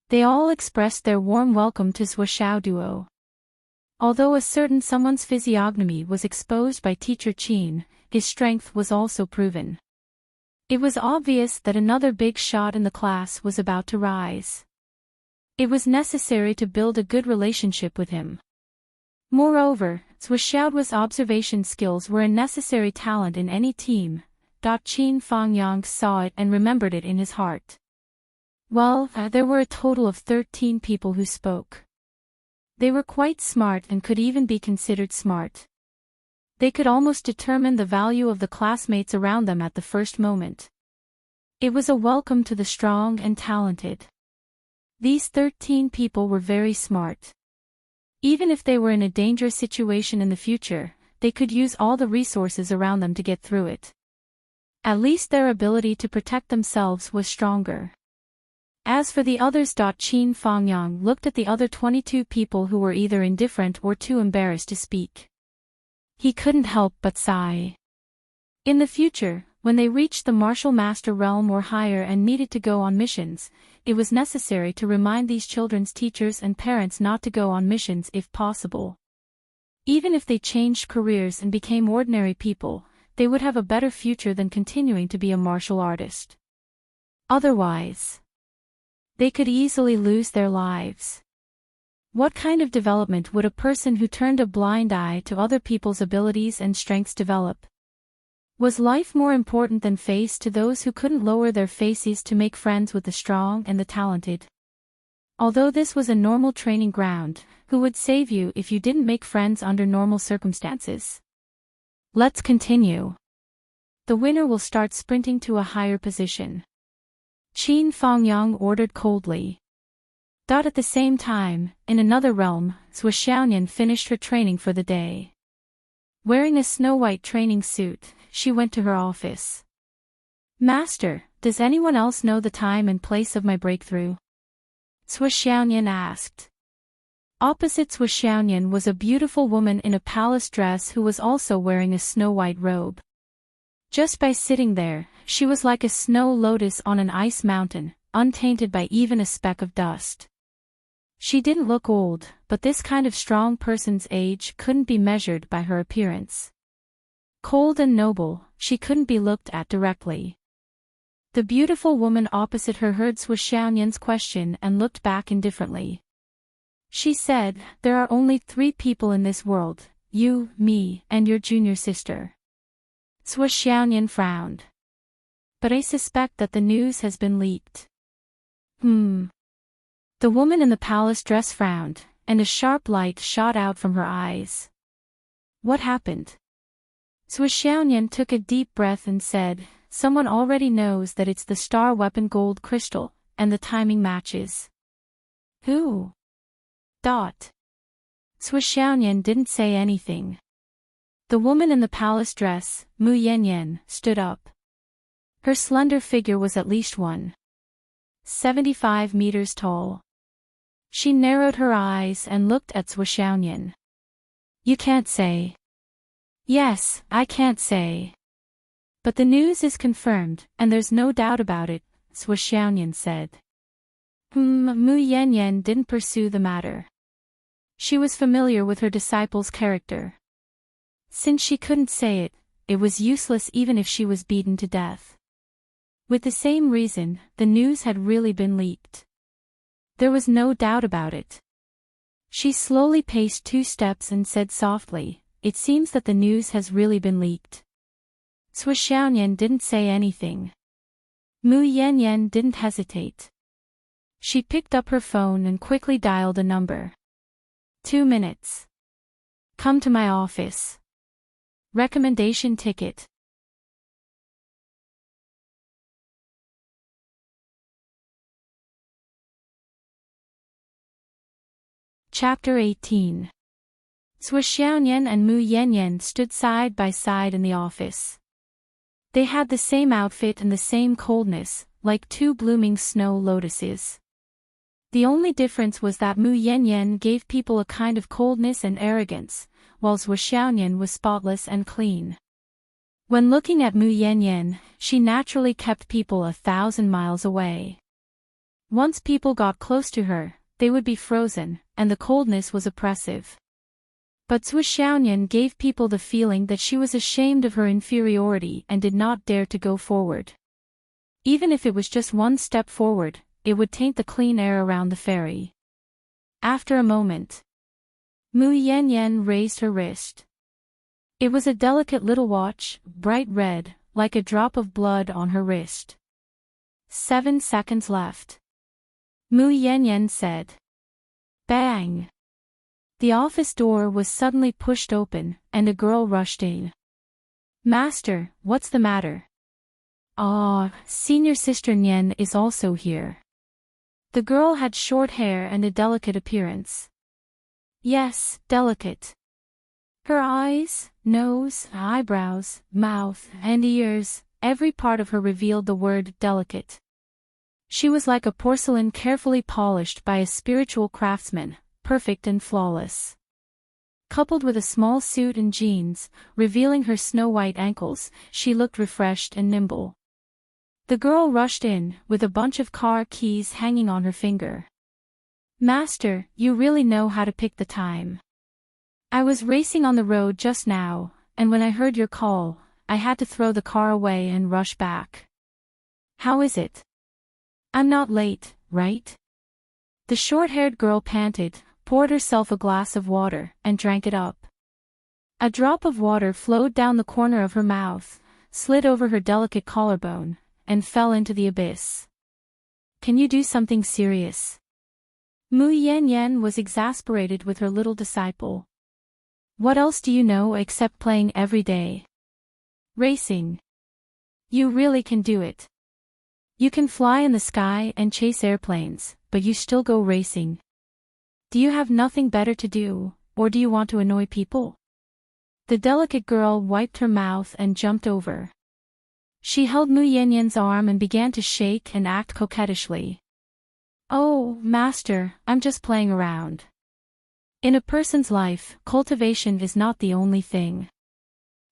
They all expressed their warm welcome to Xiao Duo. Although a certain someone's physiognomy was exposed by Teacher Qin, his strength was also proven. It was obvious that another big shot in the class was about to rise. It was necessary to build a good relationship with him. Moreover, Xiaoduo's observation skills were a necessary talent in any team. Qin Fangyang saw it and remembered it in his heart. Well, there were a total of 13 people who spoke. They were quite smart and could even be considered smart. They could almost determine the value of the classmates around them at the first moment. It was a welcome to the strong and talented. These 13 people were very smart. Even if they were in a dangerous situation in the future, they could use all the resources around them to get through it. At least their ability to protect themselves was stronger. As for the others, Qin Fangyang looked at the other 22 people who were either indifferent or too embarrassed to speak. He couldn't help but sigh. In the future, when they reached the martial master realm or higher and needed to go on missions, it was necessary to remind these children's teachers and parents not to go on missions if possible. Even if they changed careers and became ordinary people, they would have a better future than continuing to be a martial artist. Otherwise, they could easily lose their lives. What kind of development would a person who turned a blind eye to other people's abilities and strengths develop? Was life more important than face to those who couldn't lower their faces to make friends with the strong and the talented? Although this was a normal training ground, who would save you if you didn't make friends under normal circumstances? Let's continue. The winner will start sprinting to a higher position. Qin Fangyang ordered coldly. At the same time, in another realm, Zhou Xiaoyan finished her training for the day. Wearing a snow-white training suit, she went to her office. Master, does anyone else know the time and place of my breakthrough? Zhou Xiaoyan asked. Opposite Zhou Xiaoyan was a beautiful woman in a palace dress who was also wearing a snow-white robe. Just by sitting there, she was like a snow lotus on an ice mountain, untainted by even a speck of dust. She didn't look old, but this kind of strong person's age couldn't be measured by her appearance. Cold and noble, she couldn't be looked at directly. The beautiful woman opposite her heard Zhou Xiaoyan's question and looked back indifferently. She said, "There are only 3 people in this world, you, me, and your junior sister." Zhou Xiaoyan frowned. But I suspect that the news has been leaked. The woman in the palace dress frowned, and a sharp light shot out from her eyes. What happened? Zhou Xiaoyan took a deep breath and said, "Someone already knows that it's the star weapon gold crystal, and the timing matches." Who? Zhou Xiaoyan didn't say anything. The woman in the palace dress, Mu Yanyan, stood up. Her slender figure was at least 1.75 meters tall. She narrowed her eyes and looked at Zhou Xiaoyan. "You can't say." "Yes, I can't say. But the news is confirmed, and there's no doubt about it," Zhou Xiaoyan said. Mu Yanyan didn't pursue the matter. She was familiar with her disciple's character. Since she couldn't say it, it was useless even if she was beaten to death. With the same reason, the news had really been leaked. There was no doubt about it. She slowly paced 2 steps and said softly, "It seems that the news has really been leaked." Zhou Xiaoyan didn't say anything. Mu Yanyan didn't hesitate. She picked up her phone and quickly dialed a number. 2 minutes. Come to my office. Recommendation ticket. Chapter 18. Zhou Xiaoyan and Mu Yanyan stood side by side in the office. They had the same outfit and the same coldness, like 2 blooming snow lotuses. The only difference was that Mu Yanyan gave people a kind of coldness and arrogance, while Zhou Xiaoyan was spotless and clean. When looking at Mu Yanyan, she naturally kept people 1,000 miles away. Once people got close to her, they would be frozen, and the coldness was oppressive. But Zhou Xiaoyan gave people the feeling that she was ashamed of her inferiority and did not dare to go forward. Even if it was just 1 step forward, it would taint the clean air around the ferry. After a moment, Mu Yanyan raised her wrist. It was a delicate little watch, bright red, like a drop of blood on her wrist. 7 seconds left. Mu Yanyan said. Bang! The office door was suddenly pushed open, and a girl rushed in. "Master, what's the matter?" "Ah, senior sister Nian is also here." The girl had short hair and a delicate appearance. Yes, delicate. Her eyes, nose, eyebrows, mouth, and ears, every part of her revealed the word delicate. She was like a porcelain carefully polished by a spiritual craftsman, perfect and flawless. Coupled with a small suit and jeans, revealing her snow-white ankles, she looked refreshed and nimble. The girl rushed in, with a bunch of car keys hanging on her finger. "Master, you really know how to pick the time. I was racing on the road just now, and when I heard your call, I had to throw the car away and rush back. How is it? I'm not late, right?" The short-haired girl panted, poured herself a glass of water, and drank it up. A drop of water flowed down the corner of her mouth, slid over her delicate collarbone, and fell into the abyss. Can you do something serious? Mu Yanyan was exasperated with her little disciple. What else do you know except playing every day? Racing. You really can do it. You can fly in the sky and chase airplanes, but you still go racing. Do you have nothing better to do, or do you want to annoy people? The delicate girl wiped her mouth and jumped over. She held Mu Yanyan's arm and began to shake and act coquettishly. Oh, master, I'm just playing around. In a person's life, cultivation is not the only thing.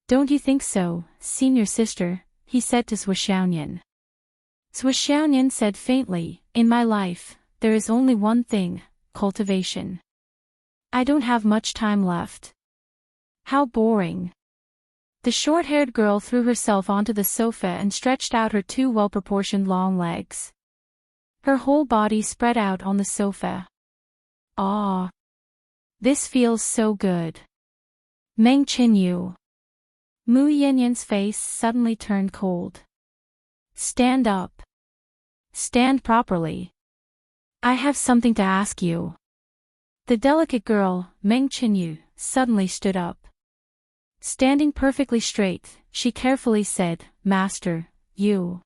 Don't you think so, senior sister? He said to Swishounian. Swishounian said faintly, in my life, there is only one thing, cultivation. I don't have much time left. How boring. The short-haired girl threw herself onto the sofa and stretched out her two well-proportioned long legs. Her whole body spread out on the sofa. Ah. This feels so good. Meng Qinyu. Mu Yanyan's face suddenly turned cold. Stand up. Stand properly. I have something to ask you. The delicate girl, Meng Qinyu, suddenly stood up. Standing perfectly straight, she carefully said, Master, you.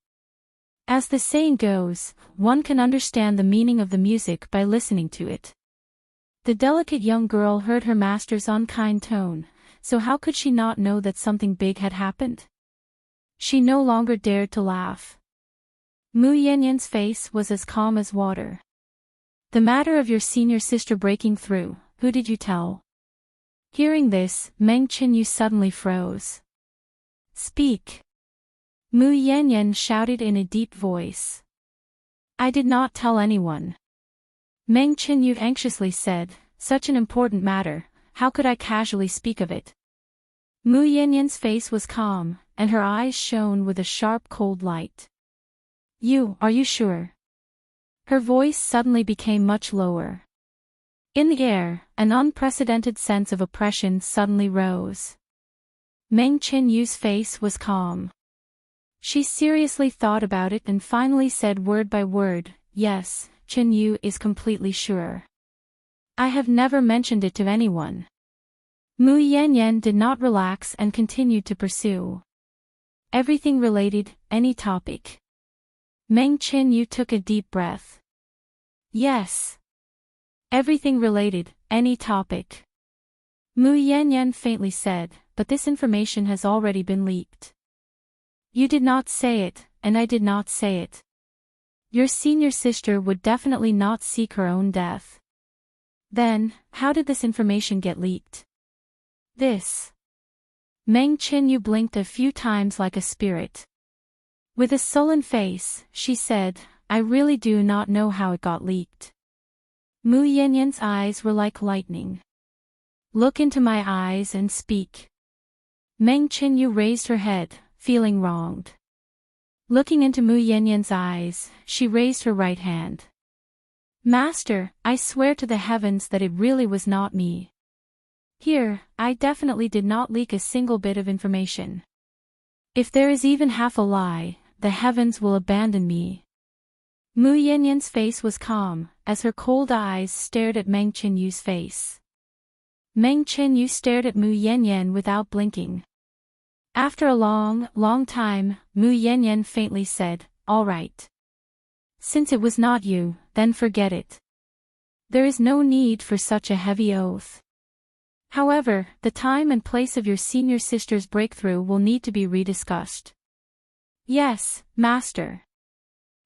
As the saying goes, one can understand the meaning of the music by listening to it. The delicate young girl heard her master's unkind tone, so how could she not know that something big had happened? She no longer dared to laugh. Mu Yanyan's face was as calm as water. The matter of your senior sister breaking through, who did you tell? Hearing this, Meng Qinyu suddenly froze. Speak. Mu Yanyan shouted in a deep voice. I did not tell anyone. Meng Qinyu anxiously said, such an important matter, how could I casually speak of it? Mu Yanyan's face was calm, and her eyes shone with a sharp cold light. Are you sure? Her voice suddenly became much lower. In the air, an unprecedented sense of oppression suddenly rose. Meng Qinyu's face was calm. She seriously thought about it and finally said word by word, yes, Qinyu is completely sure. I have never mentioned it to anyone. Mu Yanyan did not relax and continued to pursue. Everything related, any topic. Meng Qinyu took a deep breath. Yes. Everything related, any topic. Mu Yanyan faintly said, but this information has already been leaked. You did not say it, and I did not say it. Your senior sister would definitely not seek her own death. Then, how did this information get leaked? This. Meng Qinyu blinked a few times like a spirit. With a sullen face, she said, I really do not know how it got leaked. Mu Yanyan's eyes were like lightning. Look into my eyes and speak. Meng Qinyu raised her head, feeling wronged. Looking into Mu Yanyan's eyes, she raised her right hand. Master, I swear to the heavens that it really was not me. Here, I definitely did not leak a single bit of information. If there is even half a lie, the heavens will abandon me. Mu Yanyan's face was calm, as her cold eyes stared at Meng Qinyu's face. Meng Qinyu stared at Mu Yanyan without blinking. After a long time, Mu Yanyan faintly said, all right. Since it was not you, then forget it. There is no need for such a heavy oath. However, the time and place of your senior sister's breakthrough will need to be rediscussed. Yes, Master.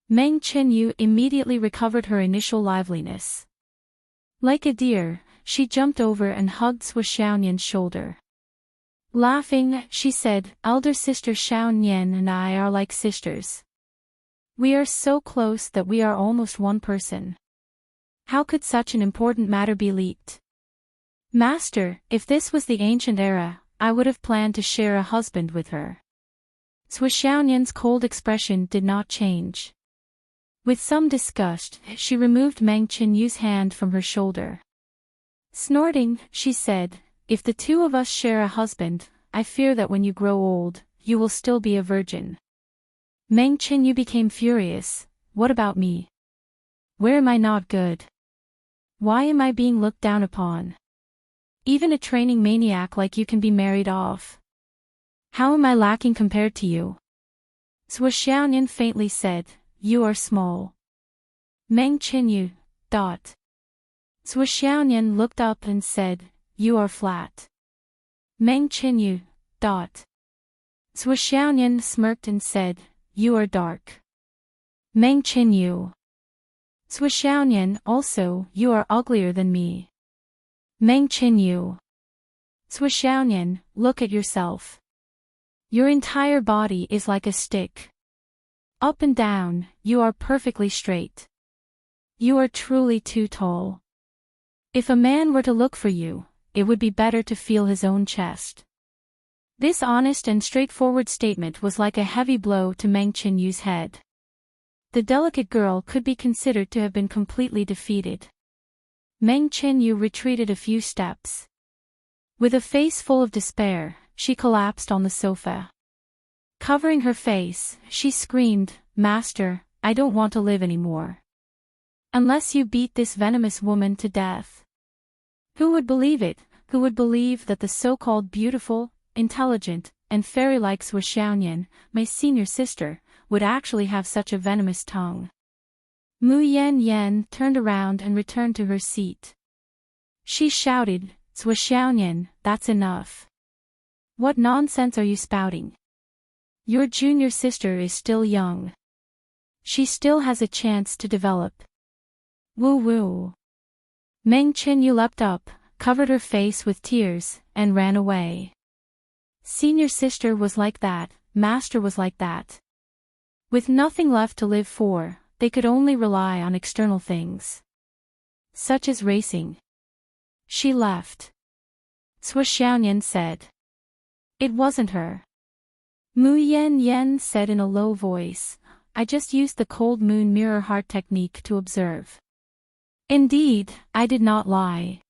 Meng Qinyu immediately recovered her initial liveliness. Like a deer, she jumped over and hugged Swishounian's shoulder. Laughing, she said, elder sister Xiaonian and I are like sisters. We are so close that we are almost one person. How could such an important matter be leaked? Master, if this was the ancient era, I would have planned to share a husband with her. Swishounian's cold expression did not change. With some disgust, she removed Meng Qinyu's hand from her shoulder. Snorting, she said, if the two of us share a husband, I fear that when you grow old, you will still be a virgin. Meng Qinyu became furious. What about me? Where am I not good? Why am I being looked down upon? Even a training maniac like you can be married off. How am I lacking compared to you? Sui Xiaoyan faintly said, you are small. Meng Qinyu, Sui Xiaoyan looked up and said, you are flat. Meng Qinyu, Sui Xiaoyan smirked and said, you are dark. Meng Qinyu. Sui Xiaoyan also, you are uglier than me. Meng Qinyu. Sui Xiaoyan, look at yourself. Your entire body is like a stick. Up and down, you are perfectly straight. You are truly too tall. If a man were to look for you, it would be better to feel his own chest. This honest and straightforward statement was like a heavy blow to Meng Qinyu's head. The delicate girl could be considered to have been completely defeated. Meng Qinyu retreated a few steps. With a face full of despair, she collapsed on the sofa. Covering her face, she screamed, Master, I don't want to live anymore. Unless you beat this venomous woman to death. Who would believe it? Who would believe that the so-called beautiful, intelligent, and fairy-like Sui Xiaoyan, my senior sister, would actually have such a venomous tongue? Mu Yan turned around and returned to her seat. She shouted, Sui Xiaoyan, that's enough. What nonsense are you spouting? Your junior sister is still young. She still has a chance to develop. Woo-woo. Meng Qinyu leapt up, covered her face with tears, and ran away. Senior sister was like that, master was like that. With nothing left to live for, they could only rely on external things. Such as racing. She left. Sui Xiaoyan said. It wasn't her. Mu Yan said in a low voice, I just used the cold moon mirror heart technique to observe. Indeed, I did not lie.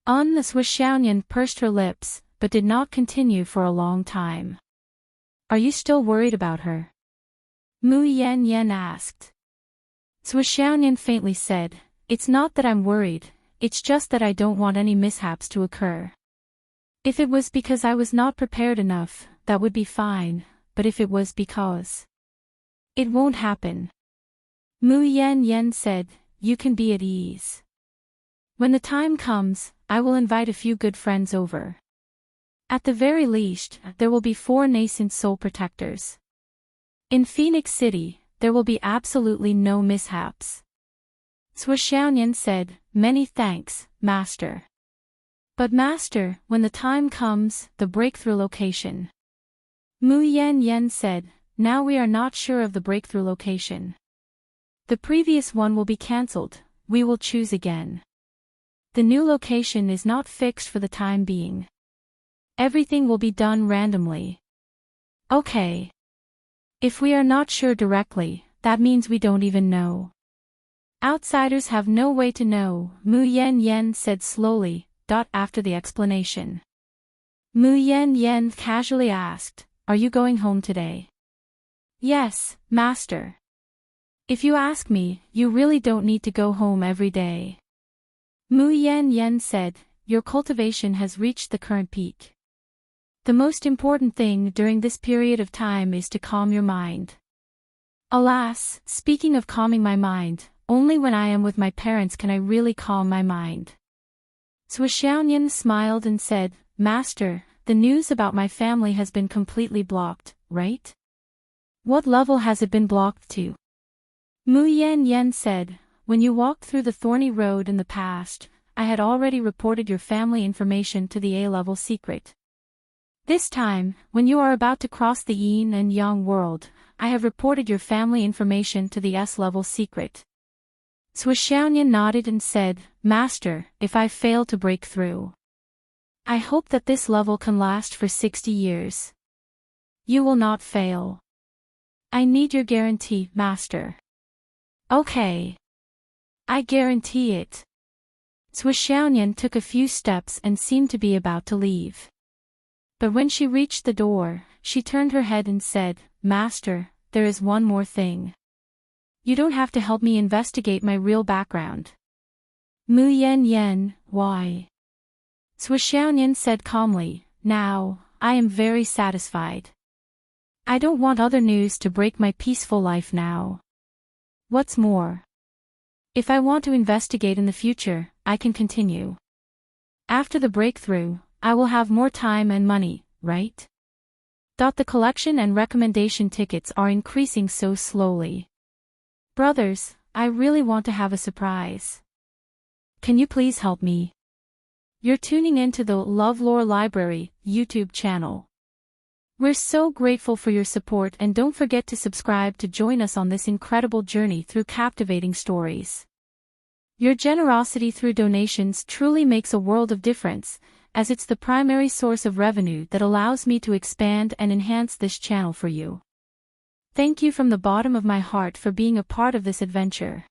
The Sui Xiaoyan pursed her lips, but did not continue for a long time. Are you still worried about her? Mu Yan asked. Sui Xiaoyan faintly said, it's not that I'm worried, it's just that I don't want any mishaps to occur. If it was because I was not prepared enough, that would be fine, but if it was because... It won't happen. Mu Yan said, you can be at ease. When the time comes, I will invite a few good friends over. At the very least, there will be 4 nascent soul protectors. In Phoenix City, there will be absolutely no mishaps. Sui Xiaoyan said, many thanks, Master. But Master, when the time comes, the breakthrough location. Mu Yan said, now we are not sure of the breakthrough location. The previous one will be cancelled, we will choose again. The new location is not fixed for the time being. Everything will be done randomly. Okay. If we are not sure directly, that means we don't even know. Outsiders have no way to know, Mu Yan said slowly, after the explanation. Mu Yan casually asked, are you going home today? Yes, Master. If you ask me, you really don't need to go home every day. Mu Yan said, your cultivation has reached the current peak. The most important thing during this period of time is to calm your mind. Alas, speaking of calming my mind, only when I am with my parents can I really calm my mind. Sui Xiaoyan smiled and said, Master, the news about my family has been completely blocked, right? What level has it been blocked to? Mu Yan said, when you walked through the thorny road in the past, I had already reported your family information to the A-level secret. This time, when you are about to cross the yin and yang world, I have reported your family information to the S-level secret. Sui Xiaoyan nodded and said, Master, if I fail to break through, I hope that this level can last for 60 years. You will not fail. I need your guarantee, Master. Okay. I guarantee it. Sui Xiaoyan took a few steps and seemed to be about to leave. But when she reached the door, she turned her head and said, "Master, there is one more thing. You don't have to help me investigate my real background." Mu Yen Yen, why? Swishiaoyan said calmly, "Now, I am very satisfied. I don't want other news to break my peaceful life now. What's more, if I want to investigate in the future, I can continue. After the breakthrough, I will have more time and money, right? The collection and recommendation tickets are increasing so slowly. Brothers, I really want to have a surprise. Can you please help me?" You're tuning into the LoveLore Library YouTube channel. We're so grateful for your support, and don't forget to subscribe to join us on this incredible journey through captivating stories. Your generosity through donations truly makes a world of difference, as it's the primary source of revenue that allows me to expand and enhance this channel for you. Thank you from the bottom of my heart for being a part of this adventure.